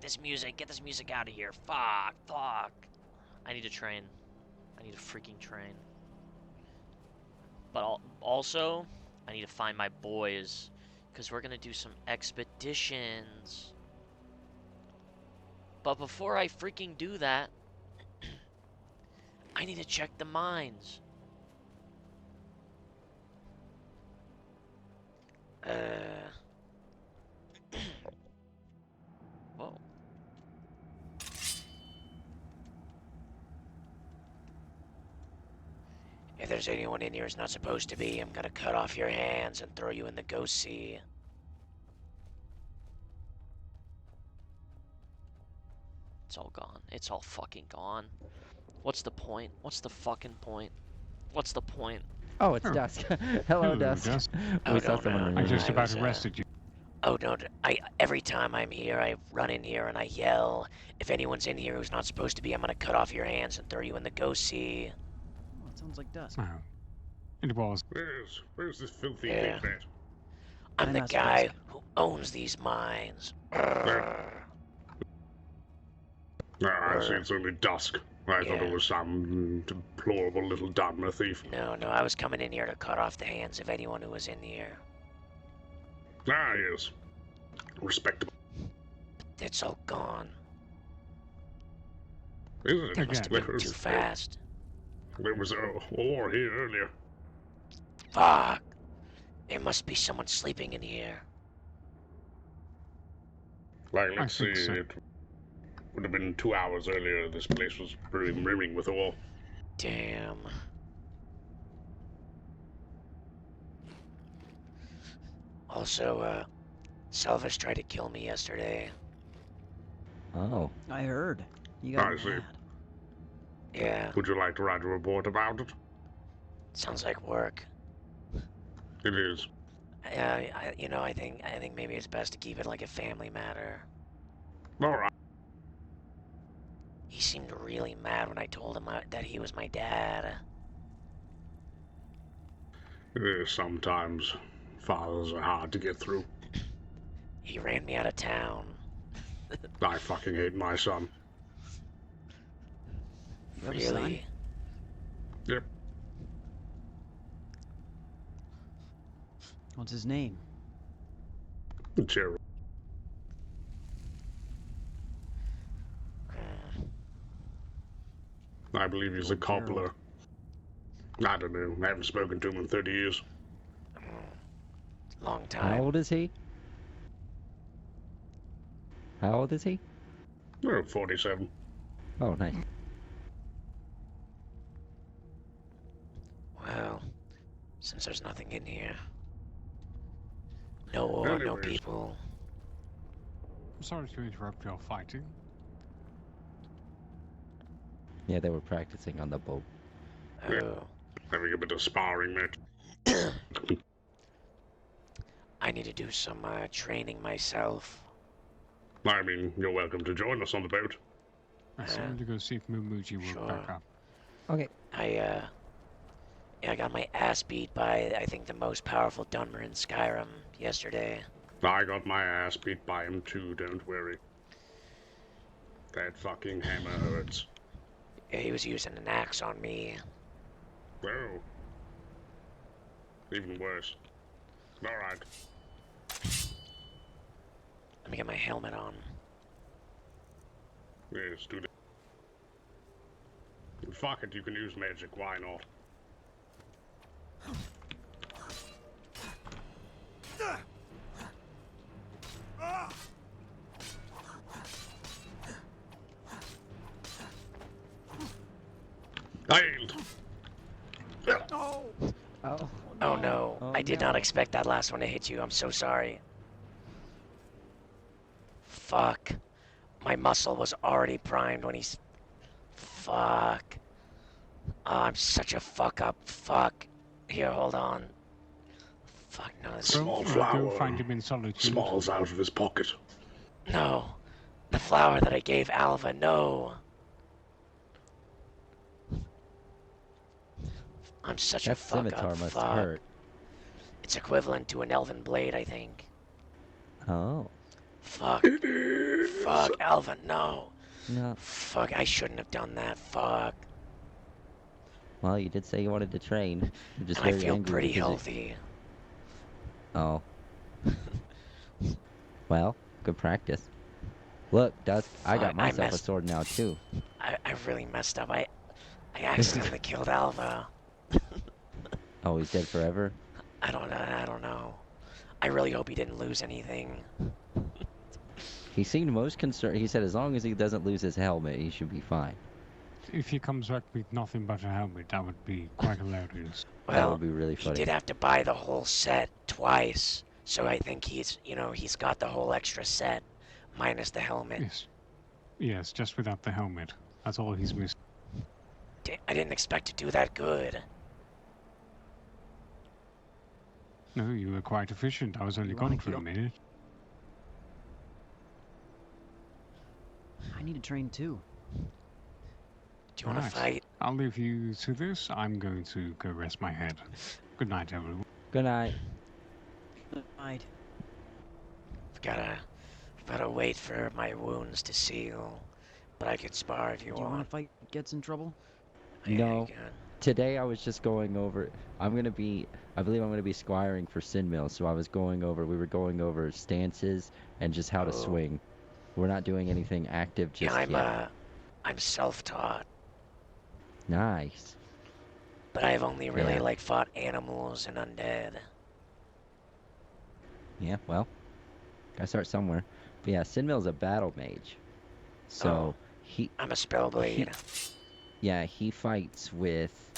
this music. Get this music out of here. Fuck. Fuck. I need a train. I need a freaking train. But also, I need to find my boys. Because we're going to do some expeditions. But before I freaking do that, I need to check the mines. Whoa. If there's anyone in here who's not supposed to be, I'm gonna cut off your hands and throw you in the ghost sea. It's all gone. It's all fucking gone. What's the point? What's the fucking point? What's the point? Oh, it's Dusk. Hello, Dusk. We saw someone. I just about arrested you. Oh no! Every time I'm here, I run in here and I yell. If anyone's in here who's not supposed to be, I'm gonna cut off your hands and throw you in the ghost sea. Oh, it sounds like Dusk. Oh, it was. Where's this filthy Yeah. pig at? I'm the That's guy Dusk. who owns these mines. I see it's only Dusk. I thought Yeah. it was some deplorable little Dharma thief. No, I was coming in here to cut off the hands of anyone who was in here. Ah, yes. Respectable. It's all gone. Isn't it? They must have been There too was- fast. There was a war here earlier. Fuck! There must be someone sleeping in here. Like, let's see, think so. it would have been 2 hours earlier. This place was brimming with ore. Damn. Also, Selvis tried to kill me yesterday. Oh. I heard. You got I see. mad. Yeah, Would you like to write a report about it? sounds like work. It is. I think maybe it's best to keep it like a family matter. Alright. He seemed really mad when I told him that he was my dad. It is sometimes. Fathers are hard to get through. He ran me out of town. I fucking hate my son. You have a son? Really? Yep. What's his name? Gerald. I believe he's a cobbler. I don't know. I haven't spoken to him in 30 years. Long How time. old is he? How old is he? Oh, 47. Oh, nice. Well, since there's nothing in here. No war, no Anyways. people. I'm sorry to interrupt your fighting. Yeah, they were practicing on the boat. Oh, Having a bit of sparring match. I need to do some training myself. I mean, you're welcome to join us on the boat. I'm going to go see if Mumuji will Sure. back up. Okay. I got my ass beat by, I think, the most powerful Dunmer in Skyrim yesterday. I got my ass beat by him too, don't worry. That fucking hammer hurts. He was using an axe on me. Oh. Even worse. Alright. Let me get my helmet on. Yes, do that. Fuck it, you can use magic, why not? Failed! Oh! Oh. Oh no, Oh, I did no. not expect that last one to hit you. I'm so sorry. Fuck. My muscle was already primed when he's... Fuck. Oh, I'm such a fuck up. Fuck. Here, hold on. Fuck, no, this Small Go flower. find him in solitude. Smalls out of his pocket. No. The flower that I gave Alva, no. I'm such a That fuck scimitar up. must Fuck. hurt. It's equivalent to an elven blade, I think. Oh. Fuck. It is! Fuck, Alva, no. No. Fuck, I shouldn't have done that. Fuck. Well, you did say you wanted to train. You're just And I very feel angry pretty because healthy. Oh. Well, good practice. Look, Dusk, I got Fuck, I myself a messed. sword now too. I really messed up. I accidentally killed Alva. Oh, he's dead forever? I don't know. I don't know. I really hope he didn't lose anything. He seemed most concerned. He said as long as he doesn't lose his helmet, he should be fine. If he comes back with nothing but a helmet, that would be quite hilarious. That Well, would be really he funny. did have to buy the whole set twice. So I think he's got the whole extra set, minus the helmet. Yes. Yes, just without the helmet. That's all he's missing. I didn't expect to do that good. No, you were quite efficient. I was only You wanna gone for a kill- minute. I need to train too. Do you want Right. to fight? I'll leave you to this. I'm going to go rest my head. Good night, everyone. Good night. Right. I've gotta wait for my wounds to heal. But I could spar if you Do you want want. to fight gets in trouble? Yeah, No. you can. Today I was just going over. I believe I'm gonna be squiring for Sinmill. So we were going over stances and just how to Oh. swing. We're not doing anything active just Yeah, yet. I'm self-taught, Nice. but I've only really Yeah. fought animals and undead. Yeah, well, gotta start somewhere. But yeah, Sinmill's a battle mage. So Oh. he I'm a spellblade. he fights with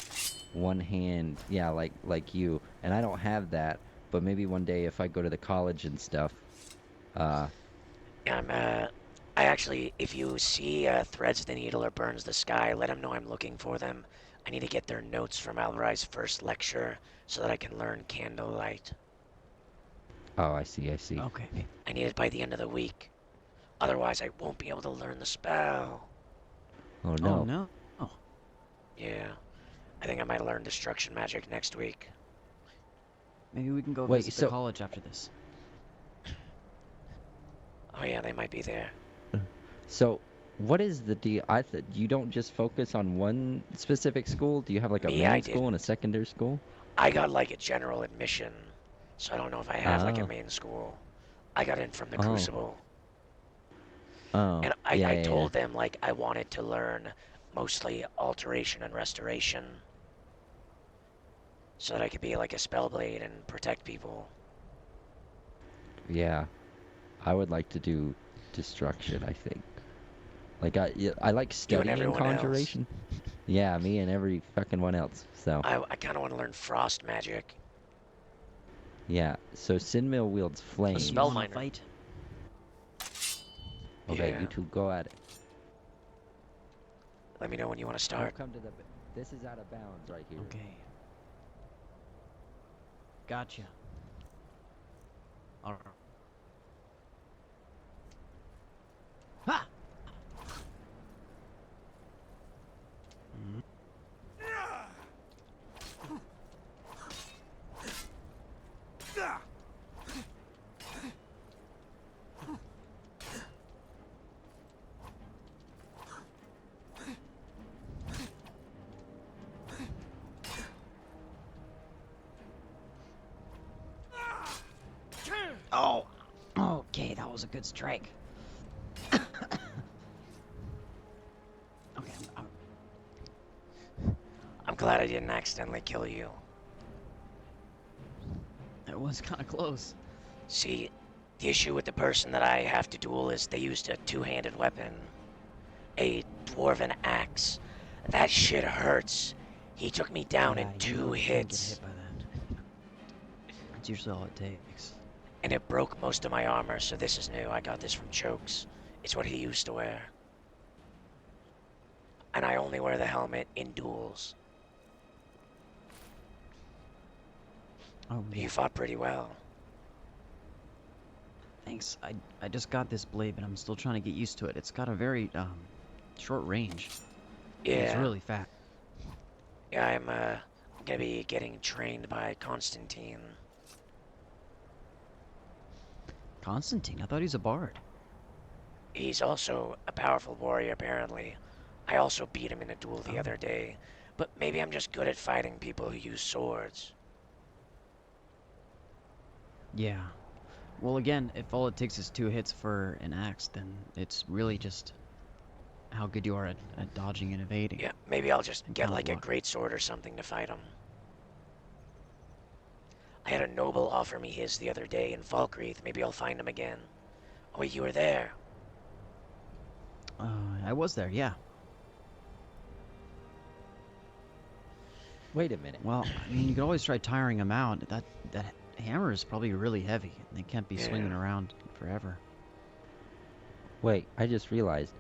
one hand, yeah, like you. And I don't have that, but maybe one day if I go to the college and stuff, Yeah, I actually, if you see Threads the Needle or Burns the Sky, let them know I'm looking for them. I need to get their notes from Alvarez's first lecture so that I can learn Candlelight. oh, I see. Okay. I need it by the end of the week. Otherwise, I won't be able to learn the spell. Oh Oh no. no. Yeah, I think I might learn Destruction Magic next week. Maybe we can go Wait, visit so- the college after this. Oh yeah, they might be there. So, what is the deal? You don't just focus on one specific school. Do you have like a Me, I main school and a didn't. secondary school? I got a general admission, so I don't know if I have a Oh. main school. I got in from the Oh. Crucible. Oh, And yeah, I yeah, told them I wanted to learn mostly alteration and restoration, so that I could be a spellblade and protect people. yeah. I would like to do destruction, I think. I like You and studying everyone else. conjuration. Yeah, me and every fucking one else. So, I kind of want to learn frost magic. yeah. So Sinmill wields flame. Do you spell wanna miner. fight? Okay, Yeah. you two go at it. Let me know when you want to Don't start. come to the. This is out of bounds right here. Okay. Gotcha. Alright. Ha! Oh, okay, that was a good strike. Okay, I'm glad I didn't accidentally kill you. it was kind of close. See, the issue with the person that I have to duel is they used a two-handed weapon. A dwarven axe. That shit hurts. He took me down in Yeah, you 2 really can't get hits, hit by that. That's usually all it takes. and it broke most of my armor, so this is new. I got this from Chokes. It's what he used to wear. And I only wear the helmet in duels. Oh, But yeah. you fought pretty well. Thanks. I just got this blade, but I'm still trying to get used to it. It's got a very short range. Yeah. It's really fast. Yeah, I'm gonna be getting trained by Constantine. Constantine, I thought he was a bard. He's also a powerful warrior, apparently. I also beat him in a duel the Oh. other day. But maybe I'm just good at fighting people who use swords. Yeah. Well, again, if all it takes is 2 hits for an axe, then it's really just how good you are at dodging and evading. Yeah, maybe I'll just And get count like a luck. great sword or something to fight him. I had a noble offer me his the other day in Falkreath. Maybe I'll find him again. Oh, wait, you were there. I was there, yeah. Wait a minute. Well, I mean, you could always try tiring them out. That hammer is probably really heavy. And they can't be swinging Yeah. around forever. Wait, I just realized.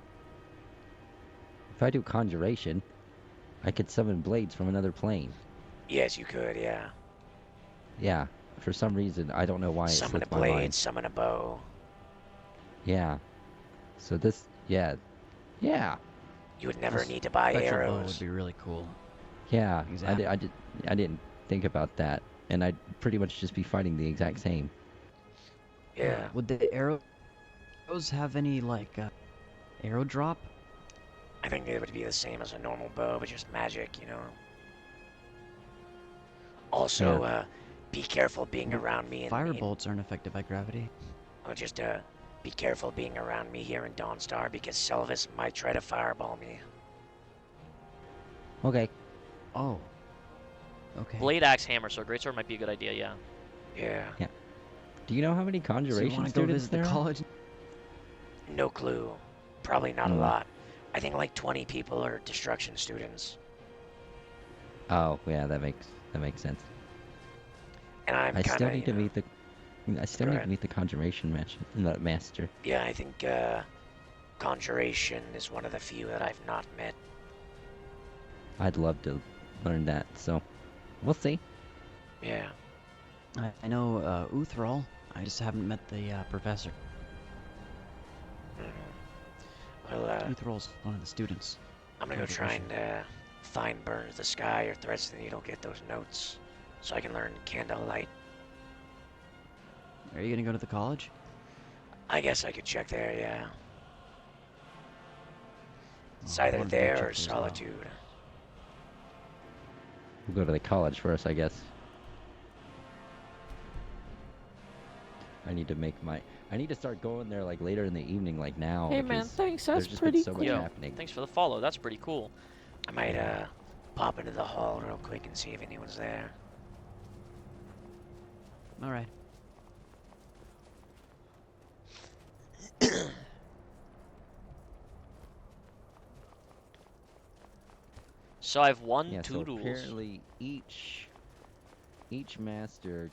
If I do conjuration, I could summon blades from another plane. Yes, you could, yeah. Yeah, for some reason, I don't know why it Summon a slipped my mind. blade, summon a bow. Yeah. So this, yeah. Yeah. You would never This need to buy Spectral bow would arrows. be really cool. Yeah. Exactly. I didn't think about that. And I'd pretty much just be fighting the exact same. Yeah. Would the arrows have any, like, arrow drop? I think it would be the same as a normal bow, but just magic, you know? Also, be careful being Well, around me Fire bolts aren't affected by gravity. just be careful being around me here in Dawnstar because Selvis might try to fireball me. Okay. Oh. Okay. Blade, axe, hammer, so a greatsword might be a good idea, yeah. Yeah. Do you know how many So you conjuration want to go students visit the there are? college? No clue. Probably not a Hmm. lot. I think like 20 people are destruction students. Oh, yeah, that makes sense. And I'm I kind still of, need to meet the Go ahead. conjuration master. Yeah, I think Conjuration is one of the few that I've not met. I'd love to learn that, so we'll see. Yeah. I know Uthral. I just haven't met the professor. Well, Uthral's one of the students. I'm gonna go try Conjuration. and find Burns the Sky or Threads the Needle, get those notes, so I can learn Candlelight. Are you gonna go to the college? I guess I could check there, yeah. It's Oh, I either wanted to go there check or there as well. Solitude. We'll go to the college first, I guess. I need to start going there like later in the evening, like now. Hey man, because thanks. there's That's just pretty been so much cool. Yo, happening. thanks for the follow. That's pretty cool. I might pop into the hall real quick and see if anyone's there. All right. So I've won Yeah, 2 so duels. apparently each master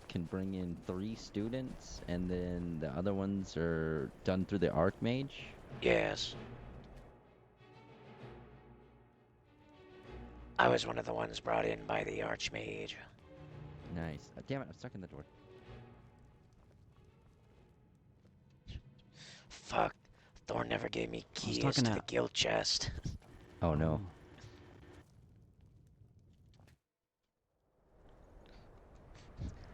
can bring in 3 students, and then the other ones are done through the Archmage. Yes. I was one of the ones brought in by the Archmage. Nice. Damn it, I'm stuck in the door. Fuck. Thorn never gave me keys talking to to- the guild chest. Oh no.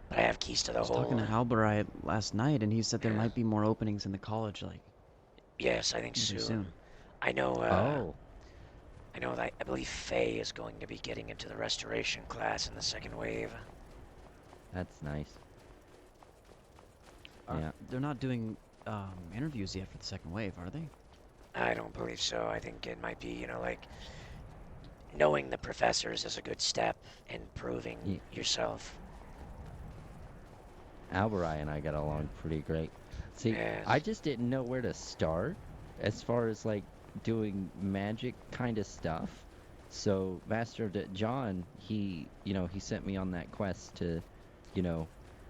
But I have keys to I the was hole. talking to Halberai last night, and he said there Yeah. might be more openings in the college, like Yes, I think maybe soon. soon. I know, Oh. I know that I believe Faye is going to be getting into the restoration class in the second wave. That's nice. Yeah. They're not doing interviews yet for the second wave, are they? I don't believe so. I think it might be, you know, like knowing the professors is a good step in proving Ye- yourself. Alberai and I got along pretty great. See, Yes. I just didn't know where to start as far as like doing magic kind of stuff. So John, he sent me on that quest to,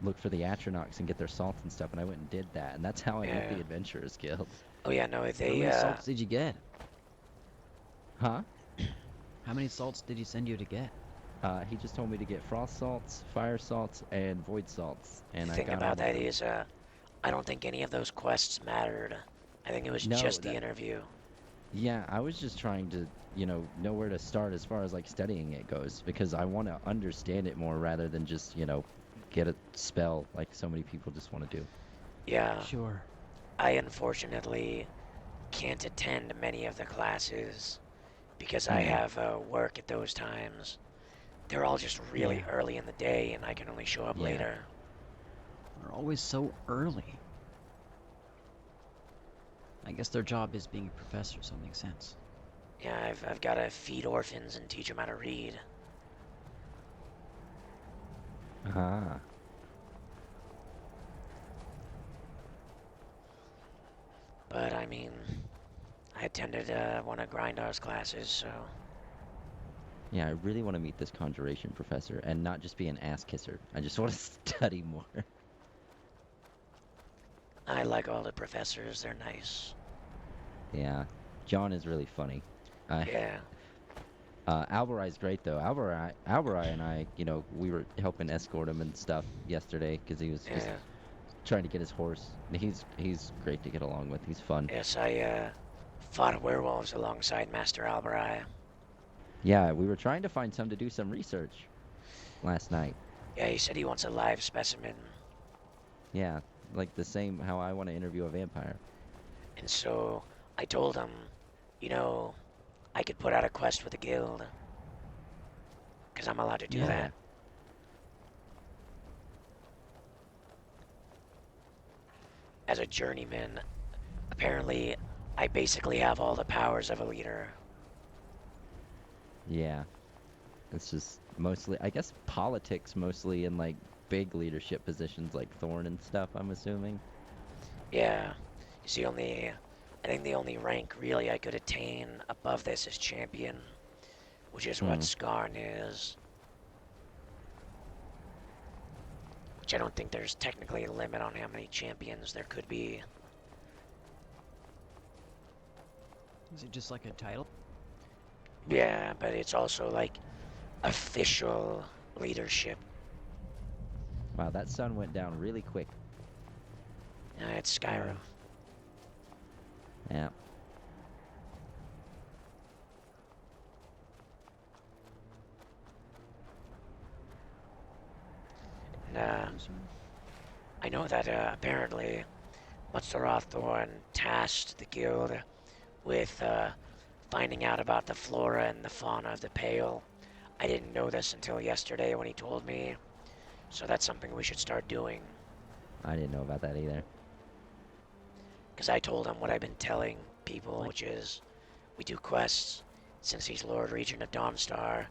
look for the Atronachs and get their salts and stuff, and I went and did that, and that's how I met Yeah. the Adventurers Guild. Oh yeah, no, How they many salts did you get? Huh? How many salts did he send you to get? He just told me to get frost salts, fire salts, and void salts, and the I thing got about all of that them. is, I don't think any of those quests mattered. I think it was No, just the that- interview. Yeah, I was just trying to, know where to start as far as like studying it goes, because I want to understand it more rather than just, get a spell like so many people just want to do. Yeah. Sure. I unfortunately can't attend many of the classes because I Hmm. have work at those times. They're all just really Yeah, early in the day, and I can only show up Yeah. later. they're always so early. I guess their job is being a professor, so it makes sense. Yeah, I've got to feed orphans and teach them how to read. Ah. But I mean, I attended one of Grindar's classes, so Yeah, I really want to meet this conjuration professor and not just be an ass kisser. I just want to study more. I like all the professors. They're nice. Yeah. John is really funny. Uh, Yeah, Alvarai's great though. Alvarai and I, we were helping escort him and stuff yesterday because he was just yeah. trying to get his horse. He's great to get along with. He's fun. Yes, I fought werewolves alongside Master Albarai. Yeah, we were trying to find some to do some research last night. Yeah, he said he wants a live specimen. Yeah, like the same how I want to interview a vampire. And so I told him, you know, I could put out a quest with the guild. Because I'm allowed to do Oh Yeah. yeah. that. As a journeyman, apparently, I basically have all the powers of a leader. Yeah. It's just mostly, I guess, politics mostly in like big leadership positions like Thorn and stuff, I'm assuming. Yeah, it's the only. I think the only rank really I could attain above this is champion, which is what Hmm. Skarn is. Which I don't think there's technically a limit on how many champions there could be. Is it just like a title? Yeah, but it's also like official leadership. Wow, that sun went down really quick. It's Skyrim. Yeah. And, I know that apparently Thorn tasked the guild with finding out about the flora and the fauna of the Pale. I didn't know this until yesterday when he told me, so that's something we should start doing. I didn't know about that either. Because I told him what I've been telling people, Like- which is we do quests since he's Lord Regent of Dawnstar.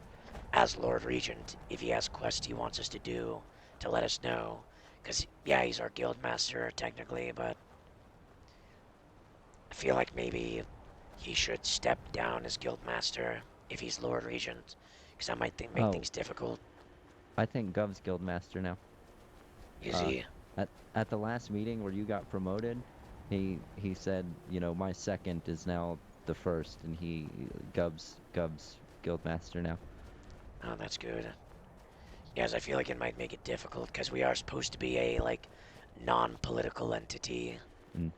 As Lord Regent, if he has quests he wants us to do, to let us know. Because, yeah, he's our guild master technically, but I feel like maybe he should step down as guild master if he's Lord Regent. Because that might make Oh, things difficult. I think Gov's guildmaster now. Is Uh, he? at the last meeting where you got promoted, he said, my second is now the first, and Gov's guildmaster now. Oh, that's good. Yes, I feel like it might make it difficult because we are supposed to be a, like, non-political entity. Mm,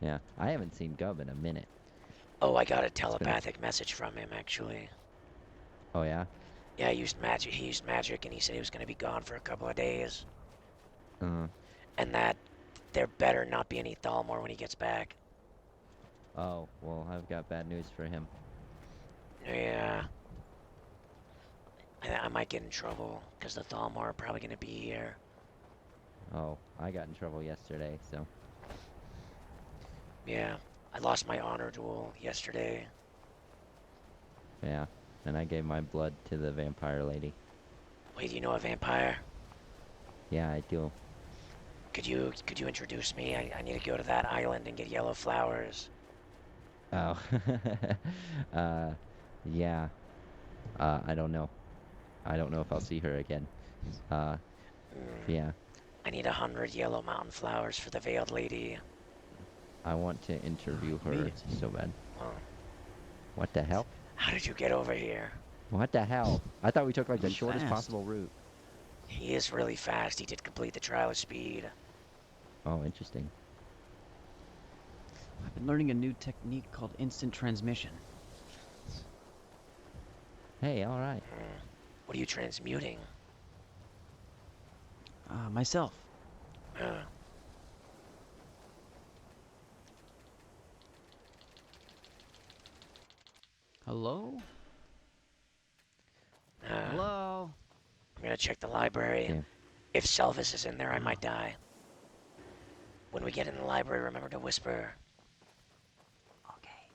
yeah, I haven't seen Gov in a minute. Oh, I got a It's been telepathic message from him, actually. Oh yeah. Yeah, he used magic, and he said he was going to be gone for a couple of days. Uh, And that there better not be any Thalmor when he gets back. oh well, I've got bad news for him. Yeah. I might get in trouble, because the Thalmor are probably going to be here. Oh, I got in trouble yesterday, so Yeah. I lost my honor duel yesterday. yeah. And I gave my blood to the vampire lady. Wait, do you know a vampire? Yeah, I do. Could you introduce me? I need to go to that island and get yellow flowers. Oh. uh, yeah. I don't know. I don't know if I'll see her again. Uh, Mm, yeah. I need 100 yellow mountain flowers for the veiled lady. I want to interview her Read it. so bad. Oh, What the hell? how did you get over here? What the hell? I thought we took like the Really shortest fast. possible route. He is really fast. He did complete the trial of speed. Oh, interesting. I've been learning a new technique called instant transmission. Hey, all right. What are you transmuting? Myself. Uh, Hello? I'm Hello? gonna check the library. Damn. If Selvis is in there, I might die. When we get in the library, remember to whisper. Okay.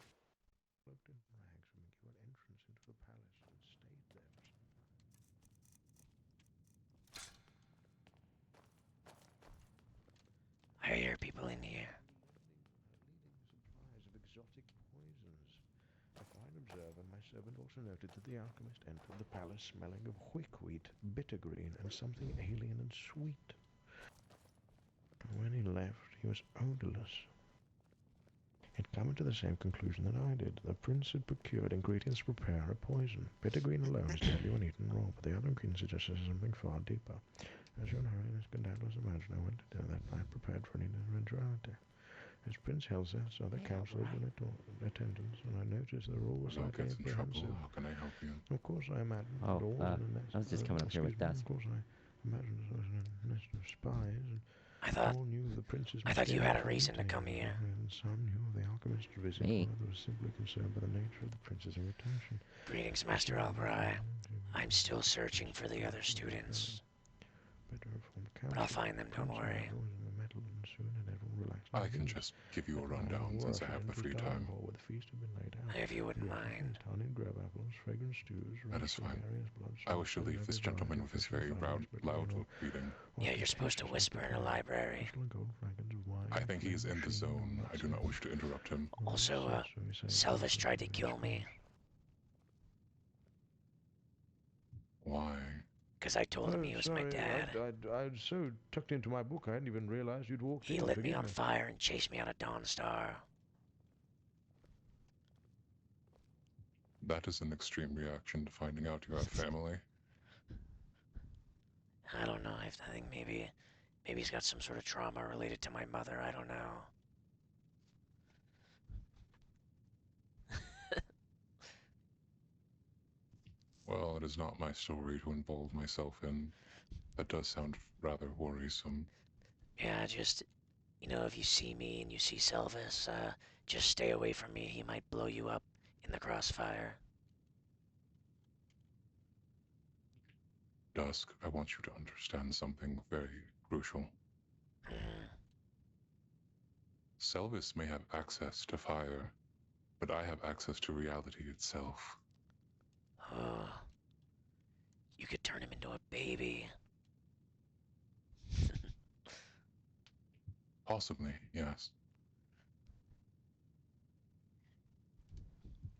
Cloaked in rags from your entrance into the palace and stayed there for some time. I hear people in here. Leading supplies of exotic poisons. A fine observer, my servant also noted that the alchemist entered the palace smelling of whickweed, bittergreen, and something alien and sweet. When he left, he was odorless. He'd come to the same conclusion that I did. The prince had procured ingredients to prepare a poison. Bittergreen alone is deadly when eaten raw, but the other ingredients suggested something far deeper. As your highness can doubtless imagine, I went to dinner that night prepared for any eventuality. As Prince Helsa saw the counselors and attendants, and I noticed that all were Will I slightly get in trouble? apprehensive. How can I help you? Of course, I imagined Oh, that all was in a nest. I was just coming up here with Excuse me, Dusk. Of course, I imagined it was in a nest of spies, and I thought all knew the prince's I thought you had a mysterious reason to come invitation, here. and some knew of the alchemist's visit, Me? while others were simply concerned by the nature of the prince's invitation. Greetings, Master Albarai. I'm still searching for the other students. But I'll find them, don't worry. I can just give you a rundown since I have the free time. If you wouldn't mind. That is fine. I wish to leave this gentleman with his very loud reading. Yeah, you're supposed to whisper in a library. I think he is in the zone. I do not wish to interrupt him. Also, Selvis tried to kill me. Why? Because I told him he was my dad. I'd so tucked into my book, I hadn't even realized you'd walked in. He lit me Forgive on fire and chased me out of Dawnstar. That is an extreme reaction to finding out you have family. I don't know. I think maybe he's got some sort of trauma related to my mother. I don't know. Well, it is not my story to involve myself in. That does sound rather worrisome. Yeah, just, if you see me and you see Selvis, just stay away from me. He might blow you up in the crossfire. Dusk, I want you to understand something very crucial. Selvis may have access to fire, but I have access to reality itself. Oh, you could turn him into a baby. Possibly, yes.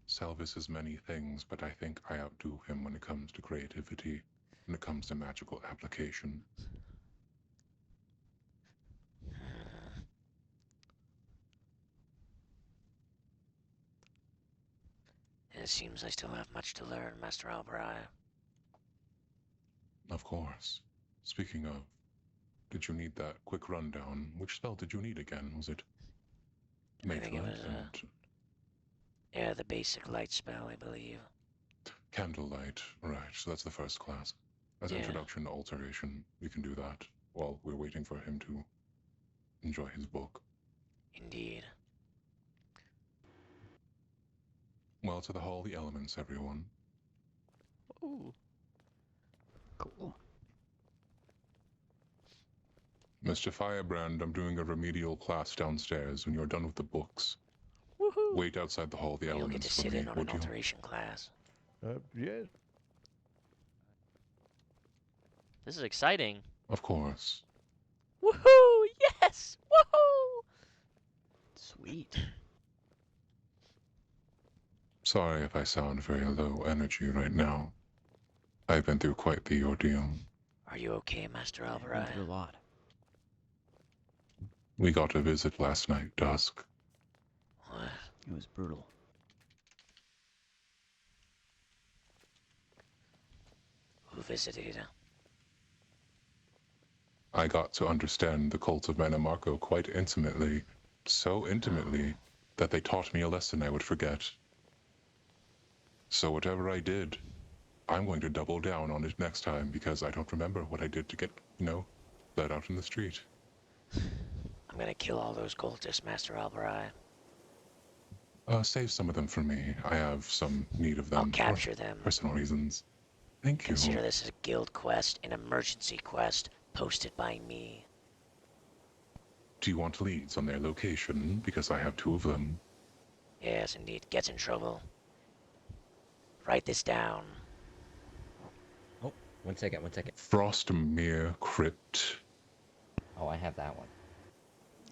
Selvis is many things, but I think I outdo him when it comes to creativity, when it comes to magical application. It seems I still have much to learn, Master Albarai. Of course. Speaking of, did you need that quick rundown? Which spell did you need again? Was it I think it was, and yeah, the basic light spell, I believe. Candlelight? Right, so that's the first class. As Yeah. introduction to alteration, we can do that while we're waiting for him to enjoy his book. Indeed. Well, to the Hall of the Elements, everyone. Ooh. Cool. Mr. Firebrand, I'm doing a remedial class downstairs. When you're done with the books, Woohoo! wait outside the Hall of the You'll get Elements to for sit me, in on an would you? alteration class. Yes. This is exciting. Of course. Woohoo! Yes! Woohoo! Sweet. Sorry if I sound very low energy right now. I've been through quite the ordeal. Are you okay, Master I've been Albarai? through a lot. We got a visit last night, Dusk. What? It was brutal. Who visited? I got to understand the cult of Manamarco quite intimately. So intimately that they taught me a lesson I would forget. So whatever I did, I'm going to double down on it next time because I don't remember what I did to get, let out in the street. I'm gonna kill all those cultists, Master Albarai. Save some of them for me. I have some need of I'll them for capture them. personal reasons. Thank you. Consider this a guild quest, an emergency quest posted by me. Do you want leads on their location? Because I have 2 of them. Yes, indeed. Gets in trouble. Write this down. Oh, 1 second, 1 second. Frostmere Crypt. Oh, I have that one.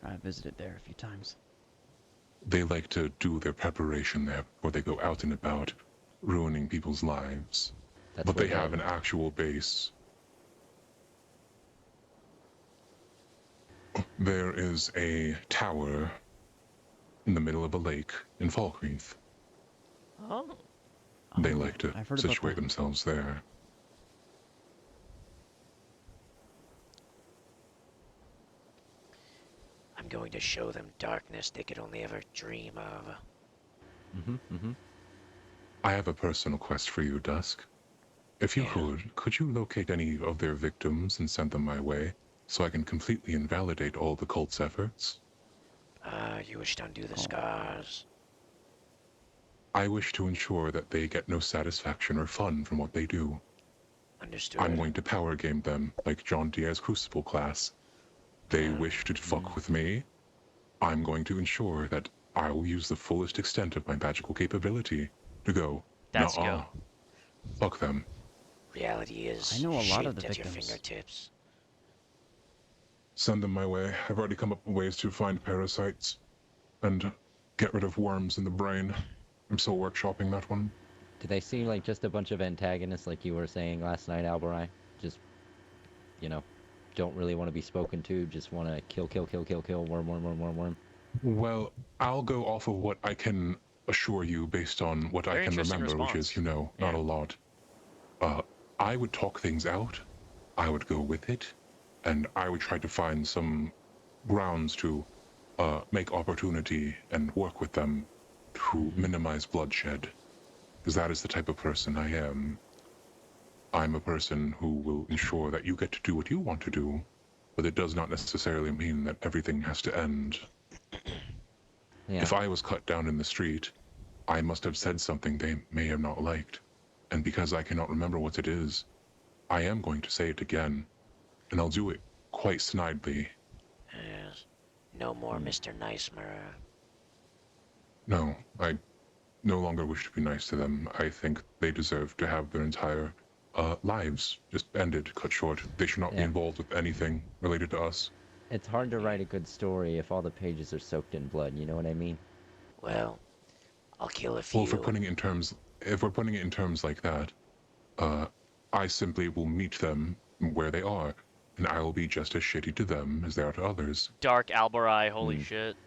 I visited there a few times. They like to do their preparation there before they go out and about, ruining people's lives. That's But where they have an actual base. There is a tower in the middle of a lake in Falkreath. Oh. They Oh, like to I've heard about situate that. themselves there. I'm going to show them darkness they could only ever dream of. I have a personal quest for you, Dusk. If you Yeah. could you locate any of their victims and send them my way, so I can completely invalidate all the cult's efforts? You wish to undo the Oh. scars. I wish to ensure that they get no satisfaction or fun from what they do. Understood. I'm going to power game them like John Diaz Crucible class. They wish to fuck with me. I'm going to ensure that I will use the fullest extent of my magical capability to go, That's nuh-uh. go. Fuck them. Reality is I know a lot of shaped the at your victims. fingertips. Send them my way. I've already come up with ways to find parasites and get rid of worms in the brain. I'm still workshopping that one. Do they seem like just a bunch of antagonists like you were saying last night, Alberai? Just, you know, don't really want to be spoken to, just want to kill, worm. Well, I'll go off of what I can assure you based on what Very I can interesting remember, which is, response. not Yeah. a lot. I would talk things out. I would go with it. And I would try to find some grounds to make opportunity and work with them to minimize bloodshed. Because that is the type of person I am. I'm a person who will ensure that you get to do what you want to do, but it does not necessarily mean that everything has to end. Yeah. If I was cut down in the street, I must have said something they may have not liked. And because I cannot remember what it is, I am going to say it again. And I'll do it quite snidely. Yes. No more Mr. Nice Mirror. No, I no longer wish to be nice to them. I think they deserve to have their entire lives just ended, cut short. They should not be Yeah. involved with anything related to us. It's hard to write a good story if all the pages are soaked in blood, you know what I mean? Well, I'll kill a few. Well, if we're putting it in terms like that, I simply will meet them where they are, and I will be just as shitty to them as they are to others. Dark Alberai, holy shit.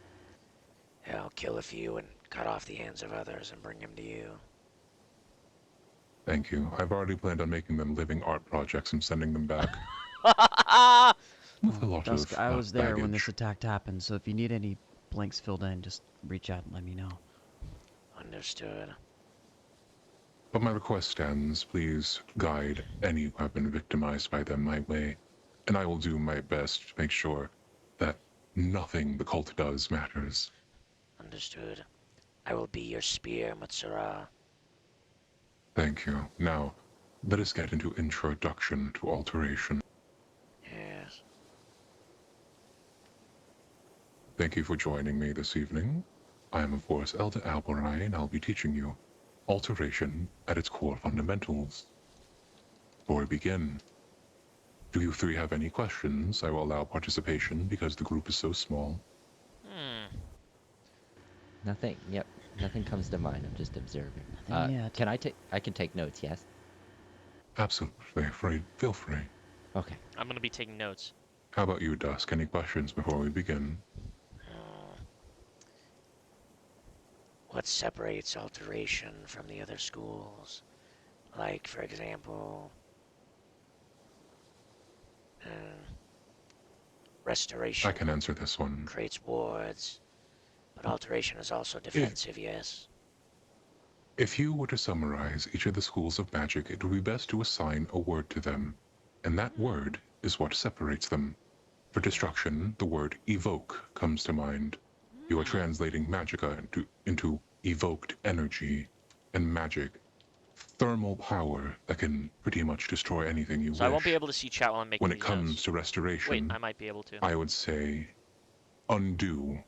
Yeah, I'll kill a few and cut off the hands of others and bring them to you. Thank you. I've already planned on making them living art projects and sending them back with a lot Dusk, of I was there when baggage. this attack happened, so if you need any blanks filled in, just reach out and let me know. Understood. But my request stands. Please guide any who have been victimized by them my way, and I will do my best to make sure that nothing the cult does matters. Understood. I will be your spear, Matsura. Thank you. Now, let us get into introduction to alteration. Yes. Thank you for joining me this evening. I am, of course, Elder Alberai, and I'll be teaching you alteration at its core fundamentals. Before we begin, do you three have any questions? I will allow participation because the group is so small. Nothing, yep, nothing comes to mind, I'm just observing. Nothing yet. I can take notes, yes? Absolutely. Feel free. Okay. I'm gonna be taking notes. How about you, Dusk? Any questions before we begin? What separates alteration from the other schools? Like, for example, restoration I can answer this one. creates wards, but alteration is also defensive, yes? If you were to summarize each of the schools of magic, it would be best to assign a word to them, and that word is what separates them. For destruction, the word evoke comes to mind. You are translating magicka into evoked energy and magic, thermal power that can pretty much destroy anything you So wish. I won't be able to see chat while I'm making When it these comes notes. to restoration, Wait, I might be able to. I would say undo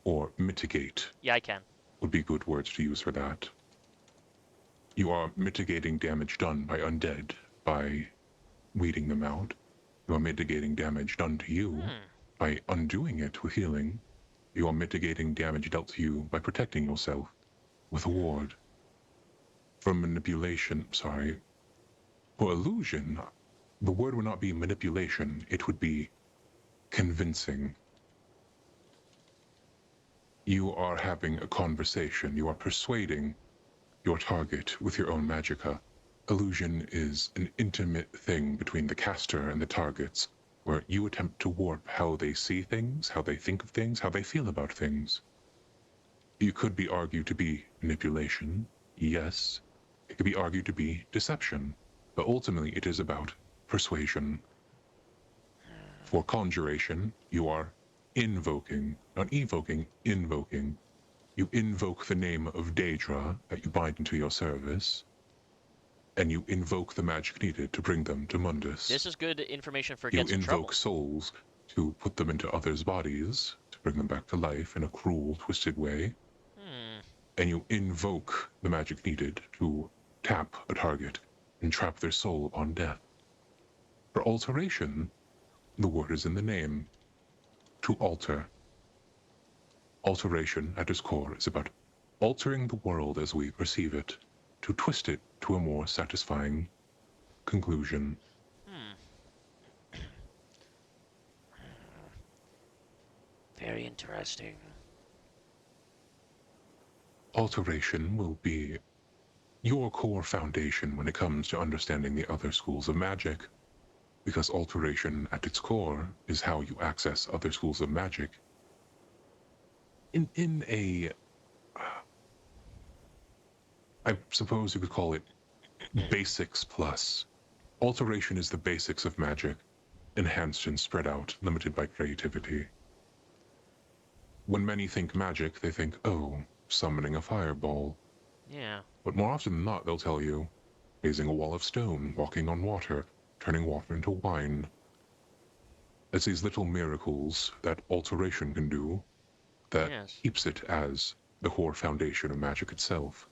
or mitigate Yeah, I can. would be good words to use for that. You are mitigating damage done by undead by weeding them out. You are mitigating damage done to you by undoing it with healing. You are mitigating damage dealt to you by protecting yourself with a ward. For manipulation, for illusion, the word would not be manipulation, it would be convincing. You are having a conversation, you are persuading your target with your own magicka. Illusion is an intimate thing between the caster and the targets, where you attempt to warp how they see things, how they think of things, how they feel about things. You could be argued to be manipulation, yes. It could be argued to be deception, but ultimately it is about persuasion. For conjuration, you are invoking, not evoking, invoking. You invoke the name of Daedra that you bind into your service, and you invoke the magic needed to bring them to Mundus. This is good information for You Gets in Trouble. invoke souls to put them into others' bodies, to bring them back to life in a cruel, twisted way. And you invoke the magic needed to tap a target and trap their soul upon death. For alteration, the word is in the name. To alter. Alteration, at its core, is about altering the world as we perceive it, to twist it to a more satisfying conclusion. Very interesting. Alteration will be your core foundation when it comes to understanding the other schools of magic, because alteration at its core is how you access other schools of magic. In a, I suppose you could call it basics plus. Alteration is the basics of magic, enhanced and spread out, limited by creativity. When many think magic, they think, oh, summoning a fireball. Yeah. But more often than not, they'll tell you, raising a wall of stone, walking on water, turning water into wine. It's these little miracles that alteration can do that Yes. keeps it as the core foundation of magic itself.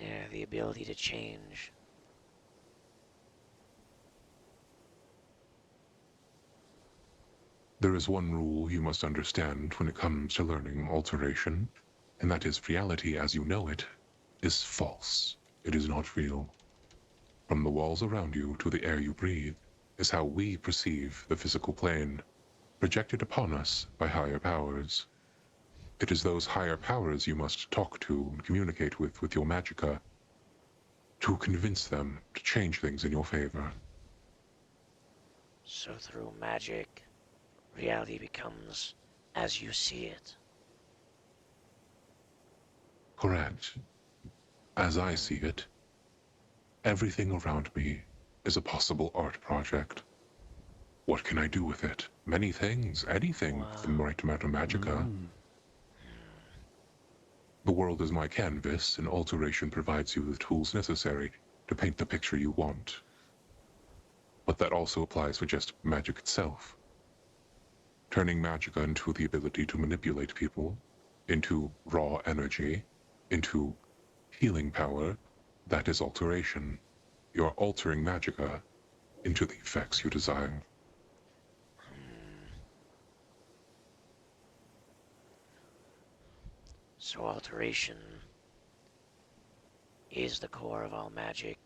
Yeah, the ability to change. There is one rule you must understand when it comes to learning alteration, and that is reality as you know it is false. It is not real. From the walls around you to the air you breathe is how we perceive the physical plane, projected upon us by higher powers. It is those higher powers you must talk to and communicate with your magicka, to convince them to change things in your favor. So through magic, reality becomes as you see it. Correct. As I see it, everything around me is a possible art project. What can I do with it? Many things, anything, with the right amount of magicka. The world is my canvas, and alteration provides you with tools necessary to paint the picture you want. But that also applies for just magic itself. Turning magicka into the ability to manipulate people, into raw energy, into healing power, that is alteration. You are altering magicka into the effects you desire. So alteration is the core of all magic,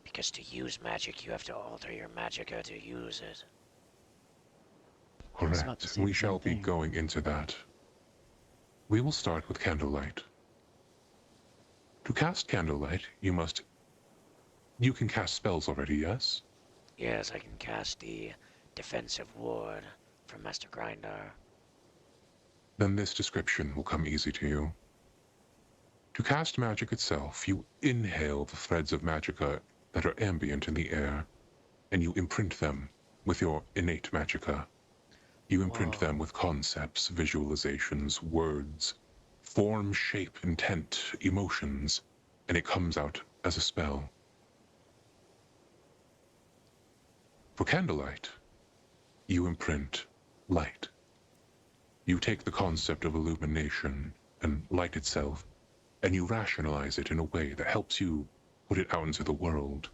because to use magic you have to alter your magicka to use it. was about to Correct. say We the shall same be thing. going into that. We will start with candlelight. To cast candlelight, you can cast spells already, yes? Yes, I can cast the defensive ward from Master Grindar. Then this description will come easy to you. To cast magic itself, you inhale the threads of magicka that are ambient in the air, and you imprint them with your innate magicka. You imprint Whoa. them with concepts, visualizations, words, form, shape, intent, emotions, and it comes out as a spell. For candlelight, you imprint light. You take the concept of illumination and light itself, and you rationalize it in a way that helps you put it out into the world.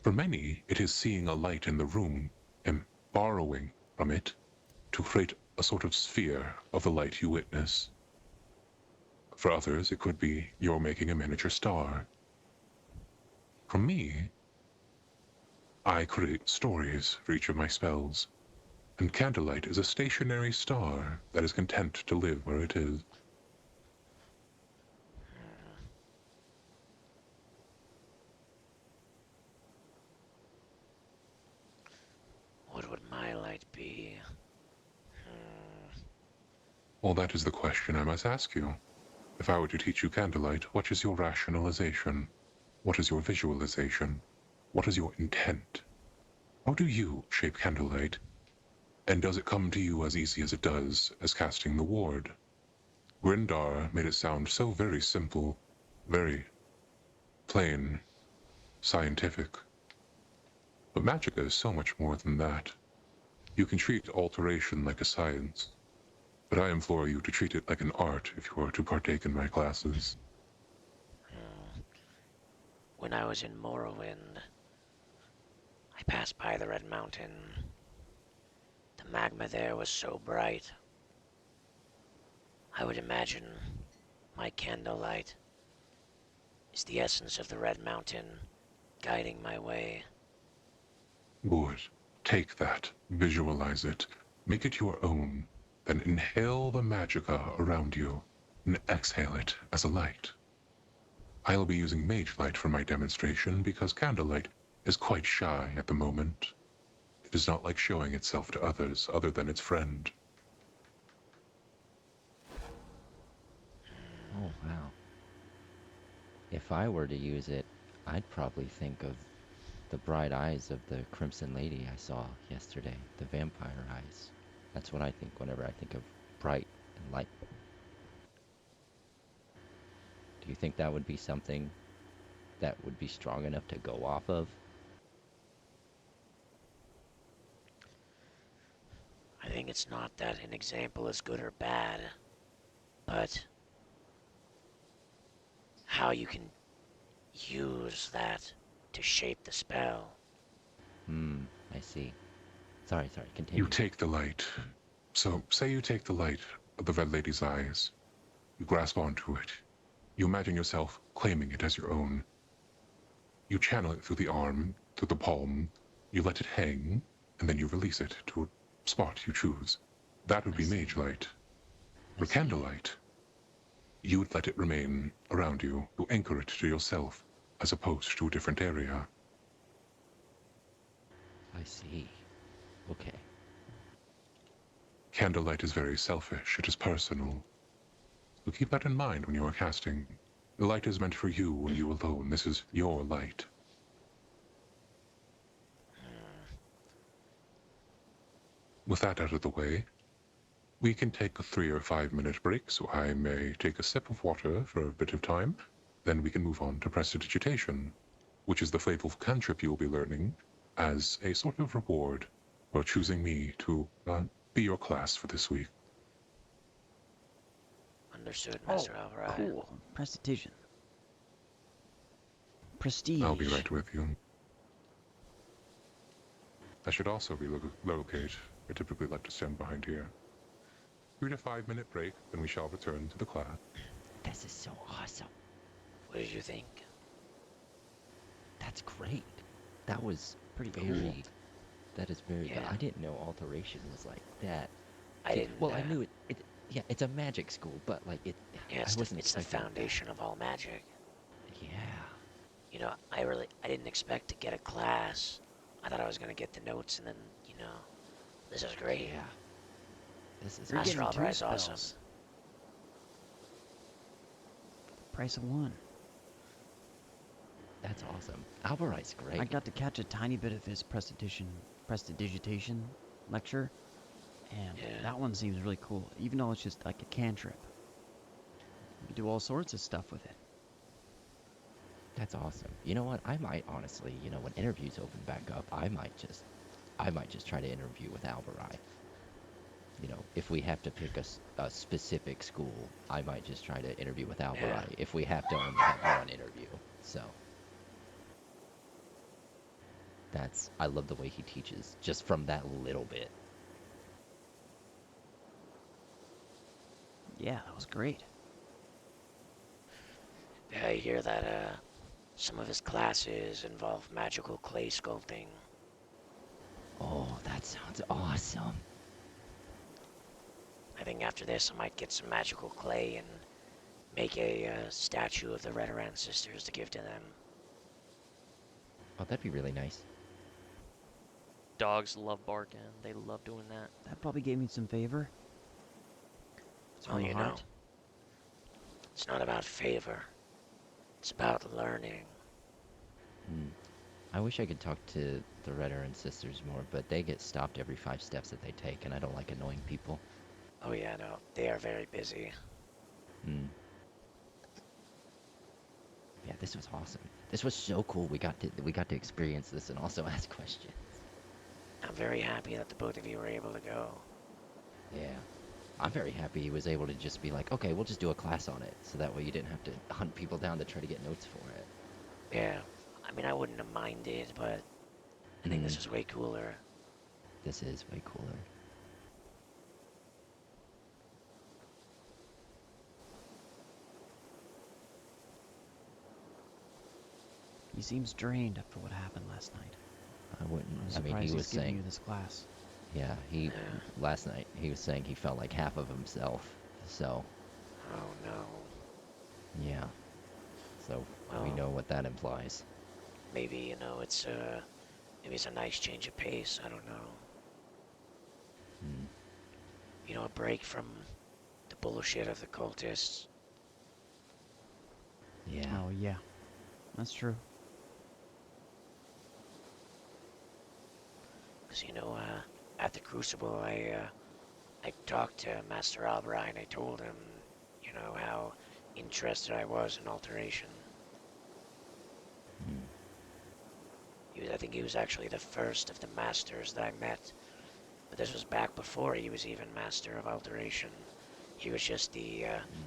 For many, it is seeing a light in the room and borrowing from it to create a sort of sphere of the light you witness. For others, it could be you're making a miniature star. For me, I create stories for each of my spells, and candlelight is a stationary star that is content to live where it is. What would my light be? Well, that is the question I must ask you. If I were to teach you candlelight, what is your rationalization? What is your visualization? What is your intent? How do you shape candlelight? And does it come to you as easy as it does as casting the ward? Grindar made it sound so very simple, very plain, scientific. But magic is so much more than that. You can treat alteration like a science, but I implore you to treat it like an art if you are to partake in my classes. When I was in Morrowind, I passed by the Red Mountain. The magma there was so bright. I would imagine my candlelight is the essence of the Red Mountain guiding my way. Good. Take that, visualize it, make it your own, then inhale the magicka around you, and exhale it as a light. I'll be using mage light for my demonstration because candlelight is quite shy at the moment. It does not like showing itself to others other than its friend. Oh, wow. If I were to use it, I'd probably think of the bright eyes of the Crimson Lady I saw yesterday, the vampire eyes. That's what I think whenever I think of bright and light. Do you think that would be something that would be strong enough to go off of? I think it's not that an example is good or bad, but how you can use that to shape the spell. I see. Sorry, continue. You take the light. So, say you take the light of the Red Lady's eyes. You grasp onto it. You imagine yourself claiming it as your own. You channel it through the arm, through the palm. You let it hang, and then you release it to a spot you choose. That would be mage light. For candlelight, you would let it remain around you to anchor it to yourself, as opposed to a different area. I see. Okay. Candlelight is very selfish. It is personal. So keep that in mind when you are casting. The light is meant for you and you alone. This is your light. With that out of the way, we can take a 3 or 5 minute break so I may take a sip of water for a bit of time. Then we can move on to prestidigitation, which is the fatal cantrip you will be learning as a sort of reward for choosing me to be your class for this week. Understood, Master Alvarez. Cool. Prestidigitation. Prestige. I'll be right with you. I should also relocate. I typically like to stand behind here. 3 to 5 minute break, then we shall return to the class. This is so awesome. What did you think? That's great. That was Pretty very... cool. That is very good. Yeah. I didn't know alteration was like that. I didn't. Well, I knew it. Yeah, it's a magic school, but like it. Yeah, I wasn't it's the expecting foundation of all magic. that. Yeah. You know, I didn't expect to get a class. I thought I was gonna get the notes, and then this is great. Yeah. This is You're Master getting two Alvarez is awesome. spells. Price of one. That's awesome. Alvarez's great. I got to catch a tiny bit of his prestidigitation lecture, And Yeah. that one seems really cool, even though it's just like a cantrip. You can do all sorts of stuff with it. That's awesome. You know what? I might honestly, when interviews open back up, I might just try to interview with Alberai. If we have to pick a specific school, I might just try to interview with Yeah. Alberai if we have to only have one interview. So I love the way he teaches just from that little bit. Yeah, that was great. Yeah, I hear that some of his classes involve magical clay sculpting. Oh, that sounds awesome. I think after this I might get some magical clay and make a statue of the Redoran sisters to give to them. Oh, that'd be really nice. Dogs love barking. They love doing that. That probably gave me some favor. It's Well, from the you know, heart. it's not about favor. It's about learning. Hmm. I wish I could talk to the Redoran sisters more, but they get stopped every 5 steps that they take, and I don't like annoying people. Oh yeah, no, they are very busy. Hmm. Yeah, this was awesome. This was so cool. We got to experience this and also ask questions. I'm very happy that the both of you were able to go. Yeah. I'm very happy he was able to just be like, okay, we'll just do a class on it, so that way you didn't have to hunt people down to try to get notes for it. Yeah, I mean, I wouldn't have minded, but I think this is way cooler. This is way cooler. He seems drained after what happened last night. I wouldn't. I'm I surprised mean, he he's was giving saying, you this class. yeah, last night he was saying he felt like half of himself. So, Oh no. yeah. So we Well- know what that implies. Maybe, maybe it's a nice change of pace. I don't know. Hmm. A break from the bullshit of the cultists. Yeah. Oh, yeah. That's true. Because, at the Crucible, I talked to Master Alberai and I told him, how interested I was in alteration. Hmm. I think he was actually the first of the masters that I met. But this was back before he was even master of alteration. He was just the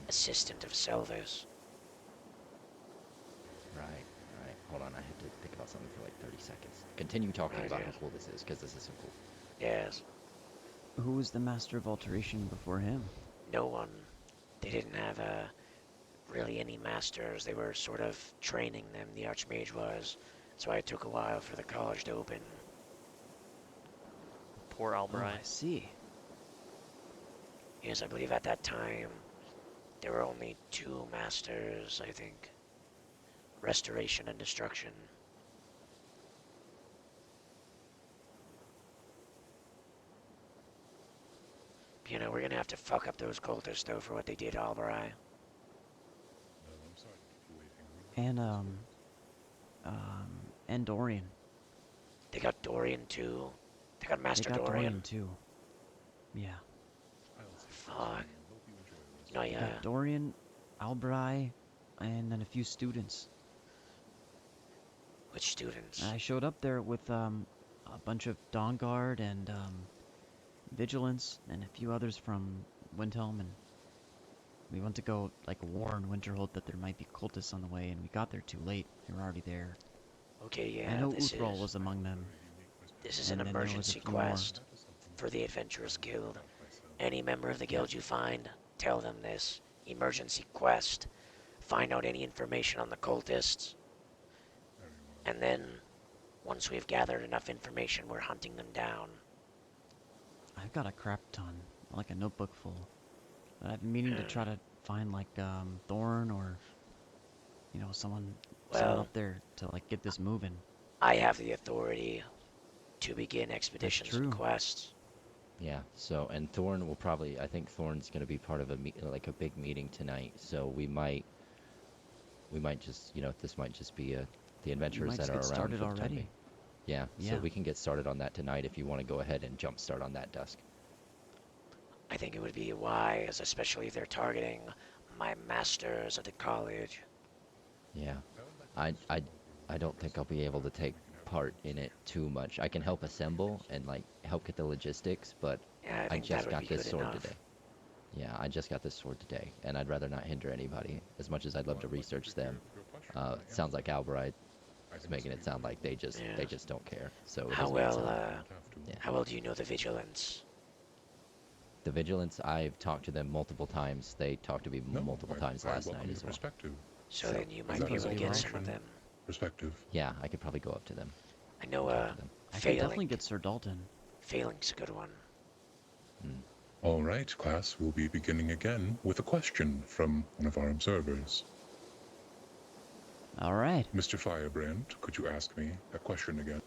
assistant of Selvis. Right. Hold on, I have to think about something for like 30 seconds. Continue talking Right, about yeah. how cool this is, because this is so cool. Yes, Who was the master of alteration before him? no one. They didn't have really any masters. They were sort of training them, the Archmage was. That's why it took a while for the college to open. Poor Oh, Alberai. I see. Yes, I believe at that time there were only 2 masters, I think. Restoration and Destruction. We're gonna have to fuck up those cultists, though, for what they did to Alberai. And, and Dorian. They got Dorian, too. They got They Master got Dorian. Dorian, too. Yeah. Fuck. They Yeah. got Dorian, Alberai, and then a few students. Which students? I showed up there with, a bunch of Dawn Guard and, Vigilance and a few others from Windhelm, and we went to go, warn Winterhold that there might be cultists on the way, and we got there too late. They were already there. Okay, yeah, I know this Uthral is, was among them. this is and an then there was a emergency few more. quest for the Adventurers Guild. Any member of the guild you find, tell them this. Emergency quest. Find out any information on the cultists. And then, once we've gathered enough information, we're hunting them down. I've got a crap ton, like a notebook full. But I've been meaning to try to find, Thorn or, someone Well- up there to, get this moving. I have the authority to begin expeditions and true. quests. Yeah, so, and Thorn will probably, I think Thorn's going to be part of a big meeting tonight, so we might just, this might just be the adventurers might that just are get around started for the time already. being. Yeah, Yeah. so we can get started on that tonight if you want to go ahead and jumpstart on that, Dusk. I think it would be wise, especially if they're targeting my masters at the college. Yeah. I I don't think I'll be able to take part in it too much. I can help assemble and like help get the logistics, but Yeah, I I think that just would be got this good sword enough. today. Yeah, I just got this sword today, and I'd rather not hinder anybody. As much as I'd love to research them, it sounds like Albright is making it sound like they Yeah. just don't care. So it How doesn't make well, sense. uh, Yeah. how well do you know the vigilance? The Vigilance, I've talked to them multiple times. They talked to me No, multiple times I last welcome night your as well. perspective. So So then you I might can be able to probably get go up some to of them. them. Perspective. Yeah, I could probably go up to them I know, and talk to them. I could definitely Failing. get Sir Dalton. Failing's a good one. Hmm. All right, class, we'll be beginning again with a question from one of our observers. All right. Mr. Firebrand, could you ask me that question again?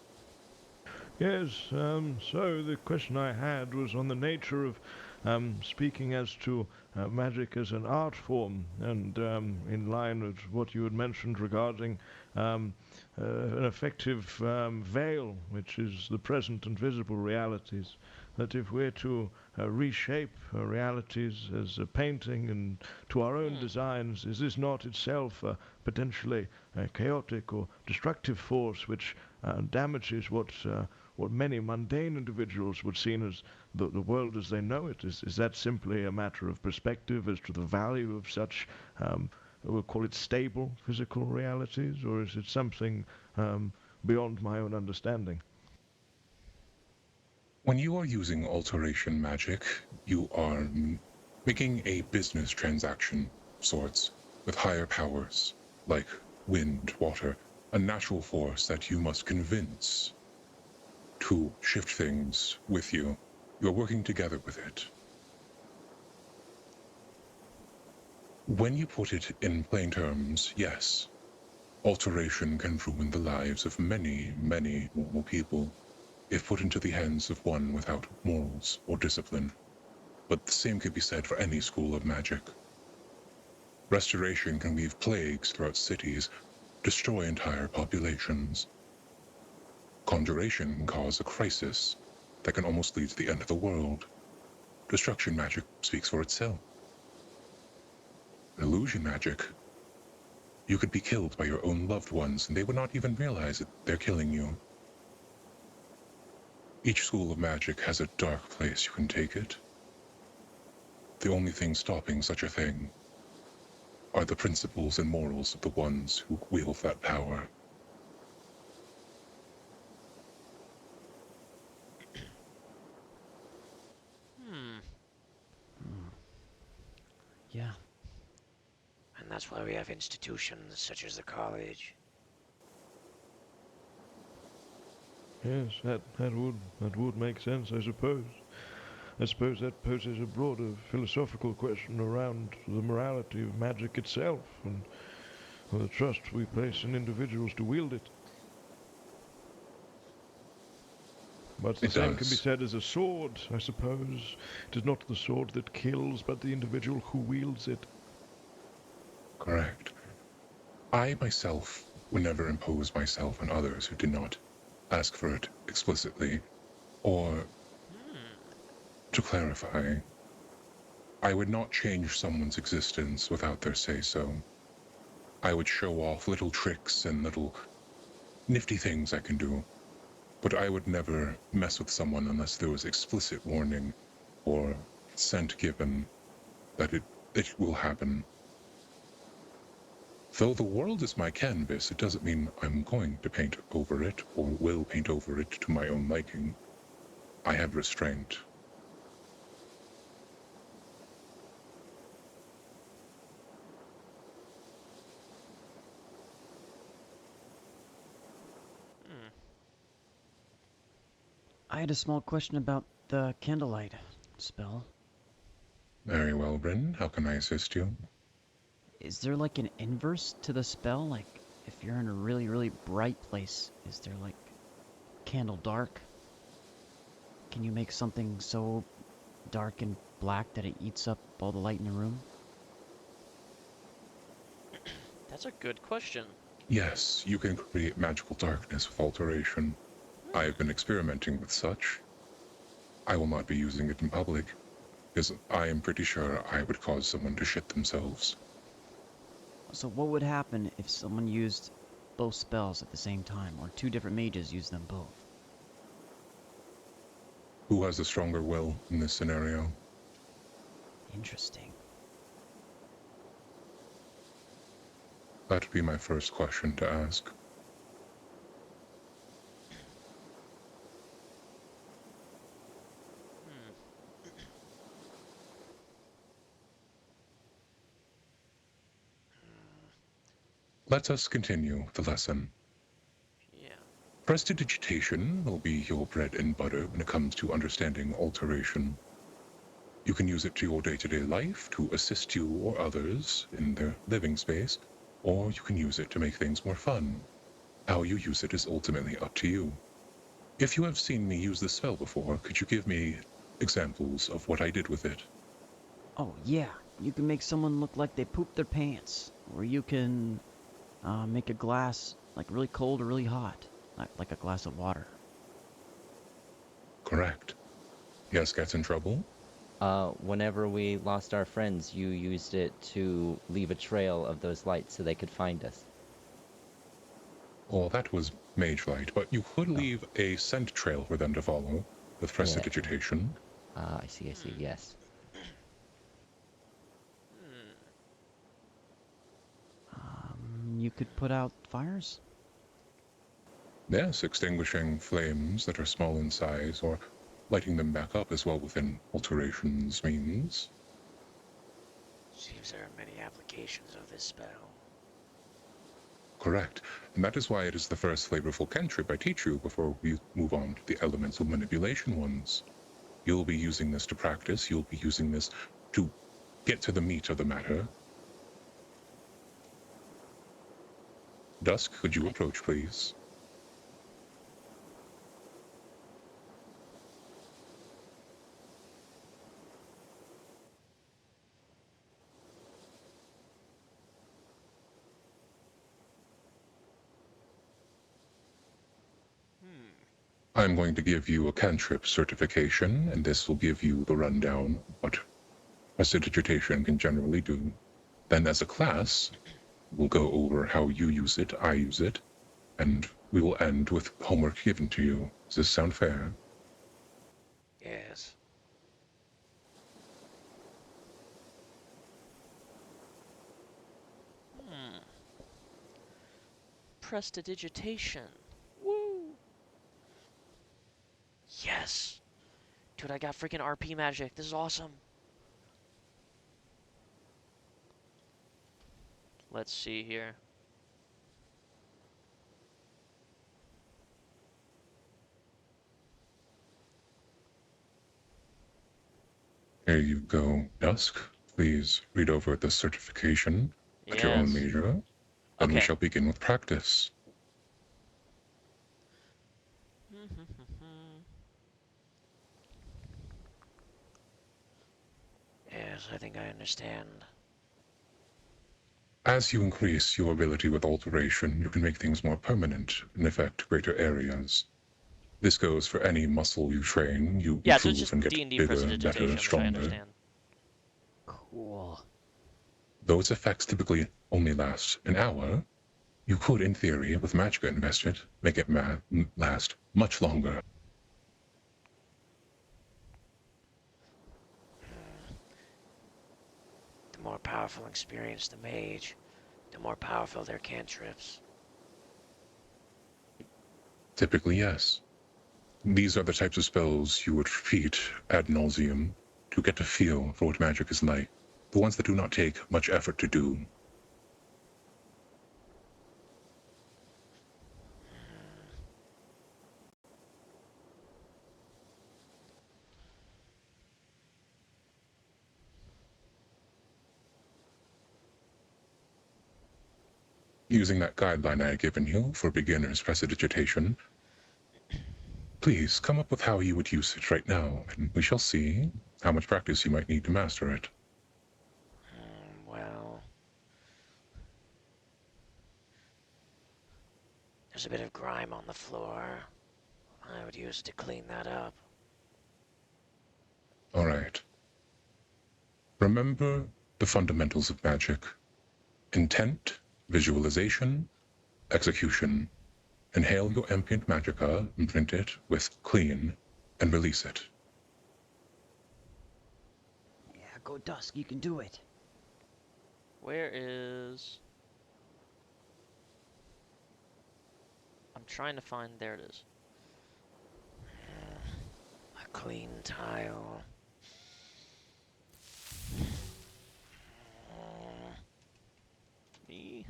Yes, so the question I had was on the nature of speaking as to magic as an art form, and in line with what you had mentioned regarding an effective veil, which is the present and visible realities. That if we're to reshape realities as a painting and to our own designs, is this not itself potentially a chaotic or destructive force which damages what many mundane individuals would see as the world as they know it? Is that simply a matter of perspective as to the value of such, we'll call it stable physical realities, or is it something beyond my own understanding? When you are using alteration magic, you are making a business transaction of sorts with higher powers, like wind, water, a natural force that you must convince to shift things with you. You're working together with it. When you put it in plain terms, yes, alteration can ruin the lives of many, many normal people if put into the hands of one without morals or discipline. But the same could be said for any school of magic. Restoration can leave plagues throughout cities, destroy entire populations. Conjuration can cause a crisis that can almost lead to the end of the world. Destruction magic speaks for itself. Illusion magic, you could be killed by your own loved ones and they would not even realize that they're killing you. Each school of magic has a dark place you can take it. The only thing stopping such a thing are the principles and morals of the ones who wield that power. Hmm. Yeah. And that's why we have institutions such as the college. Yes, that would make sense, I suppose. I suppose that poses a broader philosophical question around the morality of magic itself and the trust we place in individuals to wield it. But the It same can be does. said as a sword, I suppose. It is not the sword that kills, but the individual who wields it. Correct. I myself would never impose myself on others who did not ask for it explicitly. Or, to clarify, I would not change someone's existence without their say-so. I would show off little tricks and little nifty things I can do, but I would never mess with someone unless there was explicit warning or consent given that it will happen. Though the world is my canvas, it doesn't mean I'm going to paint over it or will paint over it to my own liking. I have restraint. Hmm. I had a small question about the candlelight spell. Very well, Bryn. How can I assist you? Is there like an inverse to the spell? Like, if you're in a really, really bright place, is there like candle dark? Can you make something so dark and black that it eats up all the light in the room? That's a good question. Yes, you can create magical darkness with alteration. I have been experimenting with such. I will not be using it in public. because I am pretty sure I would cause someone to shit themselves. So what would happen if someone used both spells at the same time, or two different mages use them both? Who has the stronger will in this scenario? Interesting. That would be my first question to ask. Let us continue the lesson. Yeah. Prestidigitation will be your bread and butter when it comes to understanding alteration. You can use it to your day-to-day life to assist you or others in their living space, or you can use it to make things more fun. How you use it is ultimately up to you. If you have seen me use this spell before, could you give me examples of what I did with it? Oh yeah, you can make someone look like they pooped their pants, or you can make a glass like really cold or really hot, like a glass of water. Correct. Yes, gets in trouble? Whenever we lost our friends, you used it to leave a trail of those lights so they could find us. Well, that was mage light, but you could leave a scent trail for them to follow with prestidigitation. Ah, I see, yes. You could put out fires. Yes, extinguishing flames that are small in size, or lighting them back up as well within alterations means. Seems there are many applications of this spell. Correct. And that is why it is the first flavorful cantrip I teach you before we move on to the elemental manipulation ones. You'll be using this to practice, you'll be using this to get to the meat of the matter. Dusk, could you approach, please? I'm going to give you a cantrip certification, and this will give you the rundown of what prestidigitation can generally do. Then as a class, we'll go over how you use it, I use it, and we will end with homework given to you. Does this sound fair? Yes. Prestidigitation. Woo! Yes. Dude, I got freaking RP magic. This is awesome. Let's see here. Here you go, Dusk. Please read over the certification at your own Yes. leisure. Then we Okay. shall begin with practice. Yes, I think I understand. As you increase your ability with alteration, you can make things more permanent and affect greater areas. This goes for any muscle you train, you Yeah, so it's improve just and get D&D bigger, better, prestidigitation, and which I stronger. understand. Cool. Though its effects typically only last an hour, you could, in theory, with Magicka invested, make it last much longer. The more powerful and experienced the mage, the more powerful their cantrips. Typically, yes. These are the types of spells you would repeat ad nauseum to get a feel for what magic is like. The ones that do not take much effort to do. Using that guideline I had given you for beginners prestidigitation, please come up with how you would use it right now, and we shall see how much practice you might need to master it. Well, there's a bit of grime on the floor. I would use it to clean that up. All right. Remember the fundamentals of magic: intent, visualization, execution. Inhale your ambient magicka, imprint it with clean, and release it. Yeah, go Dusk, you can do it. Where is... I'm trying to find... There it is. A clean tile. Me?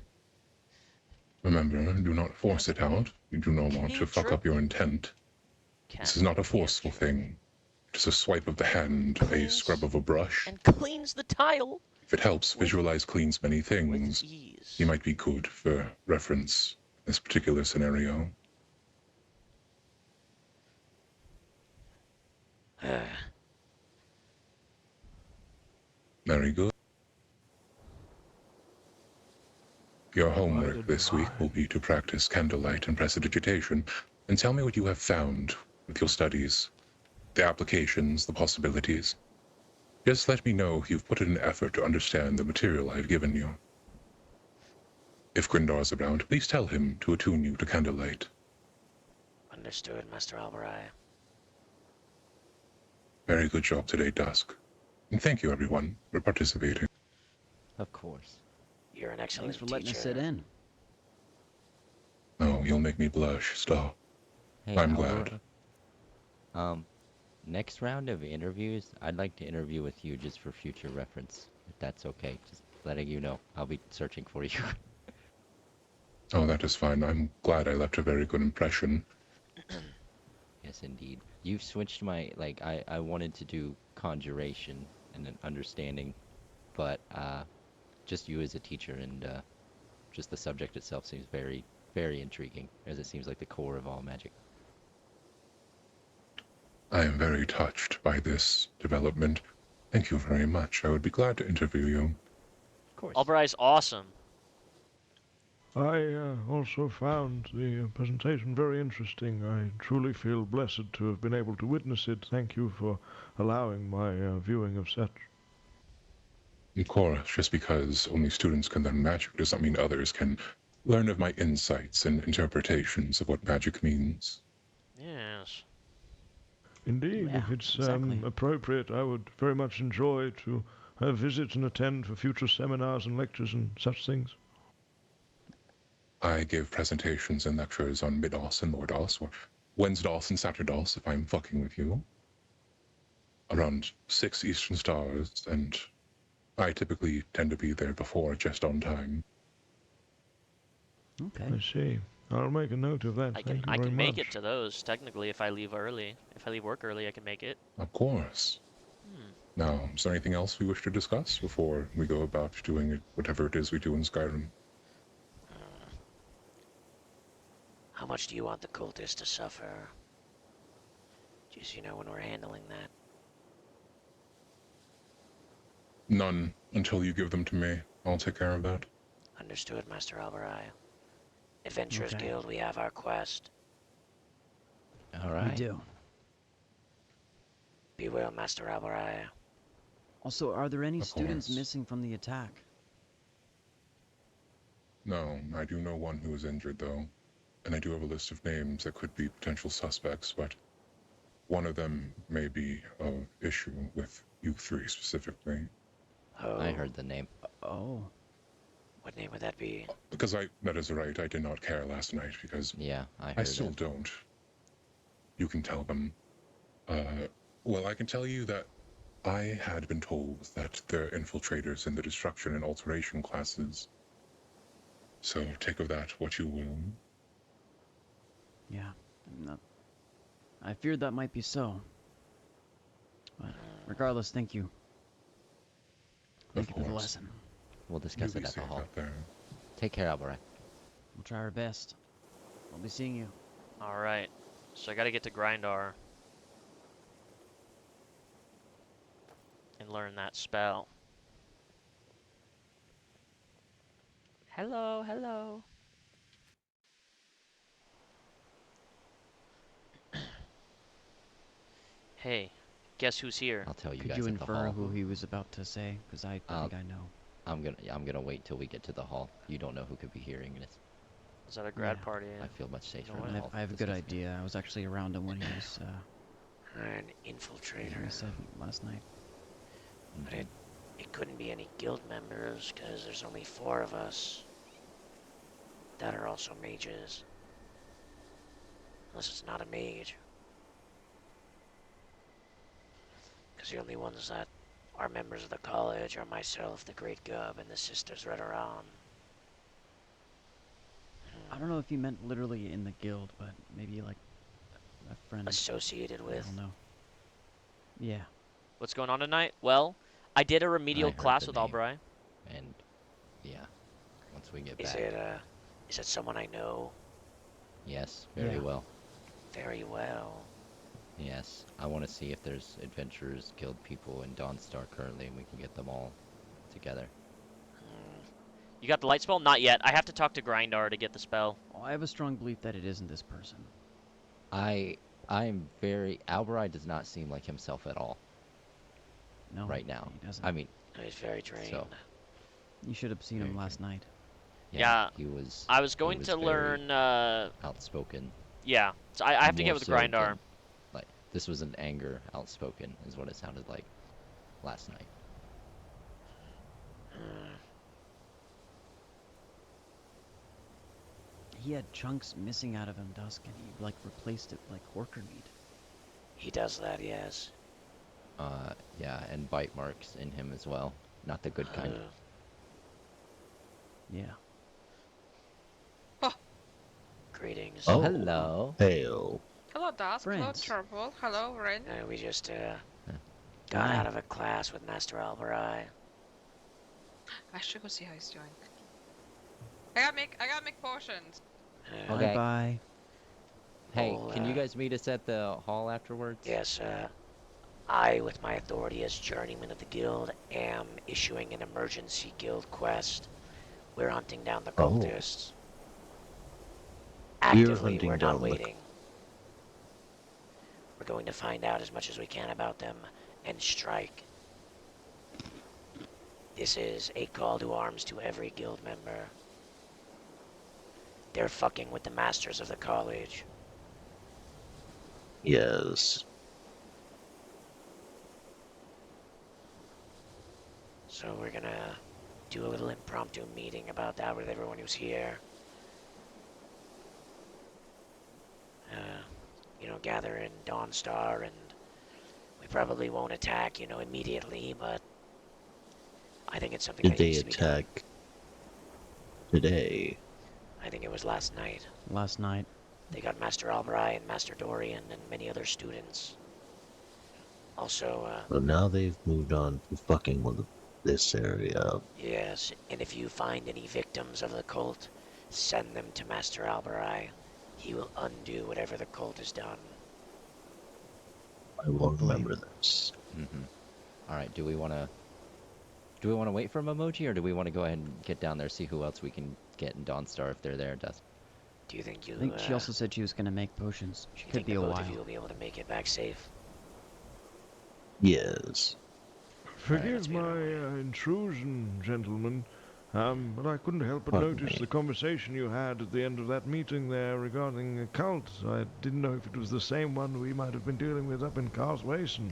Remember, do not force it out. You do not want to fuck Cantrip? up your intent. This is not a forceful thing. It is a swipe of the hand, a Cleans scrub of a brush. and cleans the tile If it helps visualize cleans many with things, ease. you might be good for reference in this particular scenario. Very good. Your homework this week will be to practice candlelight and prestidigitation, and tell me what you have found with your studies, the applications, the possibilities. Just let me know if you've put in an effort to understand the material I've given you. If Grindar's around, please tell him to attune you to candlelight. Understood, Master Alvaraya. Very good job today, Dusk. And thank you, everyone, for participating. Of course. You're an excellent Thanks for letting us sit teacher. in. Oh, you'll make me blush. Stop. Hey, I'm Alvaro, glad. next round of interviews, I'd like to interview with you just for future reference, if that's okay. Just letting you know. I'll be searching for you. Oh, that is fine. I'm glad I left a very good impression. Yes, indeed. You've switched my, like, I wanted to do conjuration and an understanding, but, just you as a teacher and, just the subject itself seems very, very intriguing, as it seems like the core of all magic. I am very touched by this development. Thank you very much. I would be glad to interview you. Of course. Albright's awesome. I also found the presentation very interesting. I truly feel blessed to have been able to witness it. Thank you for allowing my viewing of such. Of course, just because only students can learn magic does not mean others can learn of my insights and interpretations of what magic means. Yes. Indeed, Yeah, if it's exactly. appropriate, I would very much enjoy to visit and attend for future seminars and lectures and such things. I give presentations and lectures on Mid-Os and Lord-Os, or Wednesdos and Saturdos if I'm fucking with you. Around 6 Eastern Stars, and I typically tend to be there before, just on time. Okay. I see. I'll make a note of that. I Thank you can very make much. it to those, technically, if I leave early. If I leave work early, I can make it. Of course. Now, is there anything else we wish to discuss before we go about doing it, whatever it is we do in Skyrim? How much do you want the cultists to suffer? Just, when we're handling that. None, until you give them to me. I'll take care of that. Understood, Master Alvaraya. Adventurers Okay. Guild, we have our quest. All We right. do. Be well, Master Alvaraya. Also, are there any Of students course. missing from the attack? No, I do know one who is injured, though. And I do have a list of names that could be potential suspects, but one of them may be of issue with you three specifically. Oh, I heard the name. Oh. what name would that be? Because that is right, I did not care last night, because Yeah, I heard I still it. don't. You can tell them. Well, I can tell you that I had been told that they're infiltrators in the destruction and alteration classes. So take of that what you will. Yeah. I feared that might be so. But regardless, thank you. Thank you for the course. lesson. We'll You discuss be it at the safe hall. out there. Take care, Alvarez. We'll try our best. I'll be seeing you. Alright. So I gotta get to Grindar. And learn that spell. Hello, hello. Hey, Guess who's here? I'll tell you Could guys you at the infer hall. who he was about to say? Because I think I know. I'm gonna wait till we get to the hall. You don't know who could be hearing this. Was that a grad Yeah. party? I feel much safer know in what? the I hall. have, I have a good idea. I was actually around him when he was, An he infiltrator. said last night. But it couldn't be any guild members, because there's only 4 of us that are also mages. Unless it's not a mage. Because the only ones that are members of the college are myself, the Great Gub, and the Sisters Redoran. I don't know if he meant literally in the guild, but maybe like a friend. Associated I with. don't know. Yeah. What's going on tonight? Well, I did a I remedial heard class the with name. Albright. And yeah, once we get Is back. it someone I know Yes, very Yeah. well. very well? Yes, I want to see if there's adventurers, guild people in Dawnstar currently, and we can get them all together. You got the light spell? Not yet. I have to talk to Grindar to get the spell. Well, I have a strong belief that it isn't this person. I'm very Albright does not seem like himself at all No. right now. He doesn't. I mean, He's very drained. So- You should have seen him Very last night. Yeah, he was. I was he going was to very learn, outspoken. yeah. So I have to More get with so Grindar. than- Like this was an anger outspoken, is what it sounded like last night. He had chunks missing out of him, Dusk, and he like replaced it with like horker meat. He does that, yes. Yeah, and bite marks in him as well. Not the good kind. Yeah. Greetings. Oh, hello. Hail. Hello, Dusk. Hello, Friends. Trouble. Hello, Ren. We just got Hi. out of a class with Master Albarai. I should go see how he's doing. I gotta make potions. Okay. Bye-bye. Hey, Oh, can you guys meet us at the hall afterwards? Yes, I, with my authority as journeyman of the guild, am issuing an emergency guild quest. We're hunting down the Oh. cultists. We're Actively, hunting we're down not the waiting. We're going to find out as much as we can about them and strike. This is a call to arms to every guild member. They're fucking with the masters of the college. Yes. So we're gonna do a little impromptu meeting about that with everyone who's here. Gather in Dawnstar, and we probably won't attack, immediately, but I think it's something Did that they needs to be done. attack today? I think it was last night. Last night. They got Master Albright and Master Dorian and many other students. Also, Well, now they've moved on to fucking with this area. yes, and if you find any victims of the cult, send them to Master Albright. He will undo whatever the cult has done. I will remember this. All right. Do we want to wait for Momoji, or do we want to go ahead and get down there, see who else we can get in Dawnstar if they're there, Dusk? Do you think you? I think she also said she was gonna make potions. She you could think be the a both while. of you will be able to make it back safe? Yes. Forgive my intrusion, gentlemen, but I couldn't help but Pardon notice me. the conversation you had at the end of that meeting there regarding a cult. I didn't know if it was the same one we might have been dealing with up in Carswayson.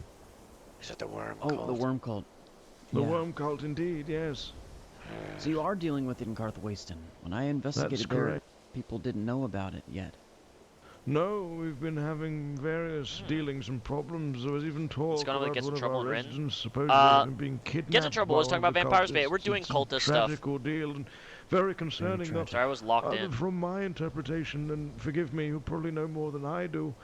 Is it the worm Oh, cult? the worm cult. The Yeah. worm cult, indeed, yes. So you are dealing with it in Carthwayston. When I investigated there, correct. people didn't know about it yet. No, we've been having various dealings and problems. There was even talk gonna about get some one of trouble our in Ren. residents supposedly being kidnapped. Get in trouble. I was by talking one about of the Vampire Spade. cultists. We're doing It's a cultist stuff. tragic ordeal and very concerning. though. Sorry, I was locked in. From my interpretation, and forgive me, you probably know more than I do,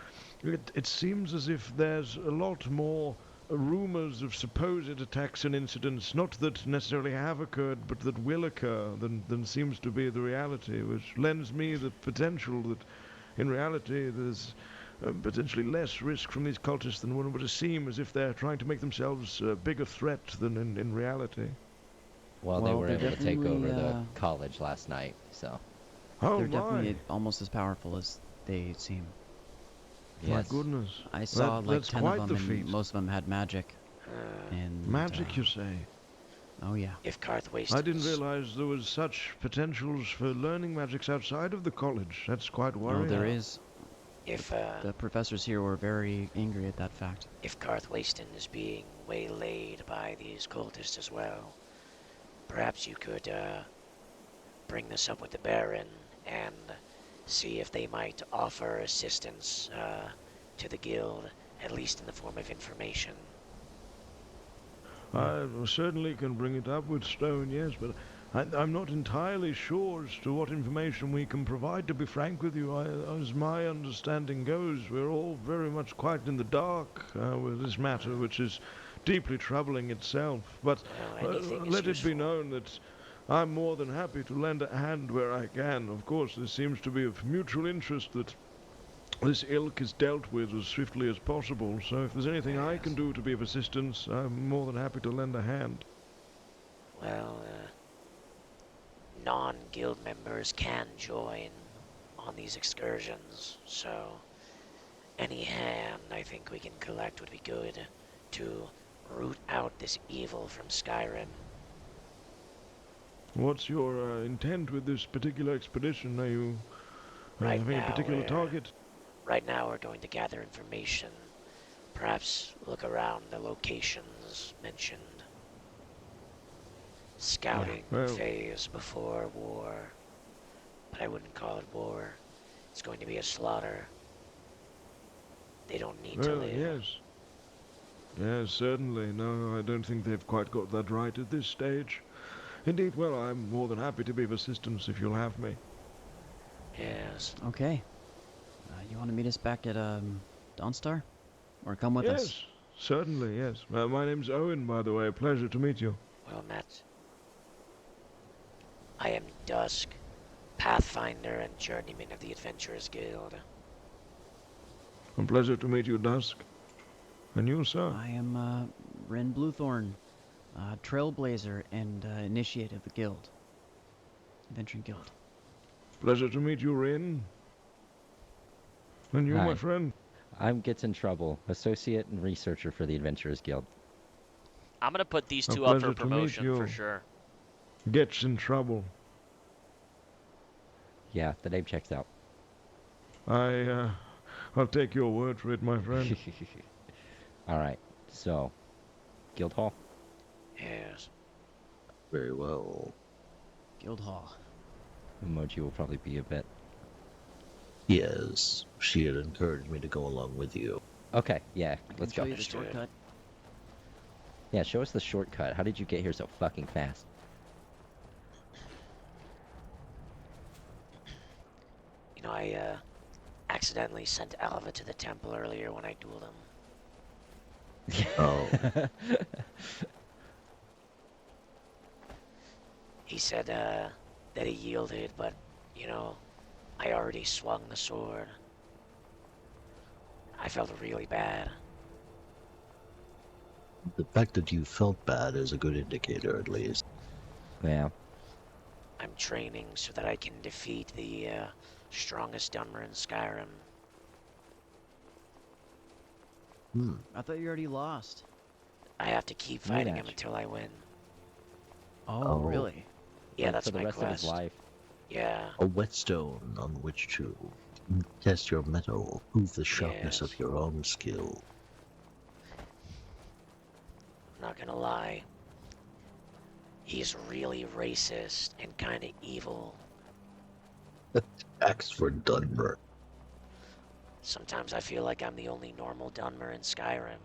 it seems as if there's a lot more rumors of supposed attacks and incidents, not that necessarily have occurred, but that will occur, than seems to be the reality, which lends me the potential that, in reality, there's potentially less risk from these cultists than one would seem, as if they're trying to make themselves a bigger threat than in reality. Well, they Well, were they're able to take over definitely, the college last night, so. Oh They're my! definitely almost as powerful as they seem. My Yes. goodness. I saw like That's 10 quite of the them, feat. and most of them had magic. And Magic, you say? Oh yeah. If Karth I didn't Waston's... realize there was such potentials for learning magics outside of the college. That's quite worrying. Oh, there is. If, The professors here were very angry at that fact. if Karth Waston is being waylaid by these cultists as well, perhaps you could, bring this up with the Baron and see if they might offer assistance, to the guild, at least in the form of information. I certainly can bring it up with Stone, yes, but I'm not entirely sure as to what information we can provide, to be frank with you. As my understanding goes, we're all very much quite in the dark with this matter, which is deeply troubling itself. But Well, anything is let it be useful. known that I'm more than happy to lend a hand where I can. Of course, there seems to be of mutual interest that this ilk is dealt with as swiftly as possible, so if there's anything I can do to be of assistance, I'm more than happy to lend a hand. Well, non-guild members can join on these excursions, so any hand I think we can collect would be good to root out this evil from Skyrim. What's your intent with this particular expedition? Are you Right having a now, particular we're- target? Right now we're going to gather information, perhaps look around the locations mentioned. Scouting well- phase before war, but I wouldn't call it war. It's going to be a slaughter. They don't need to Well, live. yes. Yes, certainly. No, I don't think they've quite got that right at this stage. Indeed, well, I'm more than happy to be of assistance if you'll have me. Yes. Okay. You want to meet us back at Dawnstar, or come with Yes, us? certainly, yes. My name's Owen, by the way. Pleasure to meet you. Well met. I am Dusk, Pathfinder and Journeyman of the Adventurers Guild. A pleasure to meet you, Dusk. And you, sir? I am Ren Bluethorn, Trailblazer and Initiate of the Guild, Adventuring Guild. Pleasure to meet you, Rin. And you, my Hi. friend? I'm Gets in Trouble, Associate and Researcher for the Adventurers Guild. I'm gonna put these A two up for pleasure to meet promotion for you. sure. Gets in trouble. Yeah, the name checks out. I'll take your word for it, my friend. Alright, so, Guild Hall? Yes. Very well. Guild Hall. Emoji will probably be a bit. Yes, she had encouraged me to go along with you. Okay, yeah, I can let's show go. you the Understood. shortcut. Yeah, show us the shortcut. How did you get here so fucking fast? You know, I accidentally sent Alva to the temple earlier when I dueled him. Oh, He said that he yielded, but, you know, I already swung the sword. I felt really bad. the fact that you felt bad is a good indicator, at least. Yeah. I'm training so that I can defeat the strongest Dunmer in Skyrim. I thought you already lost. I have to keep fighting him Rematch. until I win. Oh, Oh. really? Yeah, Like, that's for the my rest quest. of his life. Yeah. A whetstone on which to test your mettle, prove the sharpness Yes. of your own skill. I'm not gonna lie. He's really racist and kind of evil. Axe for Dunmer. Sometimes I feel like I'm the only normal Dunmer in Skyrim.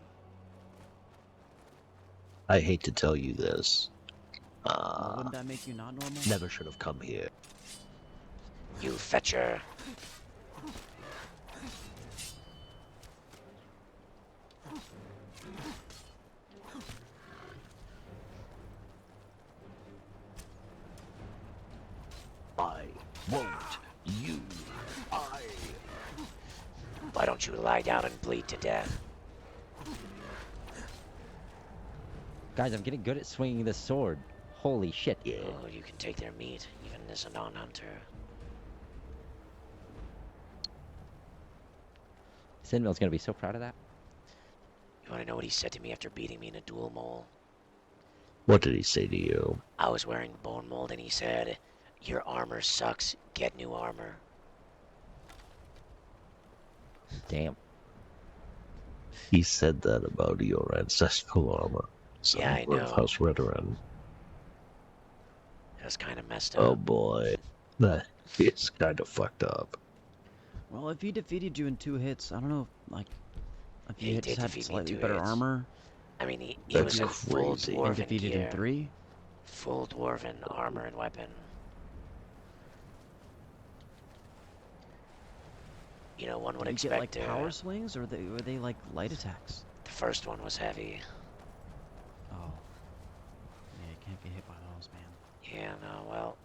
I hate to tell you this. Wouldn't that make you not normal? Never should have come here. You fetcher. I won't. You. I. Why don't you lie down and bleed to death? Guys, I'm getting good at swinging this sword. Holy shit. Yeah. Oh, you can take their meat, even as a non-hunter. Sinmil's gonna be so proud of that. You want to know what he said to me after beating me in a duel mole? What did he say to you? I was wearing bone mold and he said, "Your armor sucks, get new armor." Damn. He said that about your ancestral armor. Yeah, I Son of know. House Redoran. It was kind of messed Oh up. boy. That is kind of fucked up. Well, if he defeated you in 2 hits, I don't know, like, if Yeah, you he had did just had defeat me in slightly 2 better hits. armor, I mean, he That's was in full crazy. and dwarven defeated gear. in 3, Full dwarven armor and weapon. You know, one would did you get, like, expect power swings, or were they, like, light attacks? the first one was heavy. Oh. Yeah, you can't get hit by those, man. Yeah, no, well,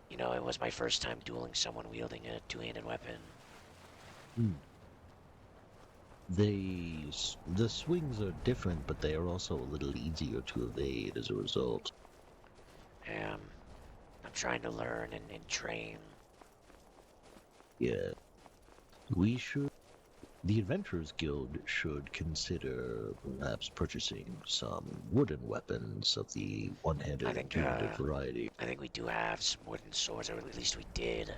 you know, it was my first time dueling someone wielding a two-handed weapon. The swings are different, but they are also a little easier to evade as a result. I'm trying to learn and train. Yeah. The Adventurers Guild should consider perhaps purchasing some wooden weapons of the one-handed I and think, two-handed variety. I think we do have some wooden swords, or at least we did.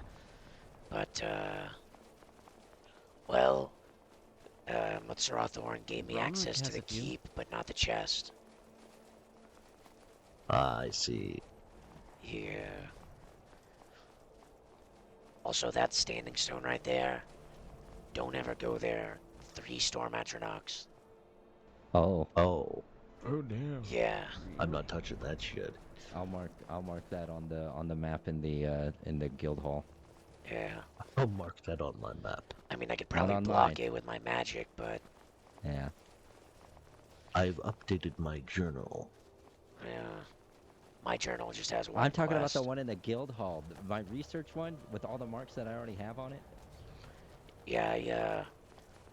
But, well, Mutsarothorn gave me Bronwyn access to has the a few. keep, but not the chest. Ah, I see. Yeah. Also, that standing stone right there. Don't ever go there. 3 storm atronachs. Oh, Oh, Oh damn. Yeah. I'm not touching that shit. I'll mark that on the map in the guild hall. Yeah. I'll mark that on my map. I mean, I could Not probably on block mine. it with my magic, but Yeah. I've updated my journal. yeah. My journal just has one I'm talking about quest. the one in the guild hall, my research one with all the marks that I already have on it. Yeah,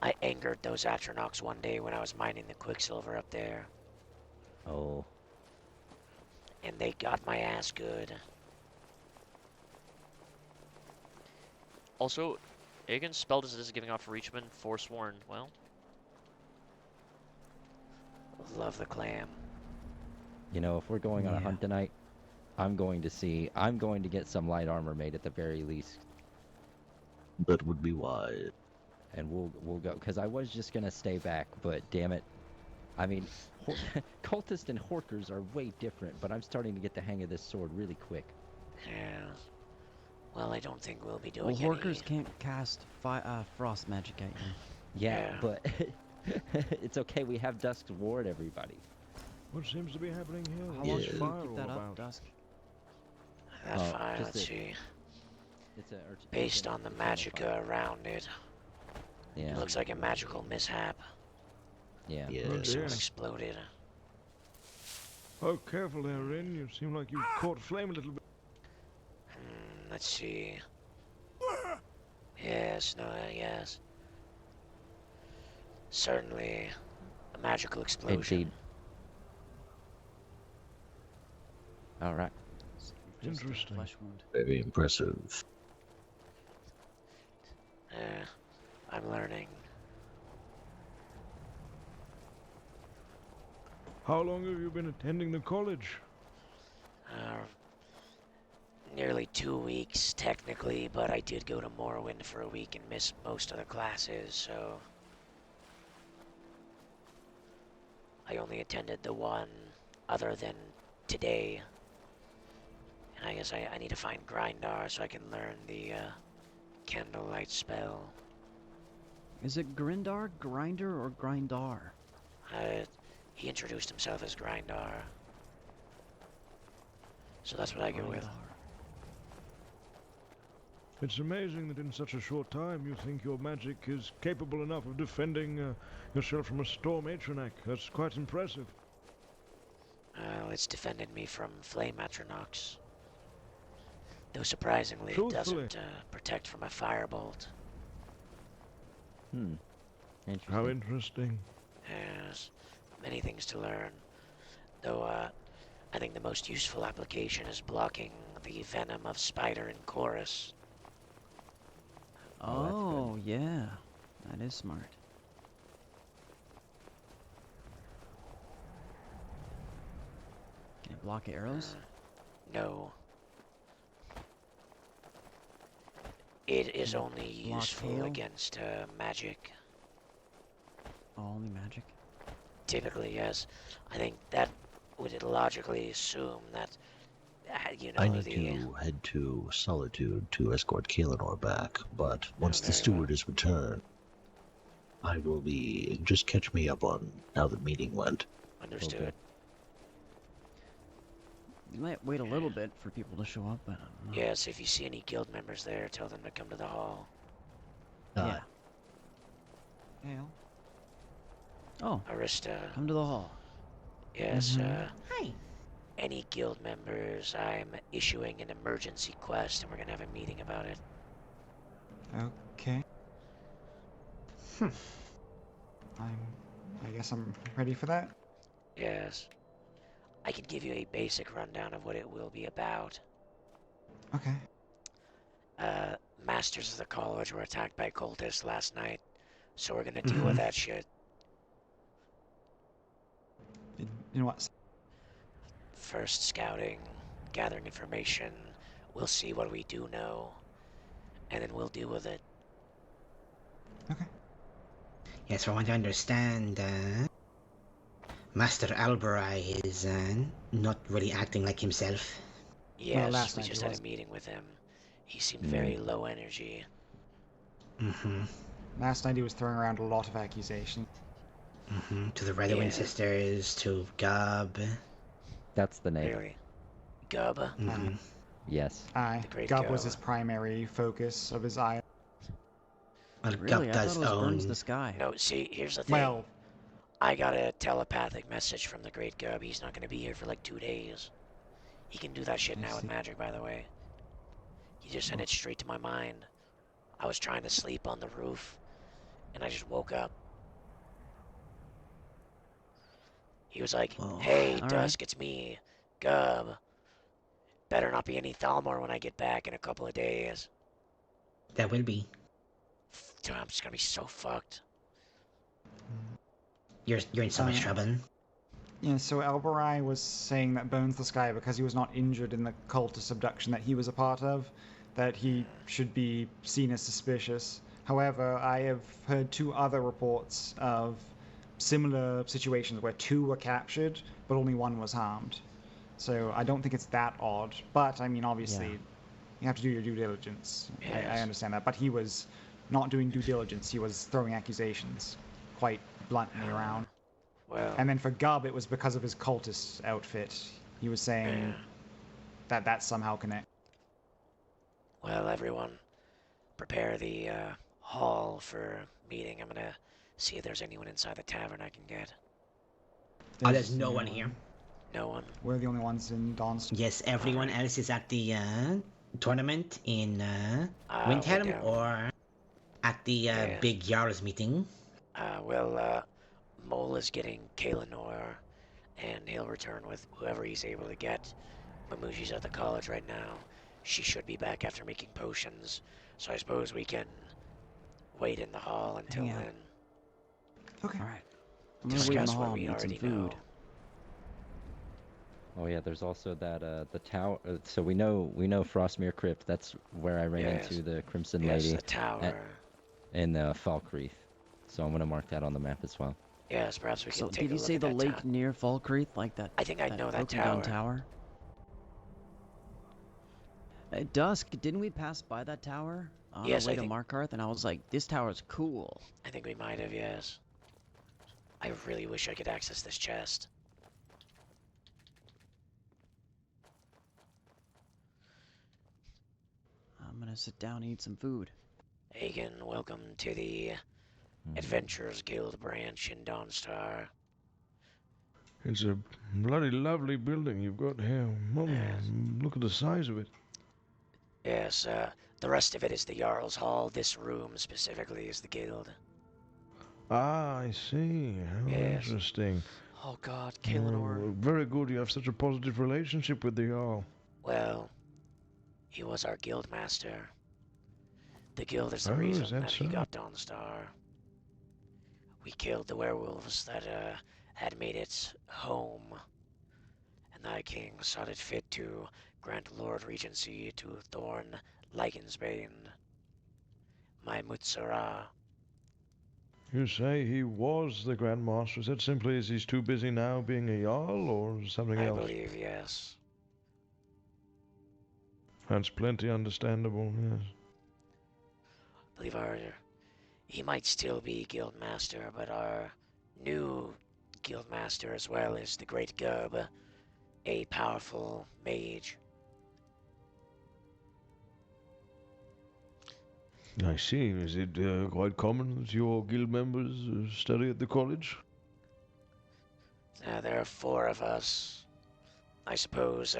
I angered those atronachs one day when I was mining the quicksilver up there, Oh. and they got my ass good. Also, Aegon's spell is giving off Reachman, Forsworn. Well, Love the clam. You know, if we're going on a Yeah. hunt tonight, I'm going to get some light armor made at the very least, That would be wise. and we'll go. Cause I was just gonna stay back, but damn it, I mean, cultists and horkers are way different. But I'm starting to get the hang of this sword really quick. Yeah. Well, I don't think we'll be Well, doing Horkers any... can't cast frost magic at you. Yeah, Yeah. but it's okay. We have Dusk's ward, everybody. What seems to be happening here? How What's long Yeah. should fire you keep all that up, about? Dusk? That's Oh, fine, just let's a- see. It's Based on the magicka around it, Yeah. it looks like a magical mishap. Yeah. Yeah. Oh, Someone dear. exploded. Oh, careful there, Rin. You seem like you've caught flame a little bit. Let's see. Yes, no, yes. Certainly a magical explosion. Indeed. All right. Just a Interesting. flesh wound. Very impressive. I'm learning. How long have you been attending the college? Nearly 2 weeks, technically, but I did go to Morrowind for a week and miss most of the classes, so... I only attended the one other than today. And I guess I need to find Grindar so I can learn the, candlelight spell. Is it Grindar, Grinder, or Grindar? He introduced himself as Grindar. So that's what I go with. Grindar. It's amazing that in such a short time you think your magic is capable enough of defending yourself from a storm atronach. That's quite impressive. Well, it's defended me from flame atronachs. Though surprisingly, it Truthfully. doesn't protect from a firebolt. Interesting. How interesting. Yes, many things to learn. Though, I think the most useful application is blocking the venom of Spider and Chorus. Oh, that's good. Oh, yeah. That is smart. block arrows? No. It is Can it only block useful hail? against magic. Oh, only magic? Typically, yes. I think that would logically assume that, you I know, need to head to Solitude to escort Kaelinor back, but once the very steward well. is returned, I will be... Just catch me up on how the meeting went. Understood. Okay. You might wait a little bit for people to show up, but I don't know. Yes, if you see any guild members there, tell them to come to the hall. Yeah. Hail. Oh, Arista, come to the hall. yes, Hi. any guild members, I'm issuing an emergency quest and we're gonna have a meeting about it. Okay. I guess I'm ready for that. Yes. I can give you a basic rundown of what it will be about. Okay. Masters of the college were attacked by cultists last night, so we're gonna deal with that shit. In what? First scouting, gathering information, we'll see what we do know, and then we'll deal with it. Okay. Yes, from what I understand, Master Alberai is not really acting like himself. Yes, last we night just he had was. a meeting with him. He seemed very low energy. Last night he was throwing around a lot of accusations. To the Redwin Yeah. sisters, to Gob. That's the name. Really? Gub? Yes. Aye. The great Gob was Gob. his primary focus of his eye. Well, Really? Gob I does thought it was Burns own... the Sky. No, see, here's the thing. Well, I got a telepathic message from the great Gub. He's not gonna be here for like 2 days. He can do that shit I now with see. magic, by the way. He just sent it straight to my mind. I was trying to sleep on the roof, and I just woke up. He was like, Oh, hey, all Dusk, it's me, Gub. Better not be any Thalmor when I get back in a couple of days. that will be. Dude, I'm just gonna be so fucked. You're in so much trouble. yeah, so Alberai was saying that Bones the Sky, because he was not injured in the cultist abduction that he was a part of, that he should be seen as suspicious. However, I have heard 2 other reports of similar situations where 2 were captured, but only 1 was harmed. So I don't think it's that odd. But, I mean, obviously, Yeah. you have to do your due diligence. I Yes. understand that. But he was not doing due diligence. He was throwing accusations quite bluntly around. Well, And then for Gub, it was because of his cultist outfit. He was saying that that somehow connects. well, everyone, prepare the hall for meeting. I'm gonna see if there's anyone inside the tavern I can get. Oh, there's no one here. No one. We're the only ones in Dawn's. Yes, everyone else is at the tournament in Windhelm Windhelm. or at the big Jarl's meeting. Mole is getting Kaelinor, and he'll return with whoever he's able to get. Mamushi's at the college right now. She should be back after making potions, so I suppose we can wait in the hall until Yeah. then. Okay. All right. I'm gonna wait in the Discuss what hall we and eat some already food. know. Oh yeah, there's also that the tower. So we know Frostmere Crypt. That's where I ran Yes. into the Crimson Yes, Lady the tower. in Falkreath. So I'm gonna mark that on the map as well. Yes, perhaps we can So take did a you look say at the that lake tower. near Falkreath, like that? I think I know that broken down tower. tower. At Dusk, didn't we pass by that tower on Yes, our way I to think- Markarth? And I was like, this tower's cool. I think we might have, yes. I really wish I could access this chest. I'm gonna sit down and eat some food. Hagen, welcome to the Adventurers Guild branch in Dawnstar. It's a bloody lovely building you've got here. Yes. Look at the size of it. Yes, the rest of it is the Jarl's Hall. This room specifically is the guild. Ah, I see. How Yes. interesting. Oh god, Kaelinor. Oh, very good. You have such a positive relationship with the Jarl. Well, he was our guild master. The guild is the Oh, is reason that that he so? got Dawnstar. We killed the werewolves that had made its home, and thy king sought it fit to grant Lord Regency to Thorn Lyconsbane, my Mutsara. You say he was the Grand Master. Is that simply as he's too busy now being a Jarl, or something I else? believe, yes. That's plenty understandable, yes. I believe he might still be Guildmaster, but our new Guildmaster as well is the Great Gerb, a powerful mage. I see. Is it quite common that your guild members study at the college? There are 4 of us. I suppose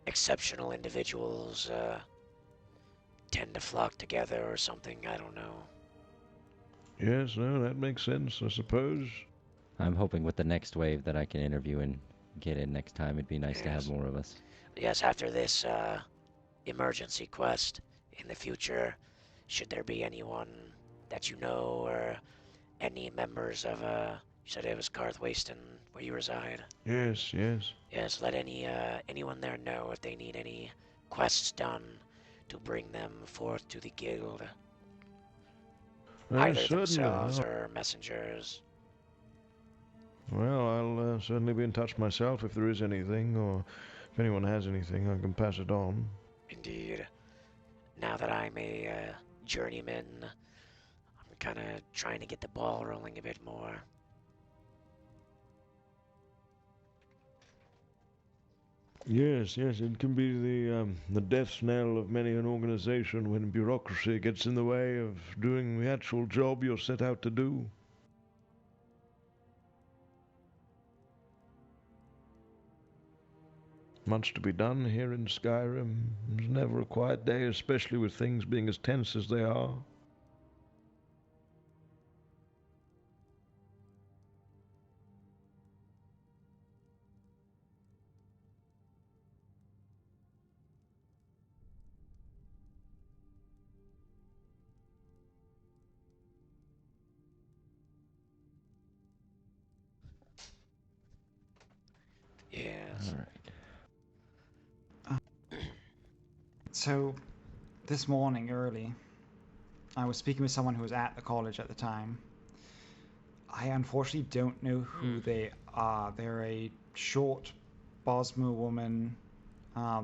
exceptional individuals tend to flock together or something, I don't know. Yes, no, that makes sense, I suppose. I'm hoping with the next wave that I can interview and get in next time. It'd be nice to have Yes. more of us. Yes, after this emergency quest in the future, should there be anyone that you know or any members of you said it was Carthwayston where you reside? Yes, yes. Yes, let anyone there know if they need any quests done to bring them forth to the guild. Either Certainly. themselves or messengers. Well, I'll certainly be in touch myself if there is anything, or if anyone has anything, I can pass it on. Indeed. Now that I'm a journeyman, I'm kind of trying to get the ball rolling a bit more. Yes, yes, it can be the death knell of many an organization when bureaucracy gets in the way of doing the actual job you're set out to do. Much to be done here in Skyrim. There's never a quiet day, especially with things being as tense as they are. Yes. All right. So, this morning early, I was speaking with someone who was at the college at the time. I unfortunately don't know who they are. They're a short Bosmer woman. I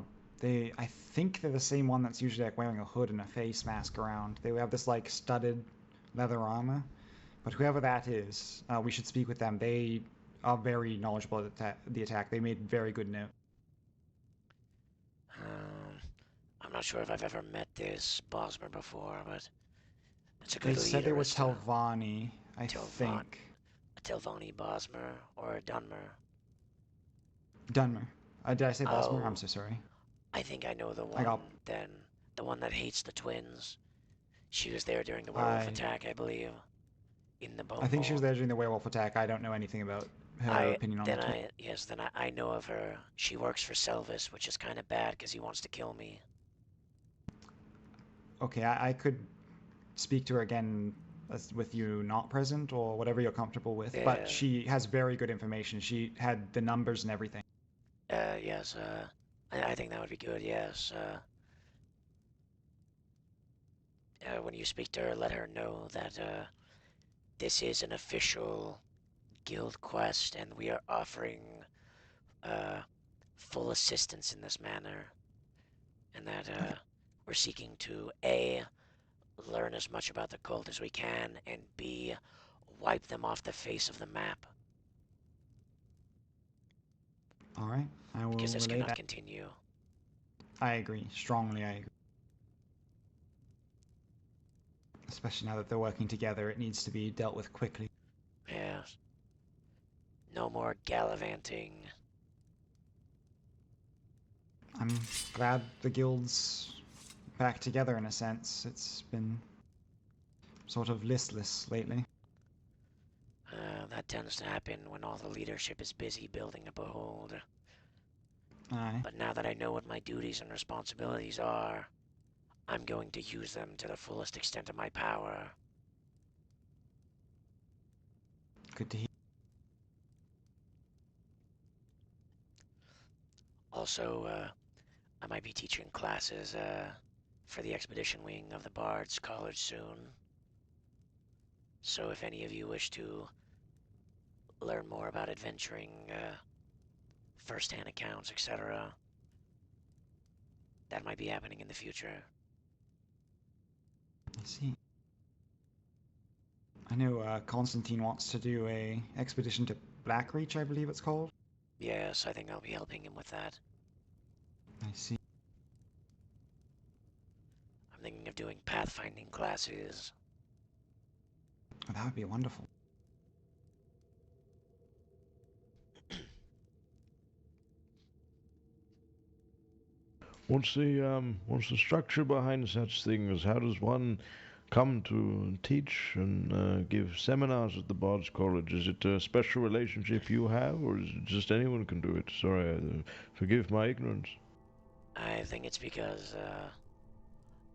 think they're the same one that's usually like wearing a hood and a face mask around. They have this like studded leather armor. But whoever that is, we should speak with them. They are very knowledgeable at the attack. They made very good note. I'm not sure if I've ever met this Bosmer before, but it's a They good said they leader. were Telvanni, I Telvan- think. A Telvanni Bosmer or a Dunmer. Dunmer. Did I say Bosmer? Oh. I'm so sorry. I think I know the one then. The one that hates the twins. She was there during the werewolf attack, I believe. In the bone I think she was vault. there during the werewolf attack. I don't know anything about her opinion on the twins. Yes, then I know of her. She works for Selvis, which is kind of bad because he wants to kill me. Okay, I could speak to her again with you not present or whatever you're comfortable with, but she has very good information. She had the numbers and everything. Yes, I think that would be good, yes. When you speak to her, let her know that this is an official guild quest and we are offering full assistance in this manner. And that we're seeking to A, learn as much about the cult as we can, and B, wipe them off the face of the map. All right, I will because this relay cannot that. continue. I agree. Strongly, I agree. Especially now that they're working together, it needs to be dealt with quickly. Yes. No more gallivanting. I'm glad the guild's back together in a sense. It's been sort of listless lately. That tends to happen when all the leadership is busy building up a hold. Aye. But now that I know what my duties and responsibilities are, I'm going to use them to the fullest extent of my power. Good to hear. Also, I might be teaching classes for the expedition wing of the Bard's College soon. So if any of you wish to learn more about adventuring, first-hand accounts, etc., that might be happening in the future. I see. I know Constantine wants to do a expedition to Blackreach, I believe it's called. Yes, I think I'll be helping him with that. I see. I'm thinking of doing pathfinding classes. Oh, that would be wonderful. What's the structure behind such things? How does one come to teach and give seminars at the Bard's College? Is it a special relationship you have, or is it just anyone can do it? Sorry, forgive my ignorance. I think it's because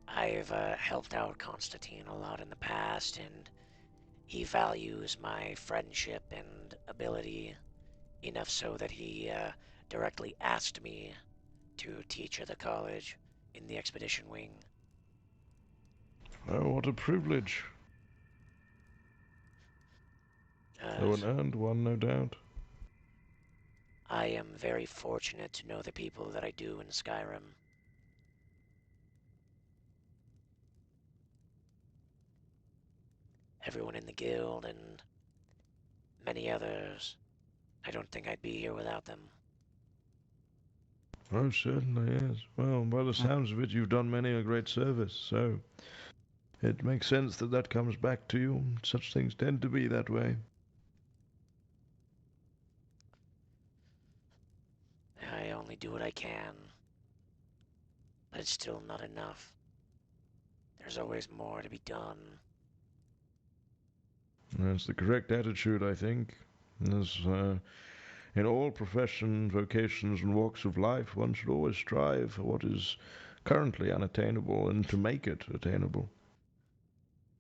I've helped out Constantine a lot in the past, and he values my friendship and ability enough so that he directly asked me to teach at the college in the expedition wing. Oh, what a privilege. Though an earned one, no doubt. I am very fortunate to know the people that I do in Skyrim. Everyone in the guild and many others. I don't think I'd be here without them. Oh, certainly, yes. Well, by the sounds of it, you've done many a great service, so it makes sense that that comes back to you. Such things tend to be that way. I only do what I can, but it's still not enough. There's always more to be done. That's the correct attitude, I think. As in all professions, vocations, and walks of life, one should always strive for what is currently unattainable and to make it attainable.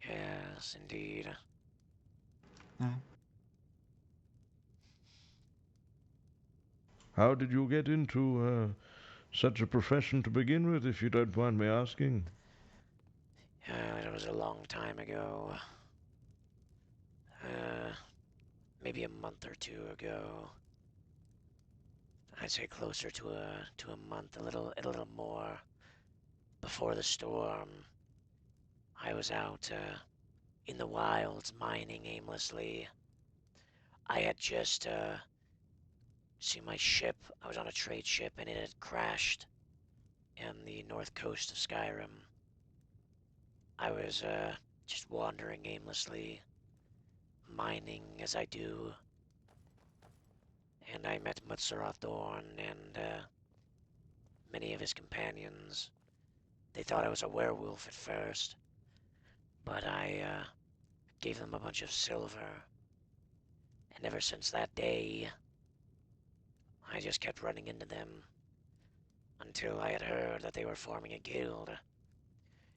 Yes, indeed. How did you get into such a profession to begin with, if you don't mind me asking? It was a long time ago. Maybe a month or two ago. I'd say closer to a month, a little more. Before the storm, I was out in the wilds mining aimlessly. I had just seen my ship. I was on a trade ship and it had crashed in the north coast of Skyrim. I was just wandering aimlessly, mining as I do, and I met Mutsaroth Dorn and many of his companions. They thought I was a werewolf at first, but I gave them a bunch of silver, and ever since that day, I just kept running into them until I had heard that they were forming a guild.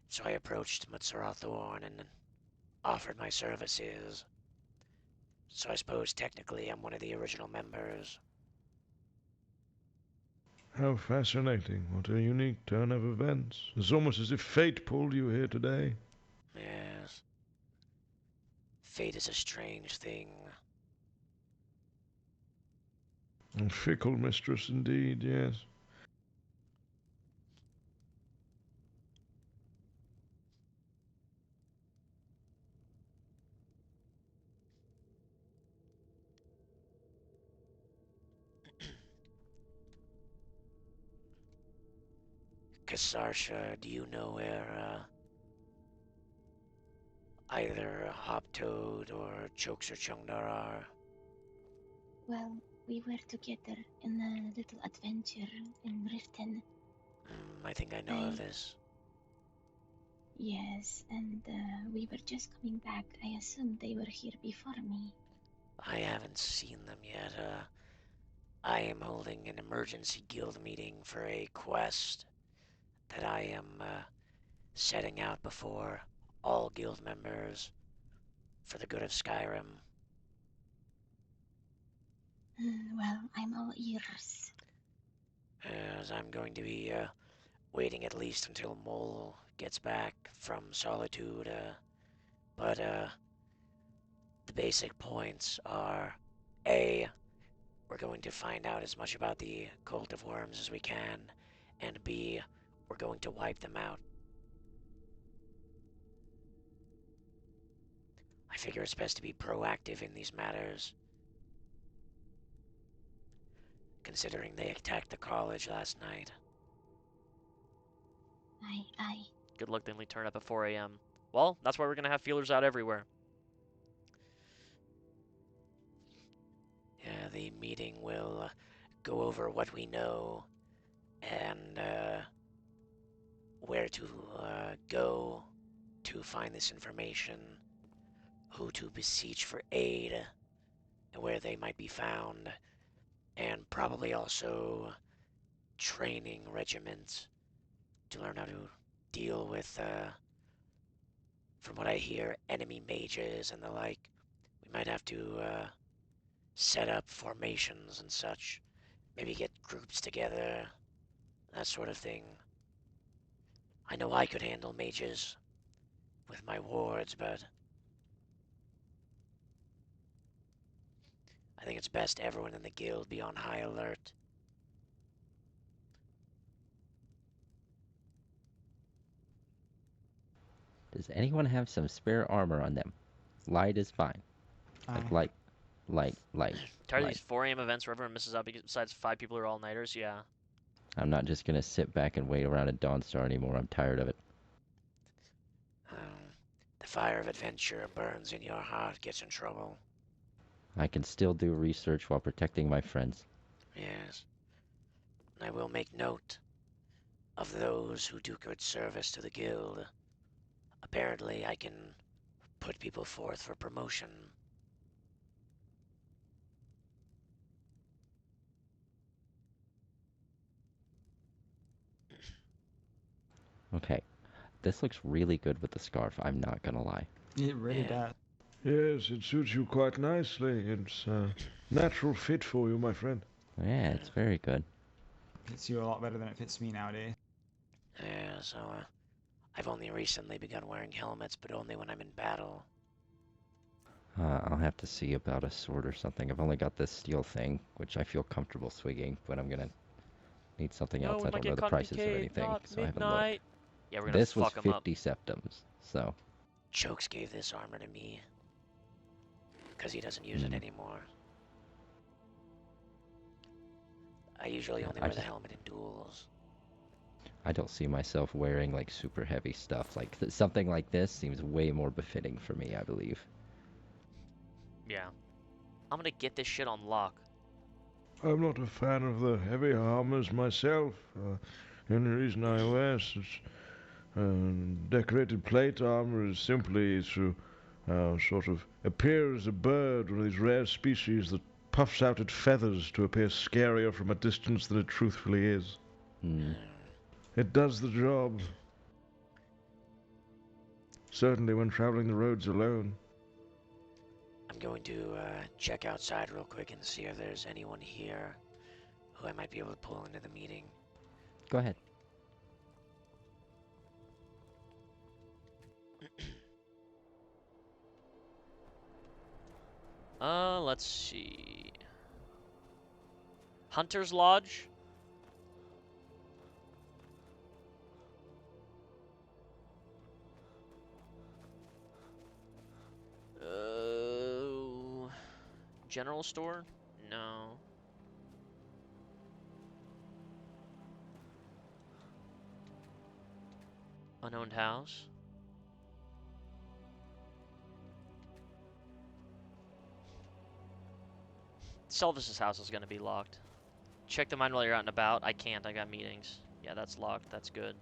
So I approached Mutsaroth Dorn and offered my services. So I suppose technically I'm one of the original members. How fascinating. What a unique turn of events. It's almost as if fate pulled you here today. Yes. Fate is a strange thing. A fickle mistress indeed, yes. Kasarsha, do you know where either Hoptoad or Chokes or Chungdar are? Well, we were together in a little adventure in Riften. I think I know of this. Yes, and we were just coming back. I assumed they were here before me. I haven't seen them yet. I am holding an emergency guild meeting for a quest that I am setting out before all guild members for the good of Skyrim. Well, I'm all ears. as I'm going to be waiting at least until Mole gets back from Solitude. But the basic points are A, we're going to find out as much about the Cult of Worms as we can, and B, we're going to wipe them out. I figure it's best to be proactive in these matters, considering they attacked the college last night. Aye. Good luck they only turn up at 4 a.m. Well, that's why we're gonna have feelers out everywhere. Yeah, the meeting will go over what we know and where to go to find this information, who to beseech for aid, and where they might be found, and probably also training regiments to learn how to deal with, from what I hear, enemy mages and the like. We might have to set up formations and such, maybe get groups together, that sort of thing. I know I could handle mages with my wards, but I think it's best everyone in the guild be on high alert. Does anyone have some spare armor on them? Light is fine. Like light. Tired of these 4 a.m. events where everyone misses out besides 5 people who are all-nighters? Yeah. I'm not just gonna sit back and wait around at Dawnstar anymore. I'm tired of it. The fire of adventure burns in your heart, gets in trouble. I can still do research while protecting my friends. Yes. And I will make note of those who do good service to the guild. Apparently, I can put people forth for promotion. Okay. This looks really good with the scarf, I'm not gonna lie. It really does. Yes, it suits you quite nicely. It's a natural fit for you, my friend. Yeah, it's very good. Fits you a lot better than it fits me nowadays. Yeah, so I've only recently begun wearing helmets, but only when I'm in battle. I'll have to see about a sword or something. I've only got this steel thing, which I feel comfortable swinging, but I'm gonna need something else. I don't know the prices of anything, so I haven't looked. Yeah, we're gonna This was fuck 'em up. 50 septums, so. Chokes gave this armor to me, because he doesn't use it anymore. I usually only wear the helmet in duels. I don't see myself wearing like super heavy stuff. Like something like this seems way more befitting for me, I believe. Yeah. I'm gonna get this shit on lock. I'm not a fan of the heavy armors myself. The only reason I wear such decorated plate armor is simply to sort of appear as a bird, one of these rare species that puffs out its feathers to appear scarier from a distance than it truthfully is. It does the job. Certainly when traveling the roads alone. I'm going to check outside real quick and see if there's anyone here who I might be able to pull into the meeting. Go ahead. Let's see. Hunter's Lodge. General store? No. Unowned house? Selvis's house is gonna be locked. Check the mine while you're out and about. I can't, I got meetings. Yeah, that's locked, that's good.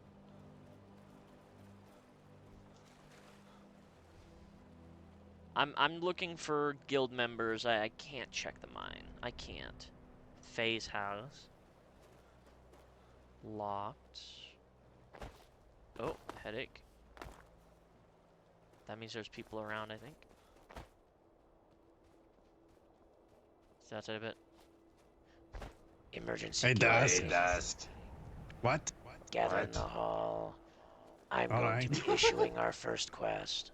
I'm looking for guild members. I can't check the mine. I can't. Faye's house. Locked. Oh, headache. That means there's people around, I think. Is that outside of it? Emergency Hey, Dusk. keywords. Dusk. What? Gather in the hall. I'm All going to right. be issuing our first quest.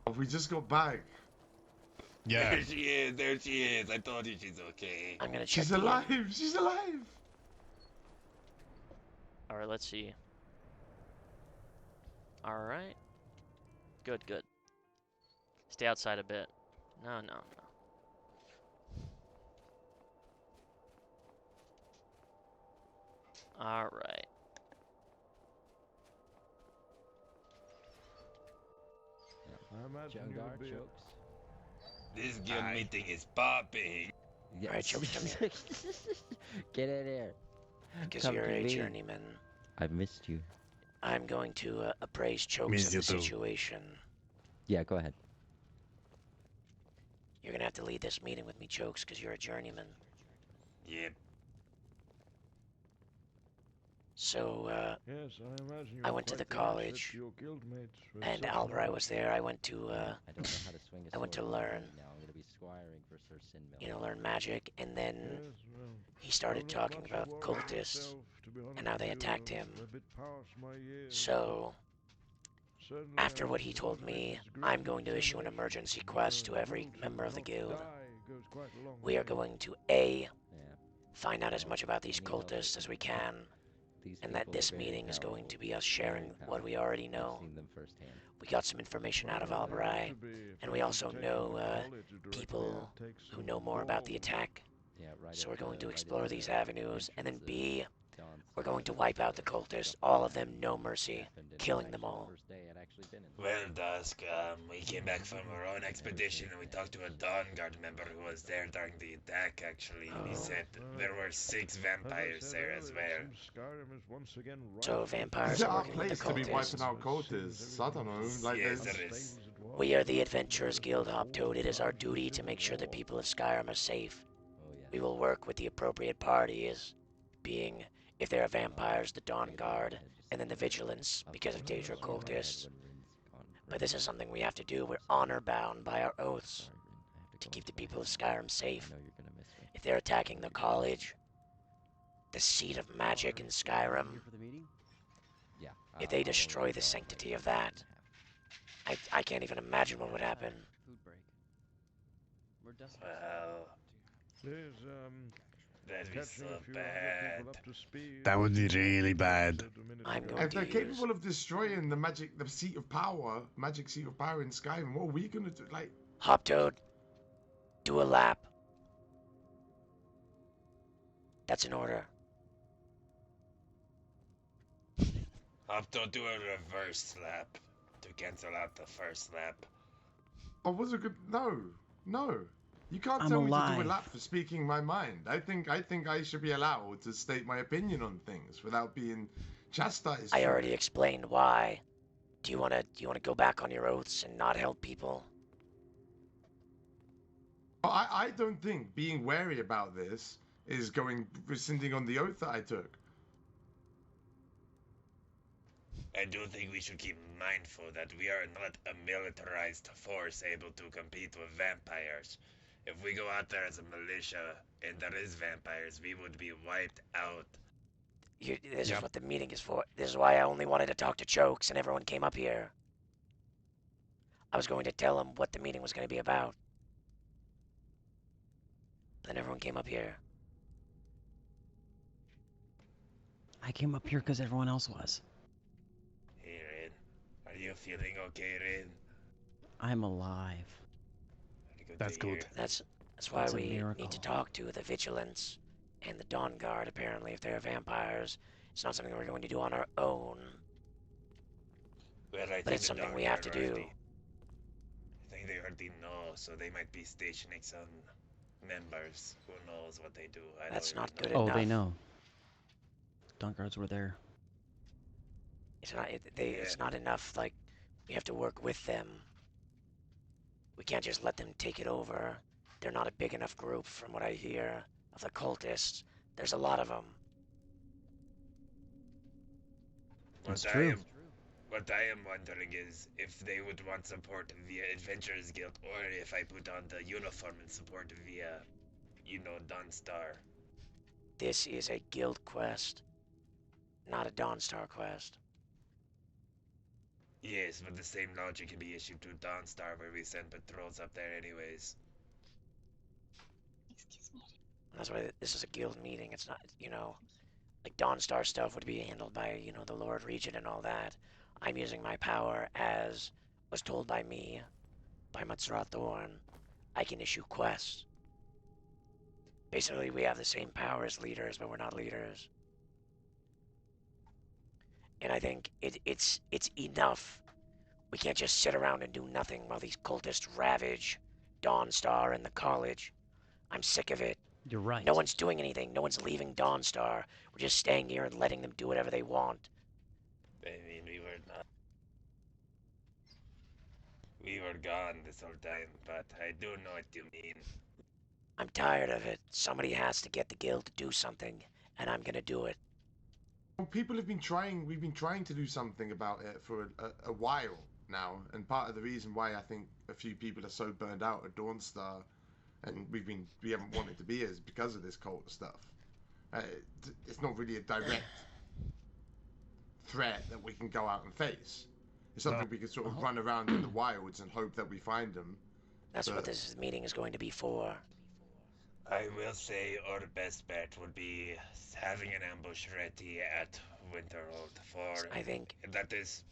Oh, we just got back. Yeah. There she is. There she is. I told you she's okay. I'm gonna check She's the alive. She's alive. Alright, let's see. Alright. Good, good. Stay outside a bit. No, no, no. Alright. I imagine Jungle you guard would be chokes. This guild meeting is popping. Yeah. Alright, Chokes, come here. Get in here. Because Come you're to a me. journeyman. I missed you. I'm going to appraise Chokes Miss of you the too. situation. Yeah, go ahead. You're gonna have to lead this meeting with me, Chokes, because you're a journeyman. Yep. So, Yes, I imagine you I were went to quite the the asset college, to your guildmates with and such Albert, I knowledge. was there. I went to, I don't know how to swing a I went to sword learn. Now I'm gonna be squiring for Sir Sinmil. you know, learn magic, and then Yes, well, he started don't talking much about worry cultists yourself, to be honest and how they with you. attacked him. I'm a bit past my years, So, but certainly after I what he can told admit me, his great I'm going to issue an determination. emergency But quest to will every member of the not guild. die goes quite a long We are way. going to A, Yeah. find out as much about these I mean, hell, cultists as we can, These and that people are this very meeting is going powerful. to be us Very sharing what we powerful. already I've know. seen them firsthand. We got some information out of Well, they ought Albarai, to be if and they we should also take know them to college directly people and take who some know more about the balls. attack. Yeah, right. So at we're going the- to right explore at these the avenues, and then entrance of B, Dawn's we're going to Station, wipe out the so cultists, stuff all like of them, that no mercy, happened, and it was killing them actually all. the first day I'd actually been in. Well, Dusk, we came back from our own expedition and we talked to a Dawn Guard member who was there during the attack, actually. And he Oh. said there were 6 vampires there as well. Skyrim is once again So rife vampires with are our working with the place to be wiping cultists. out cultists? I don't know. Like Yes, there's- there is. We are the Adventurers Guild, Hoptoad. It is our duty to make sure the people of Skyrim are safe. Oh yeah. We will work with the appropriate parties, being, if there are vampires, the Dawn Guard, and then the Vigilance, because of Daedra cultists. But this is something we have to do. We're honor-bound by our oaths to keep the people of Skyrim safe. I know you're gonna miss me. If they're attacking the college, the seat of magic in Skyrim, Here for the meeting? Yeah. if they destroy the sanctity of that, I can't even imagine what would happen. Food break. Where Dusk? Well, There's that'd be catching so a few other bad. people up to speed. That would be really bad. I'm going If to they're use... capable of destroying the seat of power, magic seat of power in Skyrim, what are we gonna do? Like, Hoptoad, do a lap. That's an order. Have to do a reverse lap to cancel out the first lap. I wasn't good. No. You can't I'm tell me to do alive. a lap for speaking my mind. I think I should be allowed to state my opinion on things without being chastised. I for already it. explained why. Do you wanna go back on your oaths and not help people? I don't think being wary about this is rescinding on the oath that I took. I do think we should keep mindful that we are not a militarized force able to compete with vampires. If we go out there as a militia and there is vampires, we would be wiped out. This is what the meeting is for. This is why I only wanted to talk to Chokes and everyone came up here. I was going to tell them what the meeting was going to be about. Then everyone came up here. I came up here because everyone else was. Hey, Rin. Are you feeling okay, Rin? I'm alive. That's good. That's why That's a we need miracle. to talk to the Vigilance and the Dawn Guard, apparently, if they're vampires. It's not something we're going to do on our own. Well, I But think it's the something Dawn we have Guard to do. I think they already know, so they might be stationing some members. Who knows what they do? I That's don't not really good Oh, enough. they know. Dawn guards were there. It's not. It's not enough. Like, we have to work with them. We can't just let them take it over. They're not a big enough group, from what I hear, of the cultists. There's a lot of them. That's true. What I am wondering is if they would want support via Adventurers Guild, or if I put on the uniform and support via you know Dawnstar. This is a guild quest, not a Dawnstar quest. Yes, but the same logic can be issued to Dawnstar where we send patrols up there anyways. Excuse me. That's why this is a guild meeting. It's not, like Dawnstar stuff would be handled by, the Lord Regent and all that. I'm using my power as was told by me, by Matsura Thorn. I can issue quests. Basically, we have the same power as leaders, but we're not leaders. And I think it's enough. We can't just sit around and do nothing while these cultists ravage Dawnstar and the college. I'm sick of it. You're right. No one's doing anything. No one's leaving Dawnstar. We're just staying here and letting them do whatever they want. I mean, we were gone this whole time, but I do know what you mean. I'm tired of it. Somebody has to get the guild to do something, and I'm gonna do it. Well, people have been trying. We've been trying to do something about it for a while now, and part of the reason why I think a few people are so burned out at Dawnstar, and we haven't wanted to be is because of this cult stuff. It's not really a direct threat that we can go out and face. It's something we can sort of run around in the wilds and hope that we find them. That's what this meeting is going to be for. I will say our best bet would be having an ambush ready at Winterhold for... I think... That is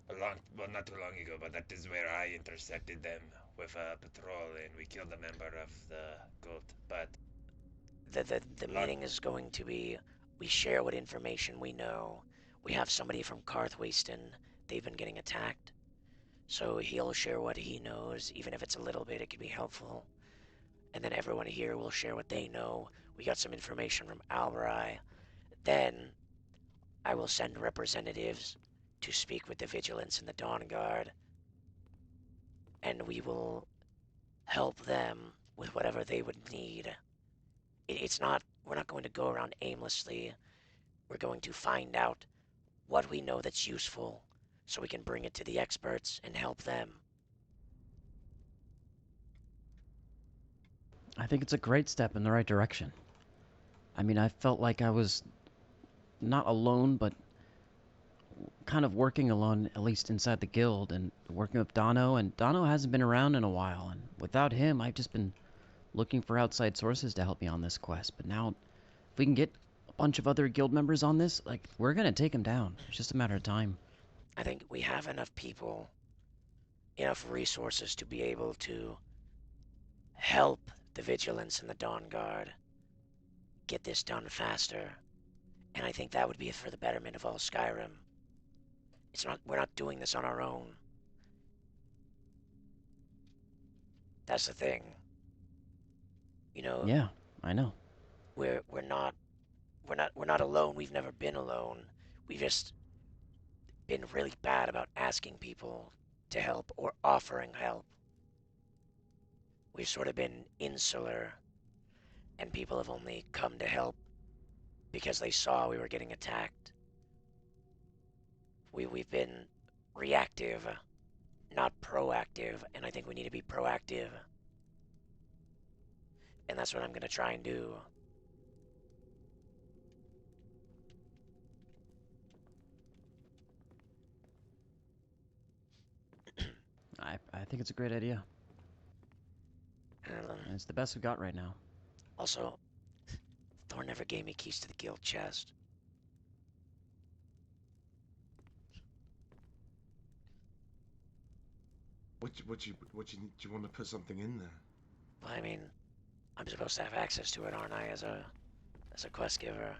not too long ago, but that is where I intercepted them with a patrol and we killed a member of the cult, but... The meeting is going to be, we share what information we know. We have somebody from Karthwasten, they've been getting attacked. So he'll share what he knows, even if it's a little bit, it could be helpful. And then everyone here will share what they know. We got some information from Alberai. Then I will send representatives to speak with the Vigilance and the Dawn Guard. And we will help them with whatever they would need. We're not going to go around aimlessly. We're going to find out what we know that's useful so we can bring it to the experts and help them. I think it's a great step in the right direction. I mean, I felt like I was not alone, but kind of working alone, at least inside the guild, and working with Dono, and Dono hasn't been around in a while, and without him, I've just been looking for outside sources to help me on this quest. But now, if we can get a bunch of other guild members on this, like, we're gonna take him down. It's just a matter of time. I think we have enough people, enough resources to be able to help the Vigilance and the Dawn Guard get this done faster. And I think that would be for the betterment of all Skyrim. We're not doing this on our own. That's the thing. Yeah, I know. We're not alone. We've never been alone. We've just been really bad about asking people to help or offering help. We've sort of been insular, and people have only come to help because they saw we were getting attacked. We've been reactive, not proactive, and I think we need to be proactive. And that's what I'm gonna try and do. I think it's a great idea. And it's the best we've got right now. Also, Thor never gave me keys to the guild chest. Do you want to put something in there? Well, I mean, I'm supposed to have access to it, aren't I, as a quest giver?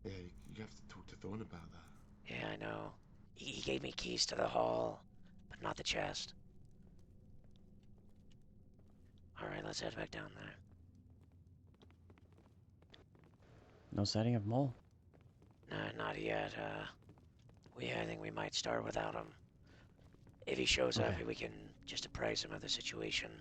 Yeah, you have to talk to Thorn about that. Yeah, I know. He gave me keys to the hall, but not the chest. Alright, let's head back down there. No sighting of Mole? No, not yet. I think we might start without him. If he shows up, we can just apprise him of the situation.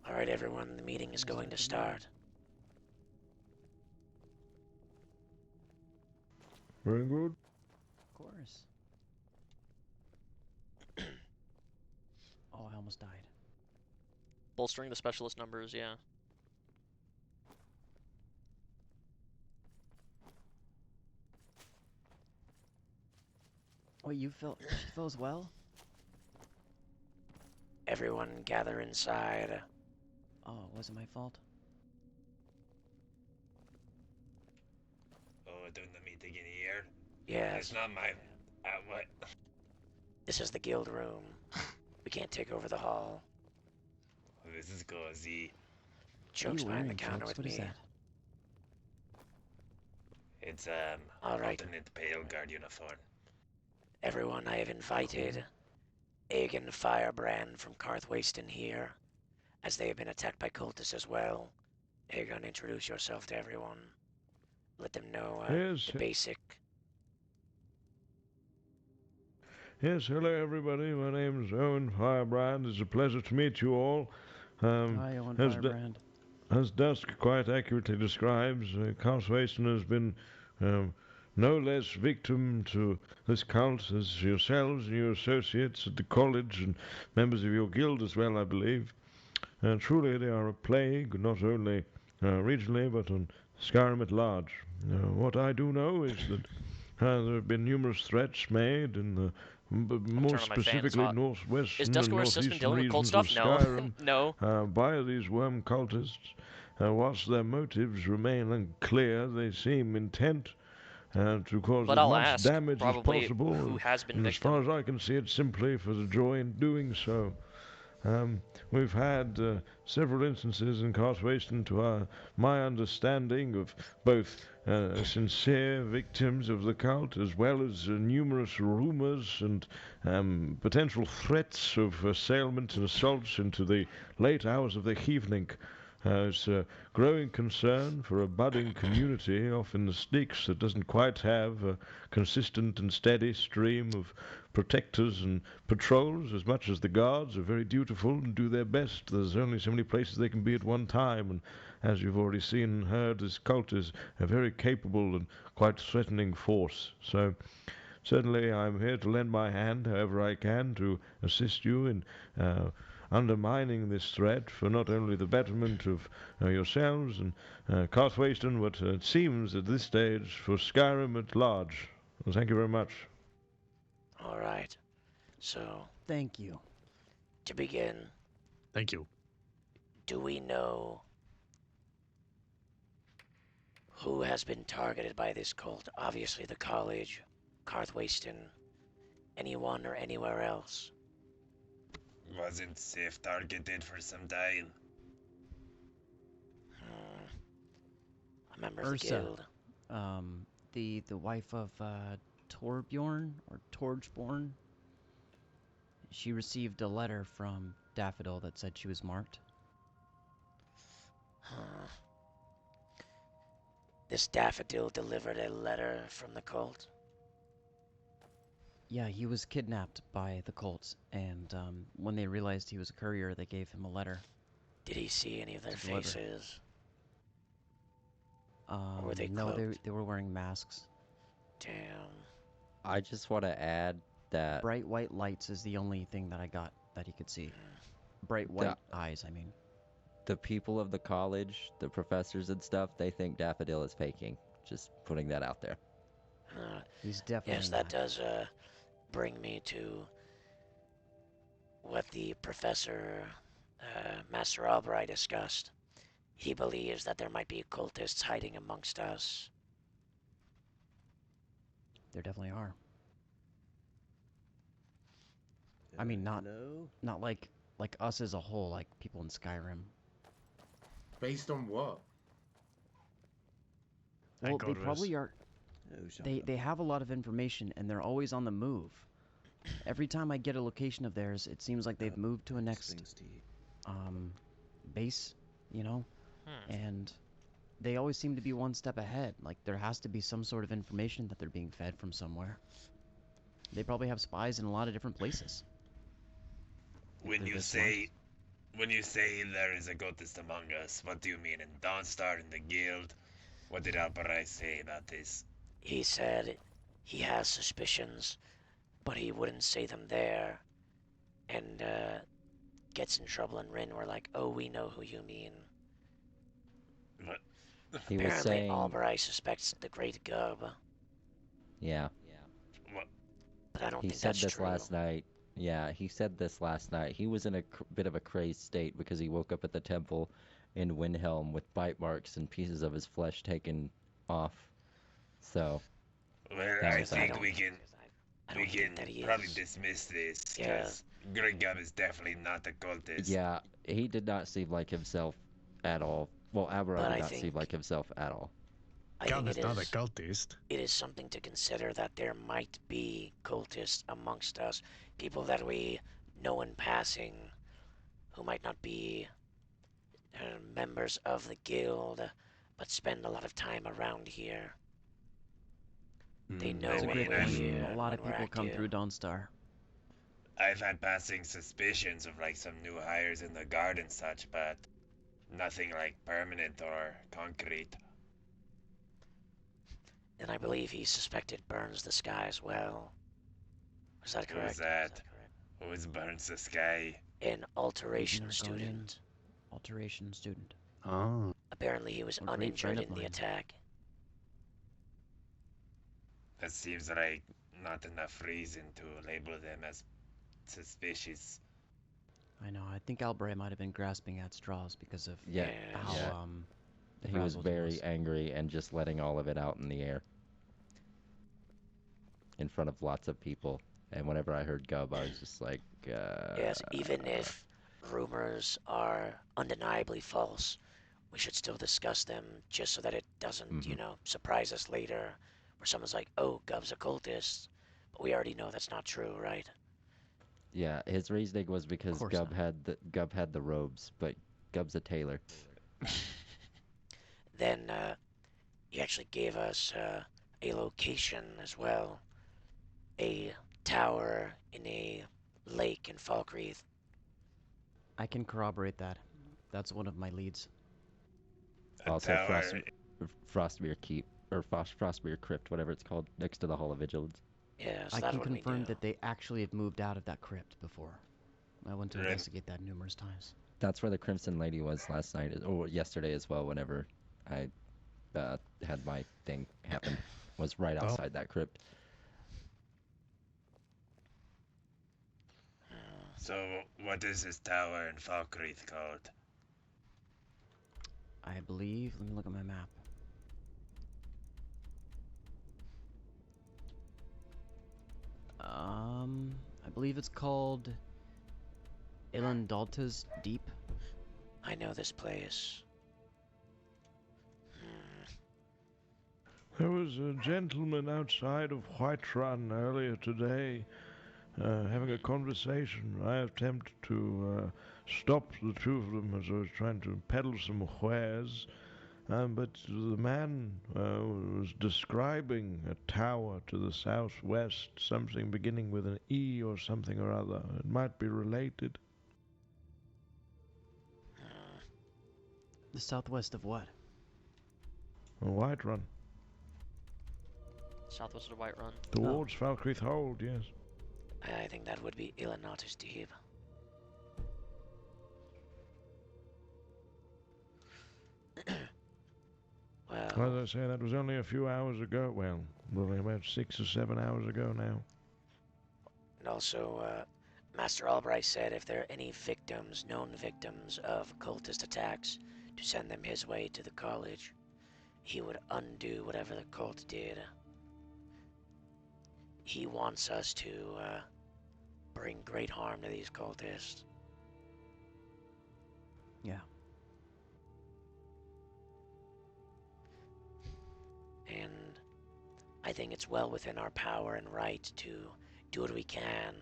Alright, everyone, the meeting is going to start. Very good. Of course. Oh, I almost died. Bolstering the specialist numbers, yeah. Wait, she fell as well? Everyone gather inside. Oh, it wasn't my fault. Oh, doing the meeting in here? Yes. It's not my... what? This is the guild room. We can't take over the hall. This is cozy. Joke's behind the counter with What me. is that? It's, All right. alternate pale guard uniform. Everyone, I have invited Aegon Firebrand from Carthwayston here, as they have been attacked by cultists as well. Aegon, introduce yourself to everyone. Let them know Yes. the basic. Yes, hello everybody. My name's Owen Firebrand. It's a pleasure to meet you all. Hi, Owen Firebrand. As Dusk quite accurately describes, Carthwayston has been no less victim to this cult as yourselves and your associates at the college and members of your guild as well, I believe. Truly they are a plague, not only regionally but on Skyrim at large. What I do know is that there have been numerous threats made in the more specifically northwestern and northeastern regions of Skyrim No. by these worm cultists. Whilst their motives remain unclear, they seem intent to cause as much damage as possible. Who has been and as far as I can see, it's simply for the joy in doing so. We've had several instances in Carthwayston, to my understanding, of both sincere victims of the cult as well as numerous rumors and potential threats of assailment and assaults into the late hours of the evening. It's a growing concern for a budding community off in the sticks that doesn't quite have a consistent and steady stream of protectors and patrols. As much as the guards are very dutiful and do their best, there's only so many places they can be at one time, and as you've already seen and heard, this cult is a very capable and quite threatening force. So certainly I'm here to lend my hand however I can to assist you in undermining this threat for not only the betterment of yourselves and Carthwayston, but it seems at this stage for Skyrim at large. Well, thank you very much. All right. So, thank you. To begin, Thank you. do we know who has been targeted by this cult? Obviously the college, Carthwayston, anyone or anywhere else. Wasn't safe targeted for some time. A member of the Ursa, guild. the wife of Torbjorn or Torgeborn. She received a letter from Daffodil that said she was marked. This Daffodil delivered a letter from the cult. Yeah, he was kidnapped by the cults, and when they realized he was a courier, they gave him a letter. Did he see any of their faces? Or were they no, cloaked? they were wearing masks. Damn. I just want to add that Bright white lights is the only thing that I got that he could see. Bright white eyes, I mean. the people of the college, the professors and stuff, they think Daffodil is faking. Just putting that out there. He's definitely Yes, that does bring me to what the professor, Master Albright, discussed. He believes that there might be cultists hiding amongst us. There definitely are. I mean, not like us as a whole, like people in Skyrim. Based on what? Well, they probably are. They have a lot of information, and they're always on the move. Every time I get a location of theirs, it seems like they've moved to a next base, you know? And they always seem to be one step ahead. Like, there has to be some sort of information that they're being fed from somewhere. They probably have spies in a lot of different places. When you say there is a cultist among us, what do you mean? In Dawnstar, in the guild? What did Albarai say about this? He said he has suspicions, but he wouldn't say them there. And gets in trouble and Rin were like, oh, we know who you mean. What? He was Apparently saying, Albright suspects the Great Gub, yeah. What? but I don't He think said that's this true. last night. Yeah, he said this last night. He was in a bit of a crazed state because he woke up at the temple in Windhelm with bite marks and pieces of his flesh taken off. So, Well, that I was think that. we can probably dismiss this Yeah. because Great Gub is definitely not a cultist. Yeah, he did not seem like himself at all. Well, Abra But did I not seem think- like himself at all. I think it not a is, cultist. it is something to consider that there might be cultists amongst us, people that we know in passing, who might not be members of the guild, but spend a lot of time around here. They know That's a when great we're point. here, A lot when of we're people come active. through Dawnstar. I've had passing suspicions of like some new hires in the guard and such, but nothing like permanent or concrete. And I believe he suspected Burns the Sky as well. Was that Who was correct? that? Who was Burns the Sky? An alteration Argonian student. Alteration student. Oh. Apparently he was A great friend uninjured of in the mine. attack. That seems like not enough reason to label them as suspicious. I know. I think Albright might have been grasping at straws because of Yeah, how yeah. He was frazzled very angry and just letting all of it out in the air. In front of lots of people. And whenever I heard Gub, I was just like, Yes, even if rumors are undeniably false, we should still discuss them just so that it doesn't, you know, surprise us later. Where someone's like, oh, Gub's a cultist. But we already know that's not true, right? Yeah, his reasoning was because course Gub had the robes, but Gub's a tailor. Then he actually gave us a location as well. A tower in a lake in Falkreath. I can corroborate that. That's one of my leads. Also, Frostmere Keep, or Frostmere Crypt, whatever it's called, next to the Hall of Vigilance. Yeah, so I that's can what we confirm do. that they actually have moved out of that crypt before. I went to Really? investigate that numerous times. That's where the Crimson Lady was last night, or yesterday as well, whenever I had my thing happen. Was right outside that crypt. So, what is this tower in Falkreath called? I believe. Let me look at my map. I believe it's called Ilandalta's Deep. I know this place. There was a gentleman outside of Whiterun earlier today having a conversation. I attempted to stop the two of them as I was trying to peddle some wares, but the man was describing a tower to the southwest, something beginning with an E or something or other. It might be related. The southwest of what? Whiterun. Southwest of Whiterun. Towards Falkreath Hold, yes. I think that would be Ilanatus Deep. Well, As I say, that was only a few hours ago. Well, probably about 6 or 7 hours ago now. and also, Master Albright said if there are any victims, known victims of cultist attacks, to send them his way to the college. He would undo whatever the cult did. He wants us to bring great harm to these cultists. Yeah. And I think it's well within our power and right to do what we can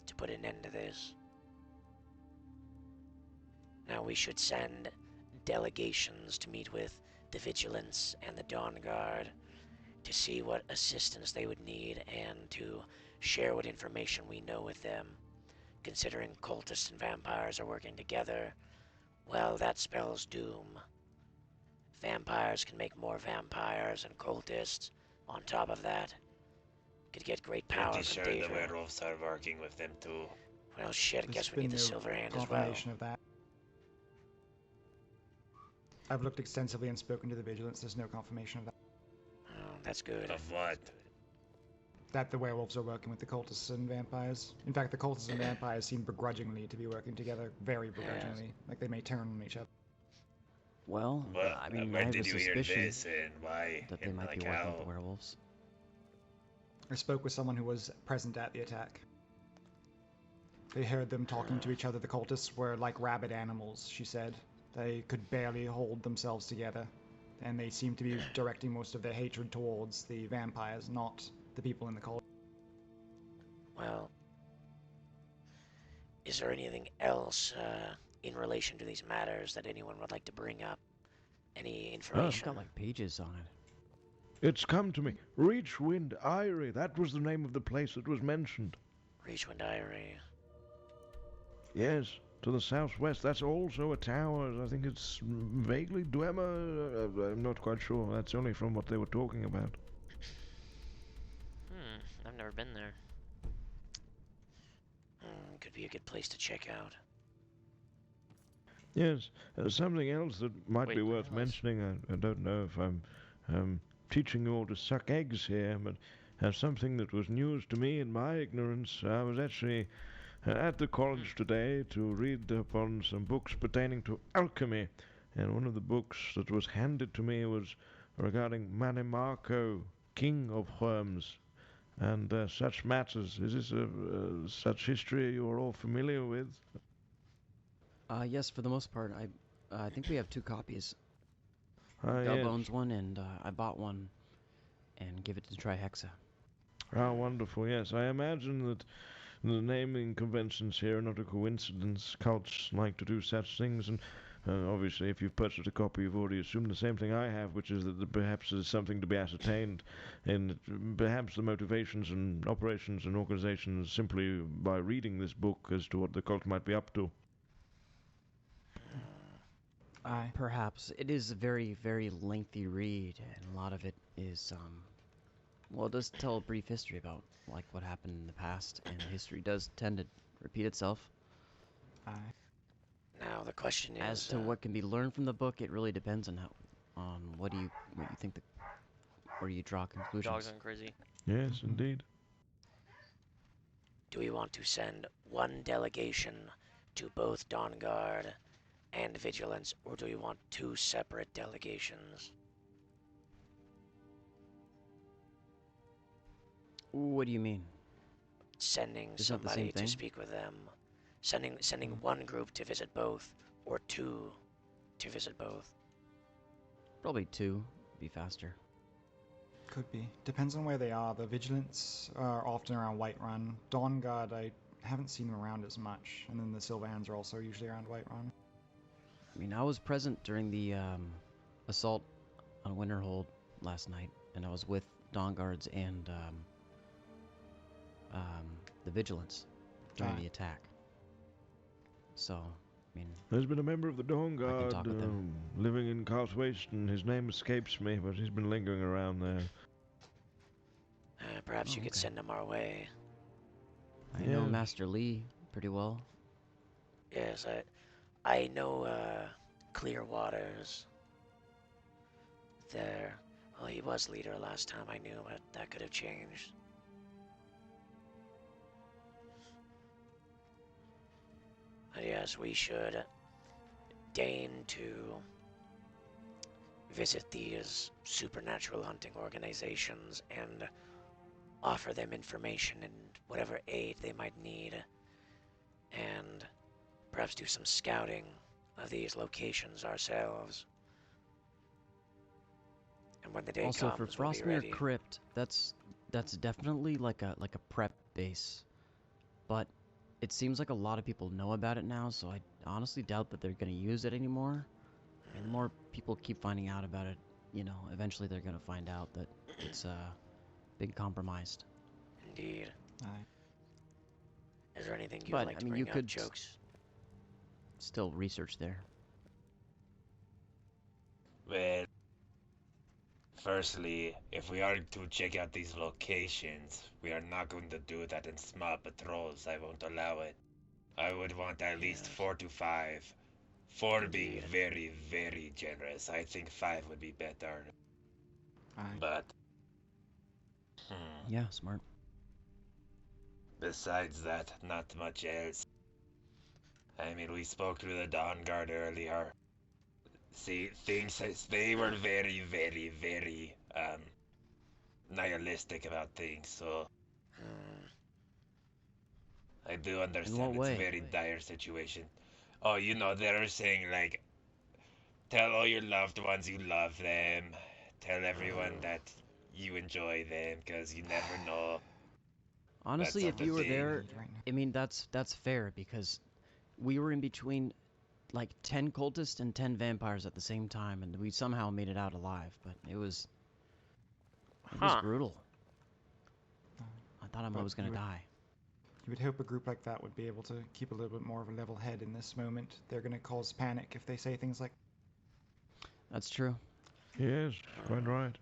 to put an end to this. Now we should send delegations to meet with the Vigilance and the Dawn Guard to see what assistance they would need and to share what information we know with them. Considering cultists and vampires are working together, well, that spells doom. Vampires can make more vampires, and cultists, on top of that, could get great power Pretty from sure the Daedra. werewolves are working with them too. Well, shit, I There's guess we been need the no silver hand as well. confirmation of that. I've looked extensively and spoken to the vigilance. There's no confirmation of that. Oh, that's good. Of what? That the werewolves are working with the cultists and vampires. In fact, the cultists and vampires seem begrudgingly to be working together, very begrudgingly. Like they may turn on each other. Well, Well, I mean, I when have a did you hear suspicion this and why? that they And might like be working how? with the werewolves. I spoke with someone who was present at the attack. They heard them talking to each other. The cultists were like rabid animals, she said. They could barely hold themselves together. And they seemed to be directing most of their hatred towards the vampires, not the people in the cult. Well, is there anything else in relation to these matters that anyone would like to bring up? Any It's information? got like pages on it. It's come to me. Reachwind Eyrie. That was the name of the place that was mentioned. Reachwind Eyrie. Yes, to the southwest. That's also a tower. I think it's vaguely Dwemer. I'm not quite sure. That's only from what they were talking about. I've never been there. Could be a good place to check out. Yes, something else that might be worth realize. mentioning. I don't know if I'm teaching you all to suck eggs here, but something that was news to me in my ignorance. I was actually at the college today to read upon some books pertaining to alchemy, and one of the books that was handed to me was regarding Manimarco, king of worms, and such matters. Is this such history you're all familiar with? Yes, for the most part. I think we have 2 copies. Ah, Dub yes. owns one, and I bought one and give it to Trihexa. Ah, wonderful, yes. I imagine that the naming conventions here are not a coincidence. Cults like to do such things, and obviously if you've purchased a copy, you've already assumed the same thing I have, which is that perhaps there's something to be ascertained, and perhaps the motivations and operations and organizations simply by reading this book as to what the cult might be up to. Perhaps. It is a very, very lengthy read, and a lot of it is, well, it does tell a brief history about, like, what happened in the past, and history does tend to repeat itself. Now the question is, As to what can be learned from the book, it really depends on what you think where you draw conclusions. Dogs going crazy. Yes, indeed. do we want to send one delegation to both Dawn Guard and Vigilance, or do we want 2 separate delegations? What do you mean? Sending Isn't that the same somebody to thing? speak with them. Sending one group to visit both, or 2 to visit both. Probably 2 would be faster. Could be. Depends on where they are. The Vigilants are often around Whiterun. Dawn Guard, I haven't seen them around as much. And then the Silverhands are also usually around Whiterun. I mean, I was present during the assault on Winterhold last night, and I was with Dawn Guards and the Vigilance during the attack. So, I mean, There's been a member of the Dawn I can Guard talk with them. living in Carl's Waste, and his name escapes me, but he's been lingering around there. Perhaps you Oh, could okay. send them our way. I know Master Lee pretty well. Yes, I know Clear Waters. There. Well, he was leader last time I knew, but that could have changed. But yes, we should deign to visit these supernatural hunting organizations and offer them information and whatever aid they might need, and perhaps do some scouting of these locations ourselves. And when the day Also, comes, for we'll be Frostmere ready. Crypt, that's definitely like a prep base, but it seems like a lot of people know about it now, so I honestly doubt that they're going to use it anymore. And the more people keep finding out about it, you know, eventually they're going to find out that it's been compromised. Indeed. Is there anything you'd But like I to mean, bring you up, could Jokes? still research there. Well, firstly, if we are to check out these locations, we are not going to do that in small patrols. I won't allow it. I would want at least 4 to 5. 4 being very, very generous. I think 5 would be better. But, Yeah, smart. besides that, not much else. I mean, we spoke to the Dawn Guard earlier. See, they were very, very, very, nihilistic about things, so... I do understand it's a way? very dire situation. Oh, you know, they're saying, like, tell all your loved ones you love them. Tell everyone that you enjoy them, because you never know. Honestly, That if sort of you were thing. there, I mean, that's fair because we were in between like 10 cultists and 10 vampires at the same time, and we somehow made it out alive. But it was brutal. I thought I was gonna die. You would hope a group like that would be able to keep a little bit more of a level head in this moment. They're going to cause panic if they say things like. That's true. Yes, quite right.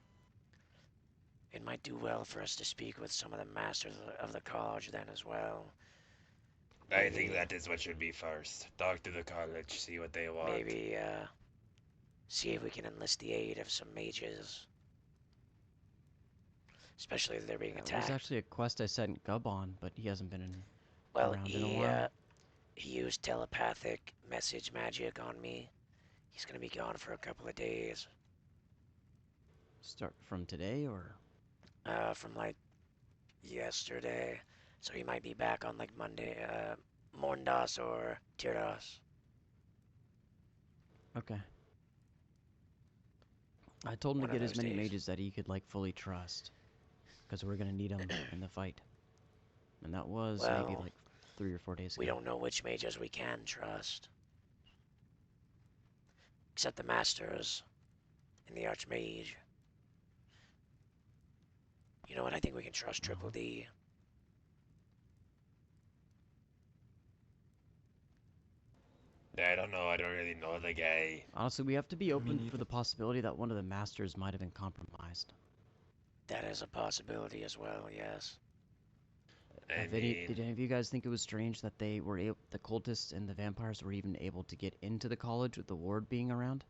It might do well for us to speak with some of the masters of the college then as well. I think that is what should be first. Talk to the college, see what they want. Maybe, see if we can enlist the aid of some mages. Especially if they're being That attacked. was actually a quest I sent Gub on, but he hasn't been around in a he, while. he used telepathic message magic on me. He's gonna be gone for a couple of days. Start from today, or? From like yesterday. So he might be back on like Monday, Morndas or Tirdas. Okay. I told him One to of get as those many days. mages that he could like fully trust, because we're gonna need them in the fight. And that was maybe Well, like 3 or 4 days ago. We don't know which mages we can trust. Except the masters and the archmage. You know what? I think we can trust Triple D. I don't know, I don't really know the guy. Honestly, we have to be open for the possibility that one of the masters might have been compromised. That is a possibility as well, yes. Did any of you guys think it was strange that they were the cultists and the vampires were even able to get into the college with the ward being around?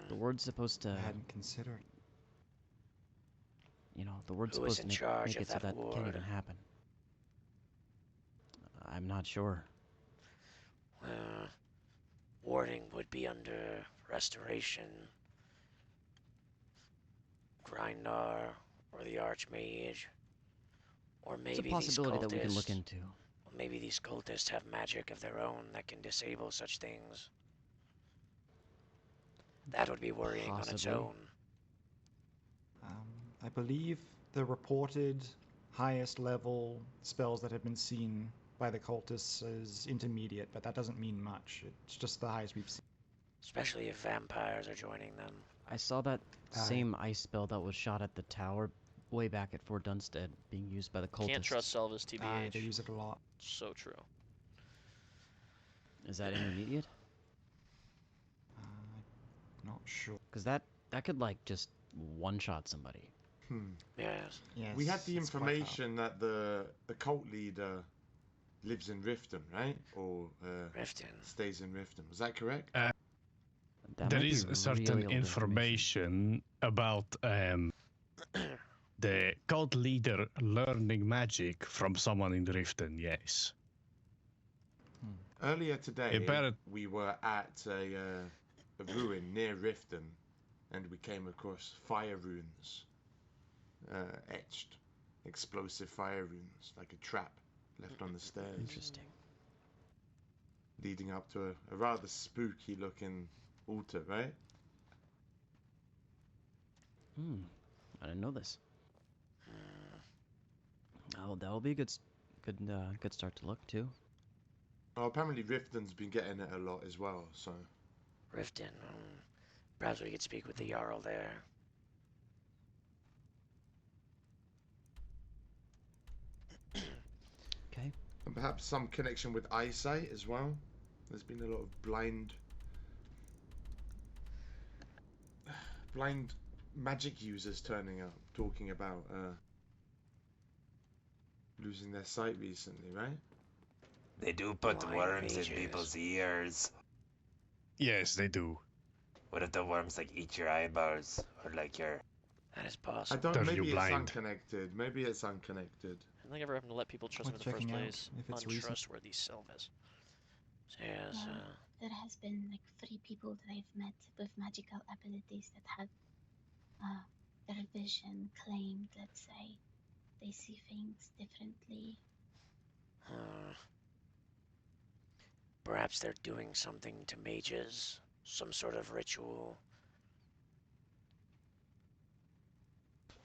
The ward's supposed to. I hadn't considered. You know, the ward's Who is supposed in to charge make of it so that that can't ward? even happen. I'm not sure. Warding would be under Restoration, Grindar, or the Archmage. Or maybe It's a possibility that we can look these cultists- into. Or maybe these cultists have magic of their own that can disable such things. That would be worrying on its Possibly. own. I believe the reported highest level spells that have been seen by the cultists is intermediate, but that doesn't mean much. It's just the highest we've seen. Especially if vampires are joining them. I saw that same ice spell that was shot at the tower way back at Fort Dunstead being used by the cultists. Can't trust Selvas, TBH. They use it a lot. So true. Is that intermediate? Not sure. Because that could like just one-shot somebody. Yes. Yes. We had the it's quite powerful. information that the cult leader lives in Riften, right? Or Riften. stays in Riften. Was that correct? That There might be is really certain old information about the cult leader learning magic from someone in Riften, yes. Earlier today, better- we were at a ruin near Riften, and we came across fire runes, etched, explosive fire runes, like a trap left on the stairs. Interesting. Leading up to a rather spooky-looking altar, right? I didn't know this. Oh, that'll be a good start to look too. Oh, apparently Riften's been getting it a lot as well, so... Riften. Perhaps we could speak with the Jarl there. Okay. And perhaps some connection with eyesight as well. There's been a lot of blind magic users turning up, talking about losing their sight recently, right? They do put Blind worms in mages. people's ears. Yes, they do. What if the worms like eat your eyeballs or like your? That is I possible. don't. Turn you Maybe it's blind. unconnected. Maybe it's unconnected. I think ever having to let people trust him in Worth the first checking out place. if it's recent. Untrustworthy Sylvis. Yes. Well, there has been like 3 people that I've met with magical abilities that have their vision claimed, let's say. They see things differently. Perhaps they're doing something to mages. Some sort of ritual.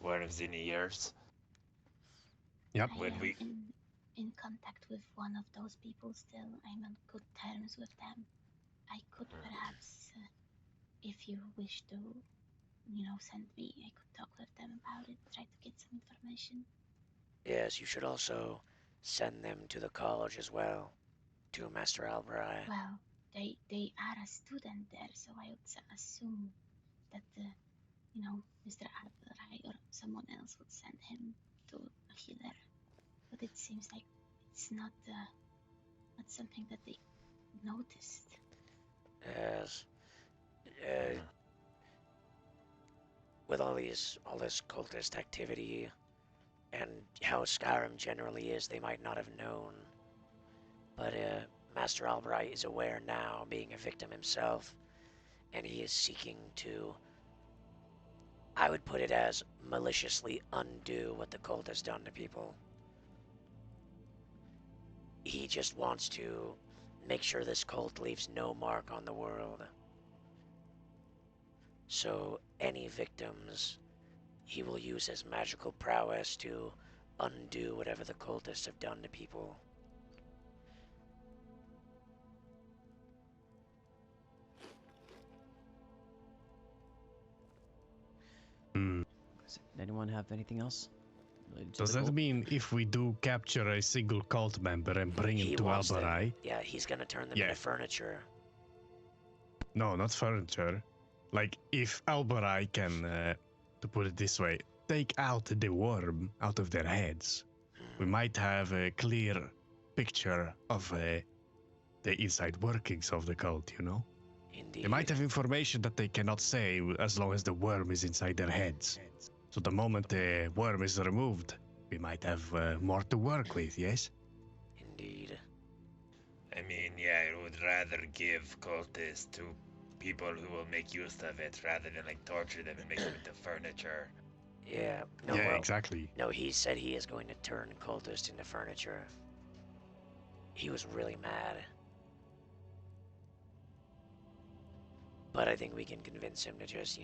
Worms in ears. Yep. I When am we in contact with one of those people still. I'm on good terms with them. I could perhaps, if you wish to, send me, I could talk with them about it, try to get some information. Yes, you should also send them to the college as well. To Master Alvarai. Well, they are a student there, so I would assume that, Mr. Alvarai or someone else would send him to a healer. But it seems like it's not something that they noticed. Yes. With all this cultist activity and how Skyrim generally is, they might not have known. But Master Albright is aware now, being a victim himself, and he is seeking to, I would put it as, maliciously undo what the cult has done to people. He just wants to make sure this cult leaves no mark on the world. So any victims, he will use his magical prowess to undo whatever the cultists have done to people. Hmm. Does anyone have anything else related to Does the that cult? mean if we do capture a single cult member and bring him He to wants them, Albarai? yeah, he's gonna turn them Yeah. into furniture. No, not furniture. Like, if Albarai can, to put it this way, take out the worm out of their heads, we might have a clear picture of the inside workings of the cult, you know? Indeed. They might have information that they cannot say as long as the worm is inside their heads. So the moment the worm is removed, we might have more to work with, yes? Indeed. I mean, yeah, I would rather give cultists to people who will make use of it rather than like torture them and make them into furniture. Yeah, no, Yeah, well, exactly. No, he said he is going to turn cultists into furniture. He was really mad. But I think we can convince him to just,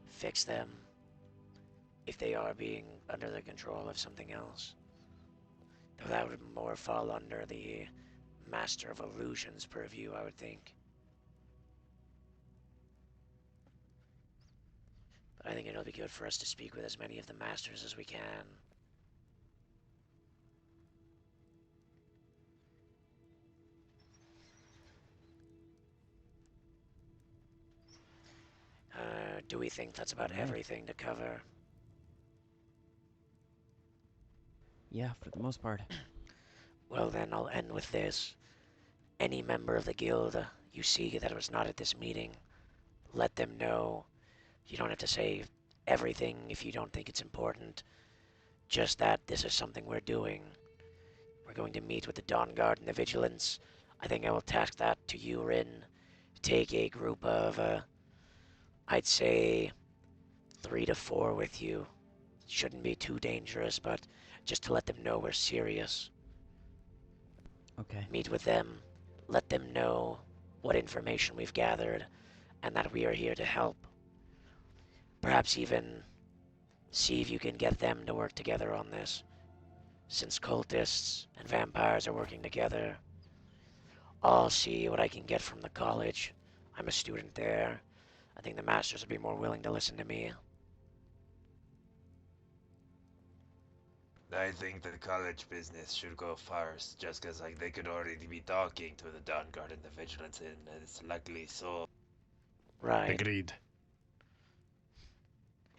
fix them if they are being under the control of something else. Though that would more fall under the Master of Illusions purview, I would think. But I think it'll be good for us to speak with as many of the Masters as we can. Do we think that's about everything to cover? Yeah, for the most part. Well then, I'll end with this. Any member of the guild you see that was not at this meeting, let them know. You don't have to say everything if you don't think it's important. Just that this is something we're doing. We're going to meet with the Dawn Guard and the Vigilance. I think I will task that to you, Rin. Take a group of, I'd say 3 to 4 with you. Shouldn't be too dangerous, but just to let them know we're serious. Okay. Meet with them, let them know what information we've gathered, and that we are here to help. Perhaps even see if you can get them to work together on this. Since cultists and vampires are working together, I'll see what I can get from the college. I'm a student there. I think the masters would be more willing to listen to me. I think the college business should go first, just because like they could already be talking to the Dawn Guard and the Vigilance, and it's likely so. Right. Agreed.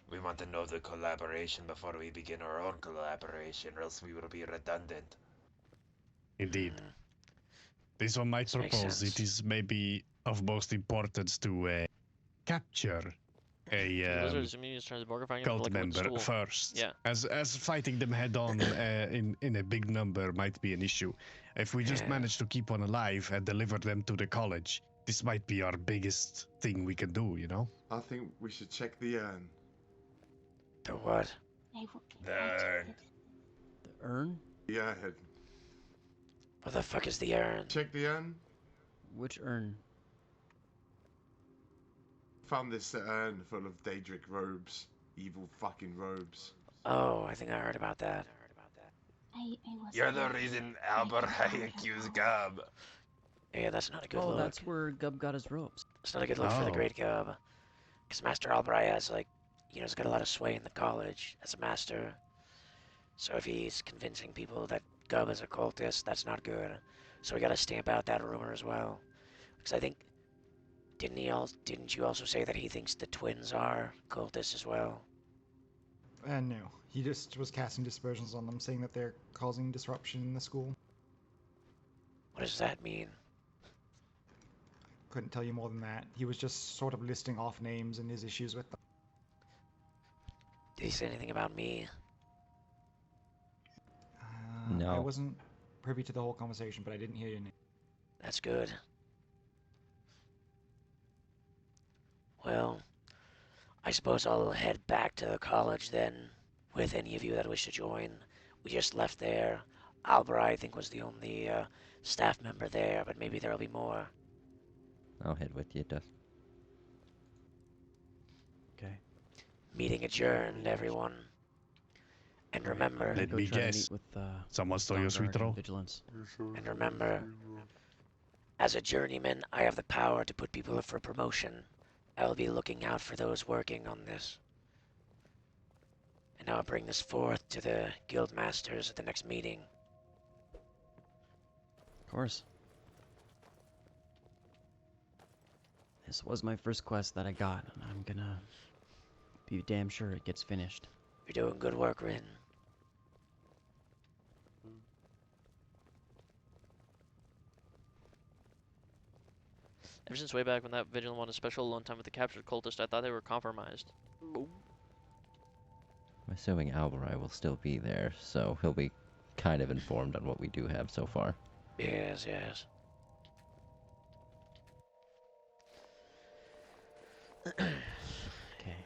We want to know the collaboration before we begin our own collaboration, or else we will be redundant. Indeed. This one might makes propose it sense. is maybe of most importance to capture a Lizards immune turns the burger finding cult like a wooden member stool. first. Yeah. As fighting them head on in a big number might be an issue. If we just Yeah. manage to keep one alive and deliver them to the college, this might be our biggest thing we can do, you know? I think we should check the urn. The what? The urn. The urn? The urn. What the fuck is the urn? Check the urn. Which urn? Found this urn full of Daedric robes. Evil fucking robes. Oh, I think I heard about that. I was You're the reason Albarai accused Gub. Yeah, that's not a good Oh, look. that's where Gub got his robes. It's not a good look for the Oh. Great Gub. Because Master Albright has, like, he's got a lot of sway in the college as a master. So if he's convincing people that Gub is a cultist, that's not good. So we gotta stamp out that rumor as well. Because I think, didn't you also say that he thinks the twins are cultists as well? No, he just was casting dispersions on them, saying that they're causing disruption in the school. What does that mean? Couldn't tell you more than that. He was just sort of listing off names and his issues with them. Did he say anything about me? I No. wasn't privy to the whole conversation, but I didn't hear your name. That's good. Well, I suppose I'll head back to the college then, with any of you that wish to join. We just left there. Albra, I think, was the only staff member there, but maybe there'll be more. I'll head with you, Dusk. Okay. Meeting adjourned, everyone. And remember, Let Go me try to guess. meet with, Someone stole your Dawn sweet Guard and roll? Vigilance. and remember, as a journeyman, I have the power to put people up for promotion. I will be looking out for those working on this. And I'll bring this forth to the guild masters at the next meeting. Of course. This was my first quest that I got, and I'm gonna be damn sure it gets finished. You're doing good work, Rin. Ever since way back when that Vigilant wanted special alone time with the captured cultist, I thought they were compromised. I'm assuming Albarai will still be there, so he'll be kind of informed on what we do have so far. Yes, yes. Okay.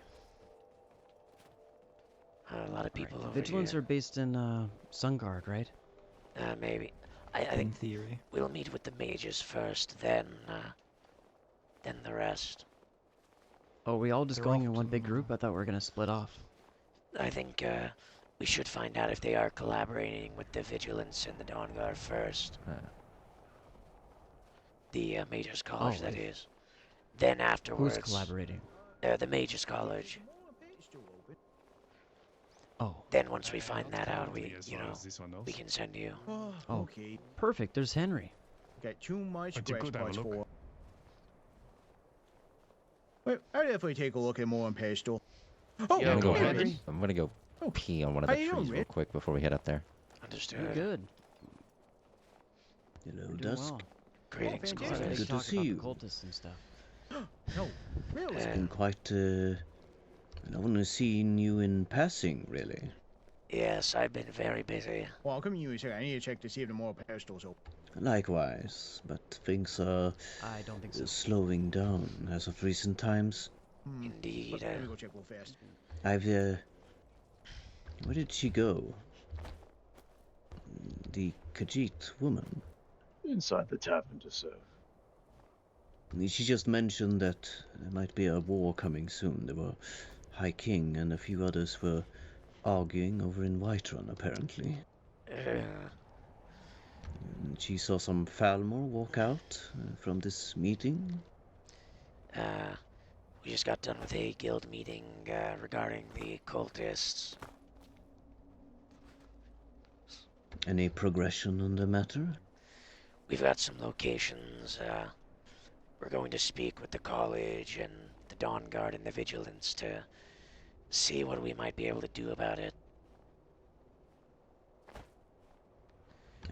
A lot of people over Vigilants here. are based in Sunguard, right? Maybe. I In think theory. we'll meet with the mages first, then the rest. Oh, we all just They're going off in to one big the- group? I thought we were gonna split off. I think we should find out if they are collaborating with the Vigilance and the Dawn Guard first. The Mages College, Oh, that wait. is. Then afterwards. Who's collaborating? The Mages College. Oh. Then once we find that out, we, As you far know, as this one knows. we can send you. Oh, Okay. perfect. There's Henry. Got too much But you scratch could have a parts look. for. Wait, I'll definitely take a look at more on Pedestal. Oh, Yo, I'm gonna go, hey, ahead. Henry. I'm gonna go Oh, pee on one of how the you trees doing, real Rick? quick before we head up there. Understood. You're good. Hello, You're doing Dusk. well. Greetings, fantastic. Corvus. Good to Talk see about you. the cultists and stuff. No, really? It's been quite, I've only seen you in passing, really. Yes, I've been very busy. Well, I'll come to you in a second. I need to check to see if the more pedestals open. Likewise, but things are I don't think so. slowing down as of recent times. Indeed. Let me go check real fast. I've, where did she go? The Khajiit woman. Inside the tavern to serve. She just mentioned that there might be a war coming soon. There were High King and a few others were arguing over in Whiterun, apparently. And she saw some Falmor walk out from this meeting. We just got done with a guild meeting regarding the cultists. Any progression on the matter? We've got some locations. We're going to speak with the college and the Dawn Guard and the Vigilance to see what we might be able to do about it.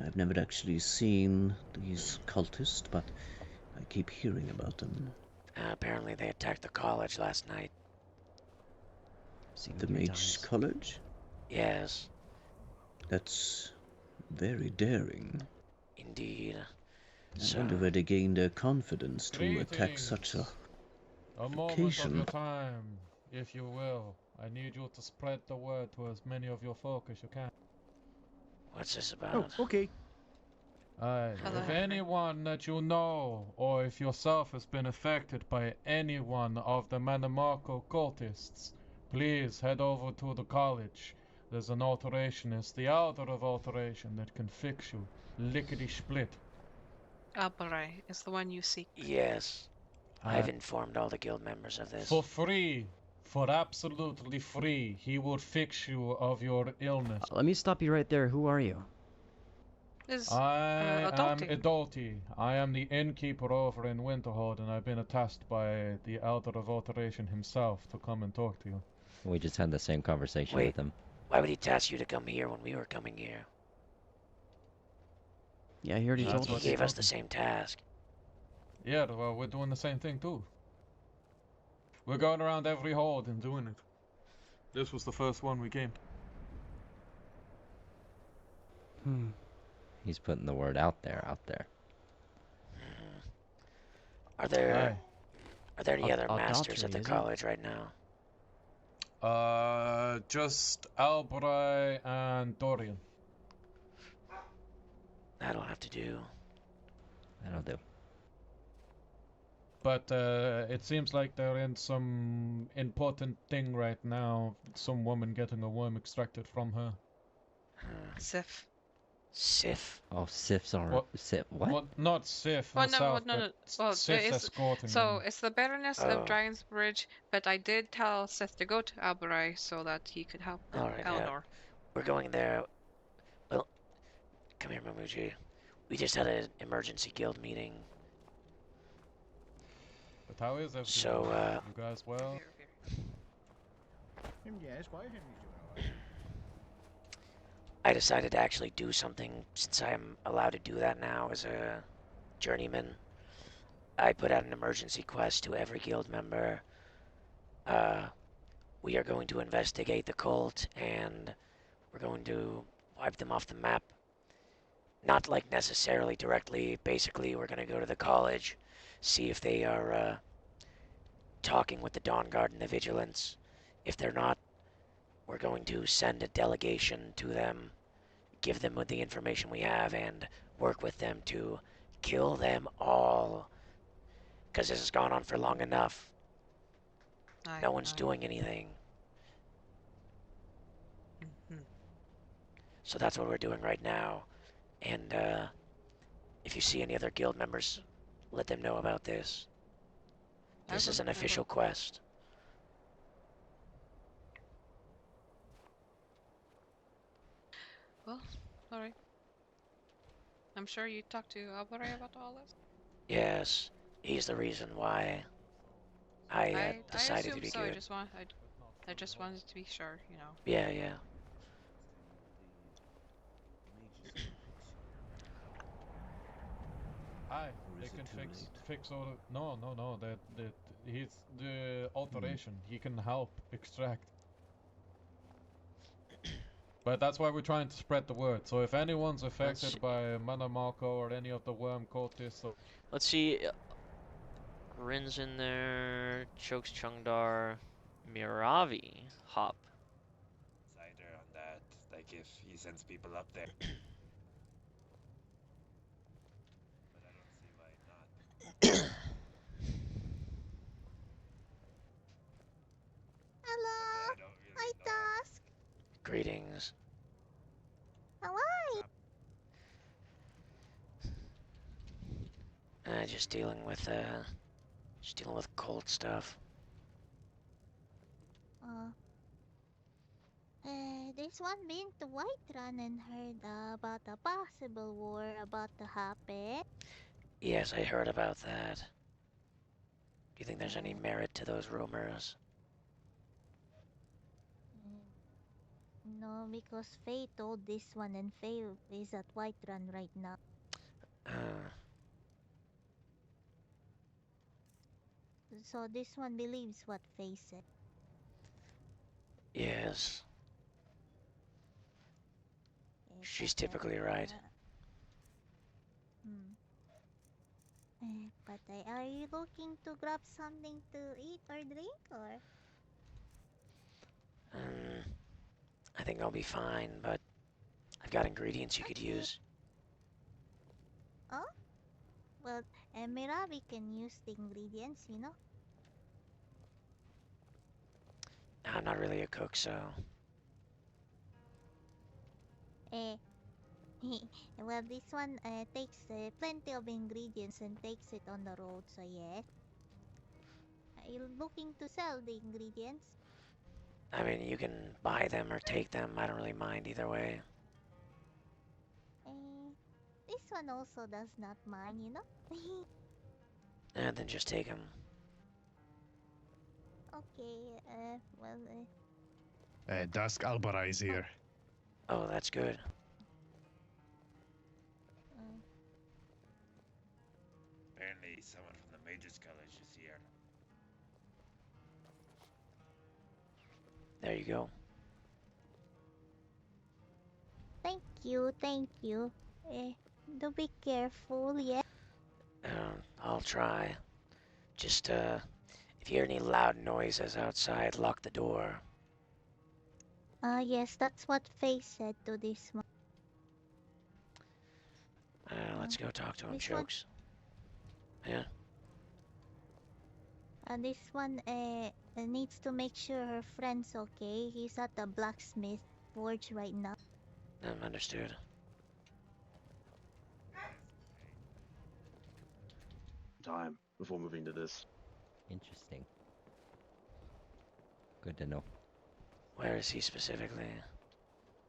I've never actually seen these cultists, but I keep hearing about them. Apparently they attacked the college last night. Seen a The few Mage times. College? Yes, That's very daring. indeed. I wonder where they gain their confidence to attack Greetings. such a A moment of location. your time, if you will. I need you to spread the word to as many of your folk as you can. What's this about? Oh, okay. Hello, If Henry. anyone that you know, or if yourself has been affected by any one of the Manamarco cultists, please head over to the college. There's an alterationist, the elder of alteration, that can fix you. Lickety-split. Albarai is the one you seek. Yes. Uh, I've informed all the guild members of this. For free. For absolutely free. He will fix you of your illness. Let me stop you right there. Who are you? Is I am Adulti. Adulti. I am the innkeeper over in Winterhold, and I've been tasked by the Elder of Alteration himself to come and talk to you. We just had the same conversation Wait. with him. Why would he task you to come here when we were coming here? Yeah, he already He, told he us. gave us the same task. Yeah, well, we're doing the same thing too. We're going around every hold and doing it. This was the first one we came. He's putting the word out there, Are there Aye. are there any other masters Adultery, at the is it? college right now? Just Albrai and Dorian. That'll have to do. That'll do. But it seems like they're in some important thing right now. Some woman getting a worm extracted from her. Sif. Sif? Oh, Sif's alright. What? Sif, what? Not Sif Well, no, herself, no, no. but Well, Sif there is, escorting so them. it's the Baroness Oh. of Dragon's Bridge, but I did tell Sith to go to Albarai so that he could help Alright, Eleanor. we're going there. Well, come here, Mamuji. We just had an emergency guild meeting. But how is everything? So, you guys well? Yes, why Henry's doing alright. I decided to actually do something since I'm allowed to do that now as a journeyman. I put out an emergency quest to every guild member. We are going to investigate the cult and we're going to wipe them off the map. Not like necessarily directly. Basically, we're going to go to the college, see if they are talking with the Dawn Guard and the Vigilance. If they're not, we're going to send a delegation to them, give them the information we have, and work with them to kill them all. Because this has gone on for long enough. No one's doing anything. So that's what we're doing right now. And if you see any other guild members, let them know about this. This is an official quest. Well, alright. I'm sure you talked to Albarai about all this. Yes, he's the reason why I decided to be so. good. I just wanted to be sure, you know. Yeah, yeah. Aye, they can fix all the... No, that he's the alteration. He can help extract. But that's why we're trying to spread the word. So if anyone's affected by Manamarco or any of the worm cultists, so Let's see. Rin's in there. Chokes Chungdar. Miravi. Hop. Cider on that, like if he sends people up there. But I don't see why not. Hello. Hi, Dusk. Greetings. How are you? Just dealing with cult stuff. There's one been to Whiterun and heard about a possible war about to happen. Yes, I heard about that. Do you think there's any merit to those rumors? No, because Faye told this one, and Faye is at Whiterun right now. So this one believes what Faye said. Yes. She's typically right. But are you looking to grab something to eat or drink, or? I think I'll be fine, but I've got ingredients you could use. Oh? Well, Miravi can use the ingredients, you know? I'm not really a cook, so... Well, this one takes plenty of ingredients and takes it on the road, so yes. Are you looking to sell the ingredients? I mean, you can buy them or take them. I don't really mind either way. This one also does not mind, you know? And then just take them. Okay, well... Dusk Albara is here. Oh, that's good. Apparently, someone from the Mages College is here. There you go. Thank you, thank you. Do be careful, yeah? I'll try. Just, if you hear any loud noises outside, lock the door. Yes, that's what Faye said to this one. Let's go talk to him, this Chokes. Yeah? This one, needs to make sure her friend's okay. He's at the blacksmith forge right now. Understood. Time before moving to this. Interesting. Good to know. Where is he specifically?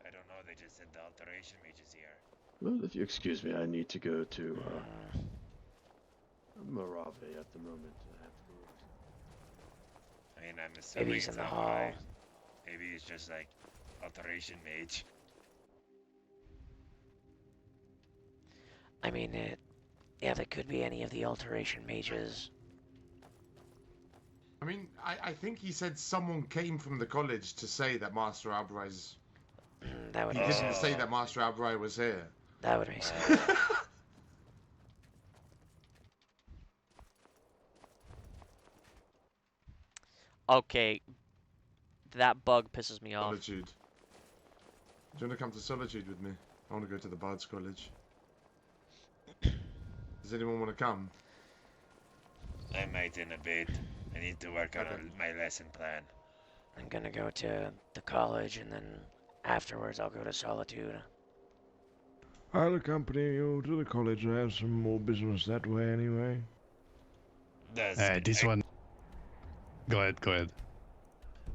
I don't know, they just said the alteration mage is here. Well, if you excuse me, I need to go to Morave at the moment. I have to go. I mean, I'm assuming Maybe he's in it's the not hall. right. Maybe it's just like alteration mage. I mean, yeah, that could be any of the alteration mages. I mean, I think he said someone came from the college to say that Master Albright. That would He make didn't sense. say that Master Albright was here. That would make sense. Okay. That bug pisses me off. Solitude. Do you want to come to Solitude with me? I want to go to the Bard's College. Does anyone want to come? I might in a bit. I need to work on my lesson plan. I'm gonna go to the college, and then afterwards I'll go to Solitude. I'll accompany you to the college. I have some more business that way anyway. This one. Go ahead.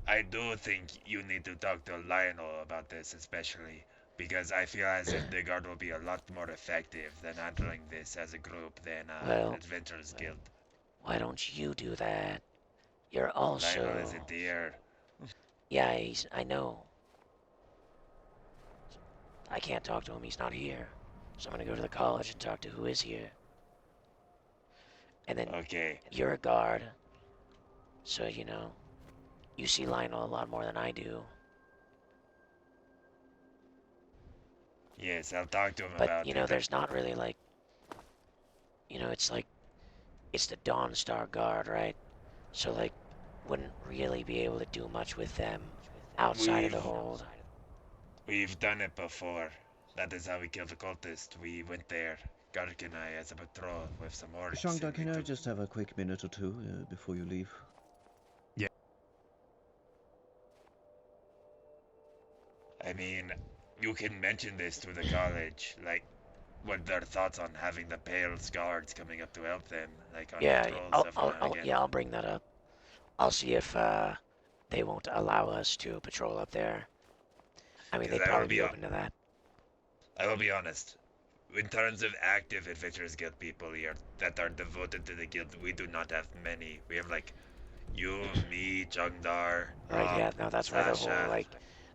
I do think you need to talk to Lionel about this, especially because I feel as if the guard will be a lot more effective than handling this as a group than Well, Adventurers Guild. Why don't you do that? You're also... Lionel isn't here. Yeah, I know. I can't talk to him, he's not here. So I'm gonna go to the college and talk to who is here. And then Okay. you're a guard. So, you know, you see Lionel a lot more than I do. Yes, I'll talk to him But, about you know, it. there's not really like... You know, it's like... It's the Dawn Star Guard, right? So, like, wouldn't really be able to do much with them outside of the hold. We've done it before. That is how we killed the cultist. We went there, Gark and I, as a patrol with some orcs. Shangda, and we can I took- just have a quick minute or two before you leave? Yeah. I mean, you can mention this to the college, like, what their thoughts on having the Pale's guards coming up to help them, like on Yeah, patrols every now and again. I'll bring that up. I'll see if they won't allow us to patrol up there. I mean, 'Cause they'd I will probably be be hon- open to that. I will be honest. In terms of active Adventurers Guild people here that are devoted to the guild, we do not have many. We have like you, me, Jungdar. Right, yeah, no, that's why the Sasha. whole, like,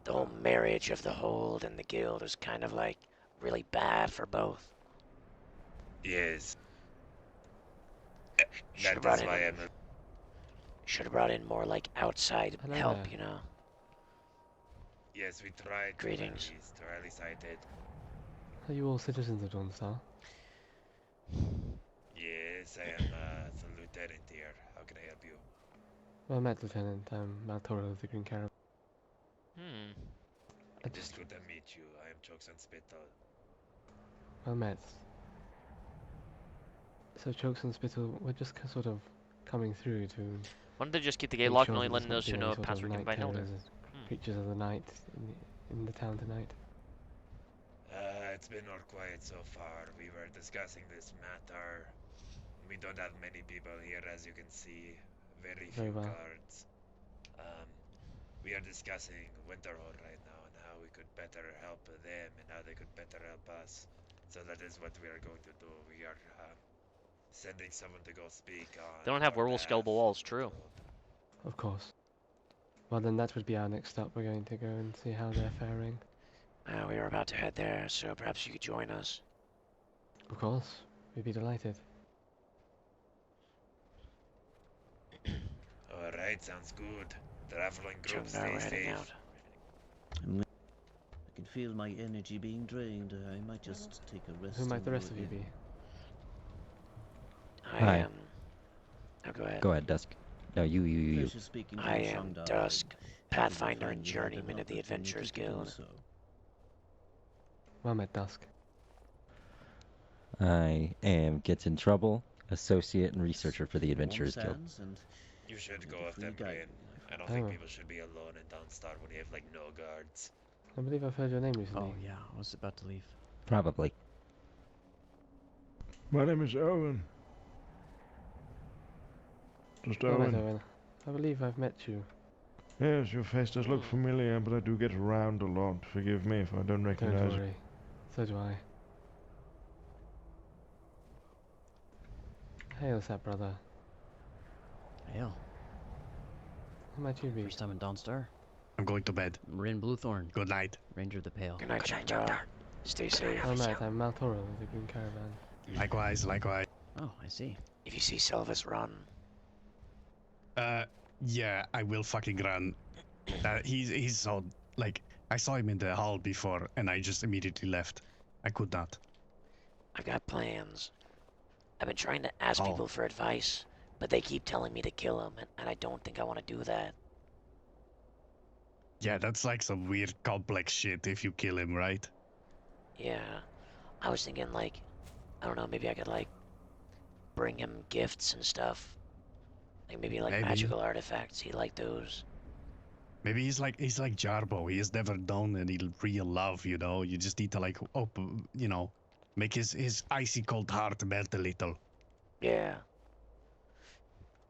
the whole marriage of the hold and the guild was kind of like really bad for both. Yes. Should have That brought is in. why I'm. Should have brought in more like outside Hello help, there. you know. Yes, we tried. Greetings. At least I did. Are you all citizens of Dawnstar? Yes, I am the lieutenant here. How can I help you? Well met, Lieutenant. I'm Maltoro of the Green Caravan. It is good to meet you. I am Chokes and Spittle. Well met. So Chokes and Spittle, we're just sort of coming through to Why don't they just keep the gate make locked sure and only that there's letting not those who been know any a sort of password can night buy an elder? terrors, creatures of the night in the town tonight. It's been all quiet so far. We were discussing this matter. We don't have many people here, as you can see. Very Very few well. guards. We are discussing Winterhold right now and how we could better help them and how they could better help us. So that is what we are going to do. We are sending someone to go speak on. They don't have werewolf scalable walls, true. Of course. Well then that would be our next stop. We're going to go and see how they're faring. We were about to head there, so perhaps you could join us. Of course. We'd be delighted. Alright, sounds good. Traveling group, June and I stay were heading safe. out. I can feel my energy being drained. I might just take a rest. Who might and the go rest of you again. be? I Hi. am. Oh, go ahead. Go ahead, Dusk. No, you. Pleasure speaking to I you, am Shandar. Dusk, I Pathfinder find and you had Journeyman an of the Adventurers opportunity to do Guild. so. Well met, Dusk. I am Gets in Trouble, associate and researcher for the Adventurers Guild. You should go a with free them, guide. Brian. I don't Oh. think people should be alone in Dawnstar when you have like no guards. I believe I've heard your name recently. Oh yeah, I was about to leave. Probably. My name is Owen. Just Well met, Owen. Owen. I believe I've met you. Yes, your face does look familiar, but I do get around a lot. Forgive me if I don't Don't recognize worry. So do I. Hail, Sap brother. Hail. Who might you be? First time in Dawnstar. I'm going to bed. Rin Bluethorn. Good night. Ranger the Pale. Good night, Chandra. Stay safe. Well met, I'm Maltoro of the Green Caravan. Likewise. Oh, I see. If you see Sylvis, run. Yeah, I will fucking run. He's so, like, I saw him in the hall before, and I just immediately left. I could not. I've got plans. I've been trying to ask Oh. people for advice, but they keep telling me to kill him, and I don't think I want to do that. Yeah, that's like some weird complex shit if you kill him, right? Yeah. I was thinking, like, I don't know, maybe I could, like, bring him gifts and stuff. Like, maybe, like, Maybe. magical artifacts. He liked those. Maybe he's like Jarbo. He has never known any real love, you know. You just need to like open, you know, make his icy cold heart melt a little. Yeah.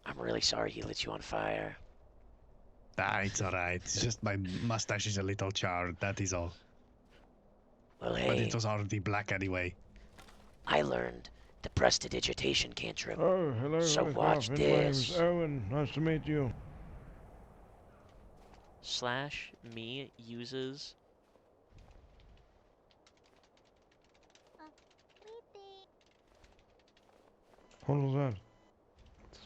I'm really sorry he lit you on fire. Ah, it's alright. It's just my mustache is a little charred. That is all. Well, But hey, it was already black anyway. I learned the prestidigitation cantrip. Oh, hello, So watch My name's this. Owen. Nice to meet you. / me uses What was that?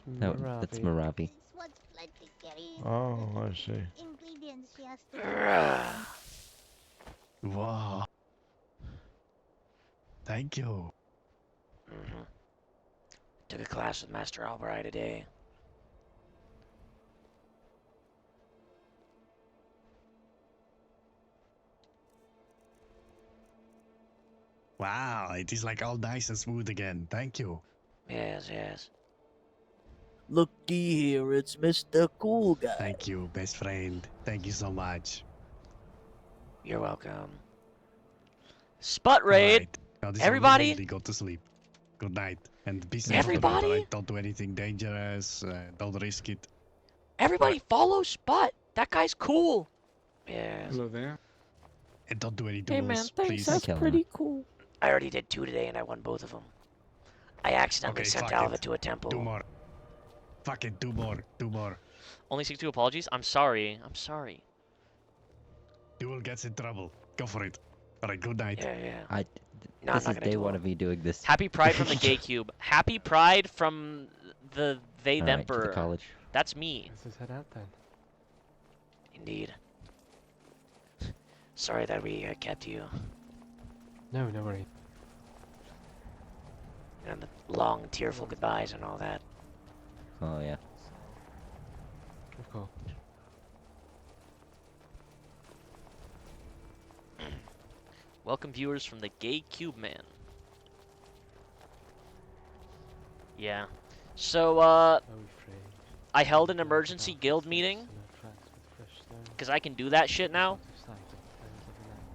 No, that's Maravi. This one's plenty carrying Oh, I see. ingredients she has to Wow. Thank you. Took a class with Master Albright today. Wow, it is like all nice and smooth again. Thank you. Yes, yes. Looky here, it's Mr. Cool Guy. Thank you, best friend. Thank you so much. You're welcome. Sput raid. Alright, now this is Everybody. really go to sleep. Good night. And be safe. Everybody? Alright? Don't do anything dangerous. Don't risk it. Everybody follow Sput. That guy's cool. Yes. Hello there. And don't do any Hey, duels, man, thanks, please. that's pretty cool. I already did 2 today and I won both of them. I accidentally Okay, sent fuck Alva it. to a temple. 2 more. Fuck it, 2 more. 2 more. Only 62 apologies. I'm sorry. I'm sorry. You will get in trouble. Go for it. All right, good night. Yeah. No, I'm This not is gonna day do one all- of me doing this. Happy Pride from the Gay Cube. Happy Pride from the they All them right, to the college. That's me. Let's just head out then. Indeed. Sorry that we kept you. No, no worries. And the long, tearful goodbyes and all that. Oh yeah. Of course. Welcome viewers from the Gay Cube Man. Yeah. So, I held an emergency guild meeting. Because I can do that shit now.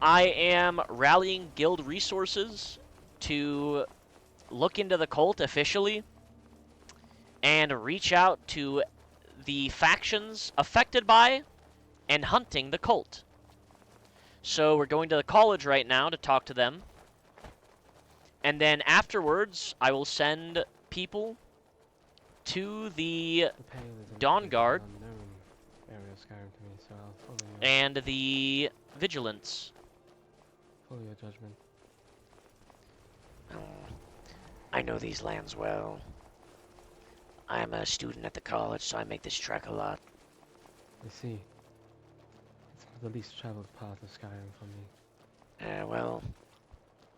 I am rallying guild resources to look into the cult officially and reach out to the factions affected by and hunting the cult. So we're going to the college right now to talk to them. And then afterwards, I will send people to the Dawn Guard Area of Skyrim to me, so I'll follow you. and the Vigilance. Follow your judgment. I know these lands well. I'm a student at the college, so I make this trek a lot. I see. It's the least traveled part of Skyrim for me. Well,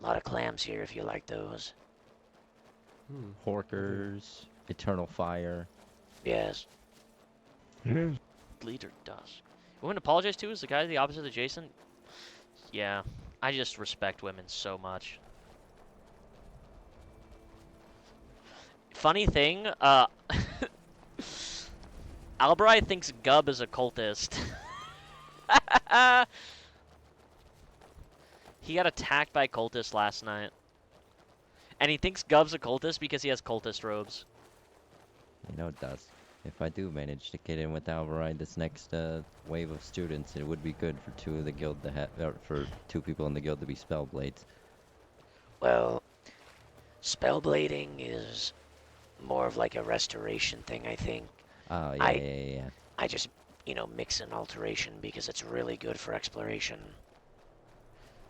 a lot of clams here if you like those. Horkers, Eternal Fire. Yes. Leader Dusk. Women apologize to is the guy the opposite of Jason? Yeah. I just respect women so much. Funny thing, Albright thinks Gub is a cultist. He got attacked by cultists last night. And he thinks Gub's a cultist because he has cultist robes. You know, Dusk. If I do manage to get in with Alvaride this next wave of students, it would be good for two of the guild to have, for two people in the guild to be spellblades. Well, spellblading is more of like a restoration thing, I think. Oh, yeah, yeah. I just, mix an alteration because it's really good for exploration.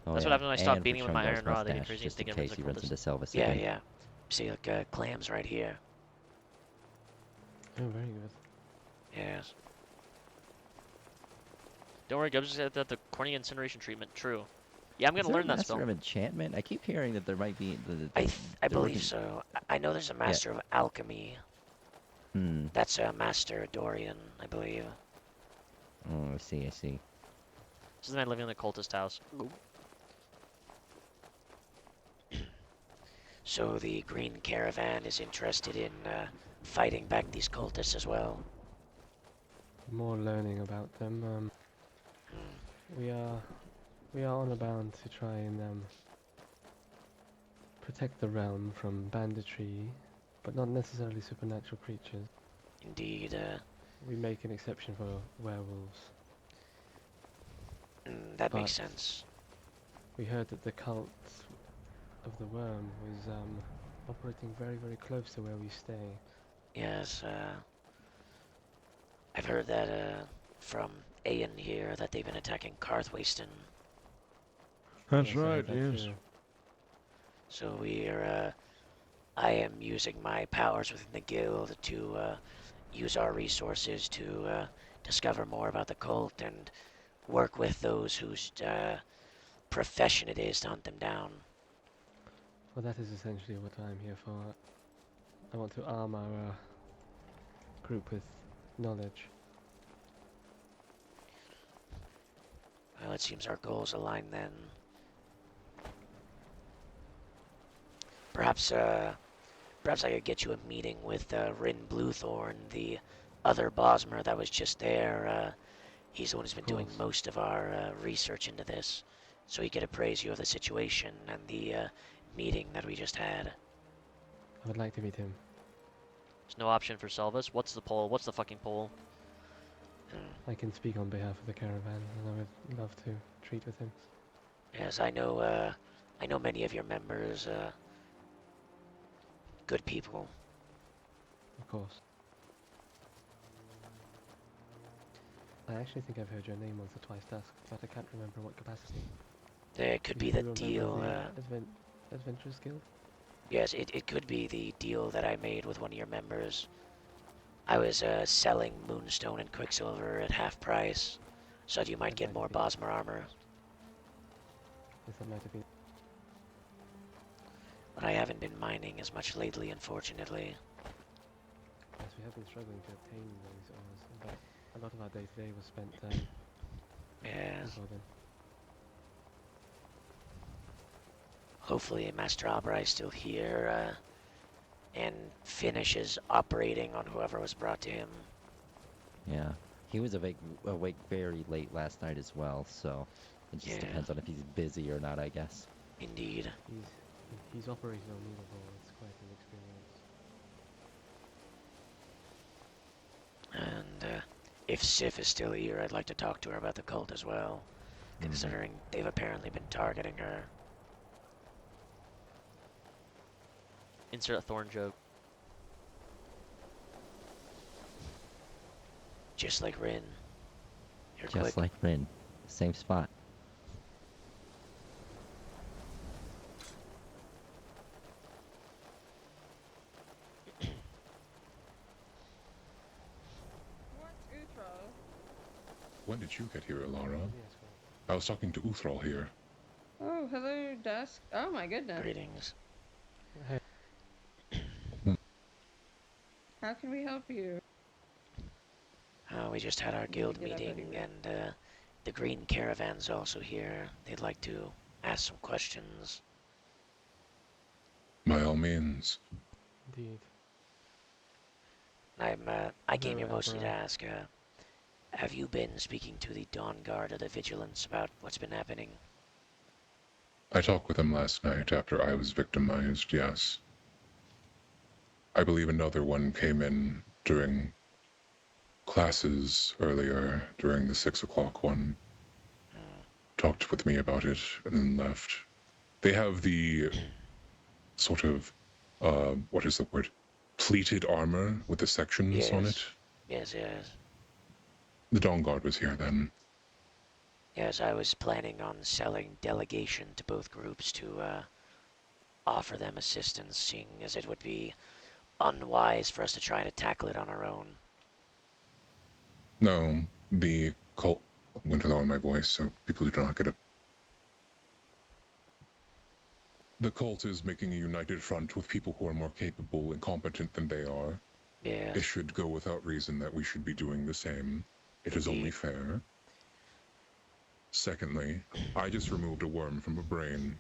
Oh, That's yeah. what happens when I stop And beating for with my Chungar's iron rod. They get mustache, crazy and just think in I'm a case he runs cultist. into Selvis Yeah, again. yeah. See, like, clams right here. Oh, very good. Yes. Don't worry, Gubs just said that the corny incineration treatment. True. Yeah, I'm Is gonna there learn a that spell. Master of Enchantment? I keep hearing that there might be. I they're believe working- so. I know there's a Master of Alchemy. Hmm. That's a Master Dorian, I believe. Oh, I see, I see. This is the man living in the cultist house. So the Green Caravan is interested in fighting back these cultists as well. More learning about them. We are on a bound to try and protect the realm from banditry, but not necessarily supernatural creatures. Indeed. We make an exception for werewolves. That makes But sense. We heard that the cult of the worm was operating very, very close to where we stay. Yes, I've heard that from Ayan here that they've been attacking Carthwayston. That's Yes, I right, heard that yes. too. So I am using my powers within the guild to use our resources to discover more about the cult and work with those whose profession it is to hunt them down. Well, that is essentially what I'm here for. I want to arm our group with knowledge. Well, it seems our goals align then. Perhaps I could get you a meeting with Rin Bluethorn, the other Bosmer that was just there. He's the one who's been doing most of our research into this, so he could appraise you of the situation and the meeting that we just had. I would like to meet him. There's no option for Selvis. What's the poll? What's the fucking poll? I can speak on behalf of the caravan, and I would love to treat with him. Yes, I know many of your members. Good people. Of course. I actually think I've heard your name once or twice, Dusk, but I can't remember what capacity. It could Do be you the remember deal. the Adventurers Guild? Yes, it could be the deal that I made with one of your members. I was selling Moonstone and Quicksilver at half price, so you might get more Bosmer armor. Yes, that might have been. But I haven't been mining as much lately, unfortunately. Yes, we have been struggling to obtain those ores, but a lot of our day today was spent Yeah. importing. Hopefully Master Albright is still here and finishes operating on whoever was brought to him. Yeah. He was awake very late last night as well, so it just depends on if he's busy or not, I guess. Indeed. He's operating on Needleball. It's quite an experience. And if Sif is still here, I'd like to talk to her about the cult as well, considering they've apparently been targeting her. Insert a thorn joke. Just like Rin. You're Just quick. like Rin. Same spot. When did you get here, Alara? I was talking to Uthral here. Oh, hello, Dusk. Oh my goodness. Greetings. Hey. How can we help you? We just had our guild meeting, and the Green Caravan's also here. They'd like to ask some questions. By all means. Indeed. I came here Hello, mostly to Albright. ask, have you been speaking to the Dawn Guard or the Vigilance about what's been happening? I talked with them last night after I was victimized, yes. I believe another one came in during classes earlier, during the 6 o'clock one. Talked with me about it and then left. They have the sort of, what is the word? Pleated armor with the sections on it. Yes. The Dawn Guard was here then. Yes, I was planning on selling delegation to both groups to offer them assistance, seeing as it would be unwise for us to try to tackle it on our own. No, the cult went along my voice, so people do not get it. The cult is making a united front with people who are more capable and competent than they are. Yeah. It should go without reason that we should be doing the same. It is only fair. Secondly, I just removed a worm from a brain.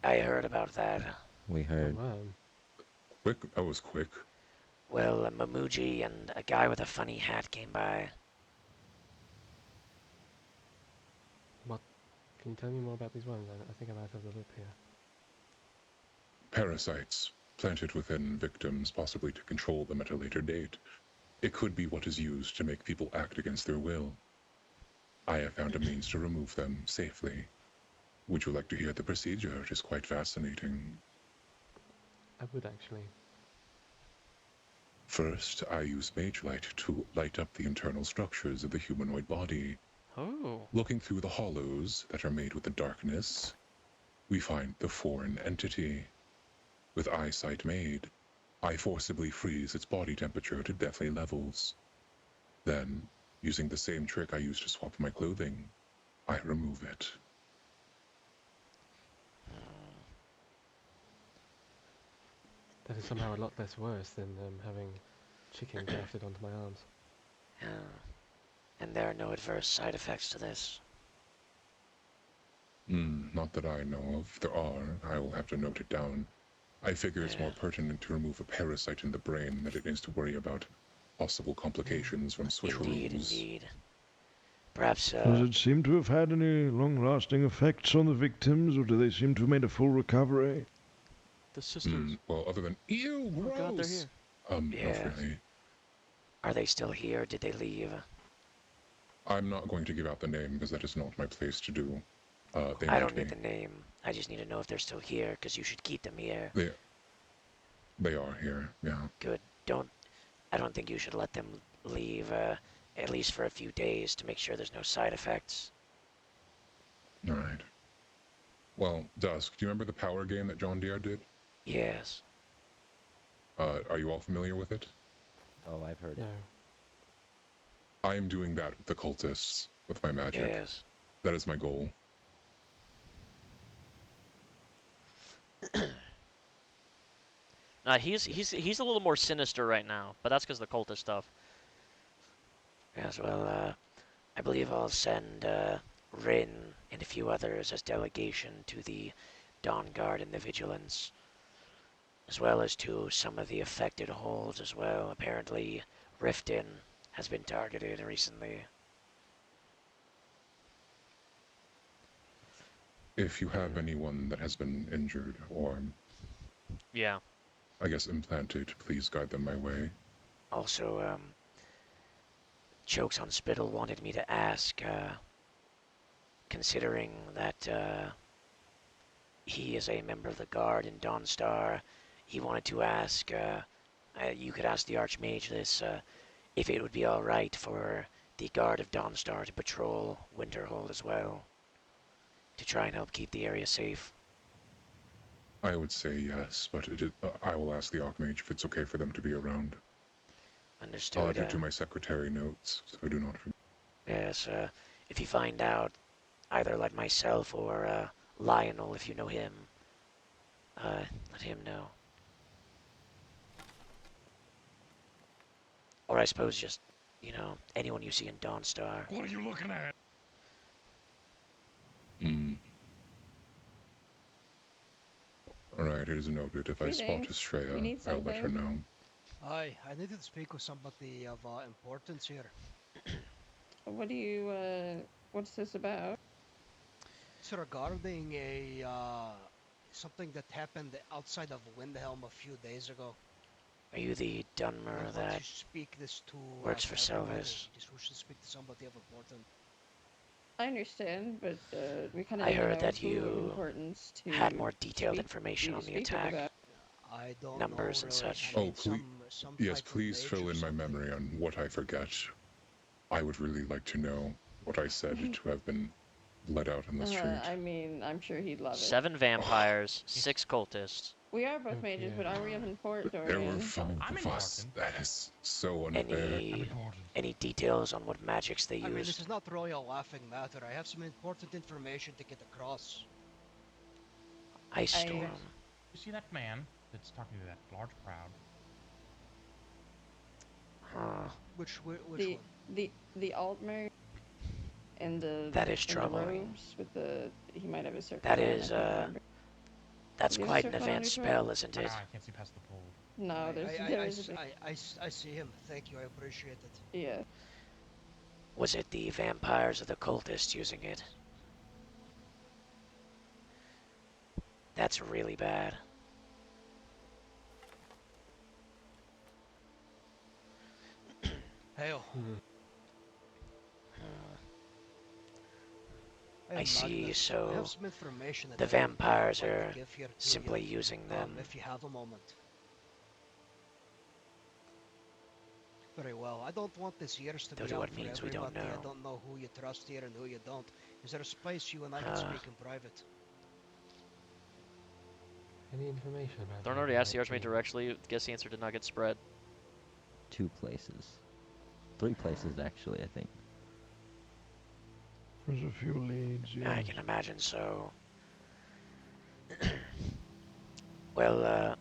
I heard about that. We heard. Quick? That was quick. Well, Mamuji and a guy with a funny hat came by. What? Can you tell me more about these worms? I think I might have the loop here. Parasites, planted within victims, possibly to control them at a later date. It could be what is used to make people act against their will. I have found a means to remove them safely. Would you like to hear the procedure? It is quite fascinating. I would actually. First, I use mage light to light up the internal structures of the humanoid body. Oh. Looking through the hollows that are made with the darkness, we find the foreign entity. With eyesight made, I forcibly freeze its body temperature to deathly levels. Then, using the same trick I used to swap my clothing, I remove it. That is somehow a lot less worse than having chicken grafted onto my arms. Yeah. And there are no adverse side effects to this. Not that I know of. There are. I will have to note it down. I figure it's more pertinent to remove a parasite in the brain than it is to worry about possible complications from switcheroos. Indeed. Perhaps, Does it seem to have had any long-lasting effects on the victims, or do they seem to have made a full recovery? The sisters. Well, other than... Ew, gross! Oh God, they're here. Not really. Are they still here? Did they leave? I'm not going to give out the name because that is not my place to do. They I might don't be. need the name. I just need to know if they're still here, because you should keep them here. They are here, yeah. Good. I don't think you should let them leave. at least for a few days, to make sure there's no side effects. All right. Well, Dusk, do you remember the power game that John Deere did? Yes. Are you all familiar with it? Oh, I've heard it. I am doing that with the cultists, with my magic. Yes. That is my goal. He's a little more sinister right now, but that's because of the cultist stuff. Yes, well, I believe I'll send Rin and a few others as delegation to the Dawn Guard and the Vigilance, as well as to some of the affected holds as well. Apparently, Riften has been targeted recently. If you have anyone that has been injured or, Yeah. I guess, implanted, please guide them my way. Also, Chokes on Spittle wanted me to ask, considering that he is a member of the Guard in Dawnstar, he wanted to ask, you could ask the Archmage this, if it would be alright for the Guard of Dawnstar to patrol Winterhold as well, to try and help keep the area safe. I would say yes, but I will ask the Archmage if it's okay for them to be around. Understood. I'll add it to my secretary notes, so I do not forget. Yes, if you find out, either like myself or Lionel, if you know him, let him know. Or I suppose just, anyone you see in Dawnstar. What are you looking at? Alright, it is noted. If I spot Greetings. You Estrella, need I'll let her something? know. Hi, I needed to speak with somebody of importance here. What do you, what's this about? It's regarding a, something that happened outside of Windhelm a few days ago. Are you the Dunmer I want that to speak this to, works for everybody. Selvis? Just wish to speak to somebody of importance. I understand, but, we kind of I need to heard know that who of you importance to had more detailed speak- information you on the speak attack. about. I don't Numbers know and really. such. I mean, Oh, please, some yes, type of please mage fill or in my memory on what I forget. I would really like to know what I said to have been let out in the street. I mean, I'm sure he'd love it. 7 vampires, 6 cultists. We are both mages, but are we of importance, There Dorian? were 5 of us. That is so unfair. Any details on what magics they I mean, this used? is not really a laughing matter. I have some important information to get across. Ice Storm. You see that man that's talking to that large crowd? Which one? The Altmer and the That is and the troubling. robes with the he might have a circle. That on, I is, can't remember. that's Do you have a quite an circle on advanced your spell, throat? isn't it? I can't see past the pole. No, there's a big... I see him. Thank you. I appreciate it. Yeah. Was it the vampires or the cultists using it? That's really bad. Hail. I see, Magnus. I so have some information that the I would vampires like to are give here to simply you, using them. if you have a moment. Very well. I don't want this years to Those be are out what for means we don't everybody. I know. don't know who you trust here and who you don't. Is there a space you and I can speak in private? Any information about Thorn already asked the Archmage directly. Guess the answer did not get spread. 2 places. 3 places, actually, I think. There's a few leads, yeah. I can imagine so. Well,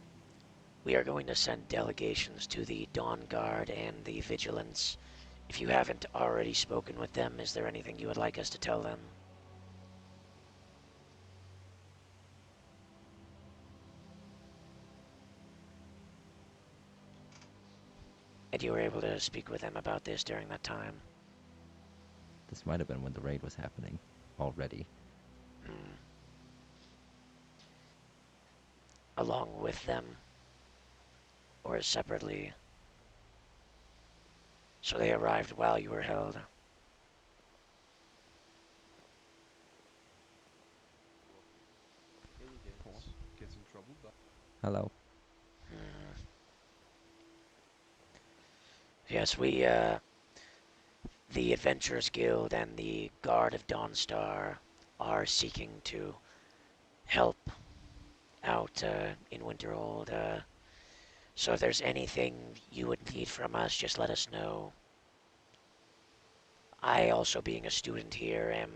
we are going to send delegations to the Dawn Guard and the Vigilance. If you haven't already spoken with them, is there anything you would like us to tell them? And you were able to speak with them about this during that time? This might have been when the raid was happening already. Along with them? Or separately? So they arrived while you were held? Gets in trouble, but... Hello. Yes, we the Adventurers Guild and the Guard of Dawnstar are seeking to help out in Winterhold. So if there's anything you would need from us, just let us know. I also, being a student here, am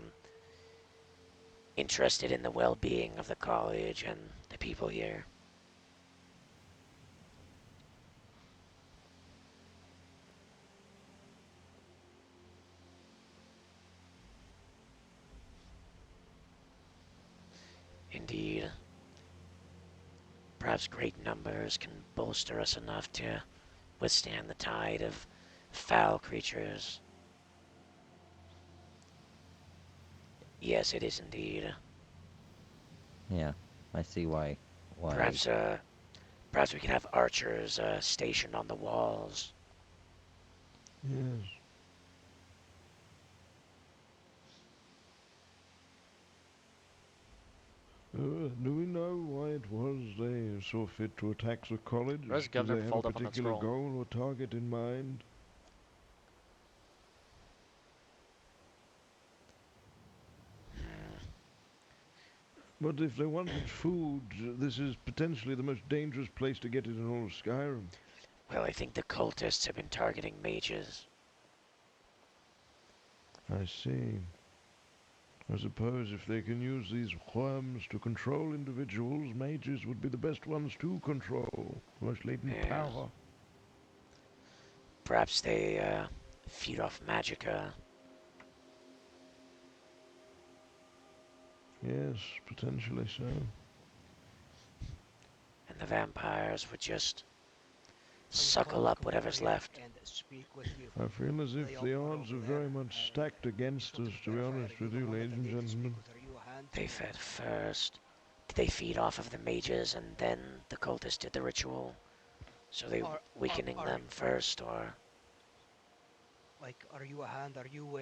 interested in the well-being of the college and the people here. Indeed. Perhaps great numbers can bolster us enough to withstand the tide of foul creatures. Yes, it is indeed. Yeah, I see why. Perhaps we could have archers stationed on the walls. Yes. Do we know why it was they saw fit to attack the college? Where's Do Governor they have a fold up on that particular scroll? goal or target in mind? But if they wanted food, this is potentially the most dangerous place to get it in all of Skyrim. Well, I think the cultists have been targeting mages. I see. I suppose if they can use these worms to control individuals, mages would be the best ones to control. Most latent Yes. power. Perhaps they feed off magicka. Yes, potentially so. And the vampires would just suckle up whatever's left. And speak with you. I feel as if the odds are very much stacked against us, to be honest with you, ladies and gentlemen. They fed first. Did they feed off of the mages and then the cultists did the ritual? So they weakening them first, or? Like, are you a hand? Are you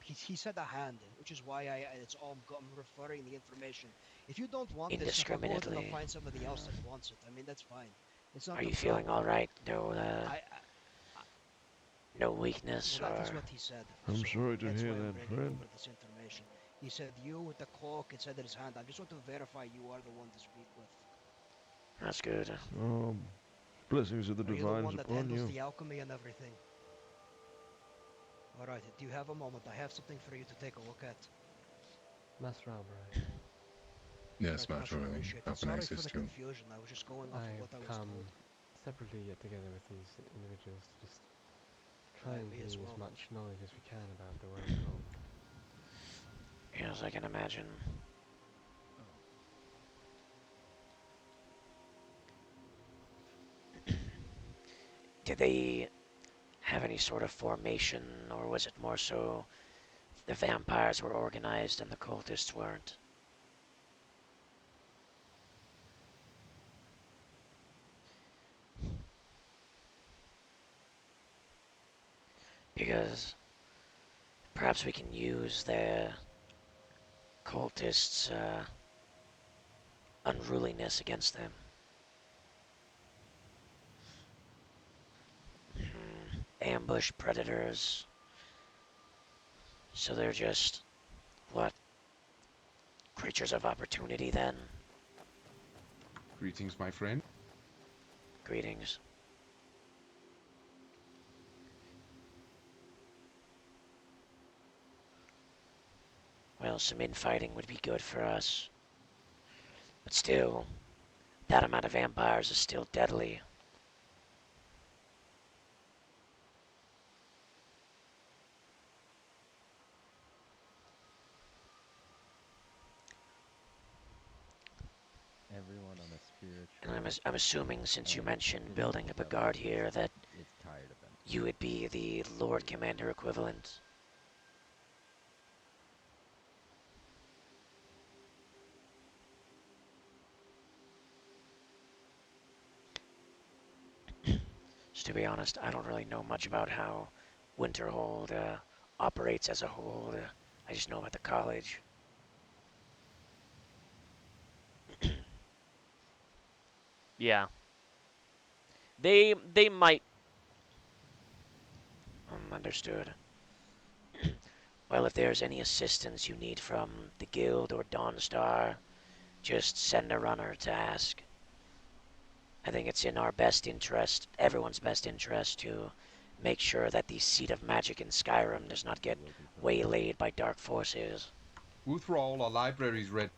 he said a hand, which is why I'm referring the information. If you don't want this stuff, I'll go ahead and I'll find somebody else that wants it. I mean, that's fine. It's not. Are you feeling all right? No, no weakness, well, that or? is what he said. I'm sorry to that's hear why I'm that, bringing friend. over this information. He said you with the cloak. It said in his hand. I just want to verify you are the one to speak with. That's good. Oh, blessings of the Are you the one divines that upon handles you. the alchemy and everything? All right. Do you have a moment? I have something for you to take a look at. Master Albright. Yes, Right, Master Owen. appreciate How it. can I Sorry for the assist you? confusion. I was just going off of what I I've was come told. separately yet together with these individuals to just try and me glean as as well. much knowledge as we can about the wormhole. Yes, I can imagine. Did they have any sort of formation, or was it more so the vampires were organized and the cultists weren't? Because perhaps we can use the cultists' unruliness against them. Ambush predators. So they're just, what, creatures of opportunity then? Greetings, my friend. Greetings. Well, some infighting would be good for us. But still, that amount of vampires is still deadly. Everyone on a spiritual. And I'm assuming, since you and mentioned physical building up a level guard here, that is tired of them. you would be the Lord Commander equivalent. So to be honest, I don't really know much about how Winterhold operates as a whole. I just know about the college. Yeah. They might. Understood. Well, if there's any assistance you need from the guild or Dawnstar, just send a runner to ask. I think it's in our best interest, everyone's best interest, to make sure that the seat of magic in Skyrim does not get waylaid by dark forces. Uthrall, our library's ready.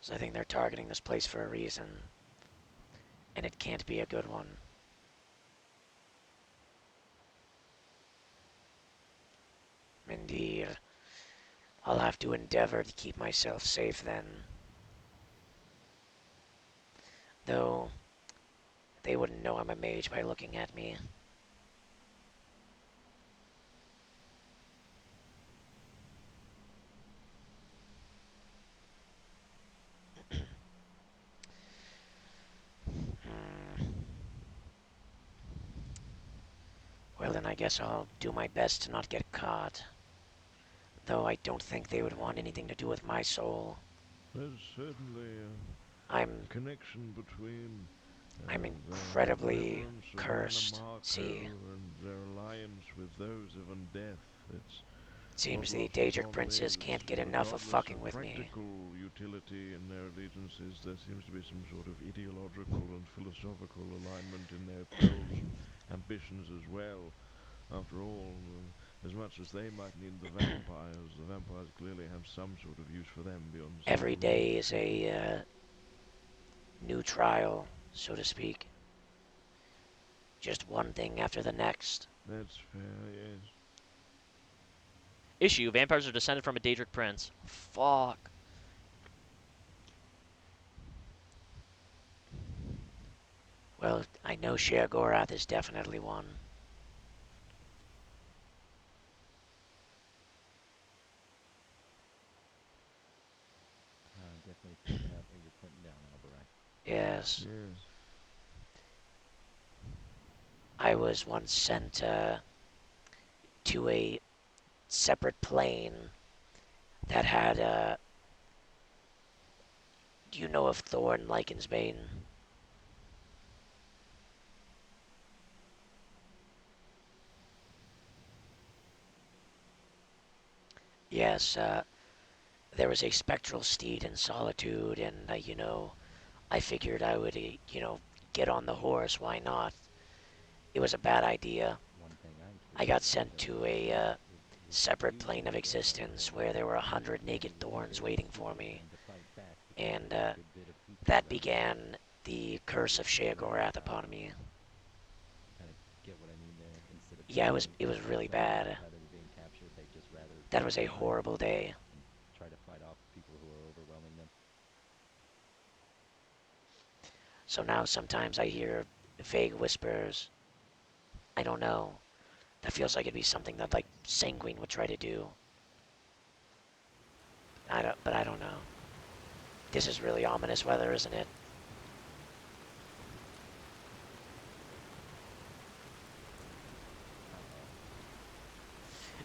So I think they're targeting this place for a reason. And it can't be a good one. Indeed. I'll have to endeavor to keep myself safe then. Though, they wouldn't know I'm a mage by looking at me. Well, then I guess I'll do my best to not get caught. Though I don't think they would want anything to do with my soul. There's certainly I'm a connection between I'm the incredibly reverence of cursed, Anamarco see. and their alliance with those of undeath. It's Seems what the Lost Daedric Upon princes is. can't get enough of Regardless fucking of with me. practical utility in their allegiances, there seems to be some sort of ideological and philosophical alignment in their goals and ambitions as well. After all, as much as they might need the vampires clearly have some sort of use for them beyond Every simple day is a new trial, so to speak. Just one thing after the next. That's fair, yes. Issue, vampires are descended from a Daedric prince. Fuck. Well, I know Sheogorath is definitely one. Definitely picking up what you're putting down, Albarai. Yes. Yes. I was once sent to a separate plane that had do you know of Thorn Lycansbane? Yes, there was a spectral steed in Solitude, and, I figured I would, get on the horse, why not? It was a bad idea. I got sent to a separate plane of existence where there were 100 naked thorns waiting for me. And that began the curse of Sheogorath upon me. Kind of get what I mean there. Instead of Yeah, it was really bad. rather than being captured, they just rather That was a horrible day. try to fight off people who are overwhelming them. So now sometimes I hear vague whispers. I don't know. That feels like it'd be something that, like, Sanguine would try to do. But I don't know. This is really ominous weather, isn't it?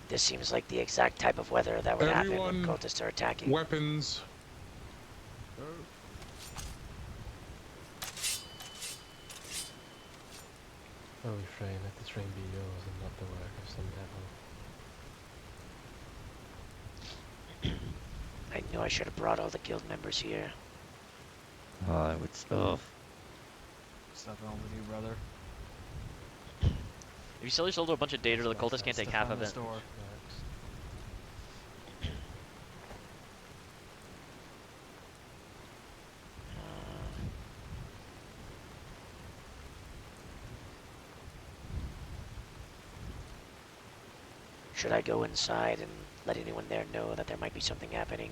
This seems like the exact type of weather that would happen when cultists are attacking. Weapons. Oh, refrain, let this ring be yours and not the work of some devil. I knew I should have brought all the guild members here. I would stuff. Stuff on with you, brother. If you sell your soul to a bunch of Daedra, the cultists can't take half of it. Store. Should I go inside and let anyone there know that there might be something happening?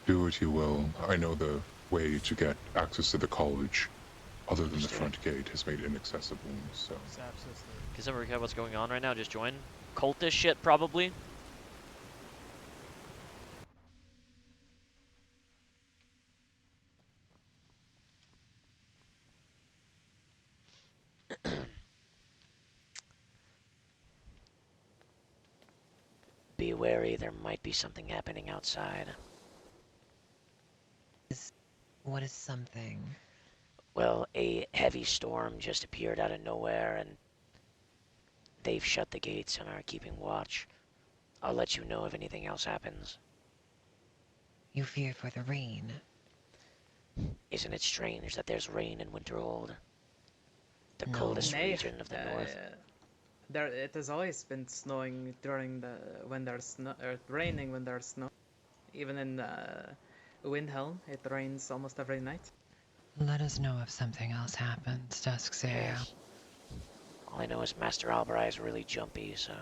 Do what you will. I know the way to get access to the college, other than the front gate, is made inaccessible, so... Can someone recap what's going on right now? Just join. Cultist shit, probably. be wary. There might be something happening outside. What is something? Well, a heavy storm just appeared out of nowhere, and they've shut the gates and are keeping watch. I'll let you know if anything else happens. You fear for the rain. Isn't it strange that there's rain in Winterhold? The coldest region of the north. It has always been snowing during when there's snow, or raining when there's snow. Even in Windhelm, it rains almost every night. Let us know if something else happens, Dusk Area. Yes. All I know is Master Albarai is really jumpy, so...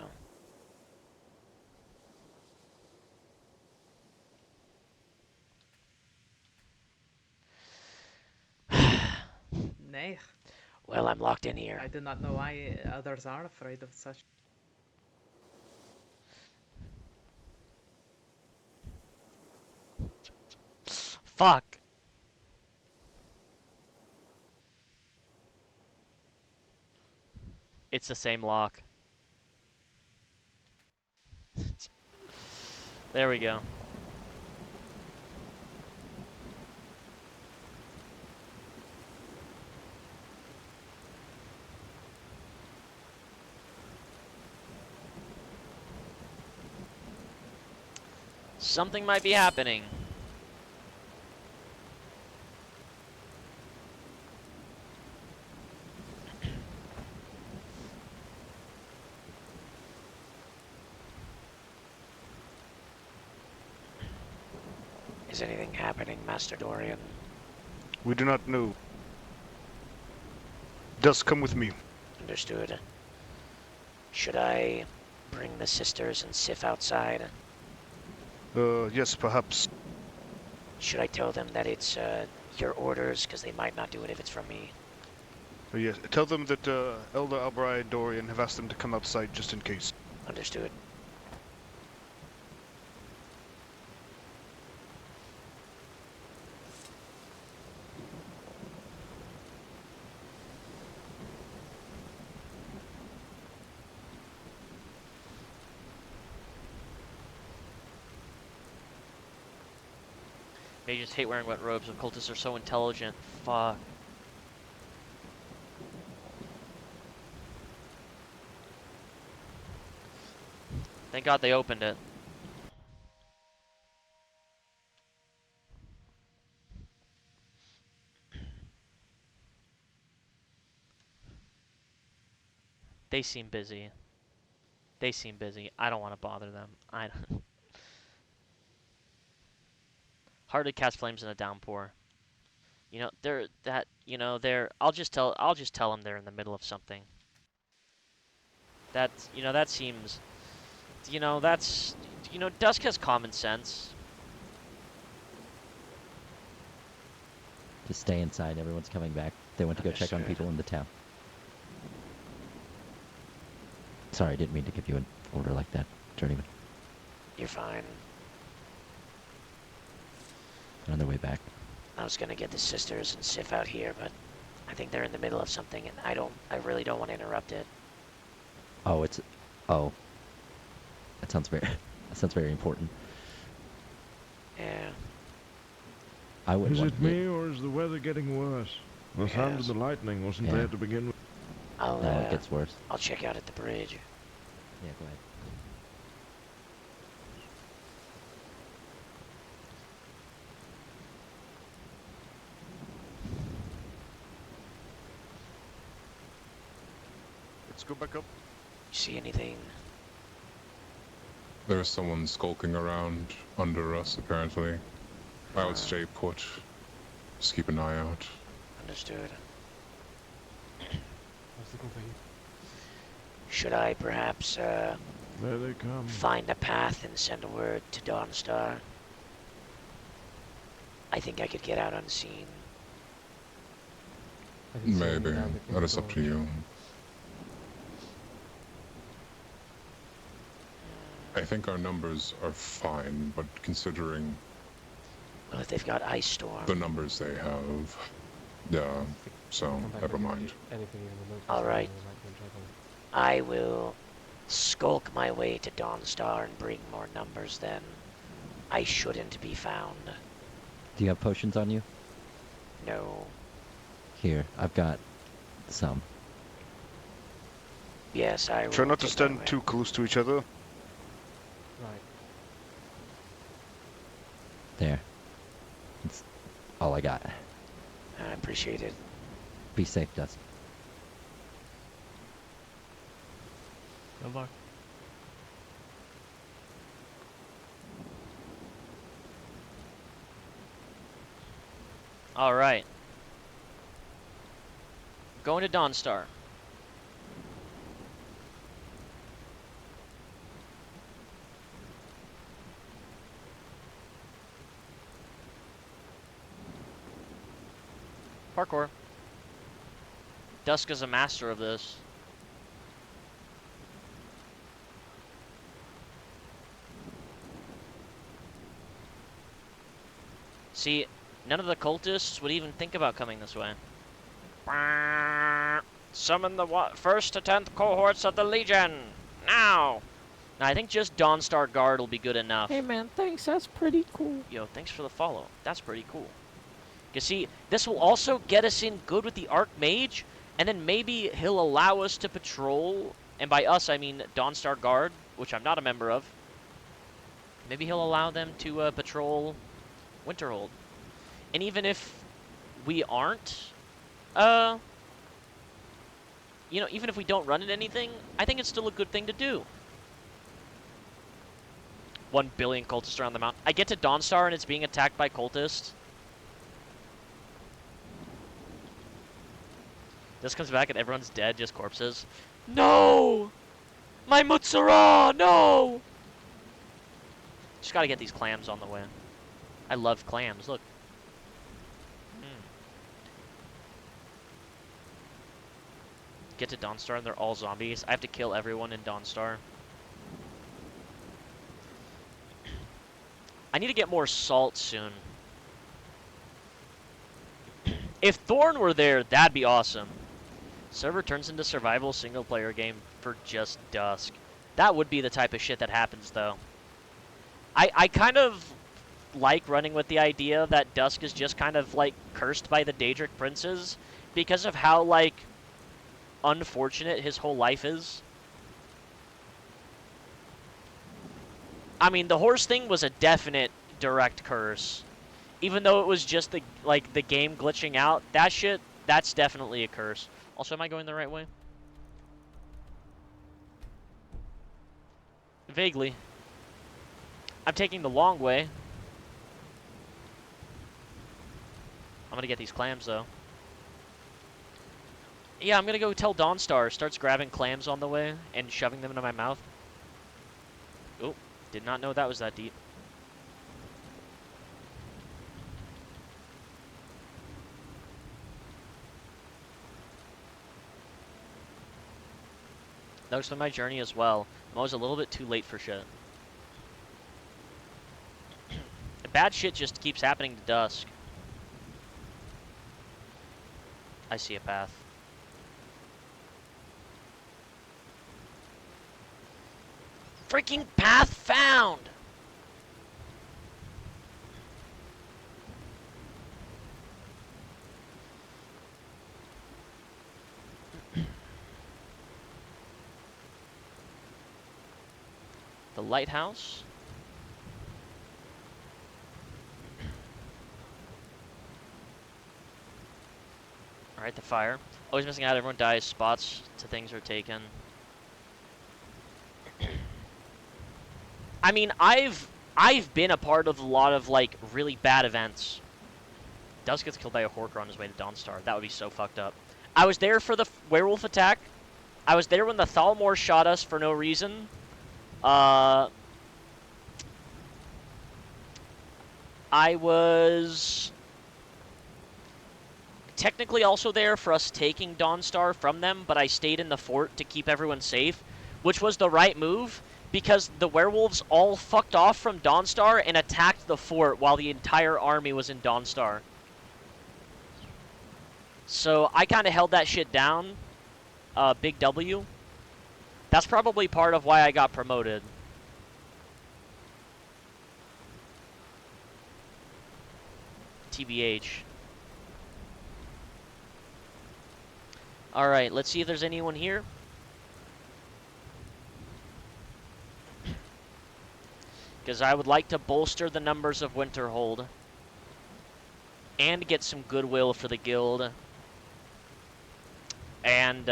Nay. Well, I'm locked in here. I do not know why others are afraid of such. Fuck. It's the same lock. There we go. Something might be happening. Is anything happening, Master Dorian? We do not know. Dusk, come with me. Understood. Should I bring the sisters and Sif outside? Yes, perhaps. Should I tell them that it's your orders, because they might not do it if it's from me? Yes, tell them that Elder Albarai and Dorian have asked them to come outside just in case. Understood. Mages hate wearing wet robes. Occultists are so intelligent. Fuck. Thank God they opened it. They seem busy. They seem busy. I don't want to bother them. I don't. Hard to cast flames in a downpour. You know, I'll just tell them they're in the middle of something. That seems, Dusk has common sense. Just stay inside. Everyone's coming back. They went to go check on people in the town. Sorry, I didn't mean to give you an order like that, Journeyman. You're fine. On their way back. I was gonna get the sisters and Sif out here, but I think they're in the middle of something, and I really don't want to interrupt it. Oh, that sounds very important. Yeah. I would. Is it me, or is the weather getting worse? The thunder and the lightning wasn't there to begin with. No, it gets worse. I'll check out at the bridge. Yeah, go ahead. Let's go back up. See anything? There's someone skulking around under us, apparently. I would stay put. Just keep an eye out. Understood. I was looking for you. Should I perhaps, There they come. find a path and send a word to Dawnstar? I think I could get out unseen. Maybe. That is up to you. I think our numbers are fine, but considering Well, if they've got Ice Storm... the numbers they have, yeah, so never mind. Anything even remotely All right. similar might be in trouble. I will skulk my way to Dawnstar and bring more numbers, then I shouldn't be found. Do you have potions on you? No. Here, I've got some. Yes, I will. Try not to take that stand away. too close to each other. Right. There. That's all I got. I appreciate it. Be safe, Dusk. Good luck. All right. Going to Dawnstar. Parkour. Dusk is a master of this. See, none of the cultists would even think about coming this way. Summon the first to 10th cohorts of the Legion! Now! Now, I think just Dawnstar Guard will be good enough. Hey man, thanks, that's pretty cool. Yo, thanks for the follow. That's pretty cool. You see, this will also get us in good with the Archmage, and then maybe he'll allow us to patrol, and by us I mean Dawnstar Guard, which I'm not a member of. Maybe he'll allow them to patrol Winterhold. And even if we aren't, you know, even if we don't run into anything, I think it's still a good thing to do. 1 billion cultists around the mountain. I get to Dawnstar and it's being attacked by cultists. This comes back and everyone's dead, just corpses. No! My Mutsura! No! Just gotta get these clams on the way. I love clams, look. Get to Dawnstar and they're all zombies. I have to kill everyone in Dawnstar. I need to get more salt soon. If Thorn were there, that'd be awesome. Server turns into survival single player game for just Dusk. That would be the type of shit that happens though. I kind of like running with the idea that Dusk is just kind of like cursed by the Daedric princes because of how like unfortunate his whole life is. I mean, the horse thing was a definite direct curse. Even though it was just the game glitching out, that shit, that's definitely a curse. Also, am I going the right way? Vaguely. I'm taking the long way. I'm gonna get these clams though. Yeah, I'm gonna go tell Dawnstar starts grabbing clams on the way and shoving them into my mouth. Oh, did not know that was that deep. That was been my journey as well. I'm always a little bit too late for shit. Bad shit just keeps happening to Dusk. I see a path. Freaking path found! The lighthouse. Alright, the fire. Always missing out, everyone dies, spots to things are taken. I mean, I've been a part of a lot of, like, really bad events. Dusk gets killed by a Horker on his way to Dawnstar. That would be so fucked up. I was there for the werewolf attack. I was there when the Thalmor shot us for no reason. I was technically also there for us taking Dawnstar from them, but I stayed in the fort to keep everyone safe, which was the right move because the werewolves all fucked off from Dawnstar and attacked the fort while the entire army was in Dawnstar. So I kind of held that shit down. Big W. That's probably part of why I got promoted. TBH. Alright, let's see if there's anyone here. Because I would like to bolster the numbers of Winterhold. And get some goodwill for the guild. And,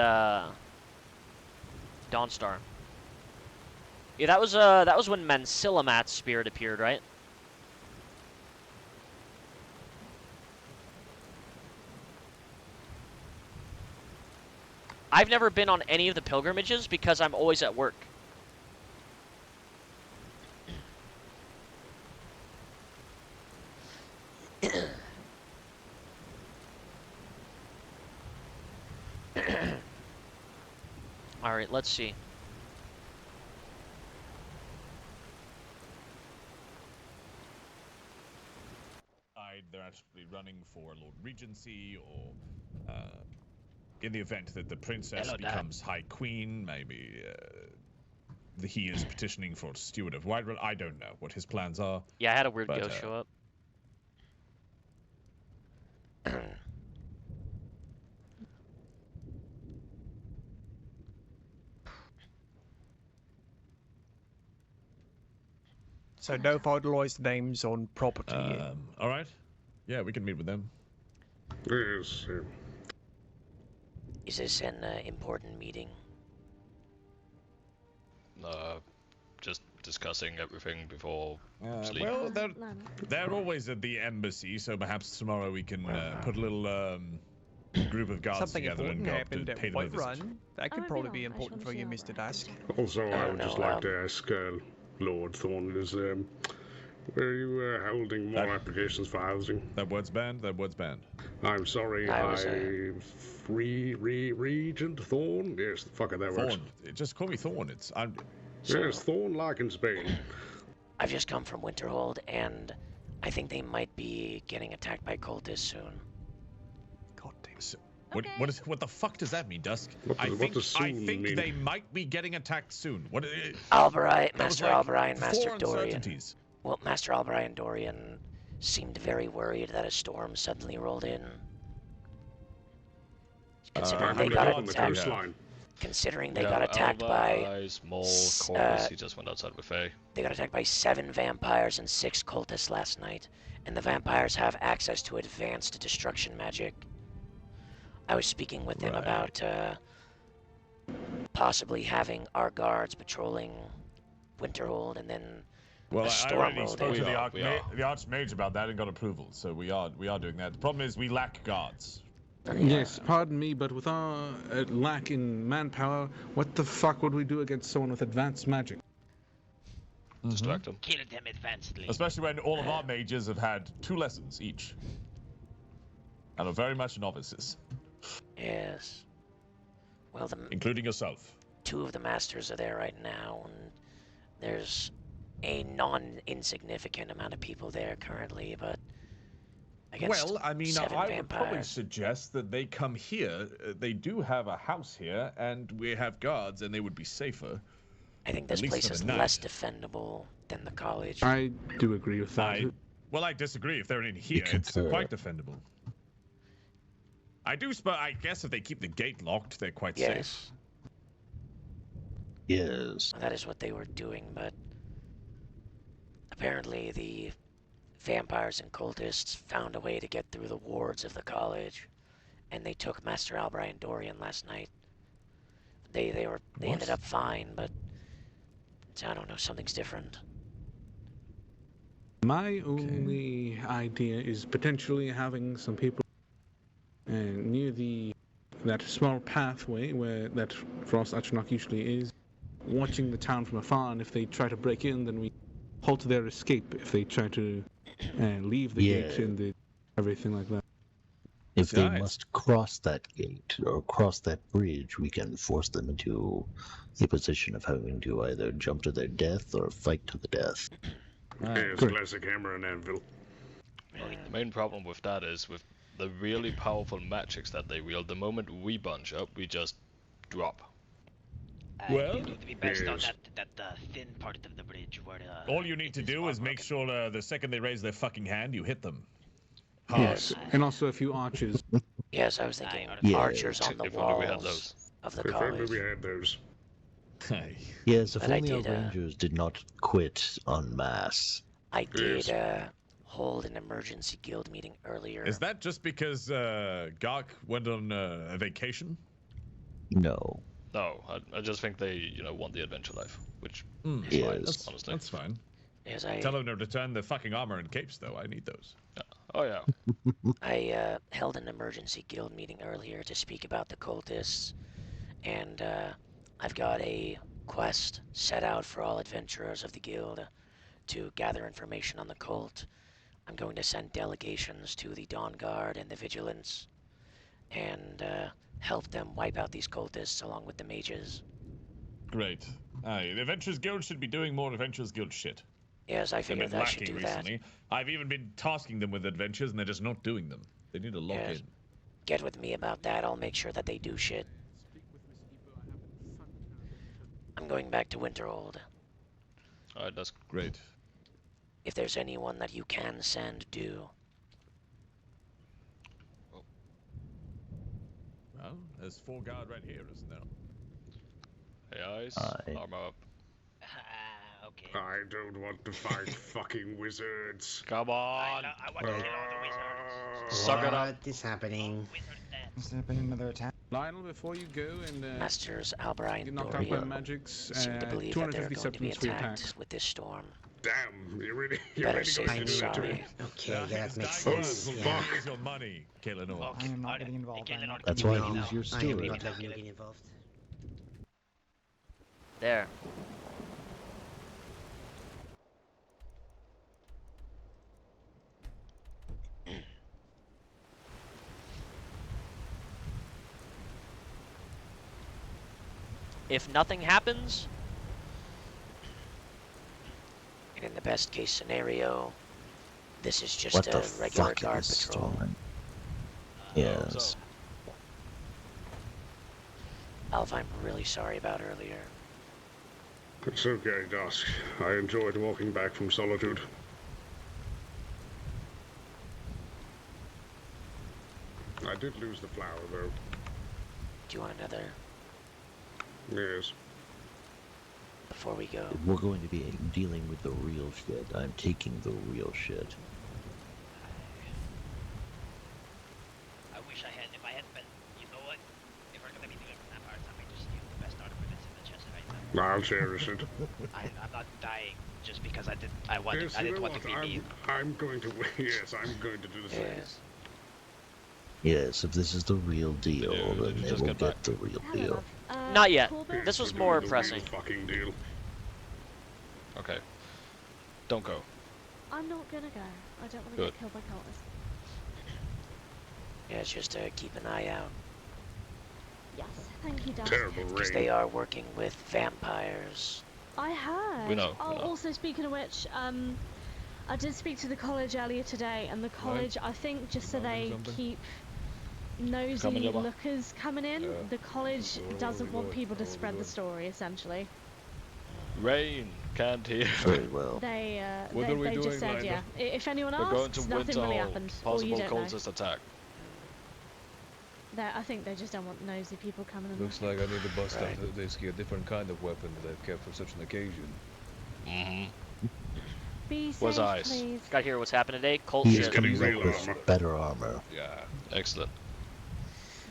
Dawnstar. Yeah, that was when Mansilimat's spirit appeared, right? I've never been on any of the pilgrimages because I'm always at work. Alright, let's see. They're actually running for Lord Regency, or in the event that the princess becomes High Queen, maybe he is petitioning for Steward of Whiterun. I don't know what his plans are. Yeah, I had a weird ghost show up. So no finalised names on property. All right. Yeah, we can meet with them. Yes. Is this an important meeting? Just discussing everything before sleep. Well, they're always at the embassy, so perhaps tomorrow we can put a little group of guards Something together and important go up happened to at pay them a visit. Whiterun. That could probably be important for you, Mr. Dusk. Also, I would just like to ask Lord Thorn, were you holding more applications for housing? That word's banned. That word's banned. I'm sorry, Regent Thorn? Yes, the fucker that works. Thorn. Just call me Thorn. Yes, Thorn like in Spain. I've just come from Winterhold, and I think they might be getting attacked by cultists soon. God damn. So, what the fuck does that mean, Dusk? I what think does soon mean? they might be getting attacked soon. What? Master Albright and Master Dorian. Uncertainties. Well, Master Albright and Dorian seemed very worried that a storm suddenly rolled in. Considering they got attacked. Considering they got attacked by He just went outside with Faye. They got attacked by 7 vampires and 6 cultists last night, and the vampires have access to advanced destruction magic. I was speaking with them about possibly having our guards patrolling Winterhold, and then Well, a I storm already rolled spoke in. to the Archmage about that and got approval, so we are doing that. The problem is we lack guards. Yes, pardon me, but with our lack in manpower, what the fuck would we do against someone with advanced magic? Distract them. Kill them advancedly. Especially when all of our mages have had 2 lessons each. And are very much novices. Yes. Well, including yourself. 2 of the masters are there right now, and there's a non-insignificant amount of people there currently, but Well, I mean, 7 I would probably vampires. suggest that they come here. They do have a house here, and we have guards, and they would be safer. I think this place is less defendable than the college. I do agree with that. Well, I disagree. If they're in here, it's quite defendable. I guess if they keep the gate locked, they're quite safe. Yes. That is what they were doing, but apparently the vampires and cultists found a way to get through the wards of the college, and they took Master Albright and Dorian last night. They ended up fine, but I don't know, something's different. My only idea is potentially having some people near that small pathway where that Frost Atronach usually is, watching the town from afar, and if they try to break in, then we halt their escape if they try to leave the gate and everything like that. If they must cross that gate or cross that bridge, we can force them into a position of having to either jump to their death or fight to the death. Yes, classic hammer and anvil. The main problem with that is with the really powerful magics that they wield, the moment we bunch up, we just drop. Well, it would be best on yes. that thin part of the bridge where. All you need to do is make sure the second they raise their fucking hand, you hit them. Yes, and also a few archers. Yes, I was thinking Yes. archers on the If only we had walls those. of the If only college. we had those. Yes, if But I only our did, rangers did not quit en masse. I did hold an emergency guild meeting earlier. Is that just because Gok went on a vacation? No. No, I just think they, want the adventure life, which is Yes. fine, honestly. That's fine. Yes, Tell them to return the fucking armor and capes, though. I need those. Yeah. Oh, yeah. I held an emergency guild meeting earlier to speak about the cultists, and I've got a quest set out for all adventurers of the guild to gather information on the cult. I'm going to send delegations to the Dawn Guard and the Vigilance, and help them wipe out these cultists along with the mages. Great. Aye, the Adventurers Guild should be doing more Adventurers Guild shit. Yes, I They've figured been that I should lacking do recently. I've even been tasking them with adventures, and they're just not doing them. They need to lock Yes. in. Get with me about that. I'll make sure that they do shit. I'm going back to Winterhold. Alright, that's great. If there's anyone that you can send, do. Well, there's 4 guard right here, isn't there? Hey, eyes, Aye. armor up. Okay. I don't want to fight fucking wizards. Come on! I want to kill all the wizards. Suck it up. What is happening? Is there been another attack? Lionel, before you go and Masters Albra you and knock out my Dorian magics, seem to believe that they're 250 going to be substance for your attack. attacked with this storm. Damn, you really Better going safe to than do that to me? sorry. Okay, that makes Well, sense. fuck. Yeah. Use your money, Kaelinor. I am not getting involved. I'm not That's getting why involved. he's your I am steward. not letting you get involved. There. If nothing happens, And in the best case scenario, this is just What a the regular fuck guard is patrol. storming? Yes. Alf, I'm really sorry about earlier. It's okay, Dusk. I enjoyed walking back from Solitude. I did lose the flower, though. Do you want another Yes. before we go? We're going to be dealing with the real shit. I'm taking the real shit. I wish I had. If I had been, you know what? If we're gonna be doing vampires, I might just steal the best artifacts in the chest right now. I'll cherish it. I'm not dying just because I didn't. I Yes, you didn't know want what? to be mean. I'm going to. Yes, I'm going to do the same. Yes. Yes, if this is the real deal, Yeah, then you they just will get get back. the real deal. not yet. Yes, This was we're more doing the pressing. real fucking deal. Okay. Don't go. I'm not gonna go. I don't want to Good. get killed by cultists. Yeah, it's just keep an eye out. Yes, thank you, Dusk. Terrible Because rain. they are working with vampires. I heard. We know, Oh, we know. also speaking of which, I did speak to the college earlier today, and the college, I think, just so they keep nosy Coming, Jabba. lookers coming in, Yeah. the college doesn't want people to spread the story, essentially. Rain, can't hear. Very well. They, What are we they doing just said, right yeah. If anyone We're going to asks, nothing really Winterhold. happened. Or you Possible don't know. cultist attack. I think they just don't want nosy people coming in. Looks like I need to bust Right. out a different kind of weapon that I've kept for such an occasion. Mm-hmm. Be safe, Was eyes. please. Gotta hear what's happening today. Cult He is shit. coming real up with armor. better armor. Yeah. Excellent.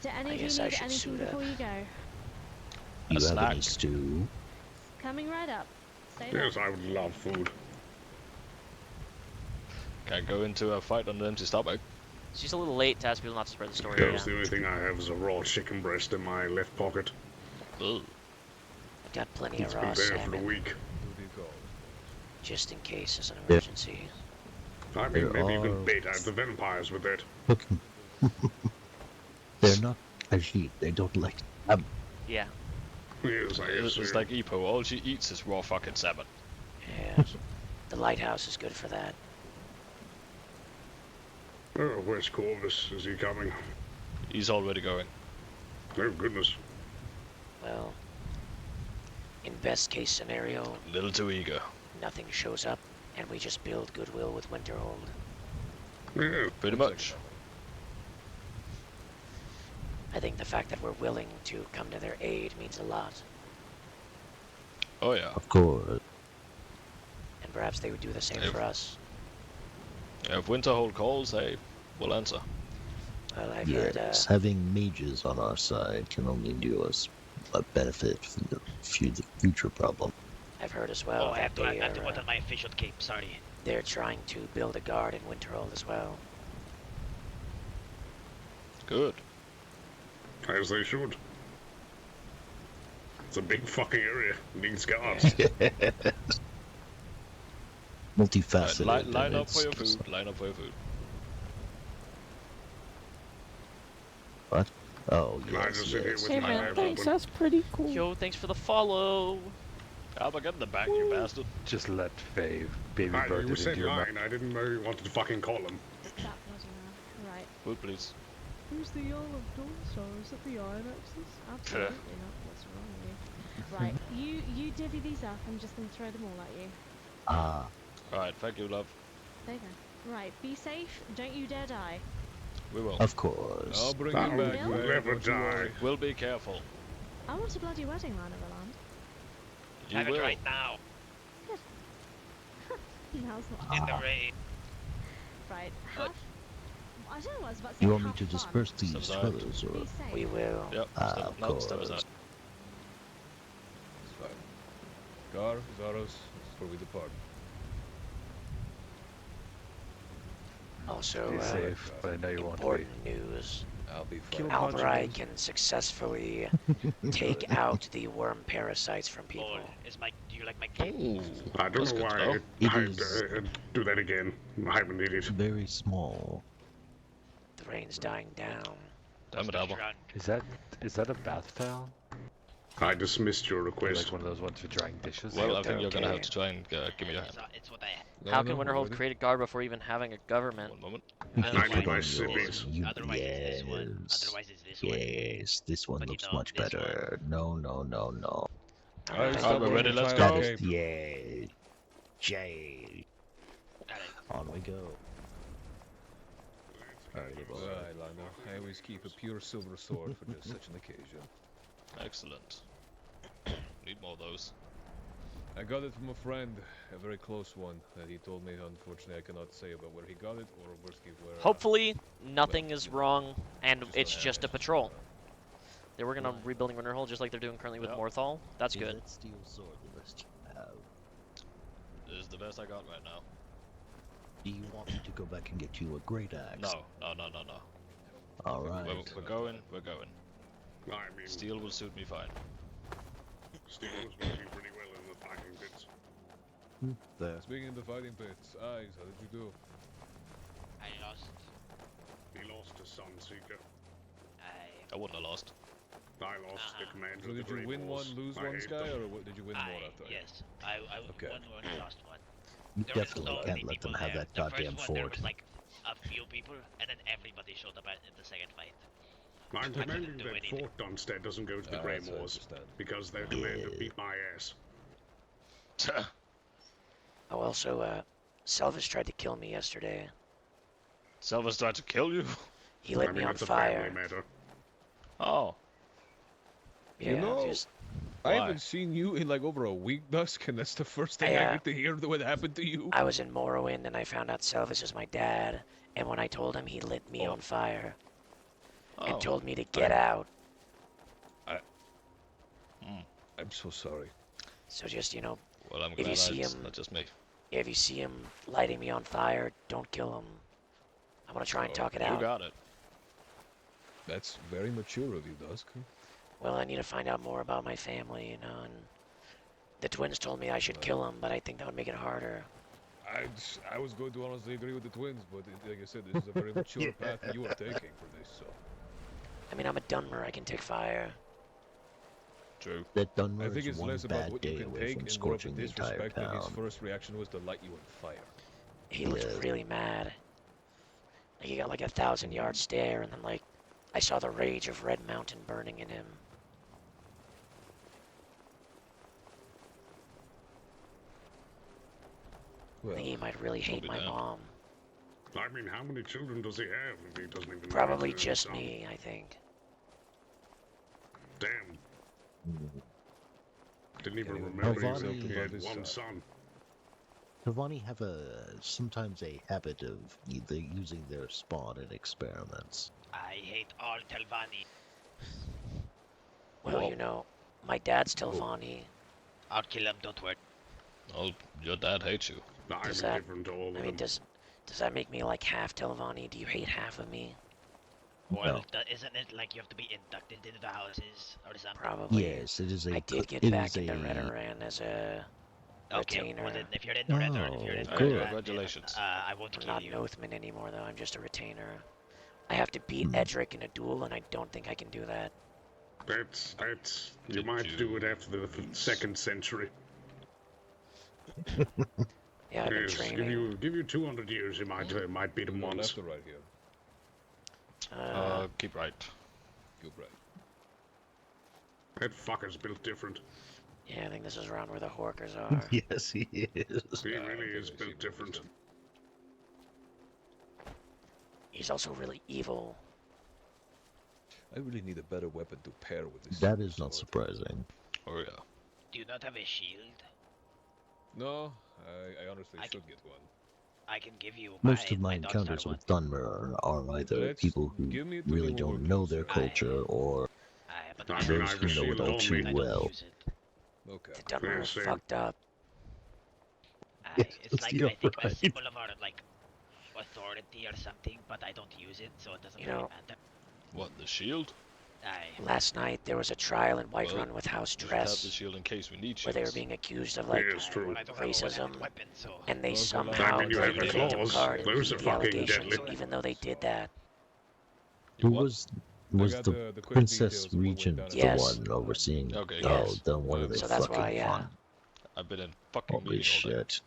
Do any I of you guess I need should anything suit up. before you go? You have snack. any stew? Coming right up. Stay there. Yes, I would love food. Can't go into a fight on an empty stomach. It's just a little late to ask people not to spread the story. Yes, Yeah. the only thing I have is a raw chicken breast in my left pocket. Ugh. Got plenty It's of been raw there for a salmon, week. just in case as an Yeah. emergency. I mean, There maybe you are- can bait out the vampires with that. They're not Ajit. They don't like Yeah. Yes, I guess It's so. like Epo. All she eats is raw fucking salmon. Yeah. The lighthouse is good for that. Oh, where's Corvus? Is he coming? He's already going. Oh, goodness. Well, In best case scenario, A little too eager. nothing shows up, and we just build goodwill with Winterhold. Yeah. Pretty much. I think the fact that we're willing to come to their aid means a lot, Oh yeah. Of course. and perhaps they would do the same If- for us. If Winterhold calls, hey, we'll answer. Well, I've heard, Yes, having mages on our side can only do us a benefit from the future problem. I've heard as well I that have to, they I have to are, put on my official cape, sorry. they're trying to build a guard in Winterhold as well. Good. As they should. It's a big fucking area. Needs guards. Multifaceted. Line and up for your it's- food. Line up for your food. What? Oh, Can I yes, just sit here yes. with Hey my man, eyes thanks, open? that's pretty cool. Yo, thanks for the follow. Albert, get in the back, you bastard. Just let Faye baby Hi, bird you it into said your mouth. mine. I didn't know you wanted to fucking call him. Right. Food, please. Who's the Earl of Dawnstar? Is it the Iron Axes? Absolutely not. What's wrong with you? Right, you divvy these up. I'm just gonna throw them all at you. Ah, Alright, thank you, love. There you go. Right, be safe. Don't you dare die. We will. of course. I'll bring I'll you back. Bill? Ray, never don't you worry. die. We'll be careful. I want a bloody wedding, Lion of the Land. You Have will. it right now. Now's not In the rain. right. Have. I don't know what I was about to say. You want me have to fun. disperse these Step aside. fellows, or? Be safe. We will. Yep. Of No, step course. aside. It's fine. Gar, Zaros, before we depart. Also, Be safe, but I know you want to be. important news. I'll be Kill fine. Albright can successfully take out the worm parasites from people. Lord, do you like my cape? Ooh, I don't that's know good to why know. It I'd is- do that again. I haven't needed it. Very small. The rain's dying down. Damn it, Albert. Is that a bath towel? I dismissed your Or request. like one of those ones for drying dishes? Well, I think you're gonna Okay. have to try and give me your hand. It's what I have. How can Winterhold create a guard before even having a government? One moment. I need my Yours, civvies. you- Otherwise it's this one. yes. Otherwise it's this one. Yes, this one But you looks know, much this better. No, no, no, no. Alright, Alright, we're ready, let's That go. is, yeah. Jay. On we go. Alright, Lionel. I always keep a pure silver sword for just such an occasion. Excellent. Need more of those. I got it from a friend, a very close one, that he told me. Unfortunately, I cannot say about where he got it or worst case where. Hopefully, nothing is wrong, and it's just a patrol. They're working on rebuilding Winterhold just like they're doing currently with Morthal. That's Is good. that steel sword the best you have? This is the best I got right now. Do you want me to go back and get you a great axe? No. Alright. We're going. I mean, Steel will suit me fine. Steel was working pretty well in the fighting pits. There. Speaking of the fighting pits, Eyes, how did you do? I lost. He lost to Sunseeker. I wouldn't have lost. I lost the commander So of the did you Grey win Wars. one, lose I one, hate Sky, them. or did you win more after? Yes. I Okay. won one, lost one. You There was definitely so can't many let them people have there. that The first goddamn one, there fort. was like a few people, and then everybody showed up in the second fight. I'm couldn't commanding do that anything. Fort Dunstead doesn't go to the Grey that's what I Moors understand. because their commander beat my ass. Oh, also, Selvas tried to kill me yesterday. Selvas tried to kill you? He lit I me mean, on it's a fire. family matter. Oh. Yeah, You know, just I Why? haven't seen you in like over a week, Dusk, and that's the first thing I, I get to hear what happened to you. I was in Morrowind and I found out Selvas is my dad. And when I told him, he lit me on fire Oh. and told me to get out. I'm so sorry. So just, you know, Well, I'm if glad you see it's him, not just me. if you see him lighting me on fire, don't kill him. I'm gonna try and talk it You out. got it. That's very mature of you, Dusk. Well, I need to find out more about my family, you know, and the twins told me I should kill him, but I think that would make it harder. I was going to honestly agree with the twins, but like I said, this is a very mature path that you are taking for this, so. I mean, I'm a Dunmer, I can take fire. True. That I Dunmer think is it's one less about bad what you day can away take from and more of a scorching the entire disrespect that his town. first reaction was to light you on fire. He looked Yeah. really mad. Like he got like a 1,000-yard stare, and then like I saw the rage of Red Mountain burning in him. Well, think he might really hate my mom. I mean, how many children does he have if he doesn't even Probably have a just son? me, I think. Damn. Didn't even Anyway, remember Giovanni- he had one son. Giovanni have sometimes a habit of either using their spawn in experiments. I hate all Telvanni. Well, you know, my dad's Telvanni. I'll kill him, don't worry. Oh, your dad hates you. Does that, I mean, does that make me like half Telvanni? Do you hate half of me? Well, isn't it like you have to be inducted into the houses or something? Probably. Yes, it is a. I did get it back is into a- Redoran as a retainer. Well, then if you're in the red or if you're in Oh, the good. red, Congratulations. I won't I'm kill not you. an Oathman anymore, though. I'm just a retainer. I have to beat Edric in a duel, and I don't think I can do that. That's you might do it after the 2nd century. Yeah, I've been Yes, training. give you 200 years, you might beat him Go once. left or right here? Keep right. Go right. That fucker's built different. Yeah, I think this is around where the Horkers are. Yes, he is. He really is built different. He's also really evil. I really need a better weapon to pair with this. That is not surprising. Oh yeah. Do you not have a shield? No, I honestly should get one. I can give you Most of my my encounters with Dunmer are either people who really don't know their culture or those who know it all too well. Okay. The Dunmer are fucked up. It's like you're I think a right. symbol of our like authority or something, but I don't use it, so it doesn't You really know, matter. What, the shield? Last night there was a trial in Whiterun Well, with House just have the Dress, shield in case we need where they were shields. being accused of like Yes, true. racism, and they Well, somehow I mean, you have didn't the get to claws. guard and Those beat are the fucking allegations, deadly. even though they did that. Who was got the the quick Princess details of what went Regent down at the Yes. one overseeing? Okay, Oh, yes. then what are they So that's fucking why, yeah. on? I've been in fucking Holy meeting all day. shit.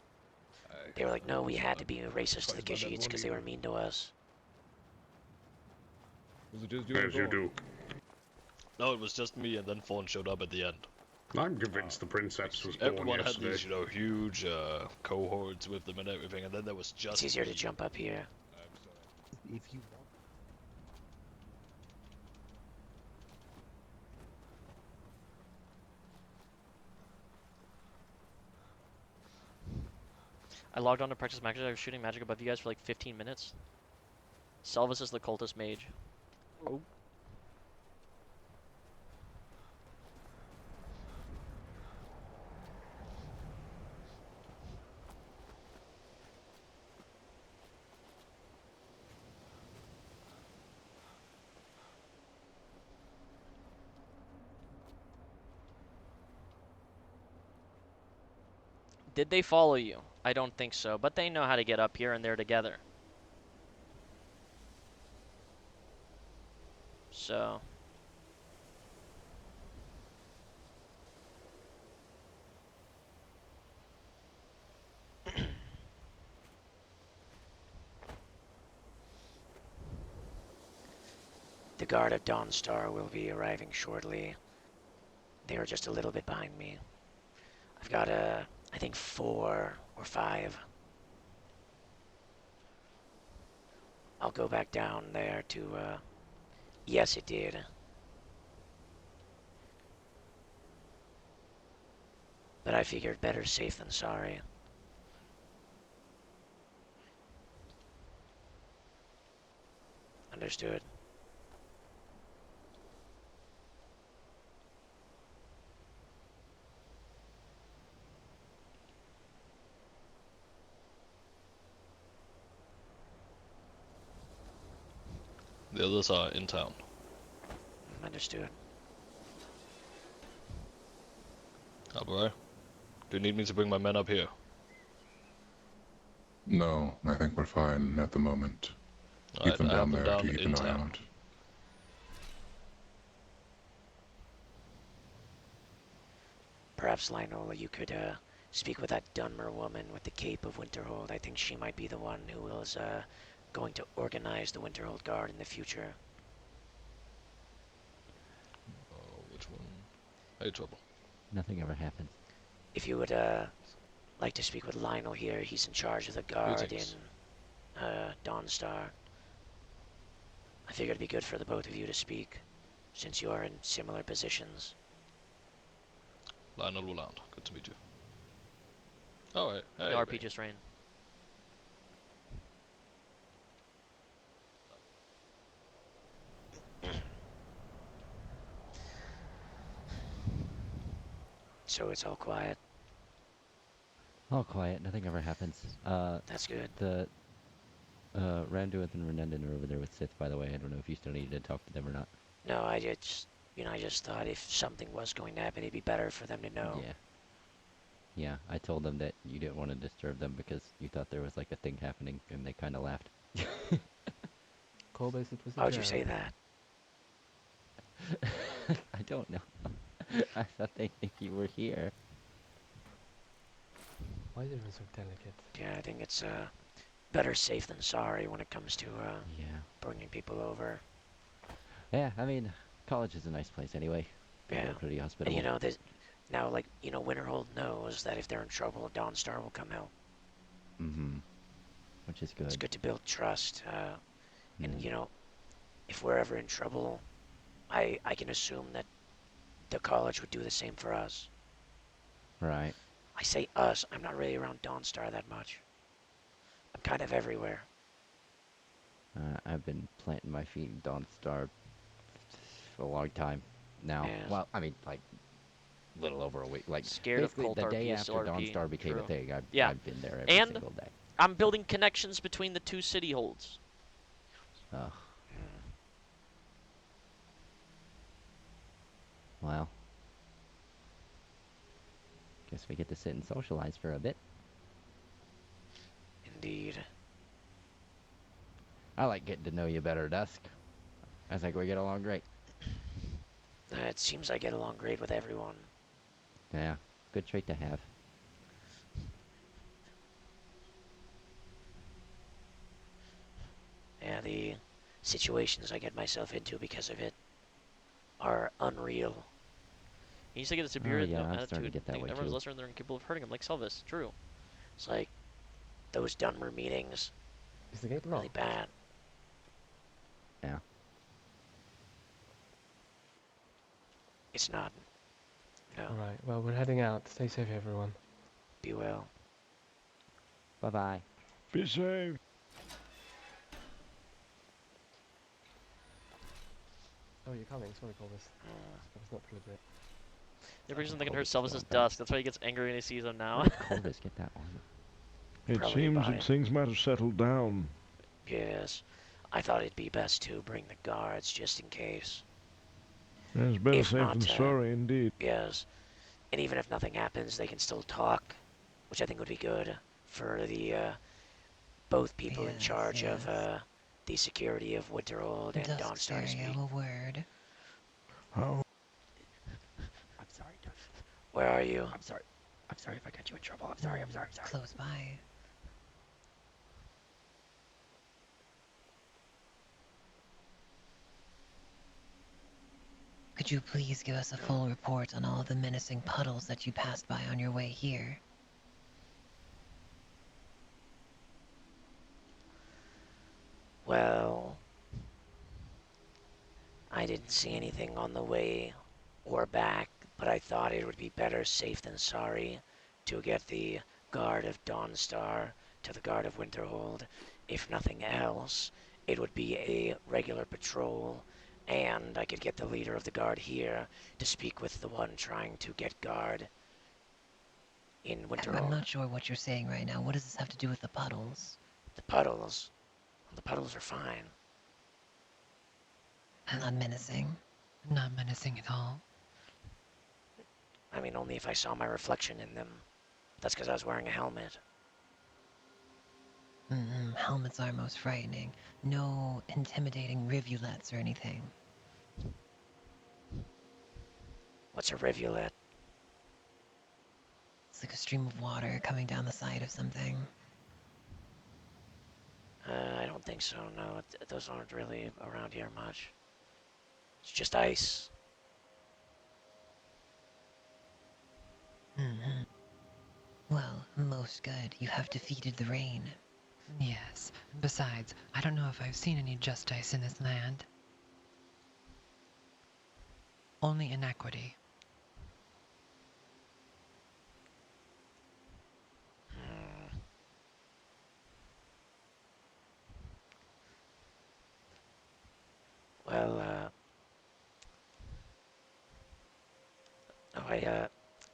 They were like, no, we had to be racist to the Khajiits because they were mean to us. Was it just you? As you do. No, it was just me, and then Fawn showed up at the end. I'm convinced the princess was born Everyone had yesterday. these, huge cohorts with them and everything, and then there was just It's easier to me. jump up here. If you I logged on to practice magic. I was shooting magic above you guys for like 15 minutes. Salvus is the cultist mage. Oh. Did they follow you? I don't think so, but they know how to get up here and they're together. So. The guard of Dawnstar will be arriving shortly. They are just a little bit behind me. I've got I think 4 or 5. I'll go back down there to, yes, it did. But I figured better safe than sorry. Understood. The others are in town. Understood. Alright. Do you need me to bring my men up here? No, I think we're fine at the moment. Keep Alright, them I down have them there down to keep in an eye town. out. Perhaps, Lionel, you could speak with that Dunmer woman with the Cape of Winterhold. I think she might be the one who is going to organize the Winterhold Guard in the future. Oh, which one? Hey, Trouble. Nothing ever happens. If you would like to speak with Lionel here. He's in charge of the guard in Dawnstar. I figured it'd be good for the both of you to speak, since you are in similar positions. Lionel Roland, good to meet you. Oh, hey. The RP just ran. So it's all quiet. All quiet. Nothing ever happens. That's good. The Randuith and Renendon are over there with Sith, by the way. I don't know if you still needed to talk to them or not. No, I just thought if something was going to happen, it'd be better for them to know. Yeah. Yeah, I told them that you didn't want to disturb them because you thought there was like a thing happening, and they kind of laughed. Corbus, it was a Why would you joke. say that? I don't know. I thought they think you were here. Why is everyone so delicate? Yeah, I think it's better safe than sorry when it comes to Yeah. bringing people over. Yeah, I mean, college is a nice place anyway. People Yeah. are pretty And hospitable. you know, now, like, you know, Winterhold knows that if they're in trouble, Dawnstar will come help. Mm-hmm. Which is good. It's good to build trust. And, you know, if we're ever in trouble, I can assume that the college would do the same for us. Right. I say us, I'm not really around Dawnstar that much. I'm kind of everywhere. I've been planting my feet in Dawnstar for a long time now. Yeah. Well, I mean, like, little over a week. Like, Scared of basically cult the RP day is after still RP. Dawnstar became True. a thing, Yeah. I've been there every And single day. I'm building connections between the two city holds. Oh. Well. Guess we get to sit and socialize for a bit. Indeed. I like getting to know you better, Dusk. I think we get along great. It seems I get along great with everyone. Yeah, good trait to have. Yeah, the situations I get myself into because of it are unreal. He needs to get a superior yeah, I'm attitude. starting to get that way Everyone's too. lesser and they're incapable of hurting him, like Selvis. True. It's like those Dunmer meetings. Is the gate Really locked? bad. Yeah. It's not. No. Alright, well, we're heading out. Stay safe, everyone. Be well. Bye-bye. Be safe. Oh, you're coming. Sorry, Corbus. That was not deliberate. The reason they can hurt Corbus Selvis is is going Dusk. That's why he gets angry when he sees him now. Where did Corbus get that armor? It Probably seems by that things might have settled down. Yes. I thought it'd be best to bring the guards just in case. It's better If safe not, than sorry, indeed. Yes. And even if nothing happens, they can still talk, which I think would be good for the both people in charge of the security of Winterhold and Dusk Dawnstar to speak. stereo, a word. Oh. I'm sorry, Dusk. Where are you? I'm sorry. I'm sorry if I got you in trouble. I'm sorry. Close by. Could you please give us a full report on all the menacing puddles that you passed by on your way here? Well, I didn't see anything on the way or back, but I thought it would be better safe than sorry to get the guard of Dawnstar to the guard of Winterhold. If nothing else, it would be a regular patrol, and I could get the leader of the guard here to speak with the one trying to get guard in Winterhold. I'm not sure what you're saying right now. What does this have to do with the puddles? The puddles are fine. Not menacing. Not menacing at all. I mean, only if I saw my reflection in them. That's because I was wearing a helmet. Helmets are most frightening. No intimidating rivulets or anything. What's a rivulet? It's like a stream of water coming down the side of something. I don't think so, no. Those aren't really around here much. It's just ice. Well, most good. You have defeated the rain. Yes. Besides, I don't know if I've seen any justice in this land. Only inequity. Well,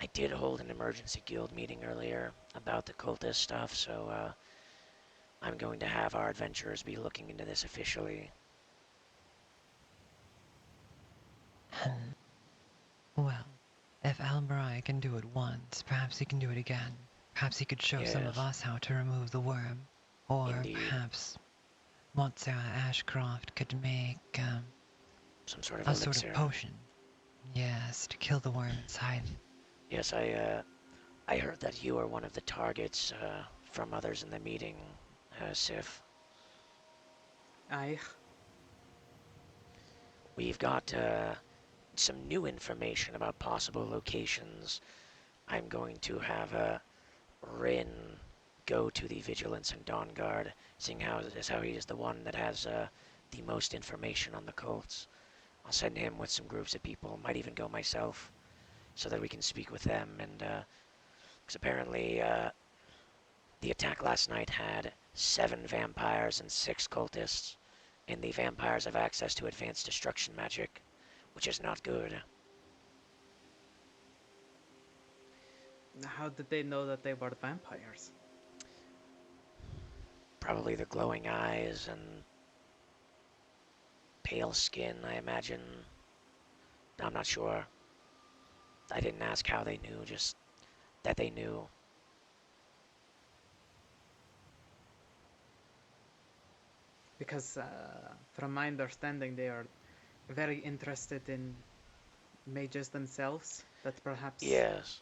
I did hold an emergency guild meeting earlier about the cultist stuff, so, I'm going to have our adventurers be looking into this officially. Well, if Albarai can do it once, perhaps he can do it again. Perhaps he could show some of Yes. us how to remove the worm. Or Indeed. perhaps Montserrat Ashcroft could make some sort of a elixir. sort of potion. Yes, to kill the worm inside. Yes, I heard that you are one of the targets, from others in the meeting, Sif. Aye. We've got, some new information about possible locations. I'm going to have, Rin go to the Vigilance and Dawn Guard, seeing how he is the one that has, the most information on the cults. I'll send him with some groups of people, might even go myself, so that we can speak with them, and, because apparently, the attack last night had 7 vampires and 6 cultists, and the vampires have access to advanced destruction magic, which is not good. How did they know that they were vampires? Probably the glowing eyes and pale skin, I imagine. I'm not sure. I didn't ask how they knew, just that they knew. Because, from my understanding, they are very interested in mages themselves. That perhaps Yes.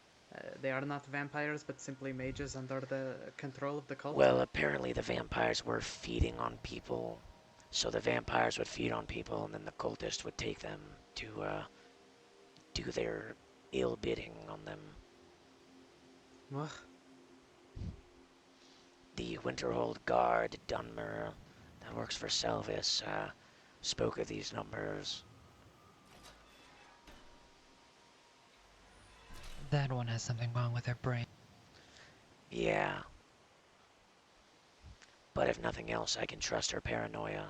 They are not vampires, but simply mages under the control of the cult. Well, apparently the vampires were feeding on people, so the vampires would feed on people, and then the cultists would take them to do their ill bidding on them. Ugh. The Winterhold Guard, Dunmer, that works for Selvis, spoke of these numbers. That one has something wrong with her brain. Yeah. But if nothing else, I can trust her paranoia.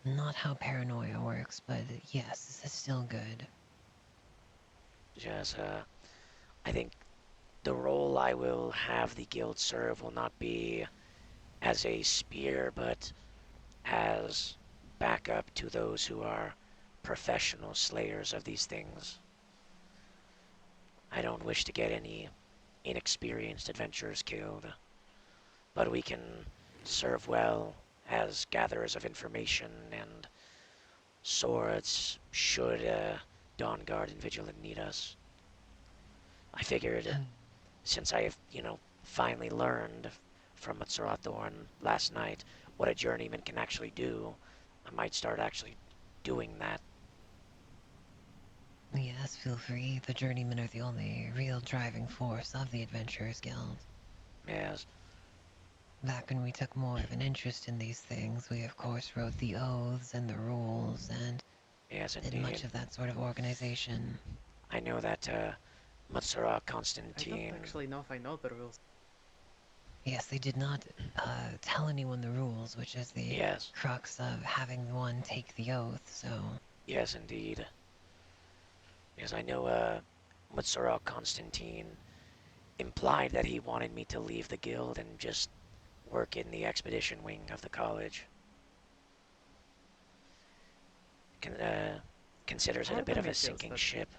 Not how paranoia works, but yes, this is still good. Just, I think the role I will have the guild serve will not be as a spear, but as backup to those who are professional slayers of these things. I don't wish to get any inexperienced adventurers killed, but we can serve well as gatherers of information and swords should Dawn Guard and Vigilant need us. I figured, since I have, finally learned from Thorn last night what a journeyman can actually do, I might start actually doing that. Yes, feel free. The journeymen are the only real driving force of the Adventurers Guild. Yes. Back when we took more of an interest in these things, we of course wrote the oaths and the rules and yes, did much of that sort of organization. I know that Matsura I Constantine. don't actually know if I know the rules. Yes, they did not tell anyone the rules, which is the crux of having one take the oath, so... Yes, indeed. Yes, I know Matsura Constantine implied that he wanted me to leave the guild and just work in the expedition wing of the college. Considers it a bit of a sinking ship.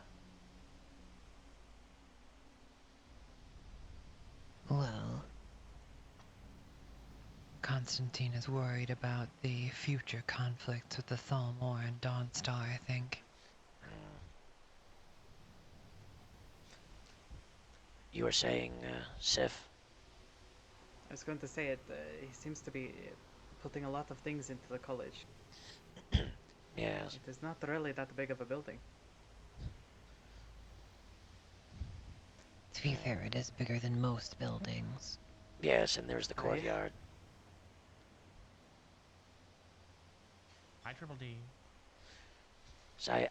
Well... Constantine is worried about the future conflicts with the Thalmor and Dawnstar, I think. You were saying, Sif? I was going to say it. He seems to be putting a lot of things into the college. Yes. It is not really that big of a building. be fair, it is bigger than most buildings. Yes, and there's the courtyard. Hi, Triple D. So I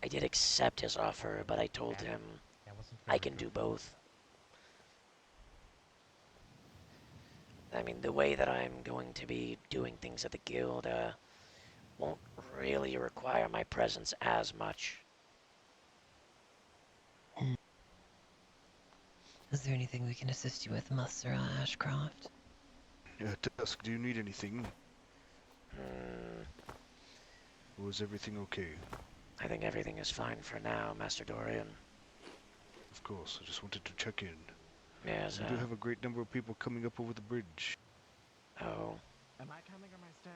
did accept his offer, but I told him I can do both. I mean, the way that I'm going to be doing things at the guild won't really require my presence as much. Is there anything we can assist you with, Master Ashcroft? Dusk, do you need anything? Or is everything okay? I think everything is fine for now, Master Dorian. Of course, I just wanted to check in. Yes, We do have a great number of people coming up over the bridge. Oh. Am I coming or am I staying?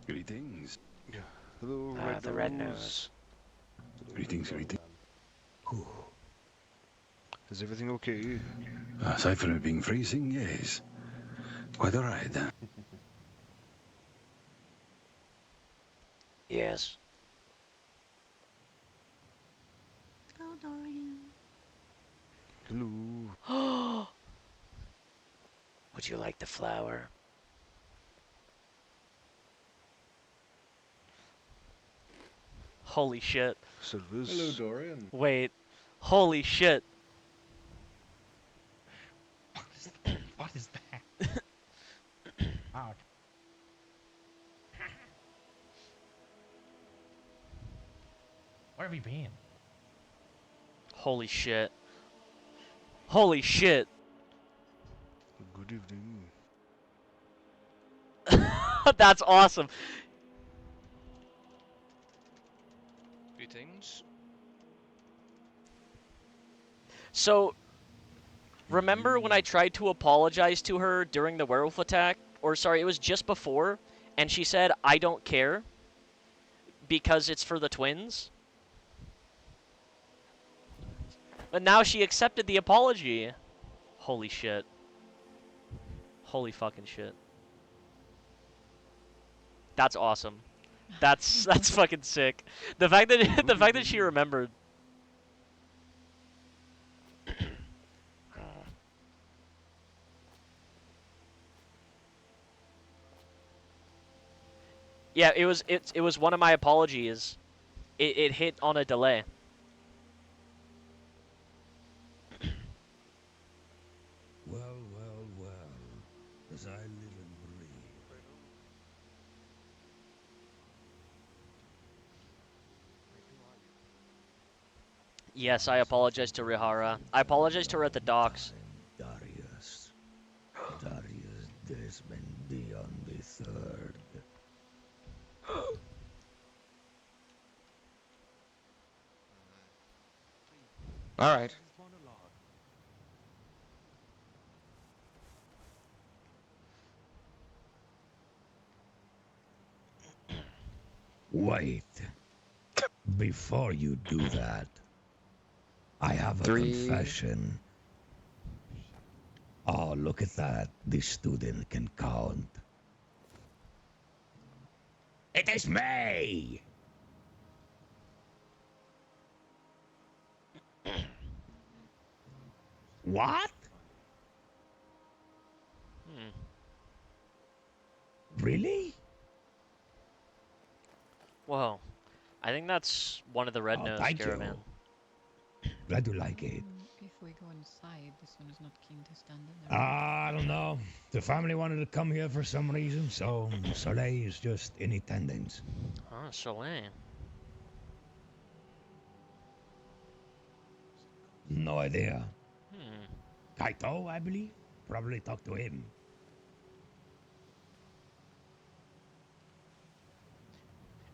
Greetings. Yeah. Hello, the Red Nose. Greetings, greetings. Is everything okay? Aside from it being freezing, yes. Quite alright. Yes. Hello, Dorian. Hello. Would you like the flower? Holy shit. Hello, Dorian. Wait. Holy shit. What is that? Oh. Where have you been? Holy shit. Holy shit. Good evening. That's awesome. Greetings. So, remember when I tried to apologize to her during the werewolf attack? Or sorry, it was just before, and she said, I don't care, because it's for the twins? But now she accepted the apology. Holy shit. Holy fucking shit. That's awesome. That's fucking sick. The fact that she remembered. Yeah, it was one of my apologies. It hit on a delay. Well, well, well, as I live and breathe. Yes, I apologize to Rihara. I apologize to her at the docks. Darius. Darius Desmond beyond the third. All right. Wait. Before you do that, I have a 3. confession. Oh, look at that. The student can count. It is me! What? Really? Whoa. I think that's one of the Red Nose thank caravan. you. Glad you like it. If we go inside, this one is not keen to stand in there. I don't know. The family wanted to come here for some reason, so Soleil is just in attendance. Oh, Soleil. No idea. Hmm. Kaito, I believe. Probably talk to him.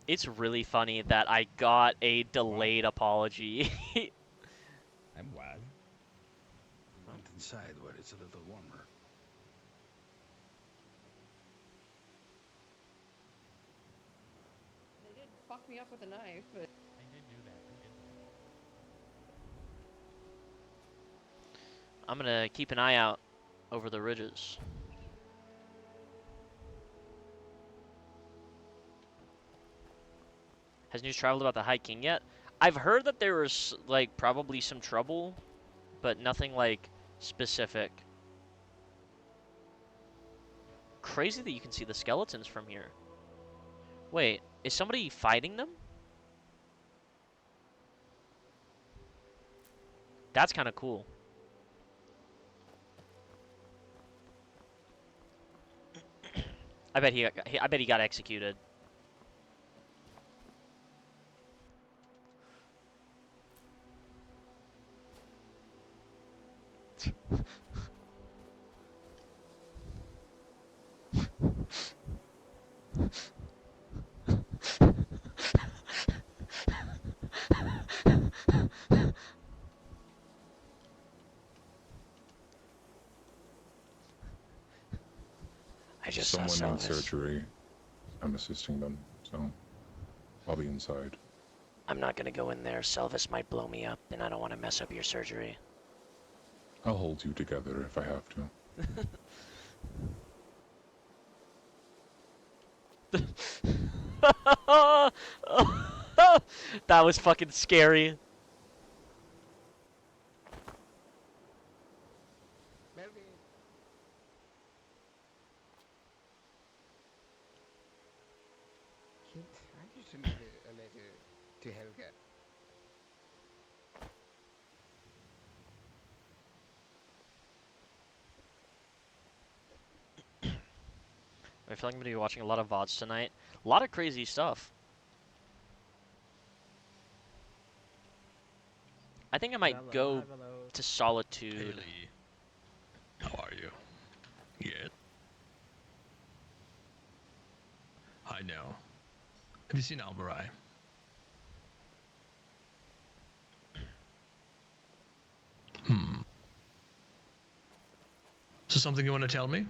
It's really funny that I got a delayed apology. I'm well. Went inside where it's a little warmer. They did fuck me up with a knife, but... They did do that. I'm gonna keep an eye out over the ridges. Has news traveled about the High King yet? I've heard that there was, like, probably some trouble, but nothing, like, specific. Crazy that you can see the skeletons from here. Wait, is somebody fighting them? That's kind of cool. I bet he got executed. I just saw Someone needs Salvis. surgery. I'm assisting them, so I'll be inside. I'm not gonna go in there. Salvis might blow me up, and I don't want to mess up your surgery. I'll hold you together if I have to. That was fucking scary. I just sent a letter to Helga. I feel like I'm gonna be watching a lot of VODs tonight. A lot of crazy stuff. I think I might go to Solitude. Haley, how are you? Yeah. I know. Have you seen Albarai? So something you want to tell me?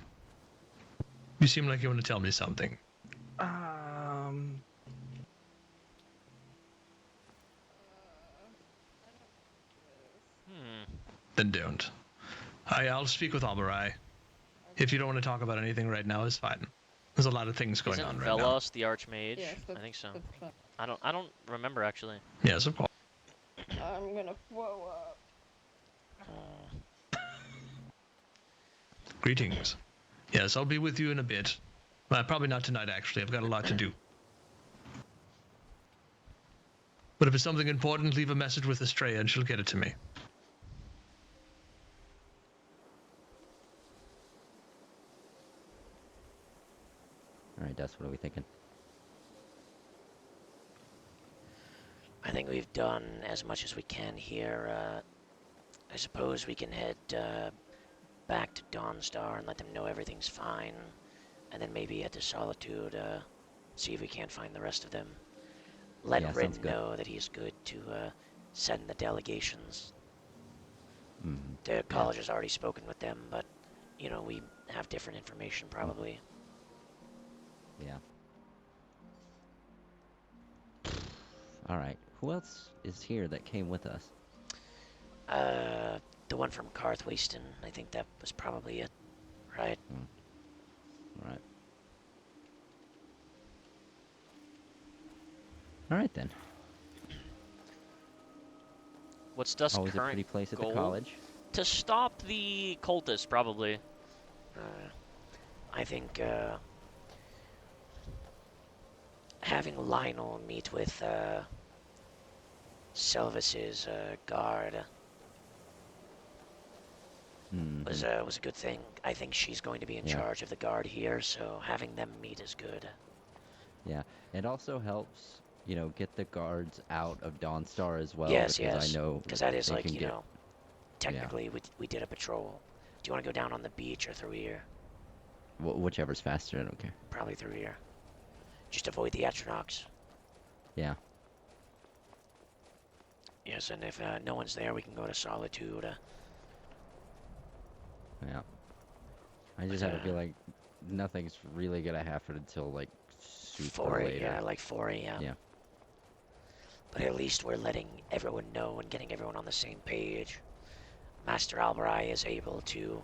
You seem like you want to tell me something. Then don't. I'll speak with Albarai. If you don't want to talk about anything right now, it's fine. There's a lot of things going on right now. Isn't Velos the Archmage? Yes, I think so. I don't remember actually. Yes, of course. I'm gonna throw up. Greetings. Yes, I'll be with you in a bit. Well, probably not tonight, actually. I've got a lot to do. But if it's something important, leave a message with Estrella and she'll get it to me. Alright, Dusk, what are we thinking? I think we've done as much as we can here. I suppose we can head back to Dawnstar and let them know everything's fine. And then maybe head to Solitude, see if we can't find the rest of them. Let Rin know that he's good to send the delegations. The college has already spoken with them, but, you know, we have different information probably. Yeah. Alright, who else is here that came with us? The one from Carthwayston, I think that was probably it, right? Alright. Alright then. What's Dusk's Always current a pretty place at goal? the college. To stop the cultists, probably. I think having Lionel meet with Selvis's guard was a good thing. I think she's going to be in charge of the guard here, so having them meet is good. Yeah, it also helps, you know, get the guards out of Dawnstar as well. Yes, because I know because that is they like, can you know, technically we did a patrol. Do you want to go down on the beach or through here? Whichever's faster, I don't care. Probably through here. Just avoid the Atronachs. Yeah. Yes, and if no one's there, we can go to Solitude. Yeah. I just have to feel like nothing's really gonna happen until like super 4 later. yeah, like 4 a.m. Yeah. But at least we're letting everyone know and getting everyone on the same page. Master Albarai is able to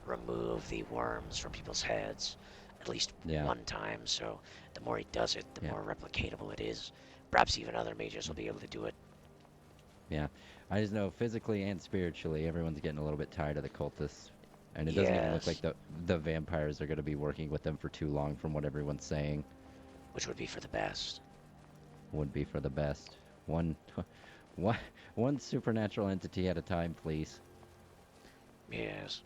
remove the worms from people's heads at least one time, so the more he does it, the more replicatable it is. Perhaps even other mages will be able to do it. Yeah. I just know physically and spiritually, everyone's getting a little bit tired of the cultists. And it doesn't even look like the vampires are going to be working with them for too long from what everyone's saying. Which would be for the best. Would be for the best. One supernatural entity at a time, please. Yes.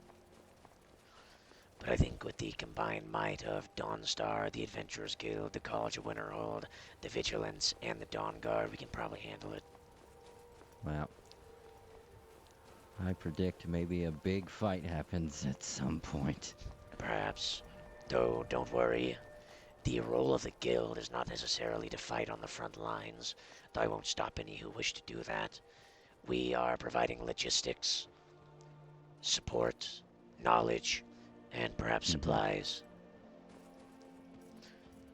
But I think with the combined might of Dawnstar, the Adventurers Guild, the College of Winterhold, the Vigilance, and the Dawn Guard, we can probably handle it. Well, I predict maybe a big fight happens at some point. Perhaps. Though, don't worry. The role of the guild is not necessarily to fight on the front lines, though I won't stop any who wish to do that. We are providing logistics, support, knowledge, and perhaps supplies.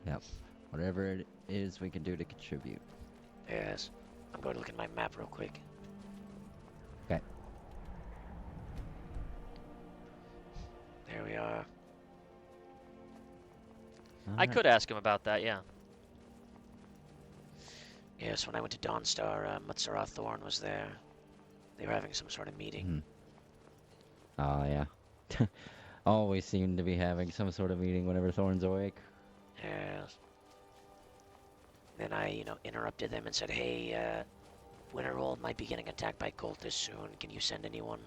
Yep. Whatever it is we can do to contribute. Yes. I'm going to look at my map real quick. Okay. There we are. I could ask him about that, yeah. Yes, when I went to Dawnstar, Mutsaroth Thorn was there. They were having some sort of meeting. Oh, yeah. Always seem to be having some sort of meeting whenever Thorn's awake. Yes. Then I, interrupted them and said, hey, Winterhold might be getting attacked by cultists soon. Can you send anyone?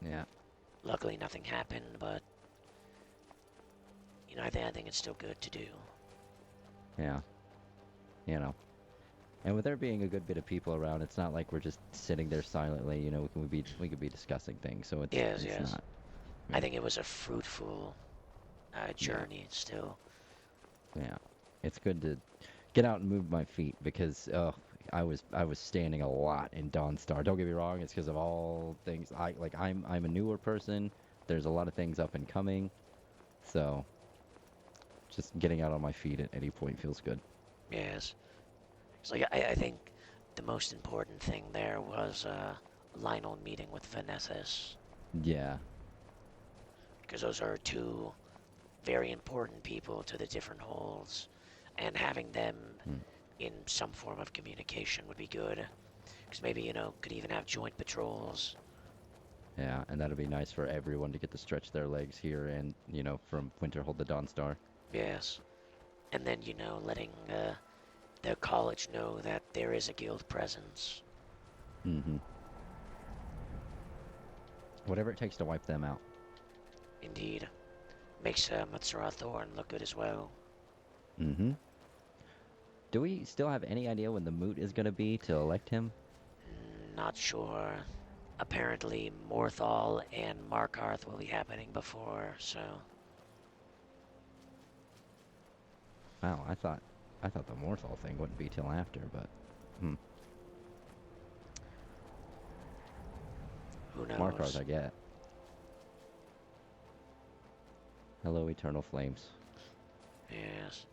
Yeah. Luckily, nothing happened, but, I think it's still good to do. Yeah. And with there being a good bit of people around, it's not like we're just sitting there silently, we could be discussing things, so it's not. I think it was a fruitful journey still. Yeah. It's good to get out and move my feet because I was standing a lot in Dawnstar. Don't get me wrong, it's because of all things. I'm a newer person. There's a lot of things up and coming. So just getting out on my feet at any point feels good. Yes. So I think the most important thing there was Lionel meeting with Vanessas. Yeah. Because those are two very important people to the different holds, and having them in some form of communication would be good. Because maybe, could even have joint patrols. Yeah, and that'd be nice for everyone to get to stretch their legs here and, from Winterhold to Dawnstar. Yes. And then, letting their college know that there is a guild presence. Mm-hmm. Whatever it takes to wipe them out. Indeed. Makes Mutsaroth Thorn look good as well. Mm-hmm. Do we still have any idea when the moot is going to be to elect him? Not sure. Apparently, Morthal and Markarth will be happening before, so... Wow, I thought the Morthal thing wouldn't be till after, but... Who knows? Markarth I get. Hello, Eternal Flames. Yes.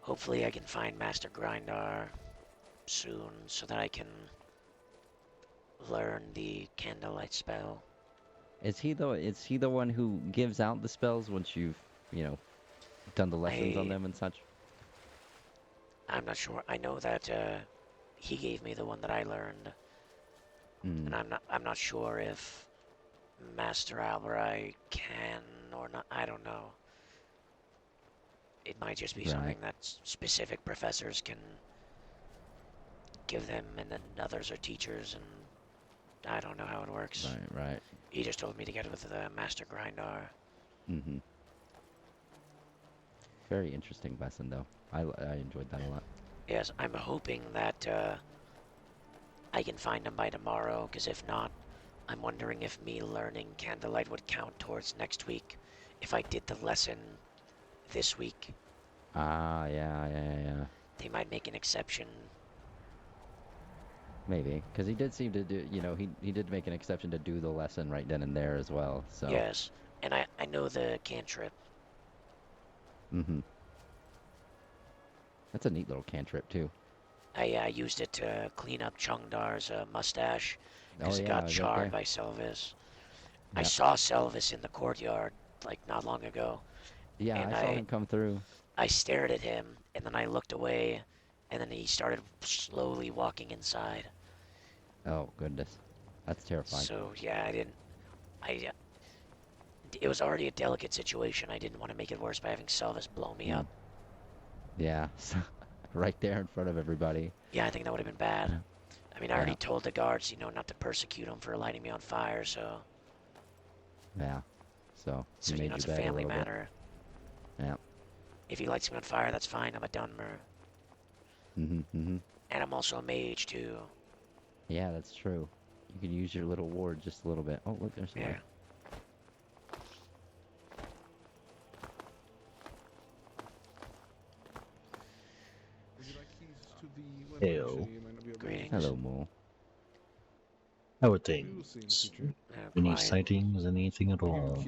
Hopefully I can find Master Grindar soon so that I can learn the Candlelight spell. Is he the one who gives out the spells once you've, done the lessons on them and such? I'm not sure. I know that he gave me the one that I learned. And I'm not sure if Master Albarai can or not. I don't know. It might just be something that specific professors can give them, and then others are teachers, and I don't know how it works. Right. He just told me to get with the Master Grindar. Mm-hmm. Very interesting lesson, though. I enjoyed that a lot. Yes, I'm hoping that I can find him by tomorrow, because if not, I'm wondering if me learning Candlelight would count towards next week if I did the lesson this week. Ah, yeah. They might make an exception. Maybe, because he did seem to do, he did make an exception to do the lesson right then and there as well, so... Yes, and I know the cantrip. Mm-hmm. That's a neat little cantrip too. I used it to clean up Chungdar's mustache because Oh it yeah, got I bet, charred yeah. by Selvis. I Yep. saw Selvis in the courtyard like not long ago, Yeah, and I saw him come through. I stared at him, and then I looked away, and then he started slowly walking inside. Oh goodness, that's terrifying. So yeah, it was already a delicate situation. I didn't want to make it worse by having Selvis blow me up. Yeah, right there in front of everybody. Yeah, I think that would have been bad. Yeah. I mean, I already told the guards, not to persecute him for lighting me on fire, so. Yeah. So So, he made it's you a beg family little bit. matter. Yeah. If he lights me on fire, that's fine. I'm a Dunmer. Mm-hmm. And I'm also a mage, too. Yeah, that's true. You can use your little ward just a little bit. Oh, look, there's the light. Heyo. Hello, Mo. How are things? Any sightings, anything at all?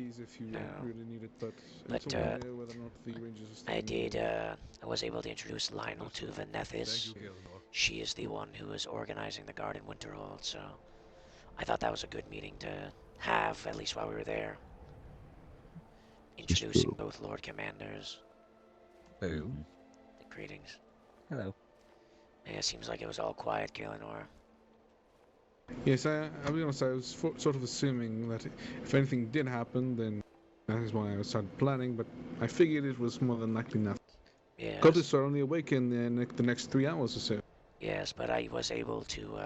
But I was able to introduce Lionel to Venethis. She is the one who is organizing the guard in Winterhold, so I thought that was a good meeting to have, at least while we were there. Introducing both Lord Commanders. Hello. Greetings. Hello. Yeah, it seems like it was all quiet, Galenor. Yes, I'll be honest, I was sort of assuming that if anything did happen, then that is why I started planning, but I figured it was more than likely nothing. Yes. Cultists are only awake in the next 3 hours or so. Yes, but I was able to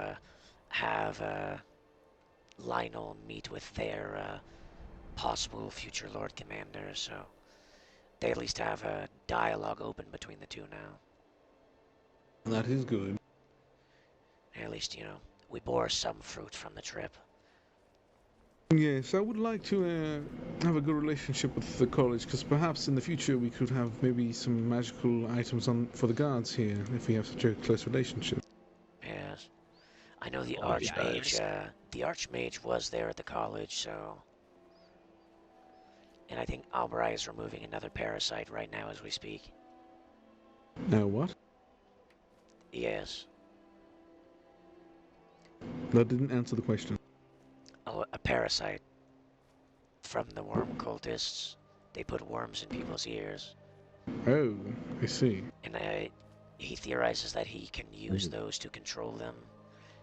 have Lionel meet with their possible future Lord Commander, so they at least have a dialogue open between the two now. That is good. At least, we bore some fruit from the trip. Yes, I would like to have a good relationship with the college, because perhaps in the future we could have maybe some magical items for the guards here, if we have such a close relationship. Yes. I know the Archmage, the Archmage was there at the college, so. And I think Albarai is removing another parasite right now as we speak. Now what? Yes. That didn't answer the question. Oh, a parasite from the worm cultists. They put worms in people's ears. Oh, I see. And he theorizes that he can use those to control them,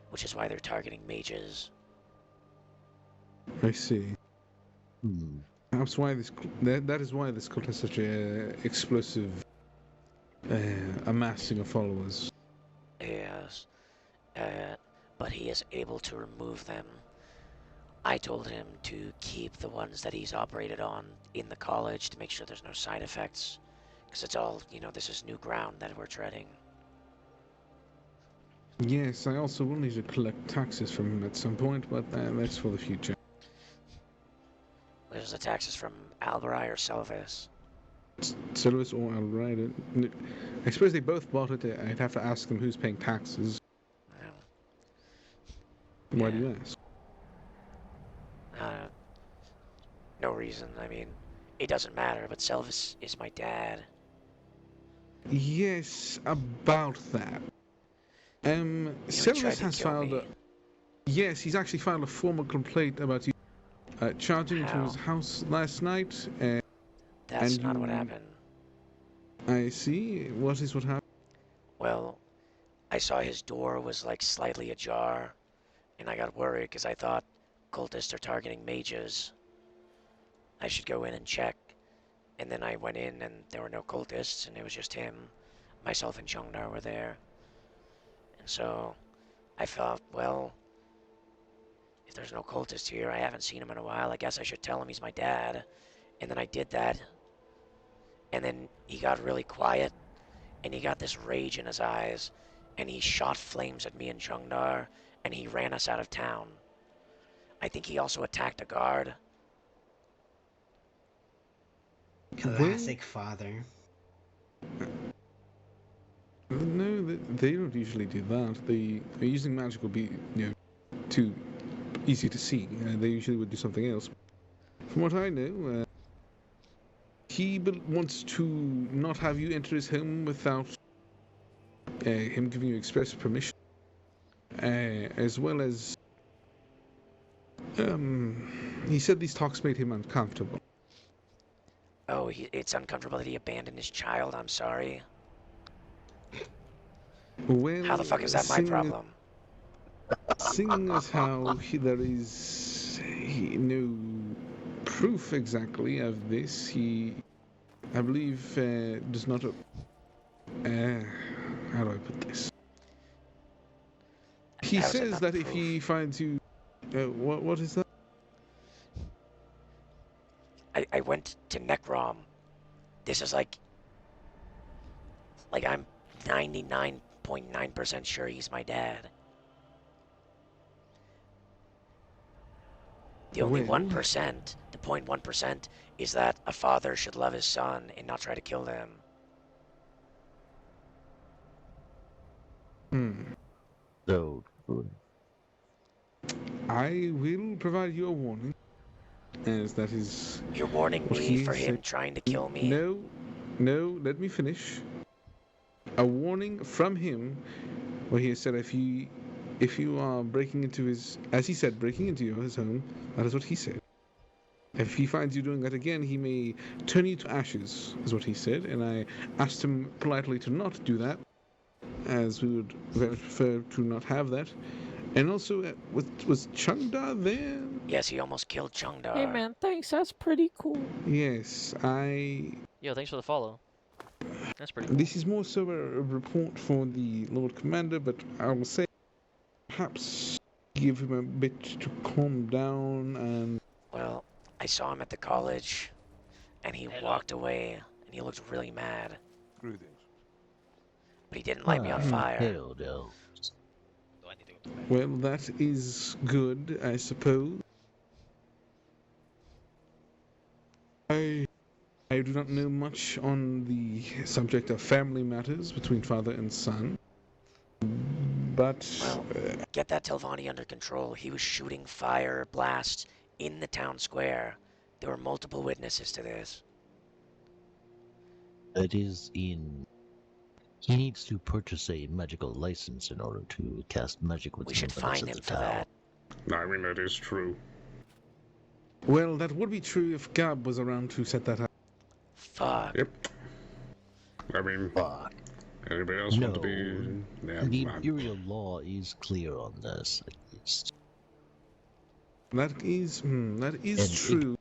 which is why they're targeting mages. I see. Perhaps why that is why this cult has such a explosive amassing of followers. Yes. But he is able to remove them. I told him to keep the ones that he's operated on in the college to make sure there's no side effects. Because it's all, this is new ground that we're treading. Yes, I also will need to collect taxes from him at some point, but that's for the future. There's the taxes from Albarai or Selvis. Silvis or Albright. I suppose they both bought it. I'd have to ask them who's paying taxes. Why do you ask? No reason. I mean, it doesn't matter, but Selvis is my dad. Yes, about that. Selvis has filed yes, he's actually filed a formal complaint about you charging into his house last night. That's not what happened. I see. What happened? Well, I saw his door was like slightly ajar, and I got worried because I thought cultists are targeting mages. I should go in and check. And then I went in and there were no cultists, and it was just him. Myself and Chungdar were there. And so I thought, well, if there's no cultist here, I haven't seen him in a while, I guess I should tell him he's my dad. And then I did that. And then he got really quiet, and he got this rage in his eyes, and he shot flames at me and Chungdar, and he ran us out of town. I think he also attacked a guard. Classic father. No, they don't usually do that. They're using magic will be, too easy to see. They usually would do something else. From what I know, he wants to not have you enter his home without him giving you express permission, as well as he said these talks made him uncomfortable. Oh, it's uncomfortable that he abandoned his child. I'm sorry. Well, How the fuck is that my problem? Seeing as how there is no proof exactly of this, he, I believe, does not. How do I put this? He says that if he finds you, what is that? I went to Necrom. This is like I'm 99.9% sure he's my dad. The only 1%, the 0.1%, is that a father should love his son and not try to kill them. So, I will provide you a warning, as that is. You're warning me for him trying to kill me? No, let me finish. A warning from him, where he has said if you are breaking into his, as he said, breaking into his home, that is what he said. If he finds you doing that again, he may turn you to ashes, is what he said, and I asked him politely to not do that, as we would very prefer to not have that. And also, was Chungdar there? Yes, he almost killed Chungdar. Hey man, thanks, that's pretty cool. Yes, Yo, thanks for the follow. That's pretty cool. This is more so a report for the Lord Commander, but I will say perhaps give him a bit to calm down and... Well, I saw him at the college, and he walked away, and he looked really mad. Greetings. But he didn't light me on fire. Hell no. Well, that is good, I suppose. I do not know much on the subject of family matters between father and son, but... Well, get that Telvanni under control. He was shooting fire blasts in the town square. There were multiple witnesses to this. It is in... He needs to purchase a magical license in order to cast magic within We should find him for that. I mean, that is true. Well, that would be true if Gab was around to set that up. Fuck. Yep. I mean, fuck. Anybody else want to be... Yeah, the Imperial law is clear on this, at least. That is true.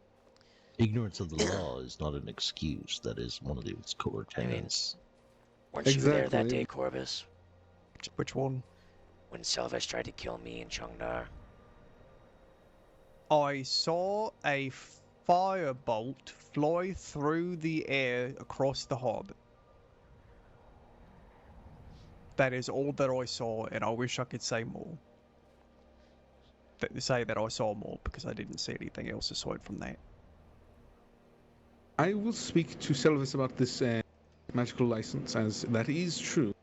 Ignorance of the law is not an excuse. That is one of its core tenets. Weren't you there that day, Corvus? Which one? When Selvash tried to kill me and Chungdar. I saw a firebolt fly through the air across the harbor. That is all that I saw, and I wish I could say more. Say that I saw more, because I didn't see anything else aside from that. I will speak to Selvash about this magical license, as that is true.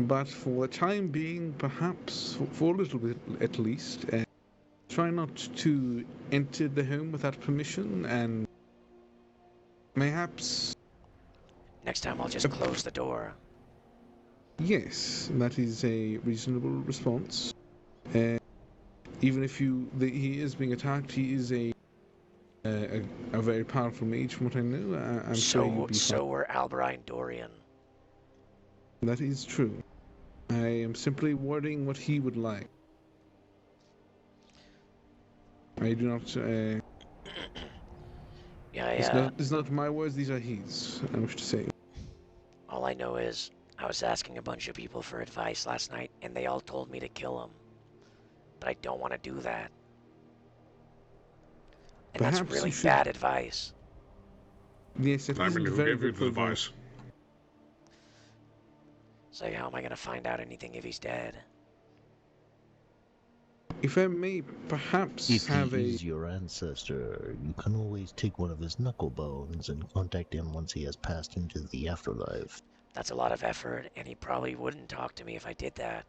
But for the time being, perhaps, for a little bit at least, try not to enter the home without permission, and mayhaps... Next time I'll just close the door. Yes, that is a reasonable response. Even if he is being attacked, he is a very powerful mage from what I know. I'm sure you'll be fine. So were Alberai and Dorian. That is true. I am simply wording what he would like. I do not... It's not my words, these are his, I wish to say. All I know is, I was asking a bunch of people for advice last night, and they all told me to kill him. But I don't want to do that. And that's really bad advice. Yes, it is very good advice. So how am I going to find out anything if he's dead? If I may, perhaps if he is your ancestor, you can always take one of his knuckle bones and contact him once he has passed into the afterlife. That's a lot of effort, and he probably wouldn't talk to me if I did that.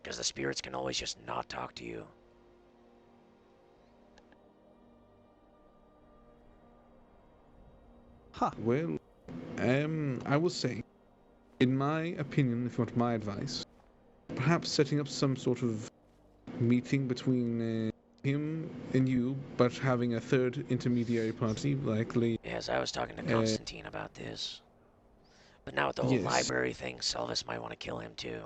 Because the spirits can always just not talk to you. Well, I will say, in my opinion, if you want my advice, perhaps setting up some sort of meeting between him and you, but having a third intermediary party, likely. Yes, I was talking to Constantine about this. But now with the whole library thing, Sylvis might want to kill him too.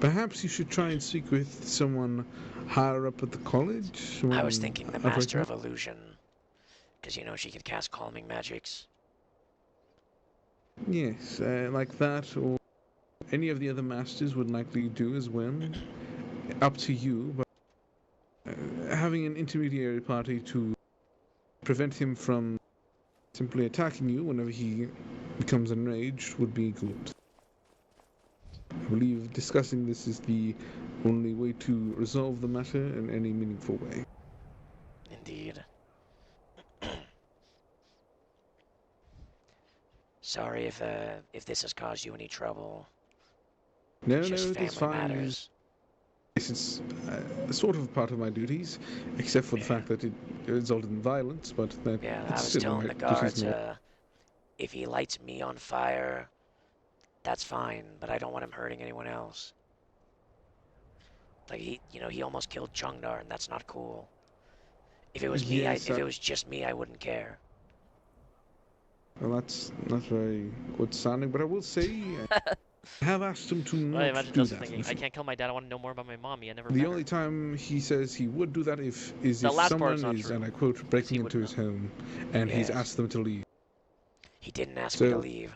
Perhaps you should try and speak with someone higher up at the college. I was thinking the Master of Illusion. Because, you know, she could cast calming magics. Yes, like that, or any of the other masters would likely do as well. Up to you, but having an intermediary party to prevent him from simply attacking you whenever he becomes enraged would be good. I believe discussing this is the only way to resolve the matter in any meaningful way. Indeed. Sorry if this has caused you any trouble. No, Just no, it's fine. Matters. This is sort of part of my duties, except for the fact that it resulted in violence, but that Yeah, I it's was still telling my the guards, duties now. if he lights me on fire, that's fine, but I don't want him hurting anyone else. Like, he almost killed Chungdar, and that's not cool. If it was me, if it was just me, I wouldn't care. Well, that's not very good sounding, but I will say, I have asked him to Well, not imagine do Justin that. thinking, I can't kill my dad, I want to know more about my mommy, I never The met her. only time he says he would do that is The if last part's someone not is, true, and I quote, breaking into his home, and he's Yes. asked them to leave. He didn't ask me to leave.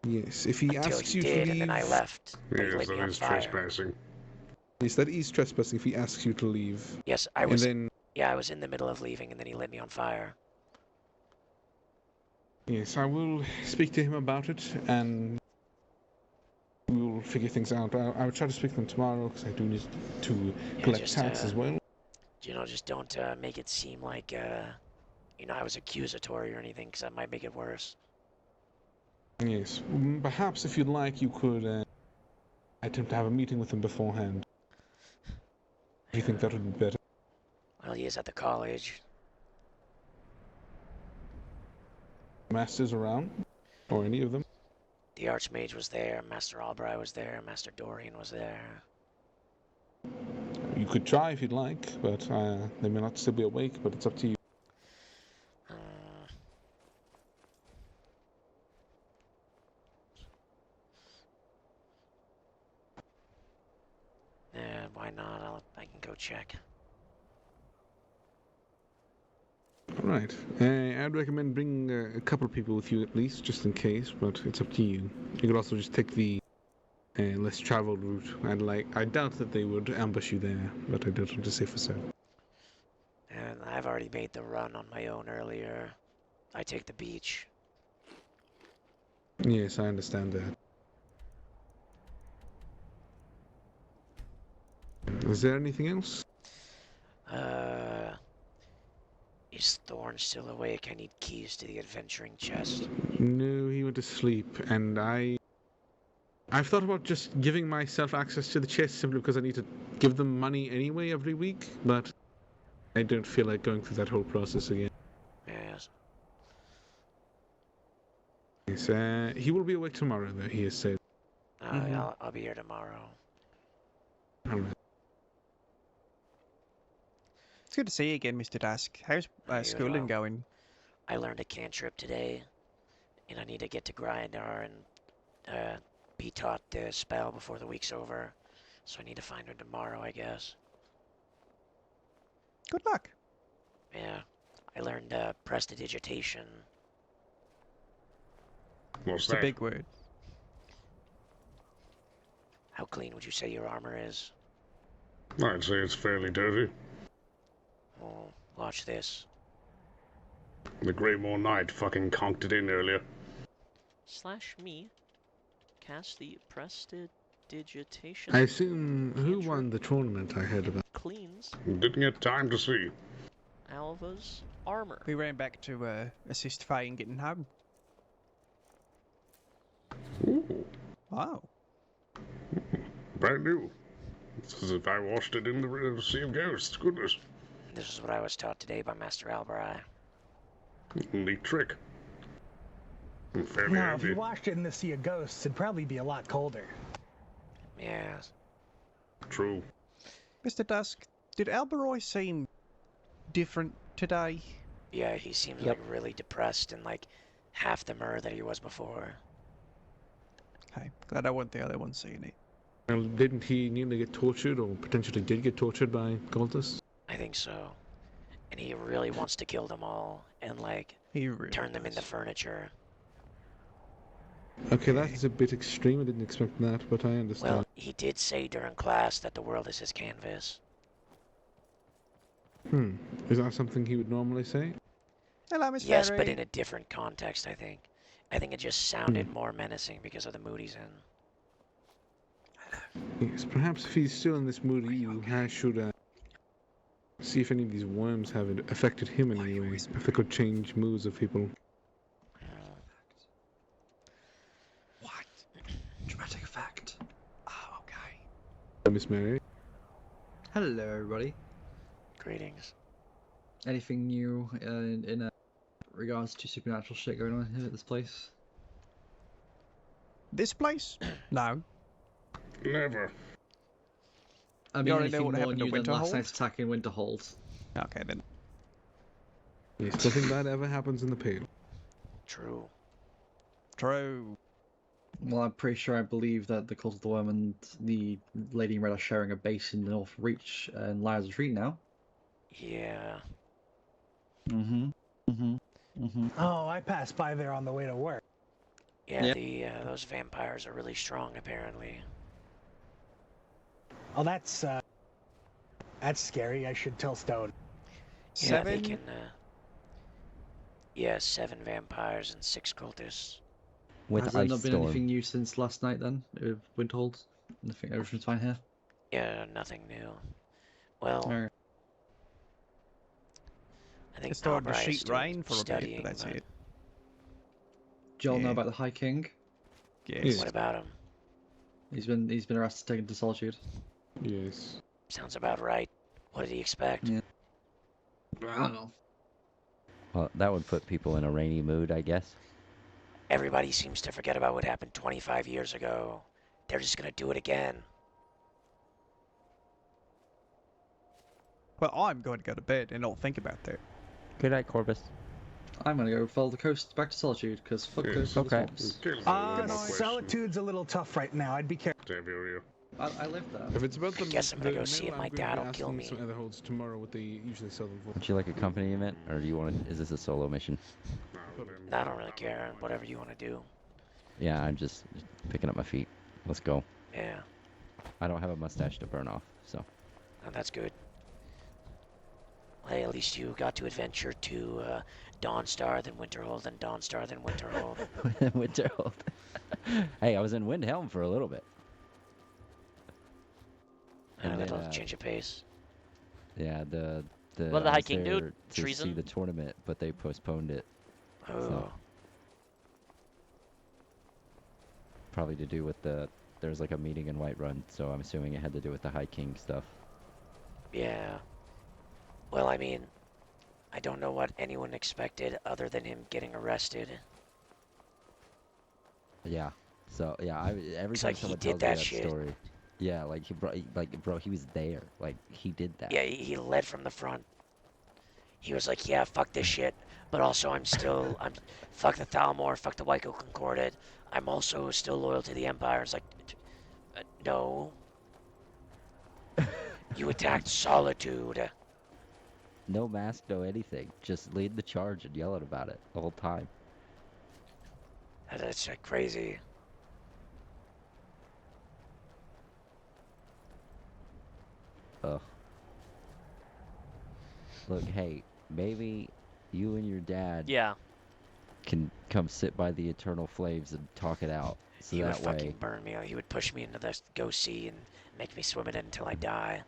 Yes, if he Until asks he you did, to leave... and then I left. But he Yes, lit me that on is fire. trespassing. Yes, that is trespassing if he asks you to leave. Yes, I was. And then, Yeah, I was in the middle of leaving, and then he lit me on fire. yes, I will speak to him about it, and we'll figure things out. I will try to speak to them tomorrow, because I do need to collect tax as well. Just don't make it seem like, I was accusatory or anything, because that might make it worse. Yes, perhaps if you'd like, you could attempt to have a meeting with him beforehand. Do you think that would be better? Well, he is at the college. Masters around? Or any of them? The Archmage was there, Master Albright was there, Master Dorian was there. You could try if you'd like, but they may not still be awake, but it's up to you. Yeah, why not? I can go check. Alright. I'd recommend bringing a couple of people with you at least, just in case, but it's up to you. You could also just take the less traveled route. I doubt that they would ambush you there, but I don't want to say for certain. And I've already made the run on my own earlier. I take the beach. Yes, I understand that. Is there anything else? Is Thorn still awake? I need keys to the adventuring chest. No, he went to sleep, and I've thought about just giving myself access to the chest simply because I need to give them money anyway every week, but I don't feel like going through that whole process again. Yes. Yes, he will be awake tomorrow, though, he has said. I'll be here tomorrow. Alright. It's good to see you again, Mr. Dusk. How's You as schooling well. going? I learned a cantrip today, and I need to get to Grindar and be taught the spell before the week's over. So I need to find her tomorrow, I guess. Good luck. Yeah, I learned prestidigitation. What's It's that? a big word. How clean would you say your armor is? I'd say it's fairly dirty. Well, watch this. The Greymore Knight fucking conked it in earlier. /me cast the prestidigitation. I assume who won the tournament I heard about? Cleans Didn't get time to see. Alva's armor. We ran back to assist Faye in getting home. Ooh, Wow. brand new. It's as if I washed it in the Sea of Ghosts. Goodness. This is what I was taught today by Master Albright. Neat trick. Fairly Now, if handy. you washed it in the Sea of Ghosts, it'd probably be a lot colder. Yes. True. Mr. Dusk, did Alberoy seem different today? Yeah, he seems like really depressed and like half the mer that he was before. Okay, glad I wasn't the only one seeing it. Well, didn't he nearly get tortured, or potentially did get tortured by cultists? I think so. And he really wants to kill them all and like turn them into furniture. Okay, that's a bit extreme. I didn't expect that, but I understand. Well, he did say during class that the world is his canvas. Is that something he would normally say? Hello, Miss Yes, Fairy. but in a different context, I think. I think it just sounded more menacing because of the mood he's in. Yes, perhaps if he's still in this mood, I should see if any of these worms have affected him in any way. If they could change moods of people. What? Dramatic effect. Oh, okay. Miss Mary. Hello, everybody. Greetings. Anything new in regards to supernatural shit going on here at this place? This place? No. Never. I You mean, already know anything what more happened to new than last Winterhold? night's attack in Winterhold? Okay, then. Yes, nothing bad ever happens in the Pale. True. True. Well, I'm pretty sure I believe that the Cult of the Worm and the Lady in Red are sharing a base in the North Reach and Liar's Retreat now. Yeah. Oh, I passed by there on the way to work. Yeah, those vampires are really strong, apparently. Oh, that's scary. I should tell Stone. Yeah, they can, yeah, 7 vampires and 6 cultists. With Has there Ice not been Storm. anything new since last night then, with Winterhold? Nothing, everything's fine here? Yeah, nothing new. Well, Alright. I think It started to Albright is sheet still rain for a bit, studying, but that's it. Do y'all know Yeah. about the High King? Yes. What about him? He's been arrested, taken to solitude. Yes. Sounds about right. What did he expect? Yeah. I don't know. Well, that would put people in a rainy mood, I guess. Everybody seems to forget about what happened 25 years ago. They're just gonna do it again. Well, I'm going to go to bed and not think about that. Good night, Corvus. I'm gonna go follow the coast back to solitude, because fuck those Okay. swamps. Solitude's a little tough right now. I'd be careful. I live there. If it's about the, Guess I'm gonna go see if mill, my I'm going dad to will be kill asking me. some other holds tomorrow what they usually sell them for. Would you like a company event, or do you want? Is this a solo mission? I don't really care. Whatever you want to do. Yeah, I'm just picking up my feet. Let's go. Yeah, I don't have a mustache to burn off, so. oh, that's good. Hey, at least you got to adventure to Dawnstar, then Winterhold, then Dawnstar, then Winterhold. Winterhold. Hey, I was in Windhelm for a little bit. A little then, change of pace. Yeah, the What did the I High was King do? there to see Treason? the tournament, but they postponed it. Oh. So, probably to do with there's like a meeting in Whiterun, so I'm assuming it had to do with the High King stuff. Yeah. Well, I mean, I don't know what anyone expected other than him getting arrested. Yeah. So yeah, every It's time like he someone did tells that me that shit. story, yeah, like bro, he was there. Like he did that. Yeah, he led from the front. He was like, yeah, fuck this shit, but also I'm fuck the Thalmor, fuck the Wyco Concordat. I'm also still loyal to the Empire. It's like, no. You attacked Solitude. No mask, no anything. Just lead the charge and yelling about it the whole time. That's crazy. Ugh. Look, hey, maybe you and your dad can come sit by the eternal flames and talk it out. So He would that way, fucking burn me. He would push me into the go sea and make me swim in it until I die.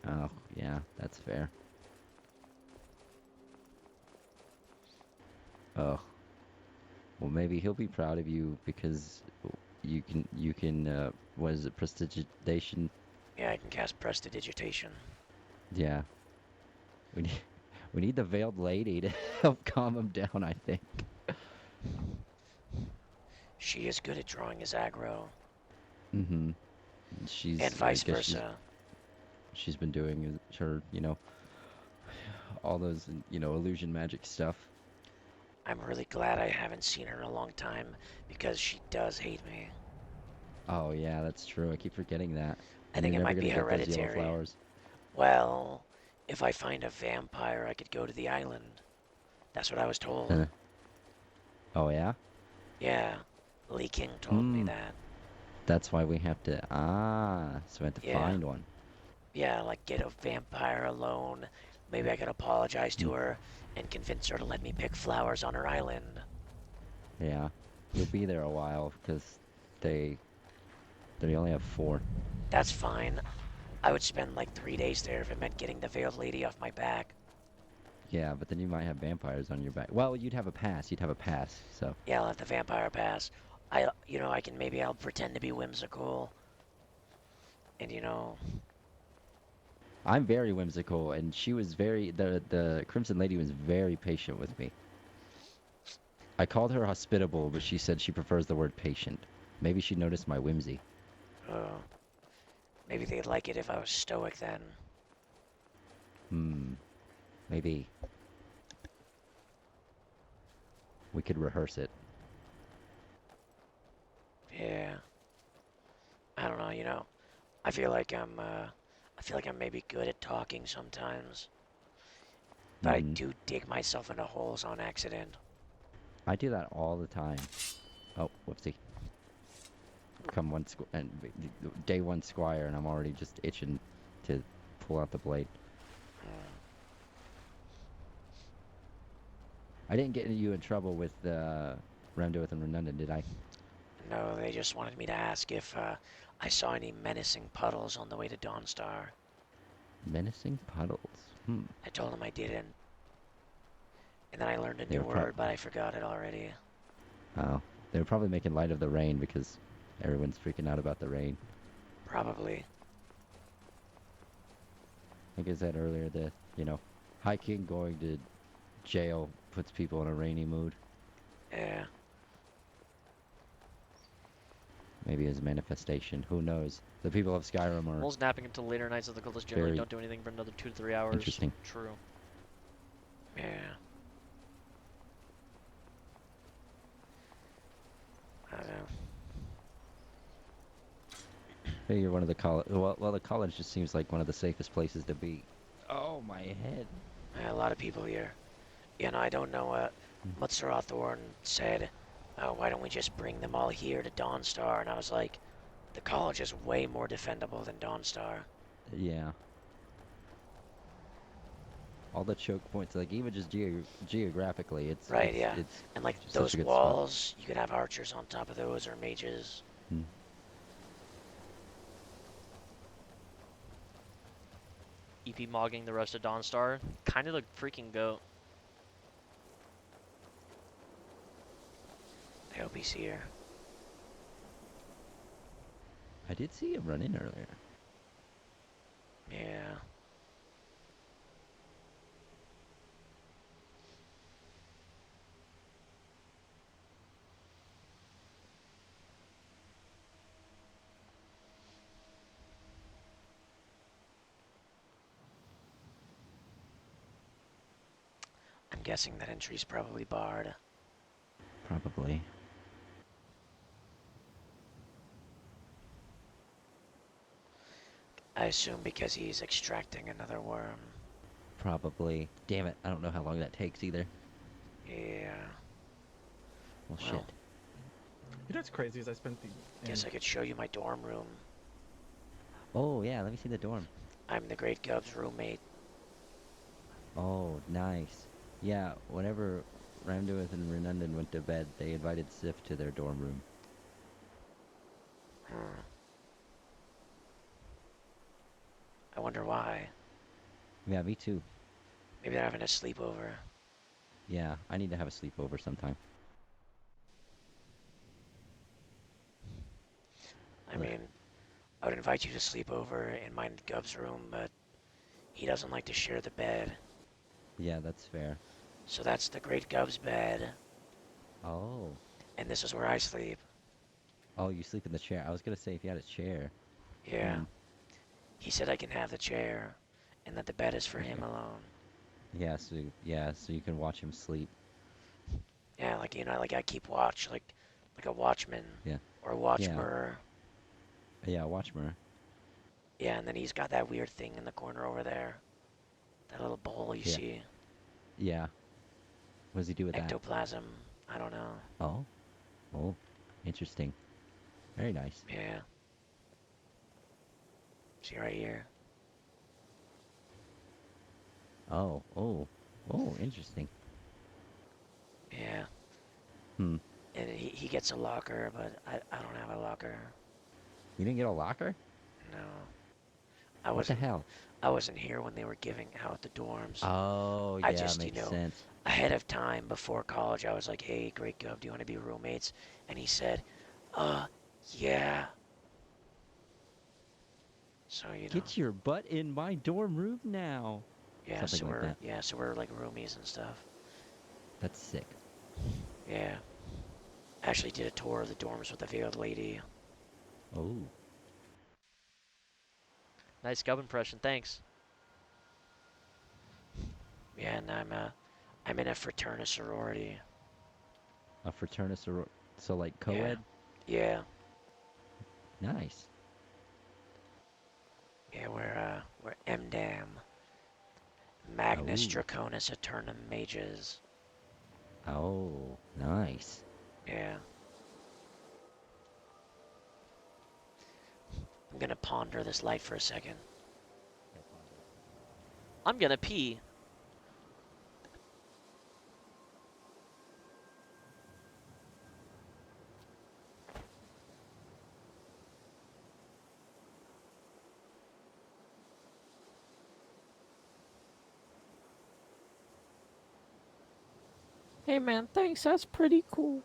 oh yeah, that's fair. Oh, well maybe he'll be proud of you because you can what is it, prestidigitation? Yeah, I can cast Prestidigitation. Yeah. We need the veiled lady to help calm him down, I think. She is good at drawing his aggro. Mm-hmm. She's, And vice I guess versa. she's been doing her, all those, illusion magic stuff. I'm really glad I haven't seen her in a long time because she does hate me. Oh yeah, that's true. I keep forgetting that. I And think you're it never might be gonna get those yellow hereditary. flowers. Well, if I find a vampire, I could go to the island. That's what I was told. Oh yeah? Yeah, Lee King told me that. That's why we have to. So we have to Yeah. find one. Yeah, like get a vampire alone. Maybe I could apologize to her and convince her to let me pick flowers on her island. Yeah, you'll be there a while because they only have 4. That's fine. I would spend like 3 days there if it meant getting the veiled lady off my back. Yeah, but then you might have vampires on your back. Well, you'd have a pass. You'd have a pass. So Yeah, I'll have the vampire pass. I'll pretend to be whimsical. And I'm very whimsical, and she was the Crimson Lady was very patient with me. I called her hospitable, but she said she prefers the word patient. Maybe she noticed my whimsy. Maybe they'd like it if I was stoic then. Maybe. We could rehearse it. Yeah. I don't know, I feel like I'm maybe good at talking sometimes. But I do dig myself into holes on accident. I do that all the time. Oh, whoopsie. Day 1 squire, and I'm already just itching to pull out the blade. I didn't get you in trouble with Remdowith and Renundant, did I? No, they just wanted me to ask if I saw any menacing puddles on the way to Dawnstar. Menacing puddles? I told them I didn't. And then I learned a new word, but I forgot it already. Oh. They were probably making light of the rain because everyone's freaking out about the rain. Probably. Like I said earlier, High King going to jail puts people in a rainy mood. Yeah. Maybe as a manifestation. Who knows? The people of Skyrim are... Wolves napping until later nights of the cultists generally don't do anything for another 2 to 3 hours. Interesting. True. Yeah. I don't know. Hey, you're one of the college... Well, the college just seems like one of the safest places to be. Oh, my head. A lot of people here. I don't know what Mutsara Thorn said. Why don't we just bring them all here to Dawnstar? And I was like, the college is way more defendable than Dawnstar. Yeah. All the choke points, like even just geographically, it's... Right, it's, yeah. It's and like such those a good walls, spot. you could have archers on top of those or mages. EP mogging the rest of Dawnstar. Kind of the freaking goat. I hope he's here. I did see him run in earlier. Yeah. I'm guessing that entry's probably barred. Probably. I assume because he's extracting another worm. Probably. Damn it, I don't know how long that takes either. Yeah. Well, shit. You know what's crazy is I spent the... Guess I could show you my dorm room. Oh, yeah, let me see the dorm. I'm the Great Gub's roommate. Oh, nice. Yeah, whenever Ramduith and Renundant went to bed, they invited Sif to their dorm room. I wonder why. Yeah, me too. Maybe they're having a sleepover. Yeah, I need to have a sleepover sometime. I mean, I would invite you to sleep over in my Gub's room, but he doesn't like to share the bed. Yeah, that's fair. So that's the Great Gov's bed. Oh. And this is where I sleep. Oh, you sleep in the chair. I was gonna say if you had a chair. Yeah. He said I can have the chair, and that the bed is for him alone. Yeah, so you can watch him sleep. Yeah, like, like I keep watch, like a watchman. Yeah. Or a watchmer. Yeah, watchmer. Yeah, and then he's got that weird thing in the corner over there. That little bowl you see. Yeah. What does he do with Ectoplasm. I don't know. that? Oh. Oh. Interesting. Very nice. Yeah. See right here. Oh. Interesting. Yeah. Hmm. And he gets a locker, but I don't have a locker. You didn't get a locker? No. What the hell? I wasn't here when they were giving out the dorms. Oh, yeah, I just, makes sense. ahead of time before college, I was like, hey, Great Gov, do you want to be roommates? And he said, yeah. So, Get your butt in my dorm room now. Yeah, Something like that. Yeah, so we're like roomies and stuff. That's sick. Yeah. Actually did a tour of the dorms with a veiled lady. Oh. Nice Gov impression, thanks. Yeah, and I'm in a fraternity sorority. A fraternity sorority? So like co-ed? Yeah. Nice. Yeah, we're MDAM. Magnus Draconis Eternum Mages. Oh, nice. Yeah. I'm gonna ponder this life for a second. I'm gonna pee. Hey man, thanks, that's pretty cool.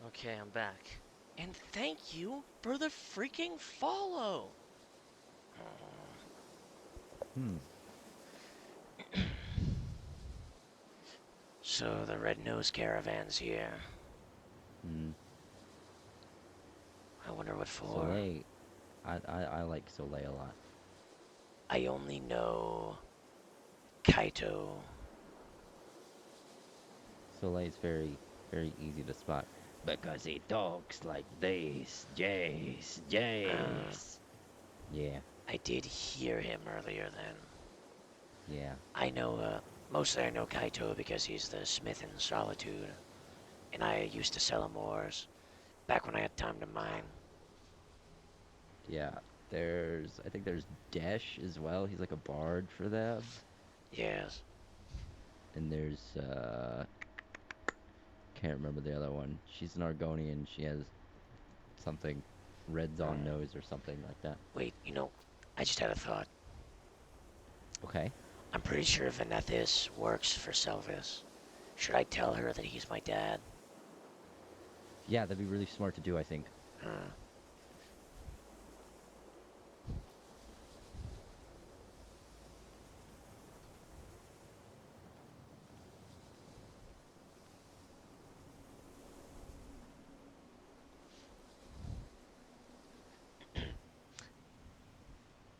Okay, I'm back. And thank you for the freaking follow. So the Red Nose Caravan's here. I wonder what for. Soleil. I like Soleil a lot. I only know Kaito. Soleil's very, very easy to spot. Because he talks like this. Jace. Yeah. I did hear him earlier then. Yeah. I know, mostly I know Kaito because he's the Smith in Solitude. and I used to sell him ores back when I had time to mine. Yeah, I think there's Desh as well. He's like a bard for them. Yes. And there's, can't remember the other one. She's an Argonian. She has something, reds on nose or something like that. Wait, you know, I just had a thought. Okay. I'm pretty sure Venethis works for Selvis. Should I tell her that he's my dad? Yeah, that'd be really smart to do, I think.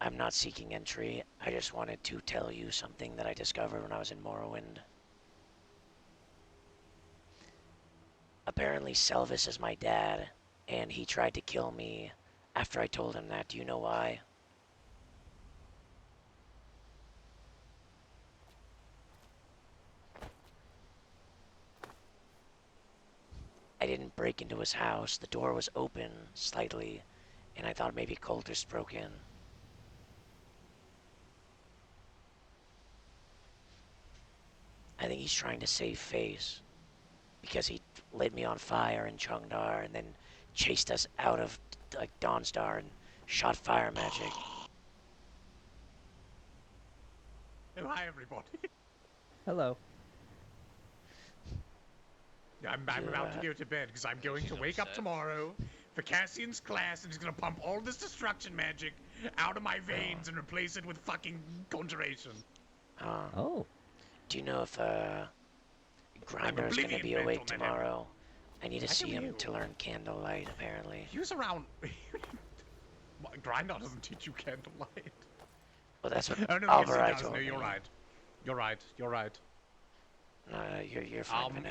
I'm not seeking entry. I just wanted to tell you something that I discovered when I was in Morrowind. Apparently Selvis is my dad, and he tried to kill me after I told him that. Do you know why? I didn't break into his house. The door was open slightly, and I thought maybe cultists broke in. I think he's trying to save face, because he lit me on fire in Chungdar and then chased us out of like Dawnstar and shot fire magic. Oh, hi everybody. Hello. I'm about to go to bed because I'm going to wake up tomorrow for Cassian's class, and he's gonna pump all this destruction magic out of my veins and replace it with fucking conjuration. Oh. Do you know if Grinder's gonna be awake tomorrow? I need to see him to learn candlelight, apparently. He was around. Grinder doesn't teach you candlelight. Well, that's what oh no, Alvarai yes, he does. told No, me. you're right. You're right. You're right. You're fine.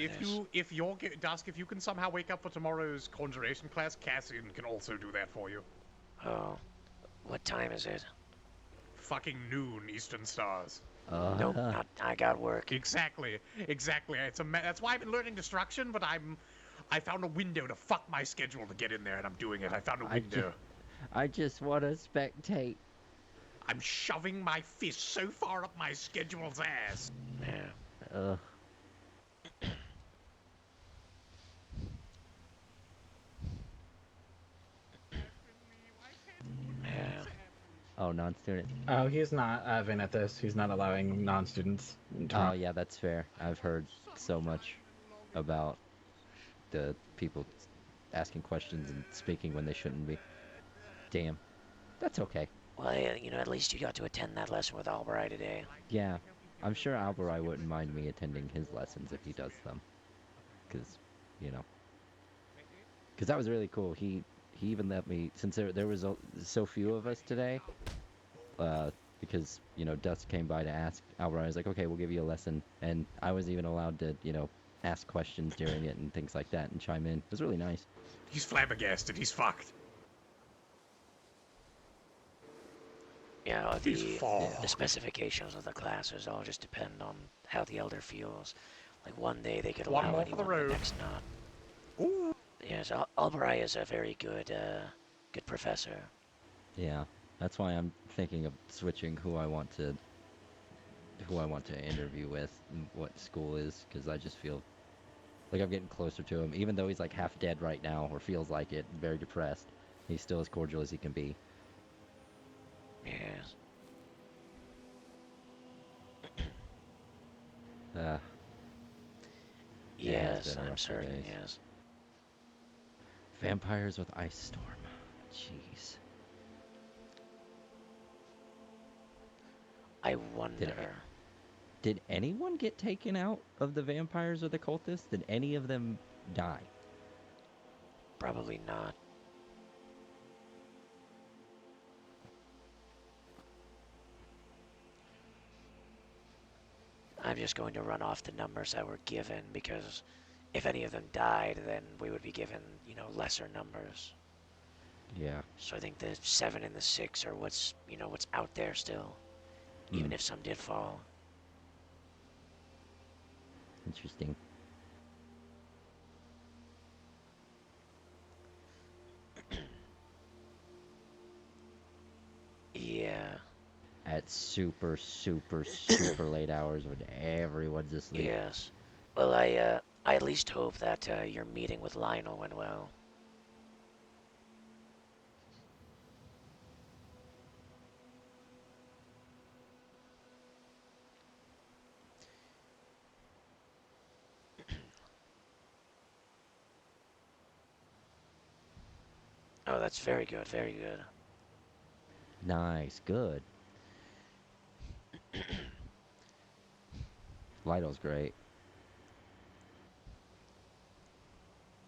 Dusk, if you can somehow wake up for tomorrow's conjuration class, Cassian can also do that for you. Oh, what time is it? Fucking noon Eastern Stars. Nope, I got work. Exactly. That's why I've been learning destruction, but I found a window to fuck my schedule to get in there, and I'm doing it. I found a window. I just want to spectate. I'm shoving my fist so far up my schedule's ass. Yeah. Ugh. Yeah. Oh, non-student. Oh, he's not Venethis. He's not allowing non-students. Oh, yeah, that's fair. I've heard so much about the people asking questions and speaking when they shouldn't be. Damn. That's okay. Well, you know, at least you got to attend that lesson with Alvarai today. Yeah. I'm sure Alvarai wouldn't mind me attending his lessons if he does them. Because, you know. Because that was really cool. He even let me, since there was so few of us today, because, you know, Dusk came by to ask Alvarai. I was like, okay, we'll give you a lesson. And I was even allowed to, you know, ask questions during it and things like that and chime in. It was really nice. He's flabbergasted. He's fucked. Yeah, the specifications of the classes all just depend on how the Elder feels. Like one day they could allow anyone, the next not. Ooh. Yes, Alvarai is a very good, good professor. Yeah, that's why I'm thinking of switching who I want to interview with and what school is, because I just feel like I'm getting closer to him. Even though he's like half dead right now, or feels like it, very depressed, he's still as cordial as he can be. Yes. Yes, I'm certain, yes. Vampires with Ice Storm. Jeez. I wonder. Did anyone get taken out of the vampires or the cultists? Did any of them die? Probably not. I'm just going to run off the numbers that were given, because if any of them died, then we would be given, you know, lesser numbers. Yeah. So I think the 7 and the 6 are what's, you know, what's out there still, even if some did fall. Interesting. at super, super, super late hours when everyone's asleep. Yes. Well, I at least hope that your meeting with Lionel went well. Oh, that's very good, very good. Nice, good. Lionel's great.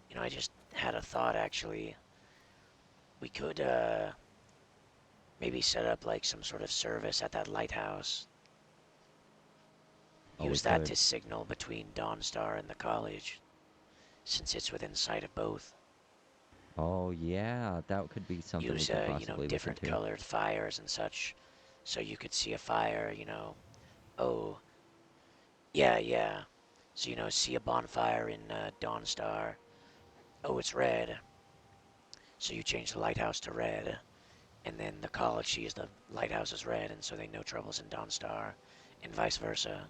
You know, I just had a thought actually. We could maybe set up like some sort of service at that lighthouse. Oh, we Use that could. to signal between Dawnstar and the college, since it's within sight of both. Oh, yeah, that could be something we Use, could you know, possibly look different into. colored fires and such, so you could see a fire, you know. Oh, yeah, yeah. So, you know, see a bonfire in Dawnstar. Oh, it's red. So you change the lighthouse to red, and then the college sees the lighthouse is red, and so they know trouble's in Dawnstar, and vice versa.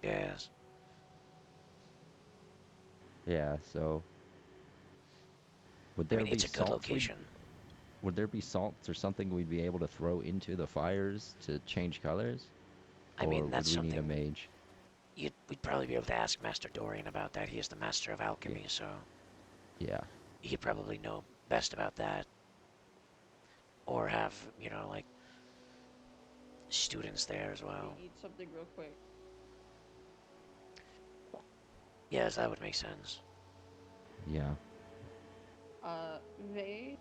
Yes. Yeah, so would I there mean, be it's a good salts location. would there be salts or something we'd be able to throw into the fires to change colors? I Or mean, would that's we need a something mage? we'd probably be able to ask Master Dorian about that. He is the master of alchemy, so Yeah. he'd probably know best about that. Or have, you know, like students there as well. Eat something real quick. Yes, that would make sense. Yeah. Vade?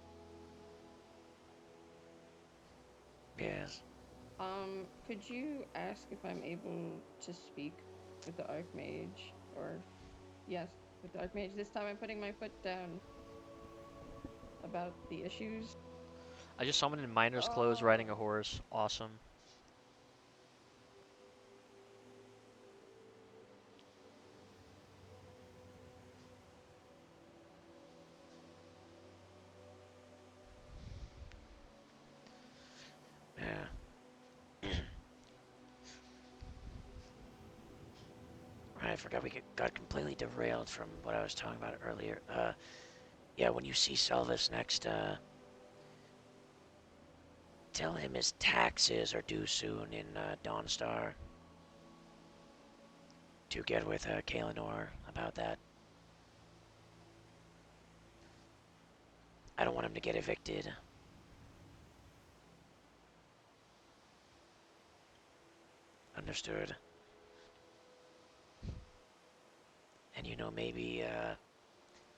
Yes. Could you ask if I'm able to speak with the Archmage? Or, yes, with the Archmage. This time I'm putting my foot down about the issues. I just summoned in miner's clothes riding a horse. Awesome. Yeah. Right, I forgot we got completely derailed from what I was talking about earlier. Yeah, when you see Selvus next, tell him his taxes are due soon in Dawnstar. To get with Kaelinor about that. I don't want him to get evicted. Understood. And, you know, maybe,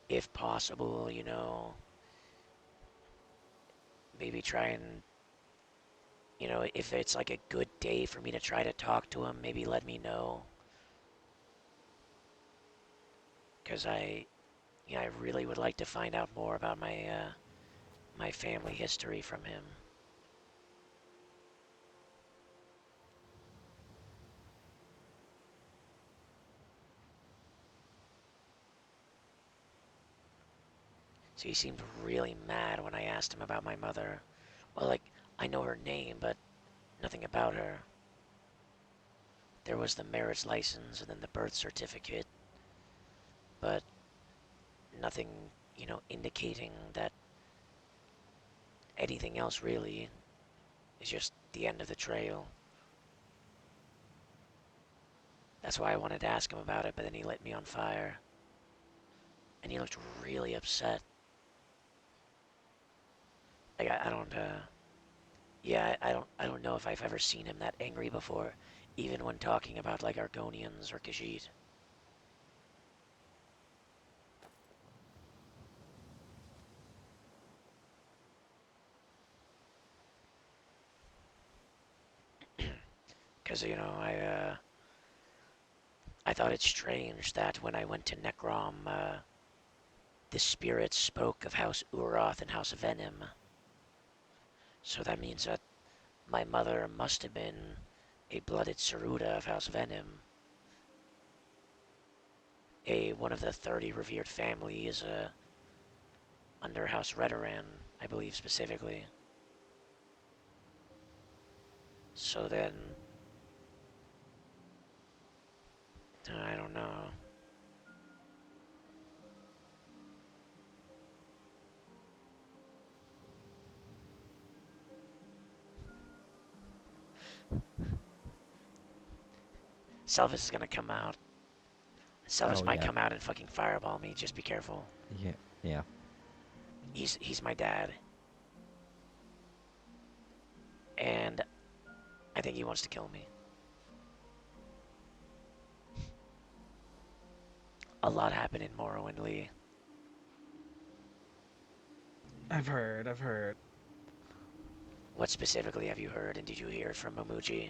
if possible, you know, maybe try and, you know, if it's like a good day for me to try to talk to him, maybe let me know. Because I really would like to find out more about my family history from him. So he seemed really mad when I asked him about my mother. Well, like, I know her name, but nothing about her. There was the marriage license and then the birth certificate, but nothing, you know, indicating that anything else really. It's just the end of the trail. That's why I wanted to ask him about it, but then he lit me on fire. And he looked really upset. Like, I don't, yeah, I don't know if I've ever seen him that angry before, even when talking about, like, Argonians or Khajiit. Because, you know, I thought it strange that when I went to Necrom, the spirits spoke of House Uroth and House Venom. So that means that my mother must have been a blooded Saruda of House Venom. One of the 30 revered families under House Redoran. I believe specifically. So then, I don't know. Selvis is gonna come out. Selvis Oh, might yeah. come out and fucking fireball me. Just be careful. Yeah. Yeah. He's my dad. And I think he wants to kill me. A lot happened in Morrowind, Lee. I've heard. What specifically have you heard, and did you hear it from Mamuji?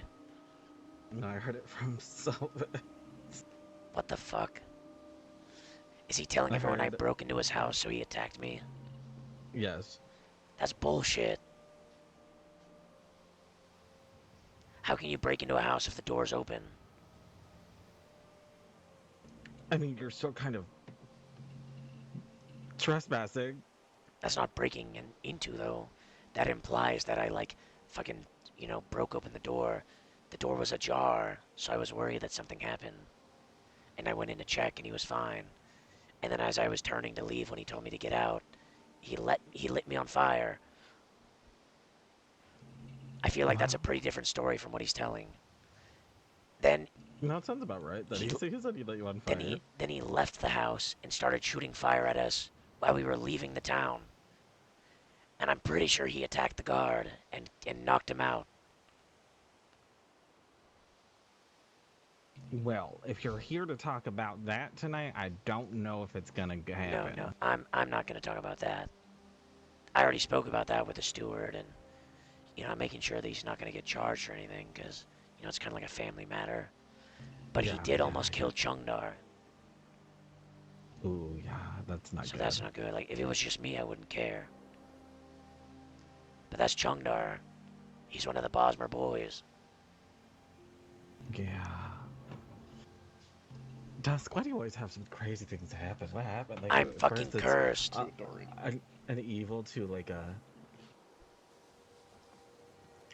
No, I heard it from Selvis. What the fuck? Is he telling I everyone I heard- broke into his house so he attacked me? Yes. That's bullshit. How can you break into a house if the door's open? I mean, you're still kind of trespassing. That's not breaking into, though. That implies that I, like, fucking, broke open the door. The door was ajar, so I was worried that something happened. And I went in to check, and he was fine. And then as I was turning to leave when he told me to get out, he lit me on fire. I feel like that's a pretty different story from what he's telling. Then No, it sounds about right. That he said he let you on fire. then he left the house and started shooting fire at us while we were leaving the town. And I'm pretty sure he attacked the guard and knocked him out. Well, if you're here to talk about that tonight, I don't know if it's gonna happen. No, I'm not gonna talk about that. I already spoke about that with the steward, and I'm making sure that he's not gonna get charged or anything, because it's kind of like a family matter. But he did almost kill Chungdar. Ooh, yeah, that's not So good. that's not good. Like, if it was just me, I wouldn't care. But that's Chungdar. He's one of the Bosmer boys. Yeah. Dusk, why do you always have some crazy things happen? What happened? Like, I'm at fucking first it's, cursed. An evil to like a.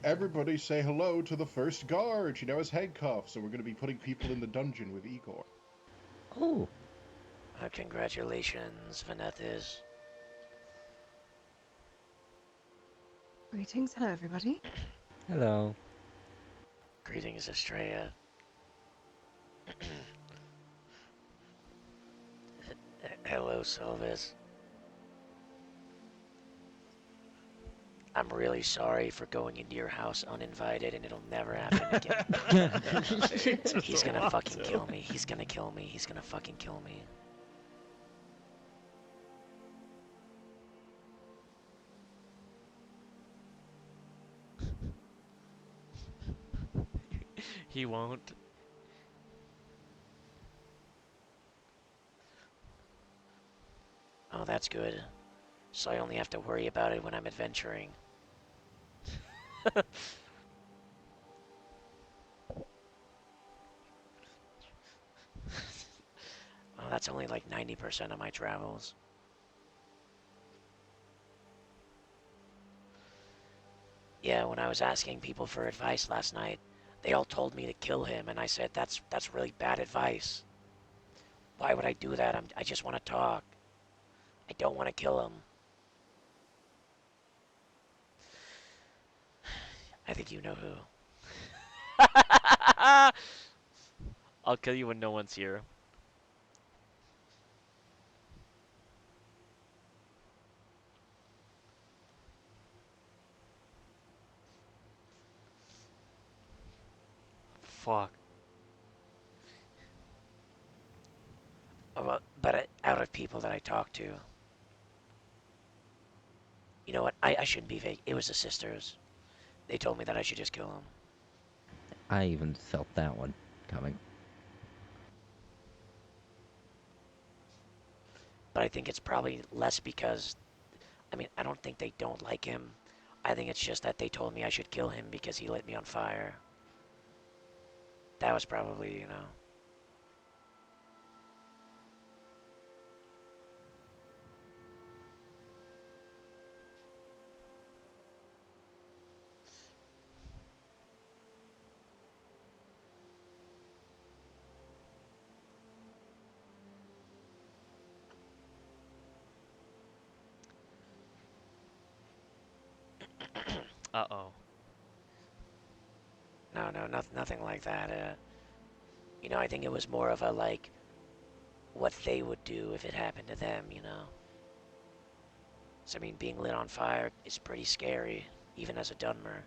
Everybody say hello to the first guard. She now has handcuffs, so we're going to be putting people in the dungeon with Igor. Oh. Congratulations, Venethis. Greetings, hello everybody. Hello. Greetings, Estrella. Hello, Silvis. I'm really sorry for going into your house uninvited, and it'll never happen again. He's gonna fucking kill me. He's gonna kill me. He's gonna fucking kill me. He won't. Oh, that's good. So I only have to worry about it when I'm adventuring. Oh, that's only like 90% of my travels. Yeah, when I was asking people for advice last night, they all told me to kill him, and I said, that's really bad advice. Why would I do that? I just want to talk. I don't want to kill him. I think you know who. I'll kill you when no one's here. Fuck. But out of people that I talked to, you know what? I shouldn't be vague. It was the sisters. They told me that I should just kill him. I even felt that one coming. But I think it's probably less because, I don't think they don't like him. I think it's just that they told me I should kill him because he lit me on fire. That was probably, Uh-oh. No, nothing like that. You know, I think it was more of a, like, what they would do if it happened to them, you know? So, I mean, being lit on fire is pretty scary, even as a Dunmer.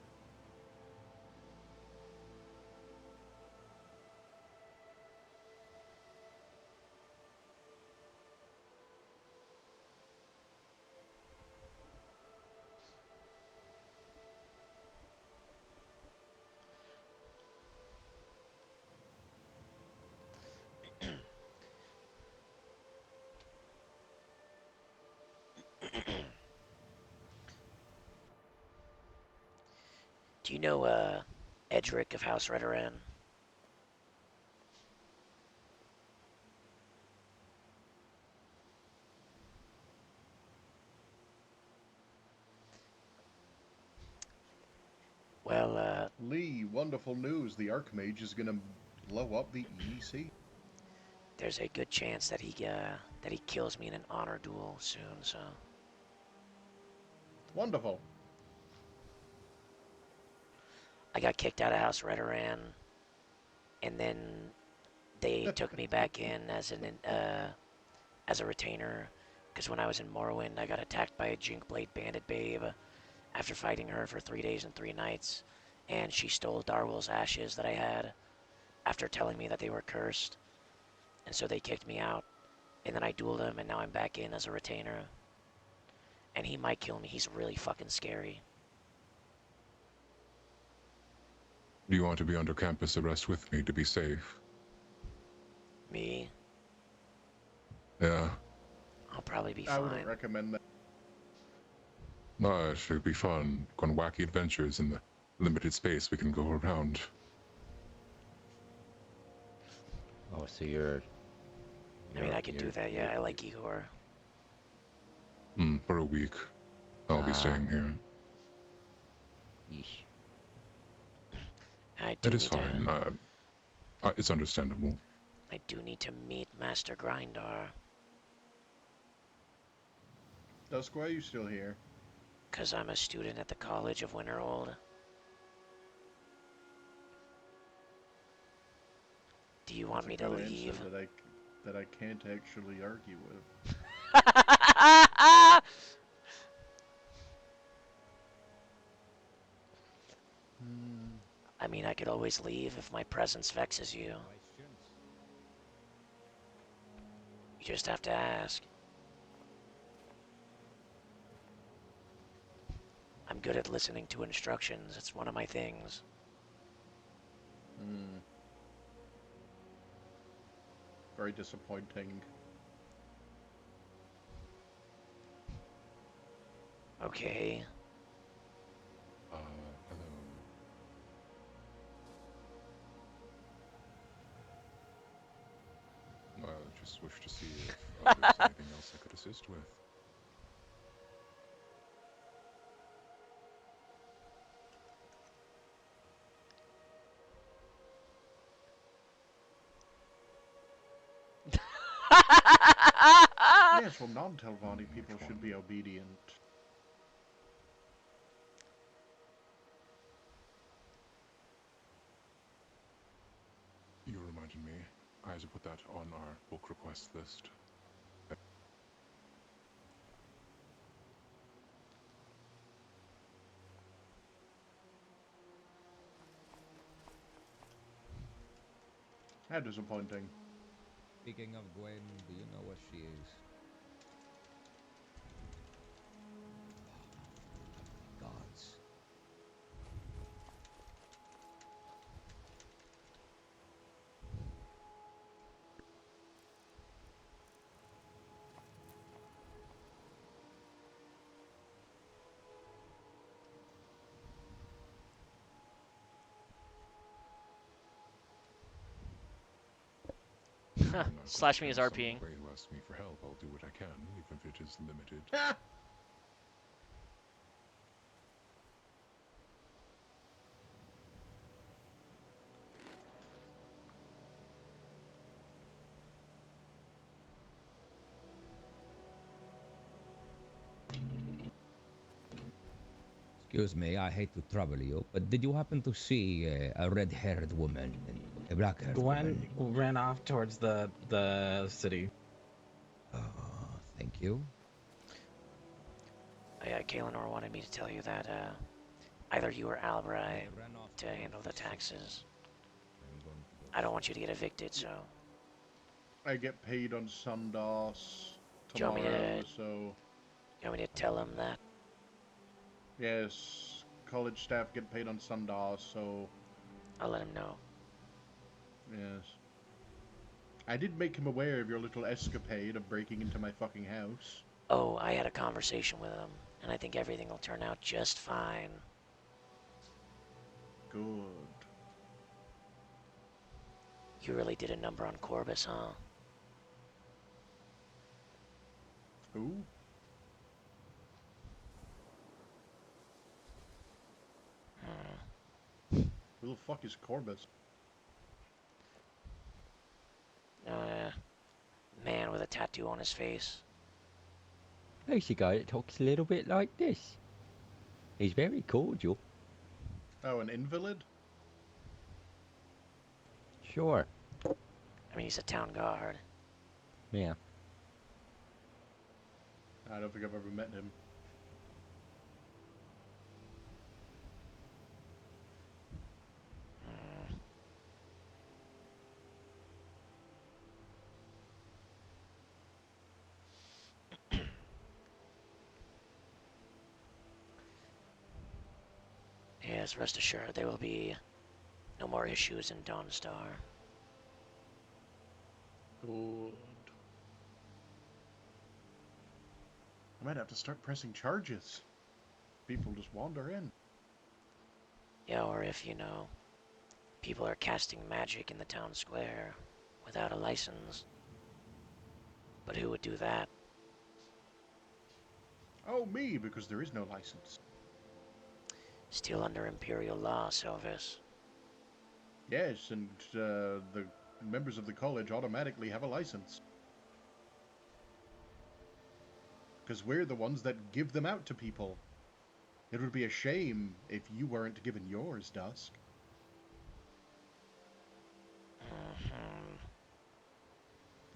Do you know, Edric of House Redoran? Well, Lee, wonderful news. The Archmage is gonna blow up the EEC. there's a good chance that he kills me in an honor duel soon, so... Wonderful. I got kicked out of House Redoran, and then they took me back in as a retainer, because when I was in Morrowind, I got attacked by a Jinkblade Bandit babe after fighting her for 3 days and 3 nights, and she stole Darwell's ashes that I had after telling me that they were cursed, and so they kicked me out, and then I dueled him, and now I'm back in as a retainer, and he might kill me. He's really fucking scary. Do you want to be under campus arrest with me to be safe? Me? Yeah. I'll probably be I fine. wouldn't recommend that. No, it should be fun. Go on wacky adventures in the limited space we can go around. Oh, so you're I mean, I could do that, yeah. I like Igor. For a week. I'll be staying here. Yeesh. I do It is need to, fine. It's understandable. I do need to meet Master Grindar. Dusk, why are you still here? Because I'm a student at the College of Winterhold. Do you want me to That's a good leave? answer that I can't actually argue with. I mean, I could always leave if my presence vexes you. You just have to ask. I'm good at listening to instructions. It's one of my things. Very disappointing. Okay. Hello. I just wish to see if there's anything else I could assist with. Yes, well, non-Telvanni people should be obedient. You reminded me. I had to put that on our book request list. How disappointing. Speaking of Gwen, do you know what she is? Gods. Slash me as RPing. Who asks me for help, I'll do what I can, even if it is limited. Excuse me, I hate to trouble you, but did you happen to see a red-haired woman and a black-haired Gwen woman? ran off towards the city. Thank you. Yeah, Kaelinor wanted me to tell you that either you or Albrai to handle the taxes. I don't want you to get evicted, so. I get paid on Sundas Do you want me tomorrow, to? so You want me to tell him that? yes, college staff get paid on Sundas, so I'll let him know. yes. I did make him aware of your little escapade of breaking into my fucking house. Oh, I had a conversation with him, and I think everything will turn out just fine. Good. You really did a number on Corbus, huh? Who? Who the fuck is Corbus? Man with a tattoo on his face. He's a guy that talks a little bit like this. He's very cordial. Oh, an invalid? Sure. I mean, he's a town guard. Yeah. I don't think I've ever met him. Yes, rest assured, there will be no more issues in Dawnstar. Good. I might have to start pressing charges. People just wander in. Yeah, or if, people are casting magic in the town square without a license. But who would do that? Oh, me, because there is no license. Still under Imperial law, Silvis. Yes, and the members of the college automatically have a license. Because we're the ones that give them out to people. It would be a shame if you weren't given yours, Dusk.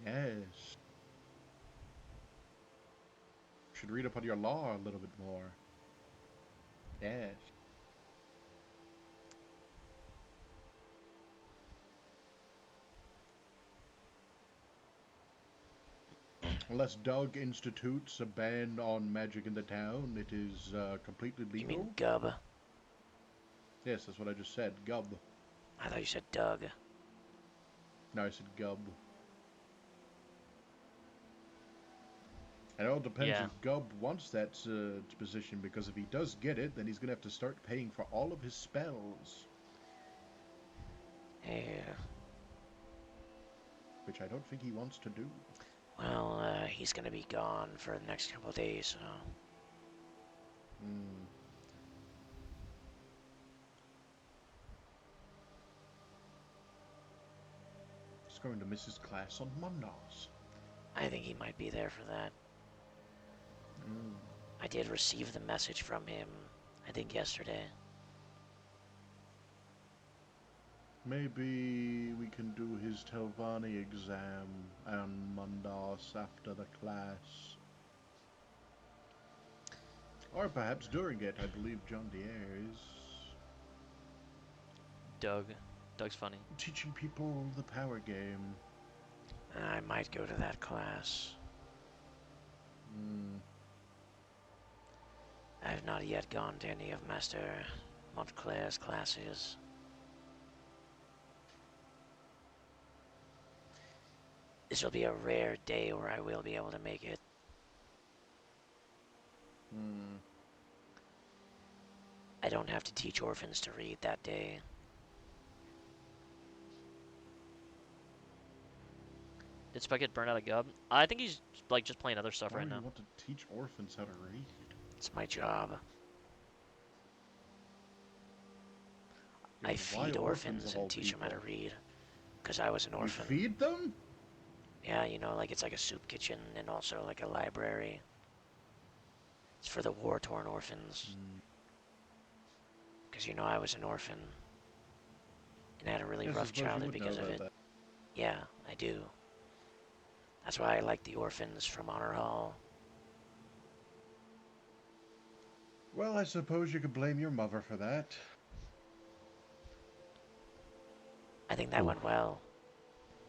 Yes. Should read up on your law a little bit more. Yes. Unless Doug institutes a ban on magic in the town, it is completely legal. You mean Gub? Yes, that's what I just said. Gub. I thought you said Doug. No, I said Gub. It all depends if Gub wants that position, because if he does get it, then he's going to have to start paying for all of his spells. Yeah. Which I don't think he wants to do. Well, he's gonna be gone for the next couple of days, so. He's going to miss his class on Mondays. I think he might be there for that. I did receive the message from him, I think yesterday. Maybe we can do his Telvanni exam on Mondays after the class. Or perhaps during it. I believe John Deere is... Doug's funny. Teaching people the power game. I might go to that class. I have not yet gone to any of Master Montclair's classes. This will be a rare day where I will be able to make it. I don't have to teach orphans to read that day. Did Spike get burned out of Gub? I think he's like just playing other stuff Why right do now. you want to teach orphans how to read? It's my job. Yeah, I why feed orphans of and all teach them how to people? read. Because I was an orphan. You feed them? Yeah, it's like a soup kitchen and also like a library. It's for the war-torn orphans. Because you know I was an orphan. And I had a really Yes, I rough suppose you childhood would know because of about it. that. Yeah, I do. That's why I like the orphans from Honor Hall. Well, I suppose you could blame your mother for that. I think that went well.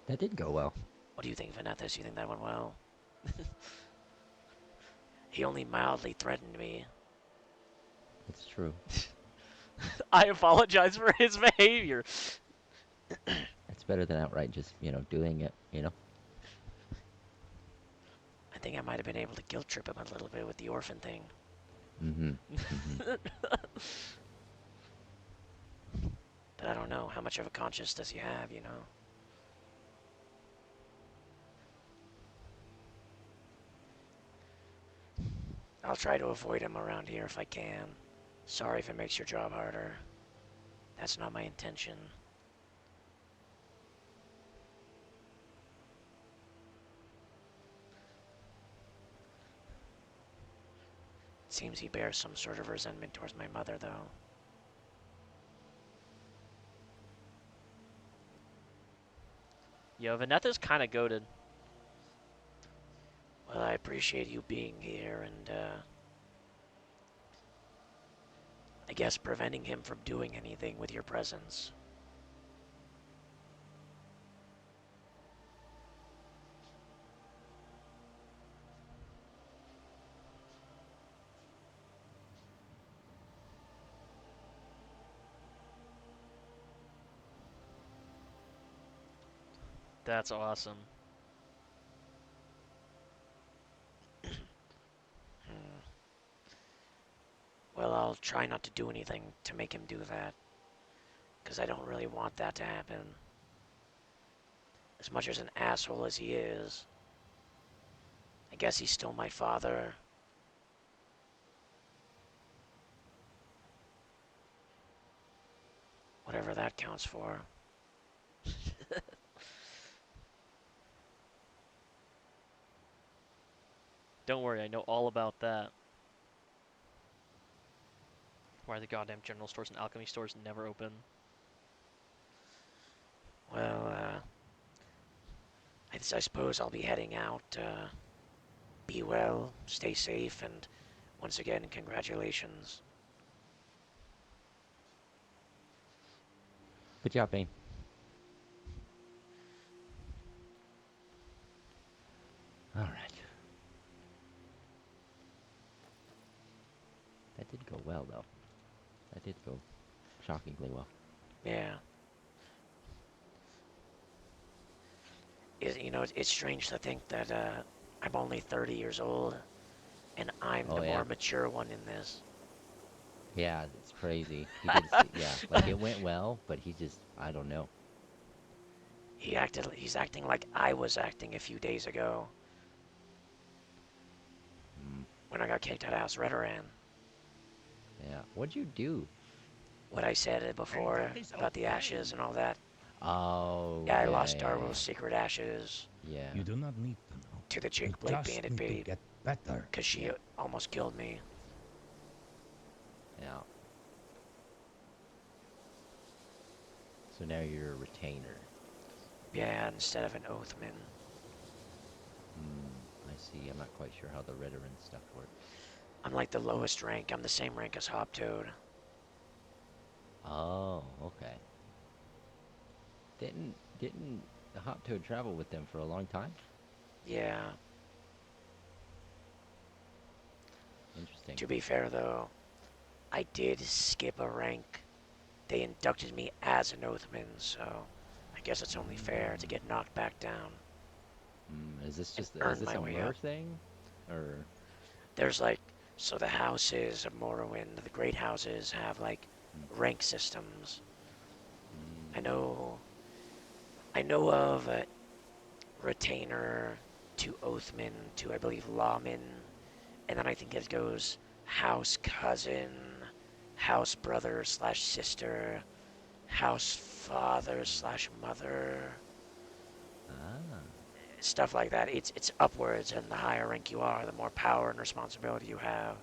That did go well. What do you think, Vanethus? You think that went well? He only mildly threatened me. It's true. I apologize for his behavior. It's better than outright just, doing it, I think I might have been able to guilt trip him a little bit with the orphan thing. Mm-hmm. But I don't know, how much of a conscience does he have, you know? I'll try to avoid him around here if I can. Sorry if it makes your job harder. That's not my intention. It seems he bears some sort of resentment towards my mother, though. Yo, Vanetha's kind of goated. Well, I appreciate you being here and, I guess preventing him from doing anything with your presence. That's awesome. Well, I'll try not to do anything to make him do that. Because I don't really want that to happen. As much as an asshole as he is, I guess he's still my father. Whatever that counts for. Don't worry, I know all about that. Why the goddamn general stores and alchemy stores never open. Well, I suppose I'll be heading out. Be well, stay safe, and once again, congratulations. Good job, Bane. All right. That did go well, though. That did go shockingly well. Yeah. It's strange to think that I'm only 30 years old, and I'm the more mature one in this. Yeah, it's crazy. He did, yeah, like it went well, but he just, I don't know. He's acting like I was acting a few days ago. When I got kicked out of House Redoran. Yeah, what'd you do? What I said before about the ashes and all that. Oh, yeah, I lost Darwo's secret ashes. Yeah. You do not need to know. To the chick You Blake just Bandit need to babe. get better. Because she almost killed me. Yeah. So now you're a retainer. Yeah, instead of an Oathman. I see. I'm not quite sure how the Redoran stuff works. I'm like the lowest rank. I'm the same rank as Hoptoad. Oh, okay. Didn't the Hoptoad travel with them for a long time? Yeah. Interesting. To be fair, though, I did skip a rank. They inducted me as an Oathman, so I guess it's only fair to get knocked back down. Is this just Earn is this my a way Mer up. thing, or? There's so the houses of Morrowind, the great houses, have rank systems. I know of a Retainer to Oathman to, I believe, Lawman, and then I think it goes House Cousin, House Brother / Sister, House Father / Mother. Stuff like that. It's upwards, and the higher rank you are, the more power and responsibility you have.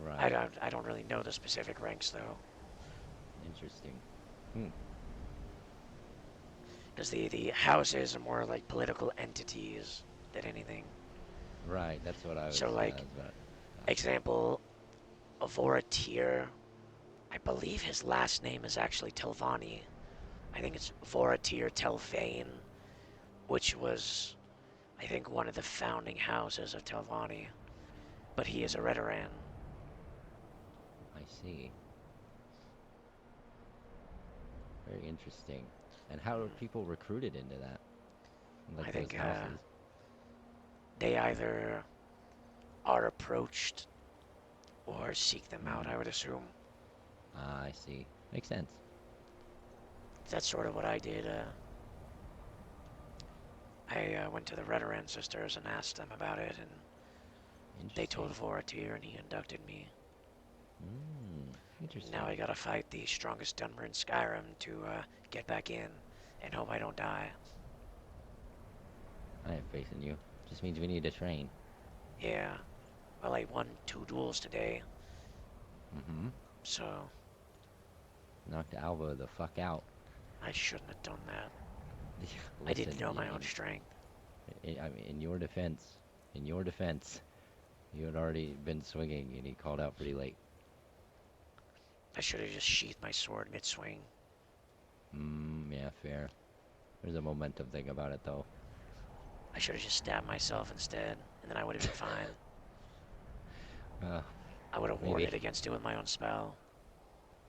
Right. I don't really know the specific ranks, though. Interesting. Hmm. Because the houses are more like political entities than anything. Right, that's what I was. So like, example, a Voratir, I believe his last name is actually Telvanni. I think it's Voratir Telvain, which was, I think, one of the founding houses of Telvanni. But he is a Redoran. I see. Very interesting. And how are people recruited into that? Like I those think houses? they either are approached or seek them out, I would assume. Ah, I see. Makes sense. That's sort of what I did. I went to the Redoran sisters and asked them about it, and they told Voratir, and he inducted me. Interesting. Now I gotta fight the strongest Dunmer in Skyrim to get back in and hope I don't die. I have faith in you. Just means we need to train. Yeah. Well, I won 2 duels today. Mm-hmm. So. Knocked Alva the fuck out. I shouldn't have done that. Listen, I didn't know my own strength. I mean, in your defense, you had already been swinging and he called out pretty late. I should have just sheathed my sword mid-swing. Yeah, fair. There's a momentum thing about it, though. I should have just stabbed myself instead, and then I would have been fine. I would have warded against doing my own spell.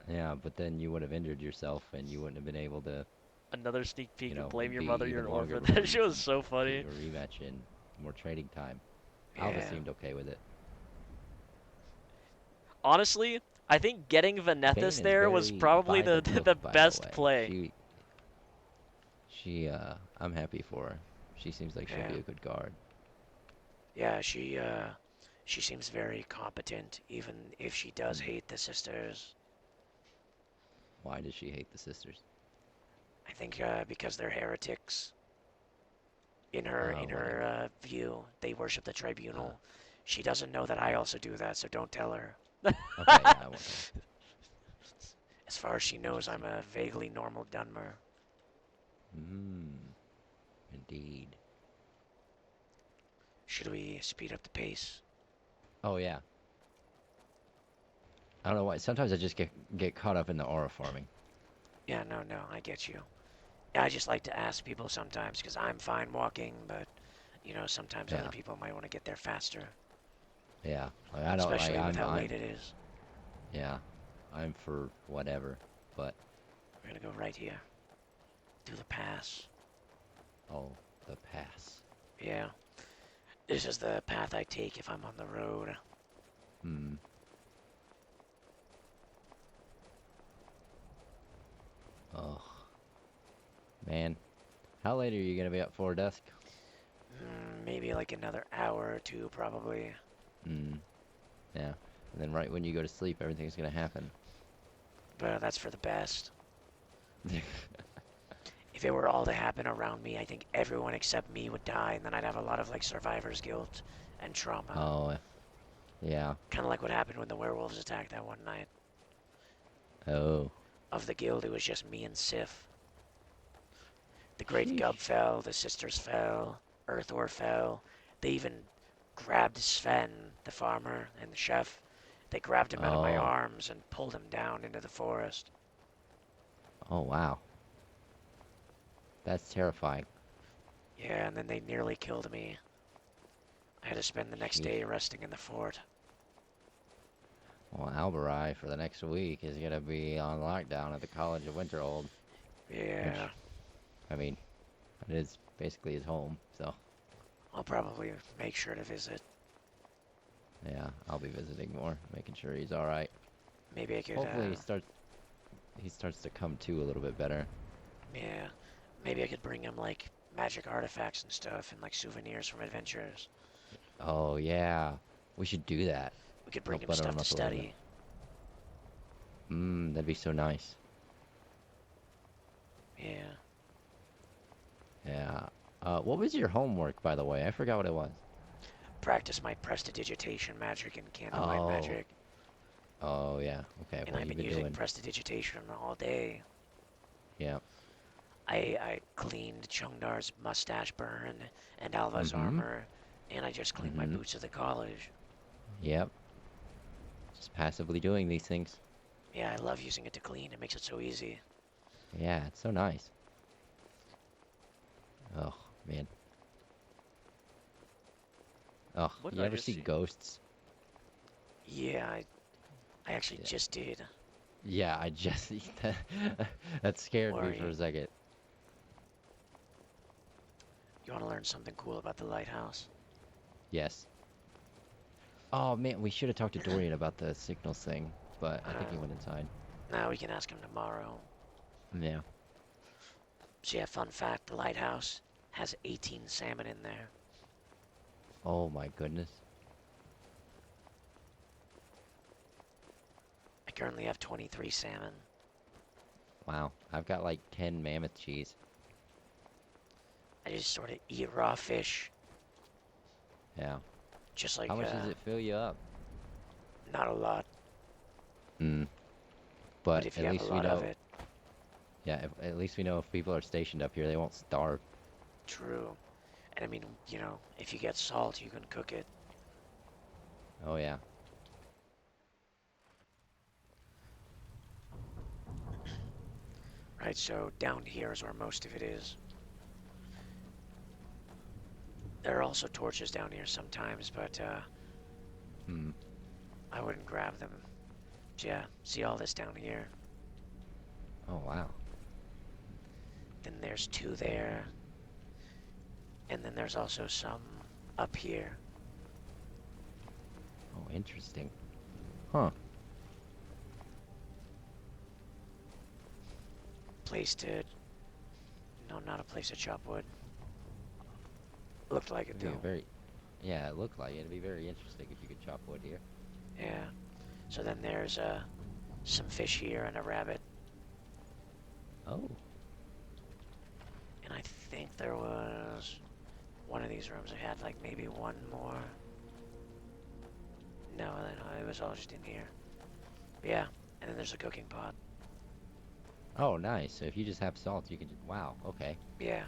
Yeah, but then you would have injured yourself, and you wouldn't have been able to. Another sneak peek of Blame Your be Mother, even You're an longer Orphan. before That you shit was can so funny. get your rematch in more trading time. Alva Yeah. seemed okay with it. Honestly, I think getting Kane Vanethus is there was very probably by the book, the by best way. play. I'm happy for her. She seems like she'll be a good guard. Yeah, she seems very competent, even if she does hate the sisters. Why does she hate the sisters? I think because they're heretics. In her view, they worship the tribunal. She doesn't know that I also do that, so don't tell her. Okay, yeah, I won't. As far as she knows, I'm a vaguely normal Dunmer. Indeed. Should we speed up the pace? Oh yeah. I don't know why. Sometimes I just get caught up in the aura farming. Yeah, no, I get you. Yeah, I just like to ask people sometimes, because I'm fine walking, but, you know, sometimes other people might want to get there faster. Yeah, like, I don't. Especially like, with how I'm, late it is. Yeah, I'm for whatever, but. We're gonna go right here. Through the pass. Oh, the pass. Yeah. This is the path I take if I'm on the road. Oh. Man. How late are you gonna be up for, Dusk? Maybe like another hour or 2, probably. Yeah. And then right when you go to sleep, everything's gonna happen. But that's for the best. If it were all to happen around me, I think everyone except me would die, and then I'd have a lot of like survivor's guilt and trauma. Oh, yeah. Kind of like what happened when the werewolves attacked that one night. Oh. Of the guild, it was just me and Sif. The Great Gub fell, the Sisters fell, Earthor fell. They even grabbed Sven, the farmer, and the chef. They grabbed him out of my arms and pulled him down into the forest. Oh, wow. That's terrifying. Yeah, and then they nearly killed me. I had to spend the next day resting in the fort. Well, Alberai for the next week is gonna be on lockdown at the College of Winterhold. Yeah. Which, I mean, it is basically his home, so. I'll probably make sure to visit. Yeah, I'll be visiting more, making sure he's all right. Maybe I could. Hopefully he starts to come to a little bit better. Yeah, maybe I could bring him like magic artifacts and stuff, and like souvenirs from adventures. Oh yeah, we should do that. We could bring him stuff to study. That'd be so nice. Yeah. Yeah. What was your homework, by the way? I forgot what it was. Practice my prestidigitation magic and candlelight magic. Oh yeah. Okay. And What I've you been been using doing? prestidigitation all day. Yeah. I cleaned Chungdar's mustache burn and Alva's Mm-hmm. armor, and I just cleaned my Mm-hmm. boots at the college. Yep. Just passively doing these things. Yeah, I love using it to clean. It makes it so easy. Yeah, it's so nice. Oh man. Oh, What did you I ever just see see? ghosts? Yeah, I actually just did. Yeah, I just that scared me for Worry. a second. You want to learn something cool about the lighthouse? Yes. Oh man, we should have talked to Dorian about the signals thing, but I think he went inside. Now we can ask him tomorrow. Yeah. So yeah, fun fact, the lighthouse has 18 salmon in there. Oh my goodness. I currently have 23 salmon. Wow. I've got like 10 mammoth cheese. I just sort of eat raw fish. Yeah. Just like, how much does it fill you up? Not a lot. Hmm. But But if you at have a least we lot know. of it. Yeah, at least we know if people are stationed up here, they won't starve. True. And I mean, you know, if you get salt, you can cook it. Oh yeah. Right, so down here is where most of it is. There are also torches down here sometimes, but I wouldn't grab them. Yeah, see all this down here? Oh wow. Then there's 2 there. And then there's also some up here. Oh, interesting. Huh. Place to... No, not a place to chop wood. Looked like it, It'd be though. very... Yeah, it looked like it. It'd be very interesting if you could chop wood here. Yeah. So then there's some fish here and a rabbit. Oh. And I think there was... One of these rooms I had like maybe one more. No, it was all just in here. But yeah, and then there's a cooking pot. Oh, nice. So if you just have salt, you can just... Wow, okay. Yeah.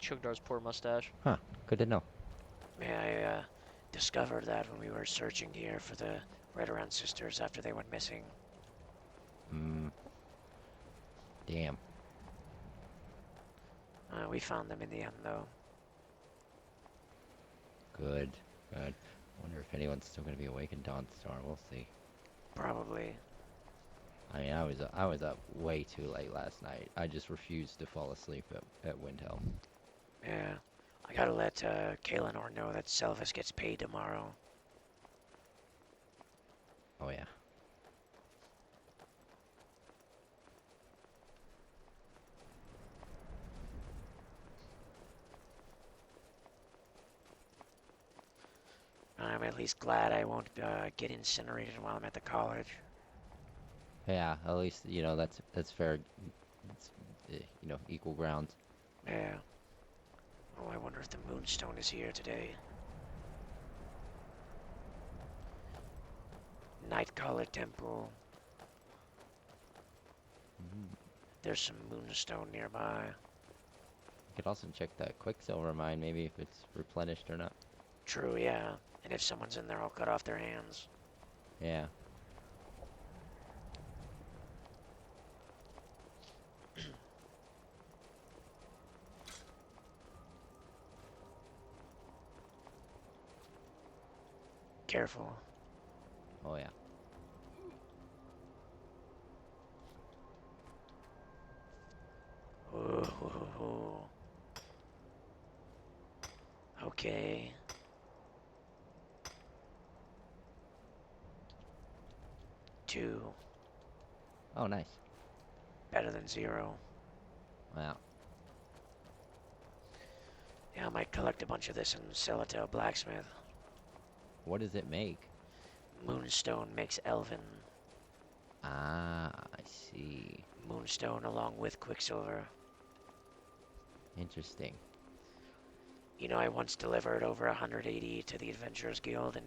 Chugdar's poor mustache. Huh, good to know. Yeah, I discovered that when we were searching here for the Red Around sisters after they went missing. Damn. We found them in the end, though. Good. Good. Wonder if anyone's still gonna be awake in Dawnstar. We'll see. Probably. I mean, I was up way too late last night. I just refused to fall asleep at Windhelm. Yeah. I gotta let Kaelinor know that Selvis gets paid tomorrow. Oh yeah. I'm at least glad I won't get incinerated while I'm at the college. Yeah, at least you know that's fair. It's, you know, equal ground. Yeah. Oh, I wonder if the Moonstone is here today. Nightcaller Temple. There's some Moonstone nearby. You could also check that Quicksilver mine, maybe if it's replenished or not. True, yeah. And if someone's in there, I'll cut off their hands. Yeah. Careful. Oh yeah. Ooh. Okay. Two. Oh, nice. Better than 0. Wow. Yeah, I might collect a bunch of this and sell it to a blacksmith. What does it make? Moonstone makes Elven. Ah, I see. Moonstone along with Quicksilver. Interesting. You know, I once delivered over 180 to the Adventurers Guild and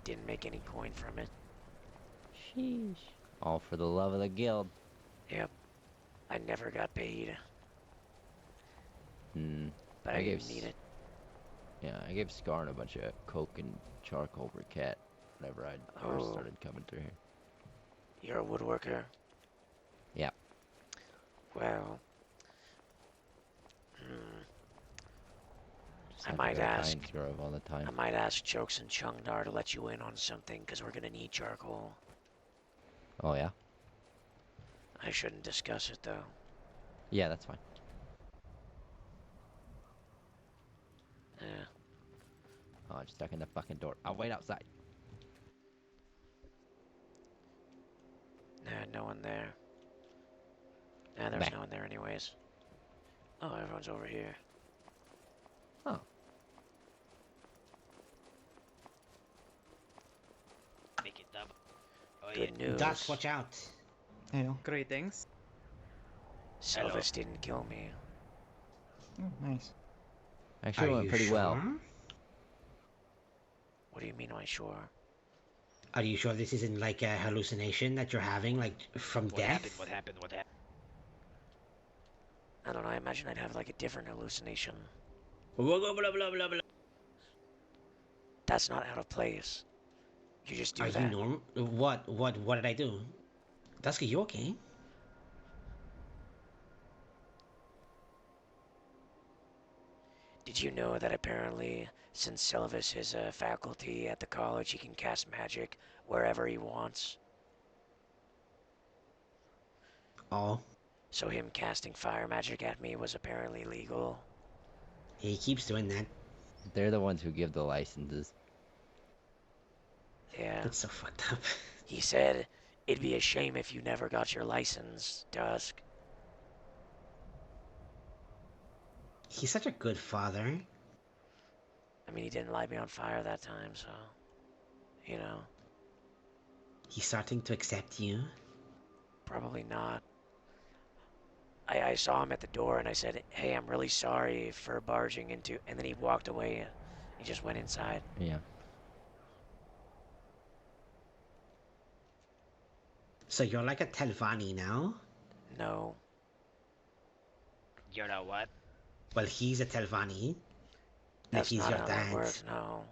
didn't make any coin from it. Sheesh. All for the love of the guild. Yep. I never got paid. But I didn't need it. Yeah, I gave Scarn a bunch of coke and charcoal briquette whenever I first started coming through here. You're a woodworker? Yeah. Well, Just I have to might go to ask. Pines Grove all the time. I might ask Chokes and Chungdar to let you in on something, because we're gonna need charcoal. Oh yeah? I shouldn't discuss it though. Yeah, that's fine. Yeah. Oh, I'm stuck in the fucking door. I'll wait outside. Nah, no one there. Nah, there's no one there anyways. Oh, everyone's over here. Oh. Make it double. Oh, Good news. Dusk, watch out. Greetings. Sylvis didn't kill me. Oh, nice. Actually, it went pretty well. What do you mean, am I sure? Are you sure this isn't like a hallucination that you're having, like from death? What happened? I don't know, I imagine I'd have like a different hallucination. Blah, blah, blah, blah, blah, blah. That's not out of place. You just do Are that. you normal? What did I do? Dusk, are you okay? Did you know that apparently, since Sylvis is a faculty at the college, he can cast magic wherever he wants? Oh. So him casting fire magic at me was apparently legal. He keeps doing that. They're the ones who give the licenses. Yeah. That's so fucked up. He said, it'd be a shame if you never got your license, Dusk. He's such a good father. I mean, he didn't light me on fire that time, so, you know. He's starting to accept you. Probably not. I saw him at the door and I said, hey, I'm really sorry for barging into... And then he walked away. He just went inside. Yeah. So you're like a Telvanni now? No. You're not what? Well, he's a Telvanni. That's he's not your how dad. that works, no.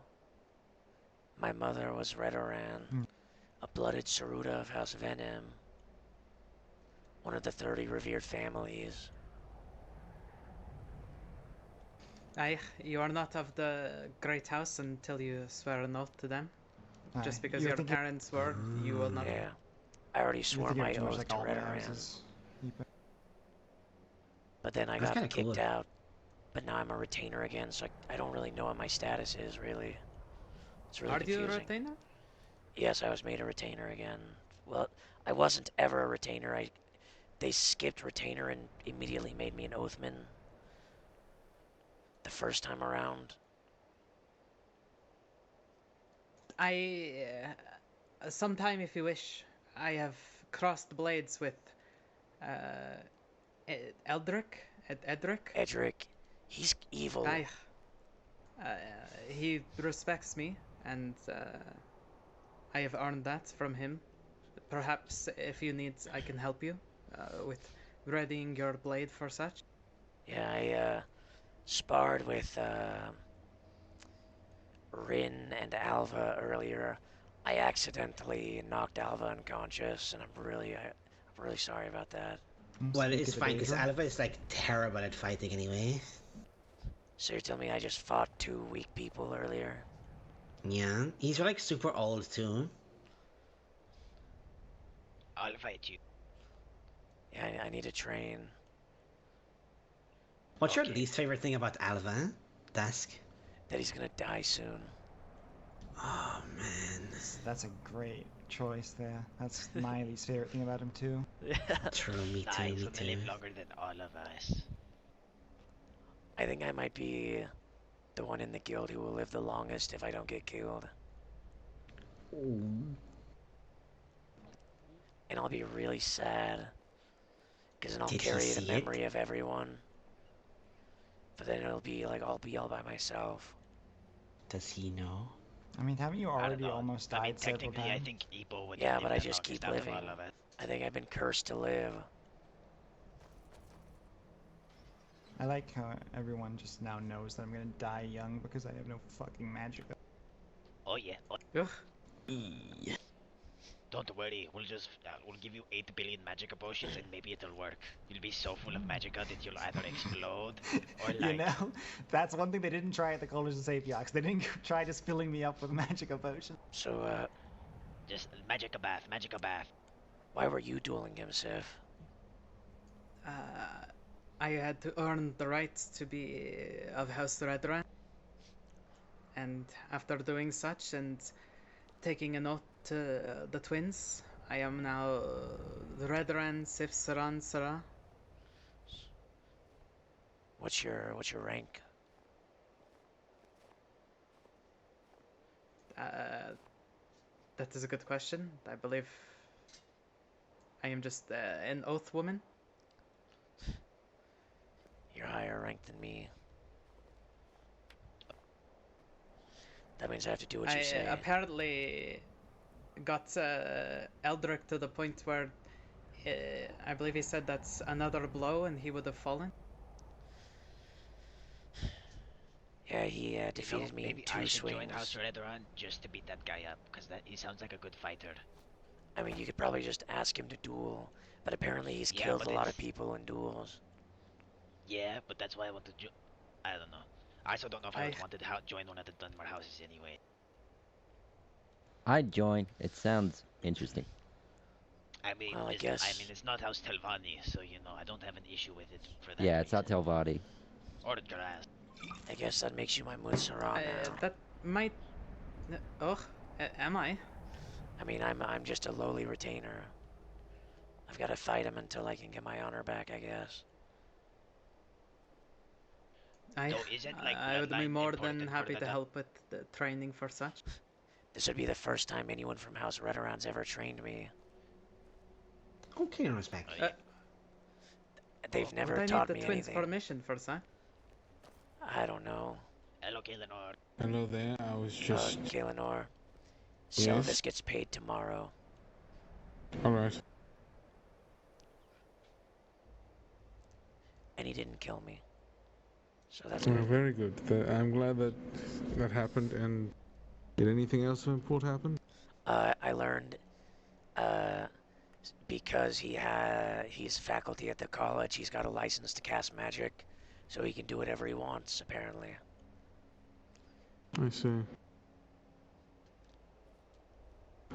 My mother was Redoran, a blooded Saruda of House Venom. One of the 30 revered families. Aye, you are not of the great house until you swear an oath to them. Just because your parents were, you will not. Yeah. I already swore my oath to Redoran. But then I got kicked out. But now I'm a retainer again, so I don't really know what my status is, really. It's really confusing. Are you a retainer? Yes, I was made a retainer again. Well, I wasn't ever a retainer. They skipped retainer and immediately made me an oathman. The first time around. Sometime if you wish, I have crossed blades with Edric. Edric. He's evil. Aye. He respects me, and I have earned that from him. Perhaps if you need, I can help you with readying your blade for such. Yeah, I sparred with Rin and Alva earlier. I accidentally knocked Alva unconscious, and I'm really sorry about that. Well, it's fine, because Alva is like terrible at fighting anyway. So you're telling me I just fought 2 weak people earlier? Yeah, he's like super old too. I'll fight you. Yeah, I need to train. What's your least favorite thing about Alva, Dusk? That he's gonna die soon. Oh man, that's a great choice there. That's my least favorite thing about him too. True, me too. He's Me gonna too. live longer than all of us. I think I might be the one in the guild who will live the longest if I don't get killed. Ooh. And I'll be really sad. Because then I'll Did he carry the see memory of everyone. But then it'll be like I'll be all by myself. Does he know? I mean, haven't you I don't already know. almost I mean, died several technically, I times? think Ibo would Yeah, live but I the just longest keep out of living. all of us. I think I've been cursed to live. I like how everyone just now knows that I'm gonna die young because I have no fucking magic. Oh yeah. Ugh. Don't worry, we'll give you 8 billion magic potions and maybe it'll work. You'll be so full of magicka that you'll either explode or like... You know, that's one thing they didn't try at the College of Sapiox. They didn't try just filling me up with magic potions. So, Just magicka bath, magicka bath. why were you dueling him, Sif? I had to earn the right to be of House Redran. And after doing such and taking a note to the twins, I am now the Redran Sif Saran Sara. What's your rank? That is a good question. I believe I am just an oath woman. You're higher ranked than me. That means I have to do what you say. Apparently got Eldrick to the point where I believe he said that's another blow and he would have fallen. Yeah, he defeated me in 2 I should swings. join House Redran just to beat that guy up, because he sounds like a good fighter. I mean, you could probably just ask him to duel, but apparently he's killed a lot of people in duels. Yeah, but that's why I want to I don't know. I also don't know if I would want to join one of the Dunmar houses anyway. I'd join. It sounds interesting. I mean, Well, I guess. it's not House Telvanni, so I don't have an issue with it for that. Yeah, it's not Telvati. Or Draz. I guess that makes you my Mutsara now. That might. Am I? I mean, I'm just a lowly retainer. I've got to fight him until I can get my honor back, I guess. I would be more than happy to help with the training for such. This would be the first time anyone from House Redoran's ever trained me. Okay, respect. They've never Would I taught need me the twins' anything. permission for that? I don't know. Hello, Kaelinor. Hello there, I was just... Kaelinor. So Yes? this gets paid tomorrow. Alright. And he didn't kill me. So that's Well, good. very good. I'm glad that that happened, and did anything else of import happen? I learned, because he's faculty at the college, he's got a license to cast magic, so he can do whatever he wants, apparently. I see.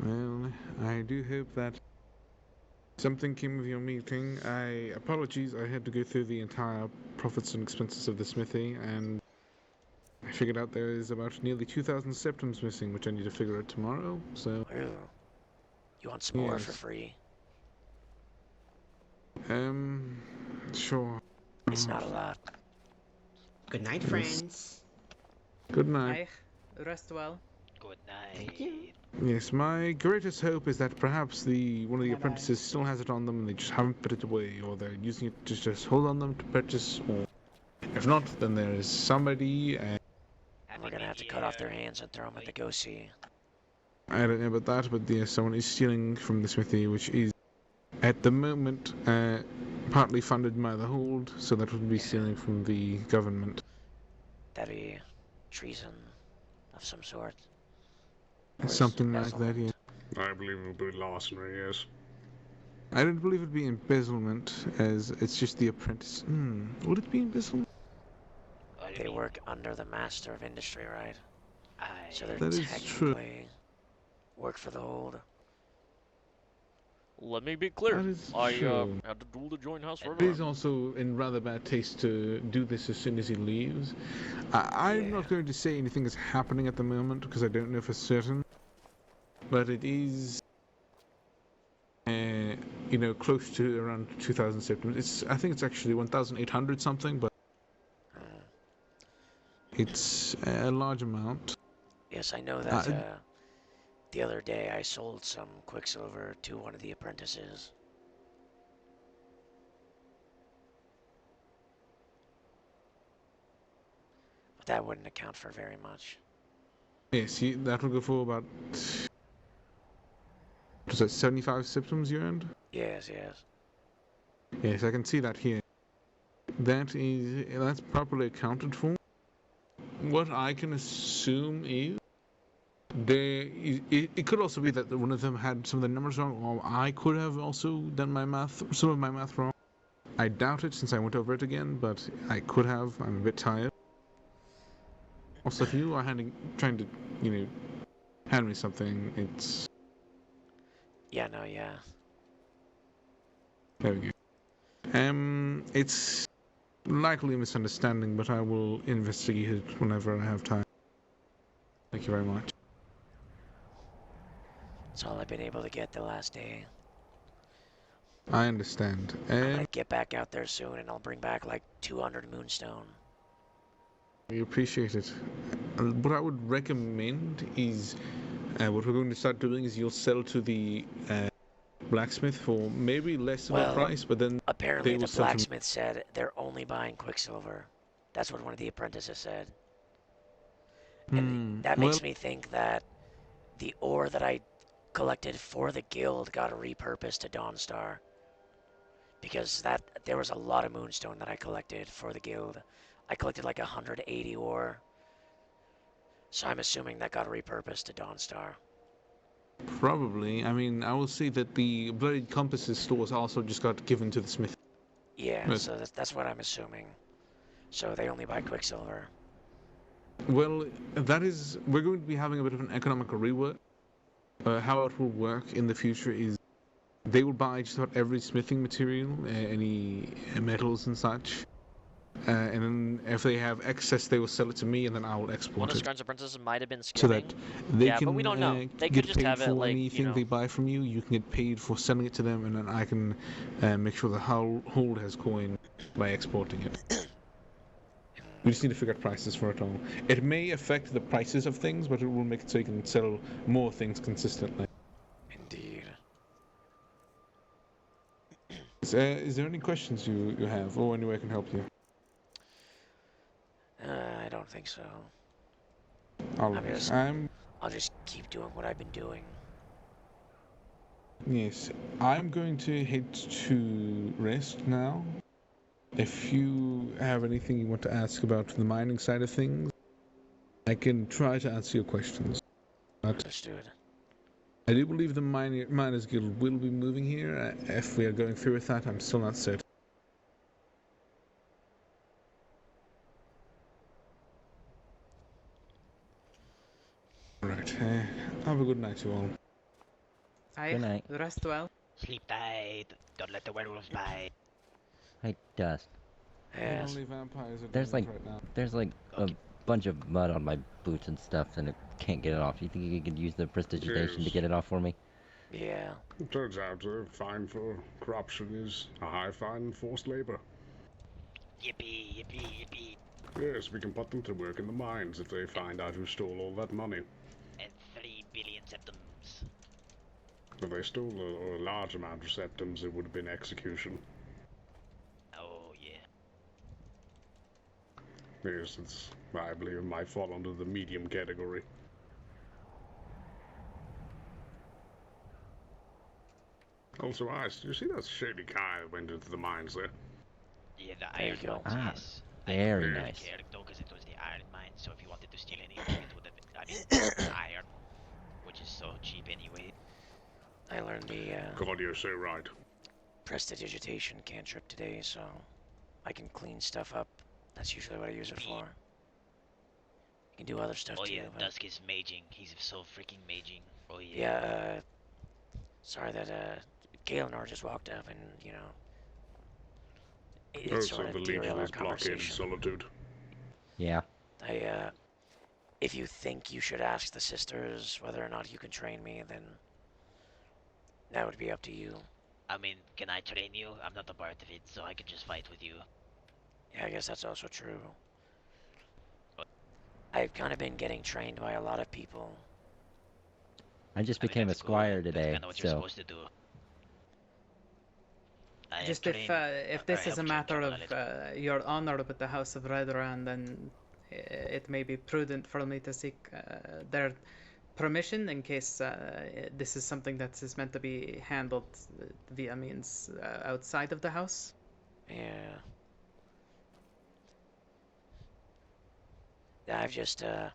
Well, I do hope that something came of your meeting. Apologies, I had to go through the entire profits and expenses of the smithy, and I figured out there is about nearly 2,000 septums missing, which I need to figure out tomorrow, so... Ooh. You want some more for Yes. free? Sure. It's not a lot. Good night, Yes. friends. Good night. Aye, rest well. Good night. Thank you. Yes, my greatest hope is that perhaps one of the apprentices still has it on them and they just haven't put it away, or they're using it to just hold on them to purchase, or if not, then there is somebody, and We're gonna have to cut off their hands and throw them at the go-see. I don't know about that, but yes, someone is stealing from the smithy, which is, at the moment, partly funded by the Hold, so that would be stealing from the government. That'd be treason of some sort. Or is Something like that, embezzlement. yeah. I believe it would be larceny, yes. I don't believe it'd be embezzlement, as it's just the apprentice. Would it be embezzlement? They work under the master of industry, right? So they're That is true. technically work for the Hold. Let me be clear. That is I true. had to duel to join House It Redran. is also in rather bad taste to do this as soon as he leaves. I'm not going to say anything is happening at the moment because I don't know for certain, but it is, close to around 2,000 septums. I think it's actually 1,800 something, but it's a large amount. Yes, I know that. The other day I sold some quicksilver to one of the apprentices. that wouldn't account for very much. Yes, that will go for about. Was that 75 symptoms you earned? Yes, yes. Yes, I can see that here. That's properly accounted for. What I can assume is it could also be that one of them had some of the numbers wrong, or I could have also done some of my math wrong. I doubt it since I went over it again, but I could have. I'm a bit tired. Also, if you are trying to, hand me something, it's. Yeah, no, yeah. There we go. It's likely a misunderstanding, but I will investigate it whenever I have time. Thank you very much. That's all I've been able to get the last day. I understand. I'm gonna get back out there soon, and I'll bring back like 200 moonstone. We appreciate it. What I would recommend is, what we're going to start doing is you'll sell to the blacksmith for maybe less of a price, but then apparently they will the sell to blacksmith said they're only buying quicksilver. That's what one of the apprentices said. And that makes me think that the ore that I collected for the guild got repurposed to Dawnstar. Because there was a lot of moonstone that I collected for the guild. I collected like 180 ore. So I'm assuming that got repurposed to Dawnstar. Probably. I mean, I will say that the Bloodied Compasses stores also just got given to the smith. Yeah, so that's what I'm assuming. So they only buy quicksilver. Well, we're going to be having a bit of an economical rework. How it will work in the future is they will buy just about every smithing material, any metals and such. And then if they have excess, they will sell it to me, and then I will export One of it. Skryn's apprentices might have been skimming. So that they can but we don't know. They get could just paid have it for like, anything they buy from you. You can get paid for selling it to them, and then I can make sure the hold has coin by exporting it. We just need to figure out prices for it all. It may affect the prices of things, but it will make it so you can sell more things consistently. Indeed. Is there any questions you have, or any way I can help you? I don't think so. I'll just keep doing what I've been doing. Yes, I'm going to head to rest now. If you have anything you want to ask about the mining side of things, I can try to answer your questions. Understood. I do believe the Miners Guild will be moving here. If we are going through with that, I'm still not certain. Right. Have a good night, you all. Good night. Rest well. Sleep tight. Don't let the werewolves bite. Hi, Dusk. Yes. Only vampires are There's doing like, it right now. there's like a bunch of mud on my boots and stuff, and it can't get it off. You think you could use the prestidigitation to get it off for me? Yeah. It turns out a fine for corruption is a high fine in forced labor. Yippee, yippee, yippee. Yes, we can put them to work in the mines if they find out who stole all that money. And 3 billion septums. If they stole a large amount of septums, it would have been execution. Oh, yeah. Yes, I believe it might fall under the medium category. Also, Ice, did you see that shady guy that went into the mines there? Yeah, the There you iron go. mines, yes. Very I didn't nice. care though, because it was the iron mine, so if you wanted to steal anything, it would have, iron, which is so cheap anyway. I learned the God, you're so right. prestidigitation cantrip today, so I can clean stuff up. That's usually what I use it for. You can do other stuff too. Oh yeah, but... Dusk is maging. He's so freaking maging. Oh yeah. Yeah, sorry that Galenor just walked up and, it sort of the derailed our Legion's blockade conversation. solitude. Yeah. If you think you should ask the sisters whether or not you can train me, then that would be up to you. I mean, can I train you? I'm not a part of it, so I can just fight with you. Yeah, I guess that's also true. I've kind of been getting trained by a lot of people. I just became a squire today, That's what you're so. supposed to do. Just if this is a matter of your honor with the House of Redoran, then it may be prudent for me to seek their permission in case this is something that is meant to be handled via means outside of the house. Yeah. I've just, I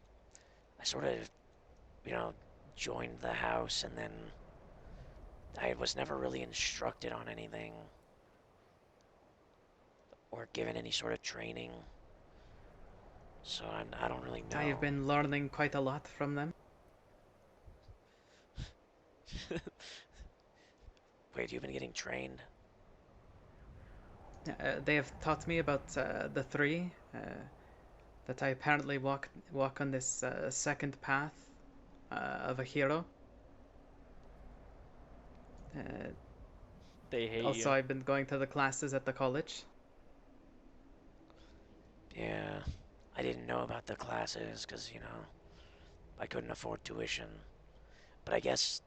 sort of, you know, joined the house and then I was never really instructed on anything or given any sort of training. So I don't really know. I have been learning quite a lot from them. Wait, you've been getting trained? They have taught me about the three, that I apparently walk on this second path of a hero. They hate also, you. I've been going to the classes at the college. Yeah, I didn't know about the classes because, you know, I couldn't afford tuition. But I guess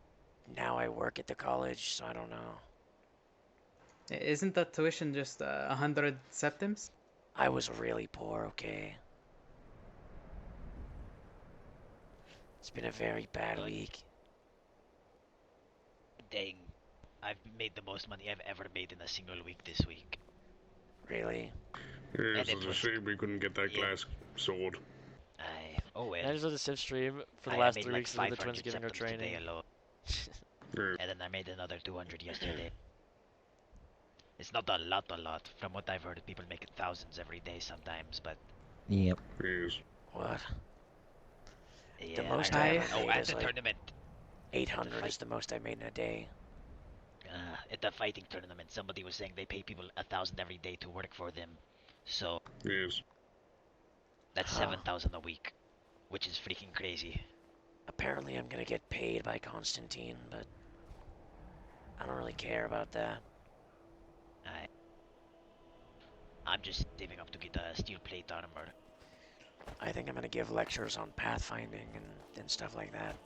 now I work at the college, so I don't know. Isn't that tuition just 100 septims? I was really poor, okay? It's been a very bad week. Dang, I've made the most money I've ever made in a single week this week. Really? Yes, And it it's a was- shame we couldn't get that glass sword. Oh well. I just did a Civ stream for the I last made 3 like weeks of the 500 twins giving her septims today training. alone. And then I made another 200 yesterday. It's not a lot. From what I've heard, people make thousands every day sometimes, but... Yep. Yes. What? Yeah, The most I I heard- ever Oh, made at is the like tournament. 800 is the most I made in a day. At the fighting tournament, somebody was saying they pay people 1,000 every day to work for them. So... Yes. That's Huh. 7,000 a week, which is freaking crazy. Apparently I'm gonna get paid by Constantine, but I don't really care about that. I'm just saving up to get a steel plate armor. I think I'm gonna give lectures on pathfinding and stuff like that.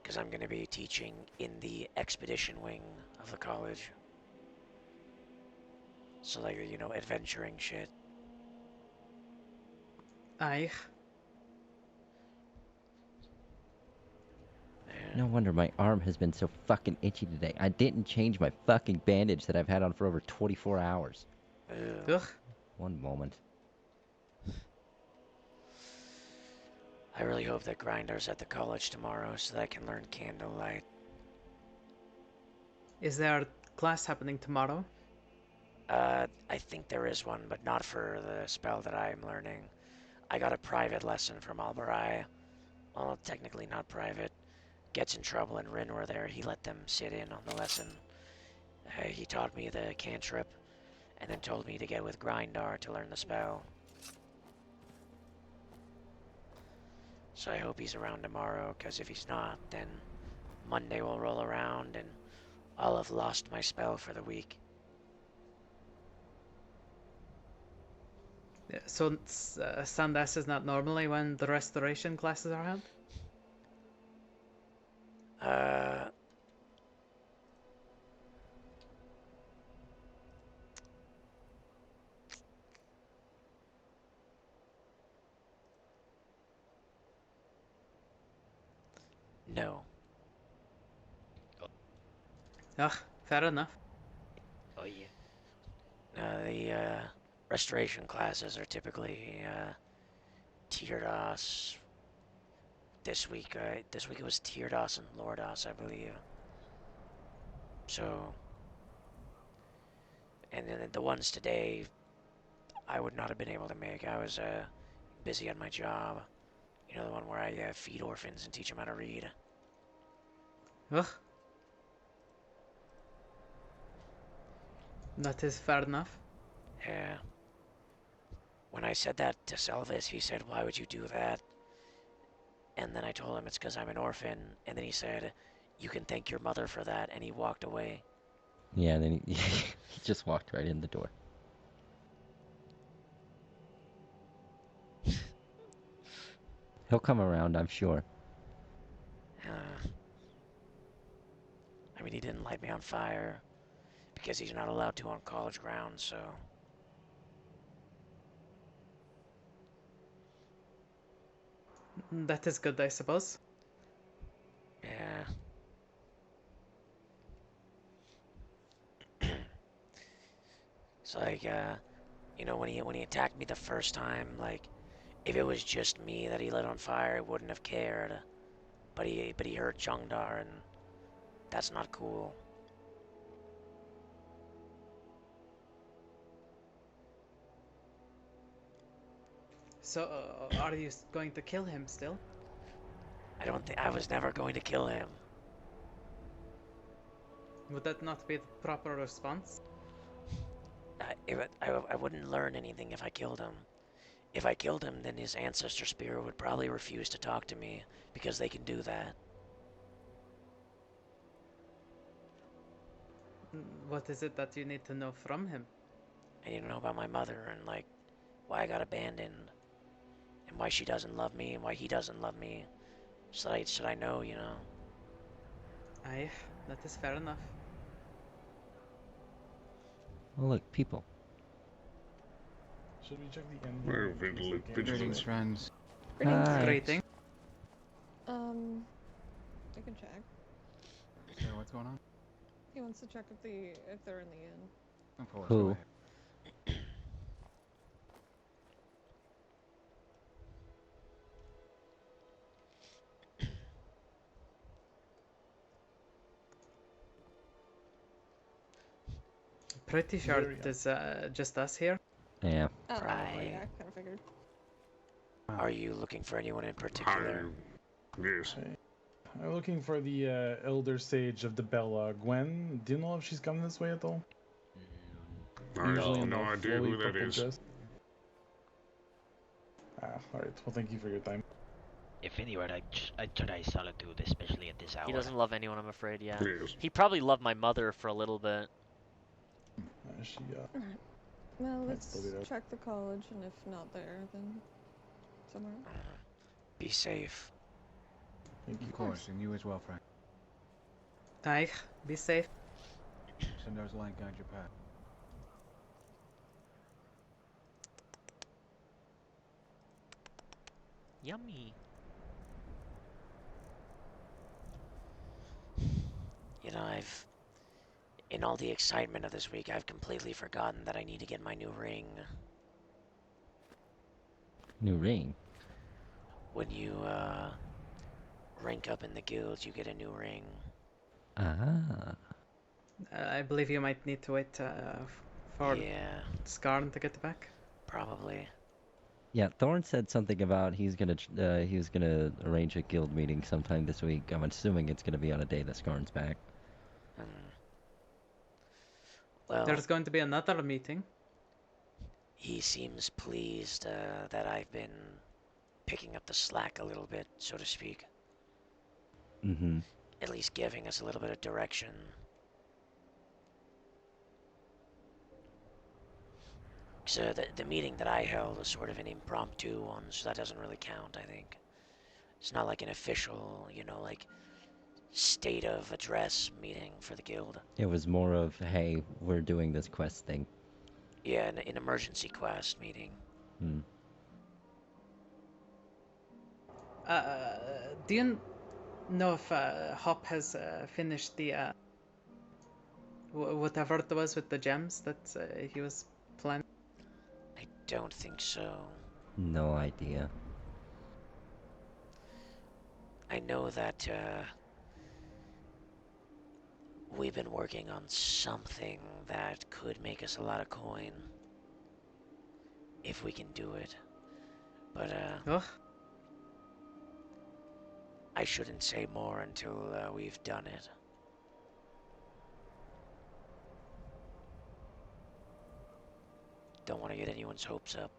Because I'm gonna be teaching in the expedition wing of the college. So like, you know, adventuring shit. Aye. No wonder my arm has been so fucking itchy today. I didn't change my fucking bandage that I've had on for over 24 hours. Ugh. One moment. I really hope that Grinder's at the college tomorrow so that I can learn candlelight. Is there a class happening tomorrow? I think there is one, but not for the spell that I'm learning. I got a private lesson from Albarai. Well, technically not private. Gets in trouble and Rin were there. He let them sit in on the lesson. He taught me the cantrip, and then told me to get with Grindar to learn the spell. So I hope he's around tomorrow, because if he's not, then Monday will roll around and I'll have lost my spell for the week. So Sandas is not normally when the restoration classes are held? No. Ugh, fair enough. Oh yeah. The restoration classes are typically Tyrdos. This week it was Tyrdos and Lordos, I believe. So, and then the ones today, I would not have been able to make. I was busy on my job. You know, the one where I feed orphans and teach them how to read. Ugh. That is fair enough. Yeah. When I said that to Selvis, he said, "Why would you do that?" And then I told him it's because I'm an orphan. And then he said, "You can thank your mother for that." And he walked away. Yeah, and then he, he just walked right in the door. He'll come around, I'm sure. I mean, he didn't light me on fire because he's not allowed to on college grounds, so. That is good, I suppose. Yeah. It's like, you know, when he attacked me the first time, like, if it was just me that he lit on fire, I wouldn't have cared. But he hurt Jungdar, and that's not cool. So, are you going to kill him still? I was never going to kill him. Would that not be the proper response? I wouldn't learn anything if I killed him. If I killed him, then his ancestor spirit would probably refuse to talk to me, because they can do that. What is it that you need to know from him? I need to know about my mother, and like, why I got abandoned, and why she doesn't love me, and why he doesn't love me. Should I know, you know? Aye, that is fair enough. Oh, look, people. Should we check the end? Greetings, friends. Hi. Greeting. I can check. So what's going on? He wants to check if they're in the inn. Of course, Who? go ahead. Pretty sure it is just us here. Yeah. Oh, Right. yeah, I kind of figured. Are you looking for anyone in particular? Yes. I'm looking for the elder sage of the Bella, Gwen. Do you know if she's coming this way at all? I Usually have in no the idea flowy who that purple is. dress. Alright. Well, thank you for your time. If anywhere, I'd try solitude, especially at this hour. He doesn't love anyone, I'm afraid, yeah. Yes. He probably loved my mother for a little bit. Alright. Well, Might let's still be there. check the college, and if not there, then somewhere else. Be safe. Of course, and you as well, Frank. Aye, be safe. Send those light guide your path. Yummy. You know, in all the excitement of this week, I've completely forgotten that I need to get my new ring. New ring? When you, rank up in the guild, you get a new ring. Ah. I believe you might need to wait for Yeah. Skarn to get back. Probably. Yeah, Thorn said something about he was gonna arrange a guild meeting sometime this week. I'm assuming it's gonna be on a day that Skarn's back. Well, There's going to be another meeting. he seems pleased that I've been picking up the slack a little bit, so to speak. Mm-hmm. At least giving us a little bit of direction. So the meeting that I held was sort of an impromptu one, so that doesn't really count, I think. It's not like an official, you know, like state of address meeting for the guild. It was more of, hey, we're doing this quest thing. Yeah, an emergency quest meeting. Hmm. Do you know if Hop has finished the whatever it was with the gems that he was planning? I don't think so. No idea. I know that we've been working on something that could make us a lot of coin. If we can do it. But I shouldn't say more until we've done it. Don't want to get anyone's hopes up.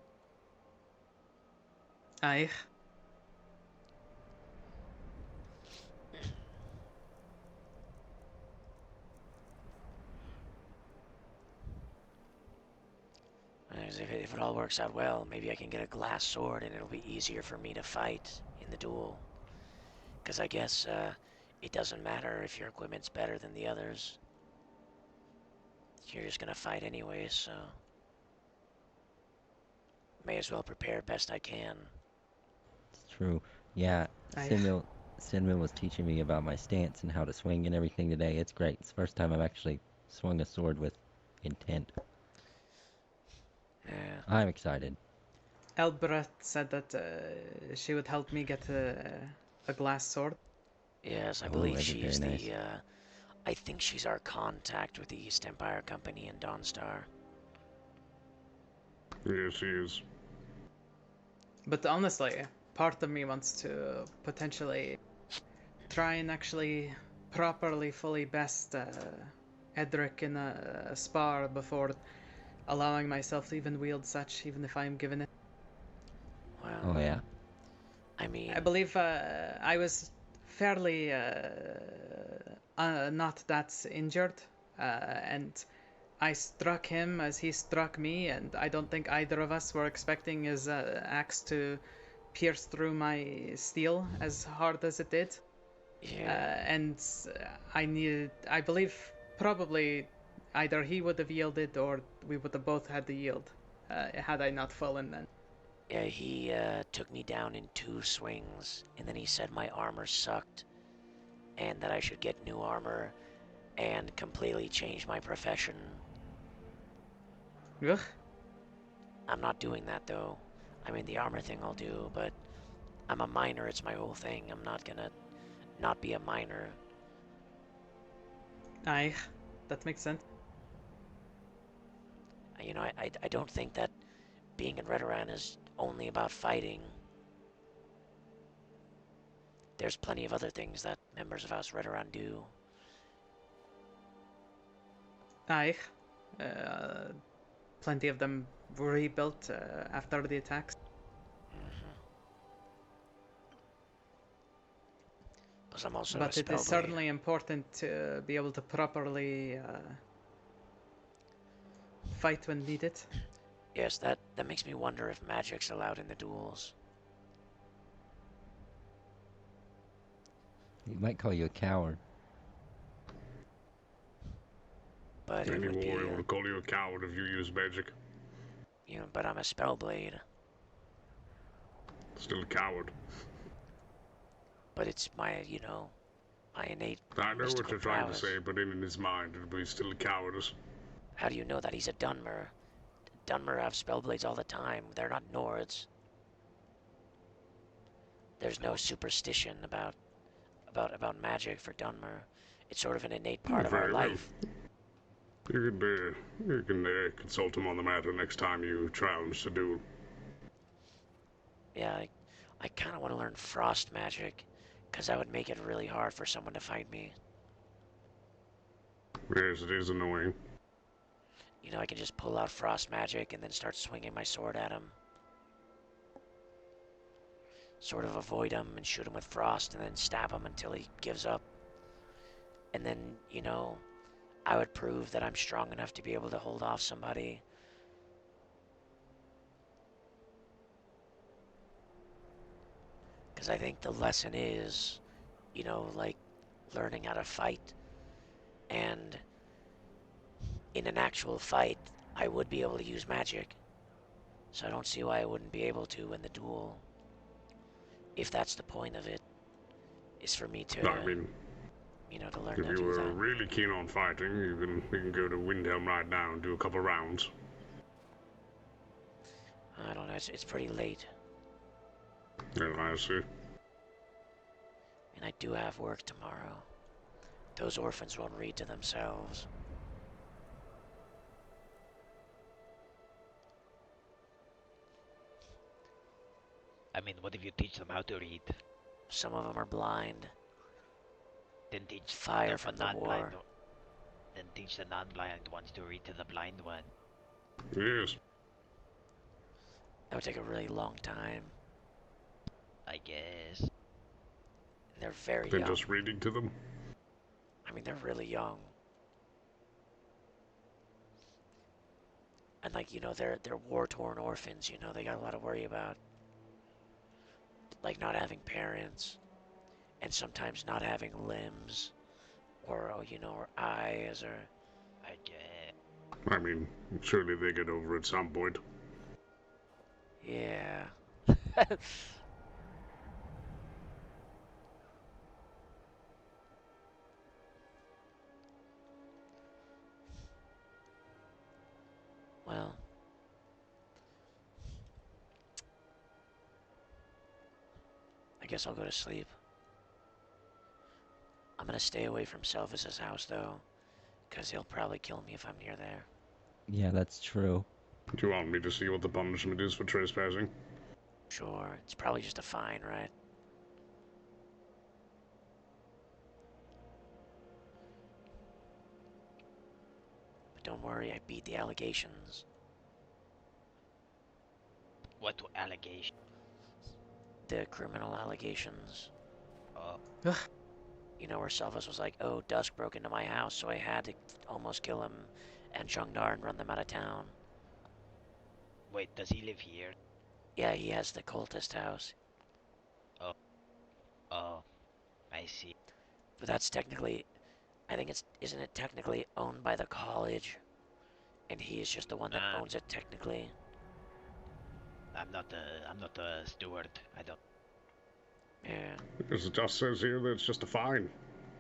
Aye. If it all works out well, maybe I can get a glass sword and it'll be easier for me to fight in the duel. Because I guess it doesn't matter if your equipment's better than the others. You're just gonna fight anyway, so may as well prepare best I can. It's true. Yeah, Aye. Sinmil was teaching me about my stance and how to swing and everything today. It's great. It's the first time I've actually swung a sword with intent. Yeah. I'm excited. Elbreth said that she would help me get a glass sword. Yes, I Oh, believe that'd be she's very nice. the, I think she's our contact with the East Empire Company in Dawnstar. Yes, she is. But honestly, part of me wants to potentially try and actually properly, fully best Edric in a spar before allowing myself to even wield such, even if I'm given it. Well, Oh, yeah? I mean, I believe I was fairly not that injured, and I struck him as he struck me, and I don't think either of us were expecting his axe to pierce through my steel as hard as it did. Yeah. And I believe, probably either he would have yielded or we would have both had to yield, had I not fallen then. Yeah, he took me down in 2 swings, and then he said my armor sucked, and that I should get new armor, and completely change my profession. Ugh. I'm not doing that though. I mean, the armor thing I'll do, but I'm a miner, it's my whole thing. I'm not gonna not be a miner. Aye, that makes sense. You know, I don't think that being in Redoran is only about fighting. There's plenty of other things that members of House Redoran do. Aye. Plenty of them were rebuilt after the attacks. Plus, I'm also But a it is spellblade. certainly important to be able to properly fight when needed. Yes, that makes me wonder if magic's allowed in the duels. He might call you a coward. But Any it would be, warrior will call you a coward if you use magic. you know, but I'm a spellblade. Still a coward. But it's my, you know, my innate I know what mystical you're trying prowess. to say, but in his mind, it would be still a cowardice. How do you know that he's a Dunmer? Dunmer have spellblades all the time. They're not Nords. There's no superstition about magic for Dunmer. It's sort of an innate part of our Very well. life. You can consult him on the matter next time you challenge to duel. Yeah, I kind of want to learn frost magic, because that would make it really hard for someone to fight me. Yes, it is annoying. You know, I can just pull out frost magic and then start swinging my sword at him. Sort of avoid him and shoot him with frost and then stab him until he gives up. And then, you know, I would prove that I'm strong enough to be able to hold off somebody. Because I think the lesson is, you know, like learning how to fight. And in an actual fight, I would be able to use magic. So I don't see why I wouldn't be able to in the duel. If that's the point of it, is for me to, I mean, you know, to learn if to you do were that. really keen on fighting, we can go to Windhelm right now and do a couple rounds. I don't know, it's pretty late. Yeah, I see. And I do have work tomorrow. Those orphans won't read to themselves. I mean, what if you teach them how to read? Some of them are blind. Then teach Fire them from a the non-blind war. Then teach the non-blind ones to read to the blind one. Yes. That would take a really long time. I guess. They're very Then young. just reading to them? I mean, they're really young. And like, you know, they're war-torn orphans, you know, they got a lot to worry about. Like not having parents, and sometimes not having limbs, or, you know, or eyes, or... I guess. I mean, surely they get over it at some point. Yeah. guess I'll go to sleep. I'm gonna stay away from Selvis's house, though, because he'll probably kill me if I'm near there. Yeah, that's true. Do you want me to see what the punishment is for trespassing? Sure, it's probably just a fine, right? But don't worry, I beat the allegations. What allegation? The criminal allegations. Oh. You know, where Selvis was like, oh, Dusk broke into my house, so I had to almost kill him and Chungdar and run them out of town. Wait, does he live here? Yeah, he has the cultist house. Oh, I see. But that's technically, I think isn't it technically owned by the college? And he is just the one that owns it technically. I'm not the steward. I don't. Yeah. Because it just says here that it's just a fine.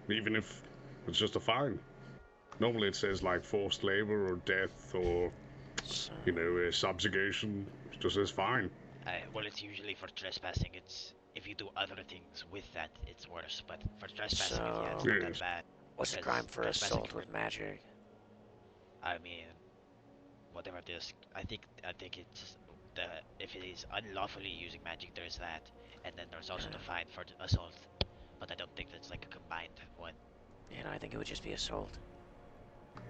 Even if it's just a fine. Normally it says like forced labor or death or, you know, subjugation. It just says fine. Well, it's usually for trespassing. It's if you do other things with that, it's worse. But for trespassing, yeah, it's not that bad. What's the crime for assault with magic? I mean, whatever it is, I think it's if it is unlawfully using magic, there's that, and then there's also the fine for the assault. But I don't think that's like a combined one. You know, I think it would just be assault.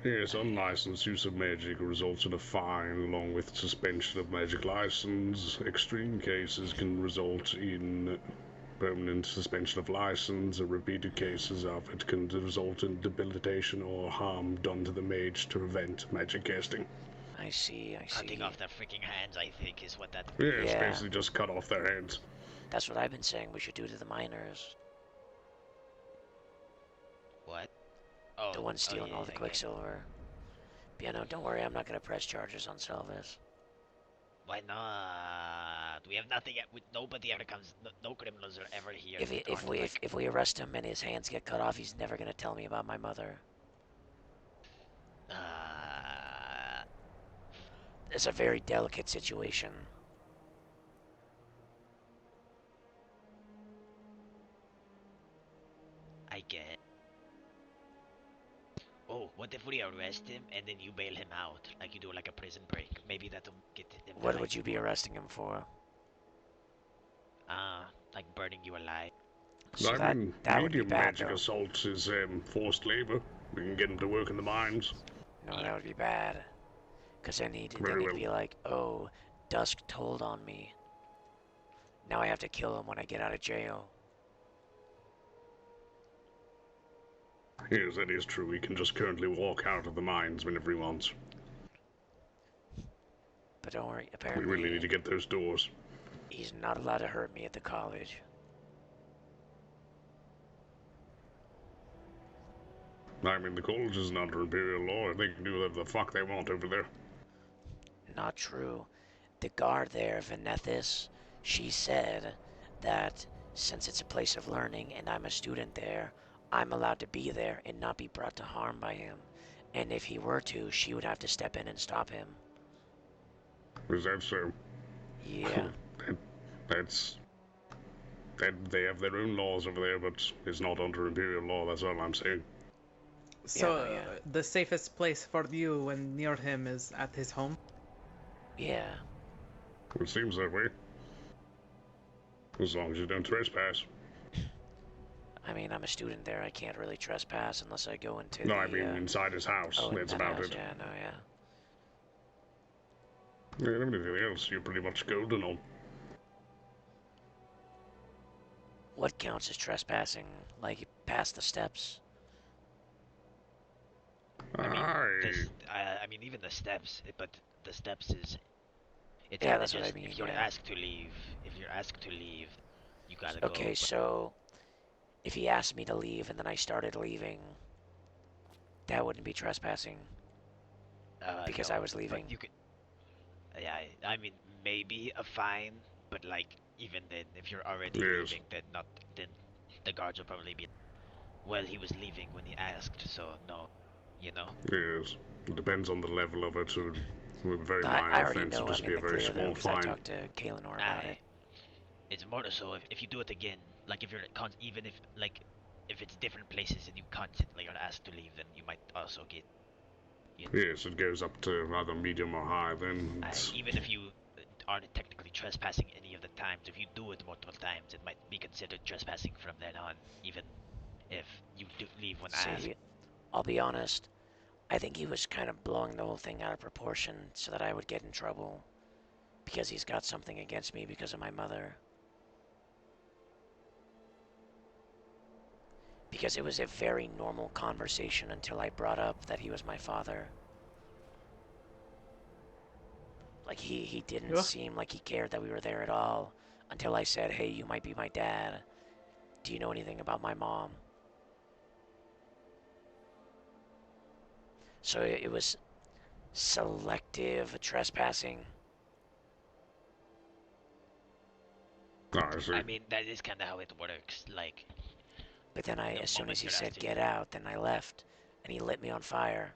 Yes, unlicensed use of magic results in a fine along with suspension of magic license. Extreme cases can result in permanent suspension of license. Repeated cases of it can result in debilitation or harm done to the mage to prevent magic casting. I see. Cutting off their freaking hands, I think, is what that. Yeah, it's basically just cut off their heads. That's what I've been saying we should do to the miners. What? Oh, the one stealing all the Quicksilver. But yeah, no, don't worry, I'm not gonna press charges on Selvis. Why not? We have nothing. Nobody ever comes. No criminals are ever here. If we arrest him and his hands get cut off, he's never gonna tell me about my mother. It's a very delicate situation. I get. Oh, what if we arrest him and then you bail him out? Like you do like a prison break. Maybe that'll get him. What would you be arresting him for? Like burning you alive. So I mean, medium bad, magic assault is forced labor. We can get him to work in the mines. No, that would be bad. Because then he'd be like, oh, Dusk told on me. Now I have to kill him when I get out of jail. Yes, that is true. He can just currently walk out of the mines whenever he wants. But don't worry, apparently... We really need to get those doors. He's not allowed to hurt me at the college. I mean, the college isn't under Imperial law. They can do whatever the fuck they want over there. Not true. The guard there, Venethis, she said that since it's a place of learning and I'm a student there, I'm allowed to be there and not be brought to harm by him. And if he were to, she would have to step in and stop him. Is that so? Yeah. They have their own laws over there, but it's not under Imperial law, that's all I'm saying. So, the safest place for you and near him is at his home? Yeah. It seems that way. As long as you don't trespass. I mean, I'm a student there. I can't really trespass unless I go into I mean inside his house. That's about it. Yeah, no, yeah. Yeah, everything else you're pretty much golden on. What counts as trespassing? Like, past the steps? I mean, even the steps, but the steps is. It's that's just, what I mean. If you're asked to leave, you gotta go. Okay, so if he asked me to leave and then I started leaving, that wouldn't be trespassing. Because no, I was leaving. You could. Yeah, I mean, maybe a fine, but like even then, if you're already leaving, then the guards will probably be. Well, he was leaving when he asked, so no. You know? Yes. It depends on the level of it. So, with a very minor offense, it'll just be a very small fine. I talked to Keizaal about it. It's more so if you do it again, like if you're even if it's different places and you constantly are asked to leave, then you might also get. Yes, it goes up to either medium or high. Then Even if you aren't technically trespassing any of the times, if you do it multiple times, it might be considered trespassing from then on, even if you do leave when asked. See, I'll be honest. I think he was kind of blowing the whole thing out of proportion so that I would get in trouble. Because he's got something against me because of my mother. Because it was a very normal conversation until I brought up that he was my father. Like, he didn't seem like he cared that we were there at all until I said, hey, you might be my dad. Do you know anything about my mom? So it was selective trespassing. I mean, that is kind of how it works. Like, but then as soon as he said get out, then I left, and he lit me on fire.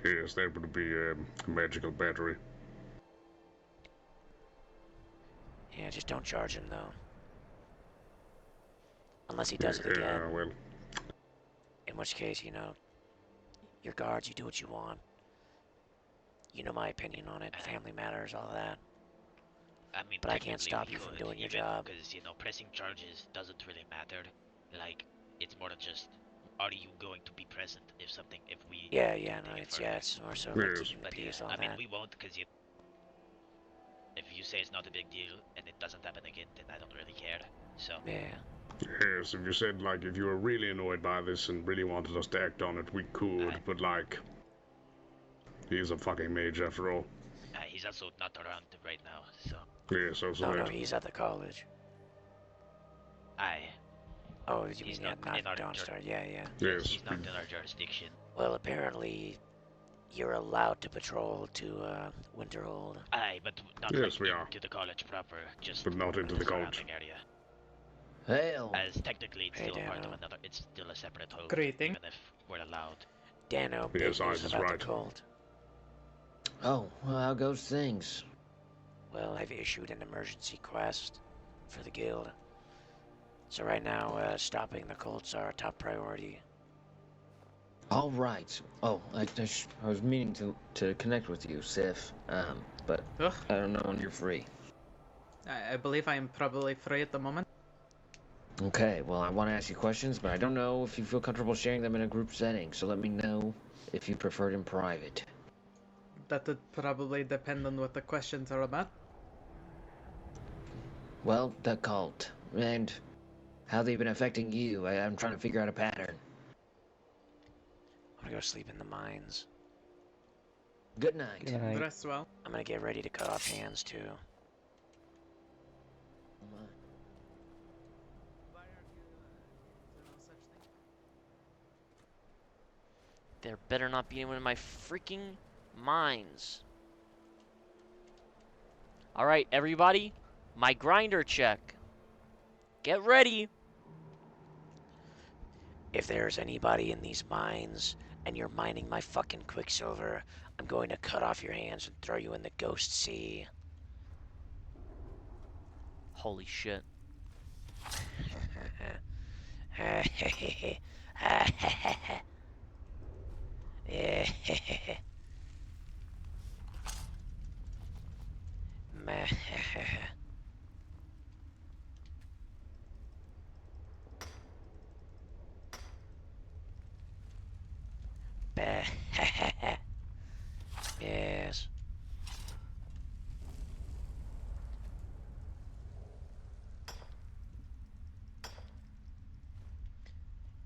Yes, that would be a magical battery. Yeah, just don't charge him though. Unless he does it again. Yeah, well. In which case, you know, your guards, you do what you want. You know my opinion on it. Family matters, all that. I mean, but I can't stop you from doing your job. Because, you know, pressing charges doesn't really matter. Like, it's more just, are you going to be present if we... Yeah, no, it's more so like keeping the peace, all I mean, that. we won't, because if you say it's not a big deal, and it doesn't happen again, then I don't really care, so... Yeah. Yes, if you said, like, if you were really annoyed by this and really wanted us to act on it, we could, but, like... He's a fucking mage, after all. He's also not around right now, so... Yes, also No, he's at the college. Oh, you mean not Dawnstar? Yeah. Yes. He's not in our jurisdiction. Well, apparently, you're allowed to patrol to Winterhold. But not into the college proper, just but not into the college area. Hail. As technically it's still a part of another, it's still a separate hold, Greeting. even if we're allowed. Dano, big news about the cult. Oh, well, how goes things? Well, I've issued an emergency quest for the guild. So right now, stopping the cult's our top priority. All right. Oh, I was meaning to connect with you, Sif. But I don't know when you're free. I believe I am probably free at the moment. Okay, well, I want to ask you questions, but I don't know if you feel comfortable sharing them in a group setting, so let me know if you prefer it in private. That would probably depend on what the questions are about. Well, the cult, and how they've been affecting you. I'm trying to figure out a pattern. I'm gonna go sleep in the mines. Good night. Good night. Rest well. I'm gonna get ready to cut off hands, too. There better not be anyone in my freaking mines. Alright, everybody. My grinder check. Get ready. If there's anybody in these mines and you're mining my fucking quicksilver, I'm going to cut off your hands and throw you in the ghost sea. Holy shit. Yes.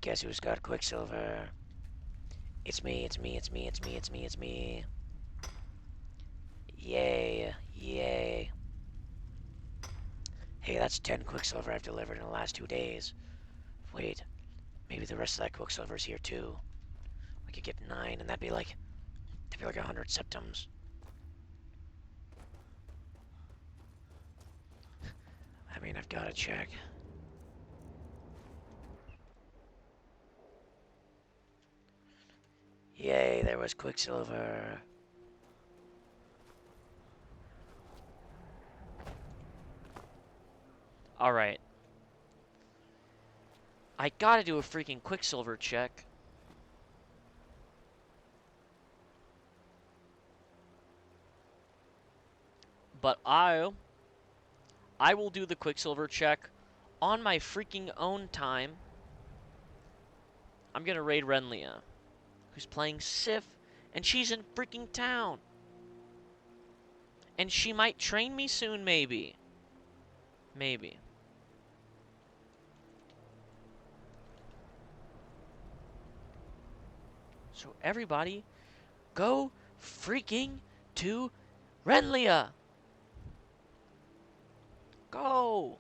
Guess who's got quicksilver? It's me. Yay. Hey, that's 10 quicksilver I've delivered in the last 2 days. Wait, maybe the rest of that quicksilver's here too. We could get 9, and that'd be like 100 septums. I mean, I've got to check. Yay, there was quicksilver. Alright. I gotta do a freaking Quicksilver check. But I will do the Quicksilver check on my freaking own time. I'm gonna raid Renlia, who's playing Sif, and she's in freaking town. And she might train me soon, maybe. Maybe. So everybody, go freaking to Renlia! Go!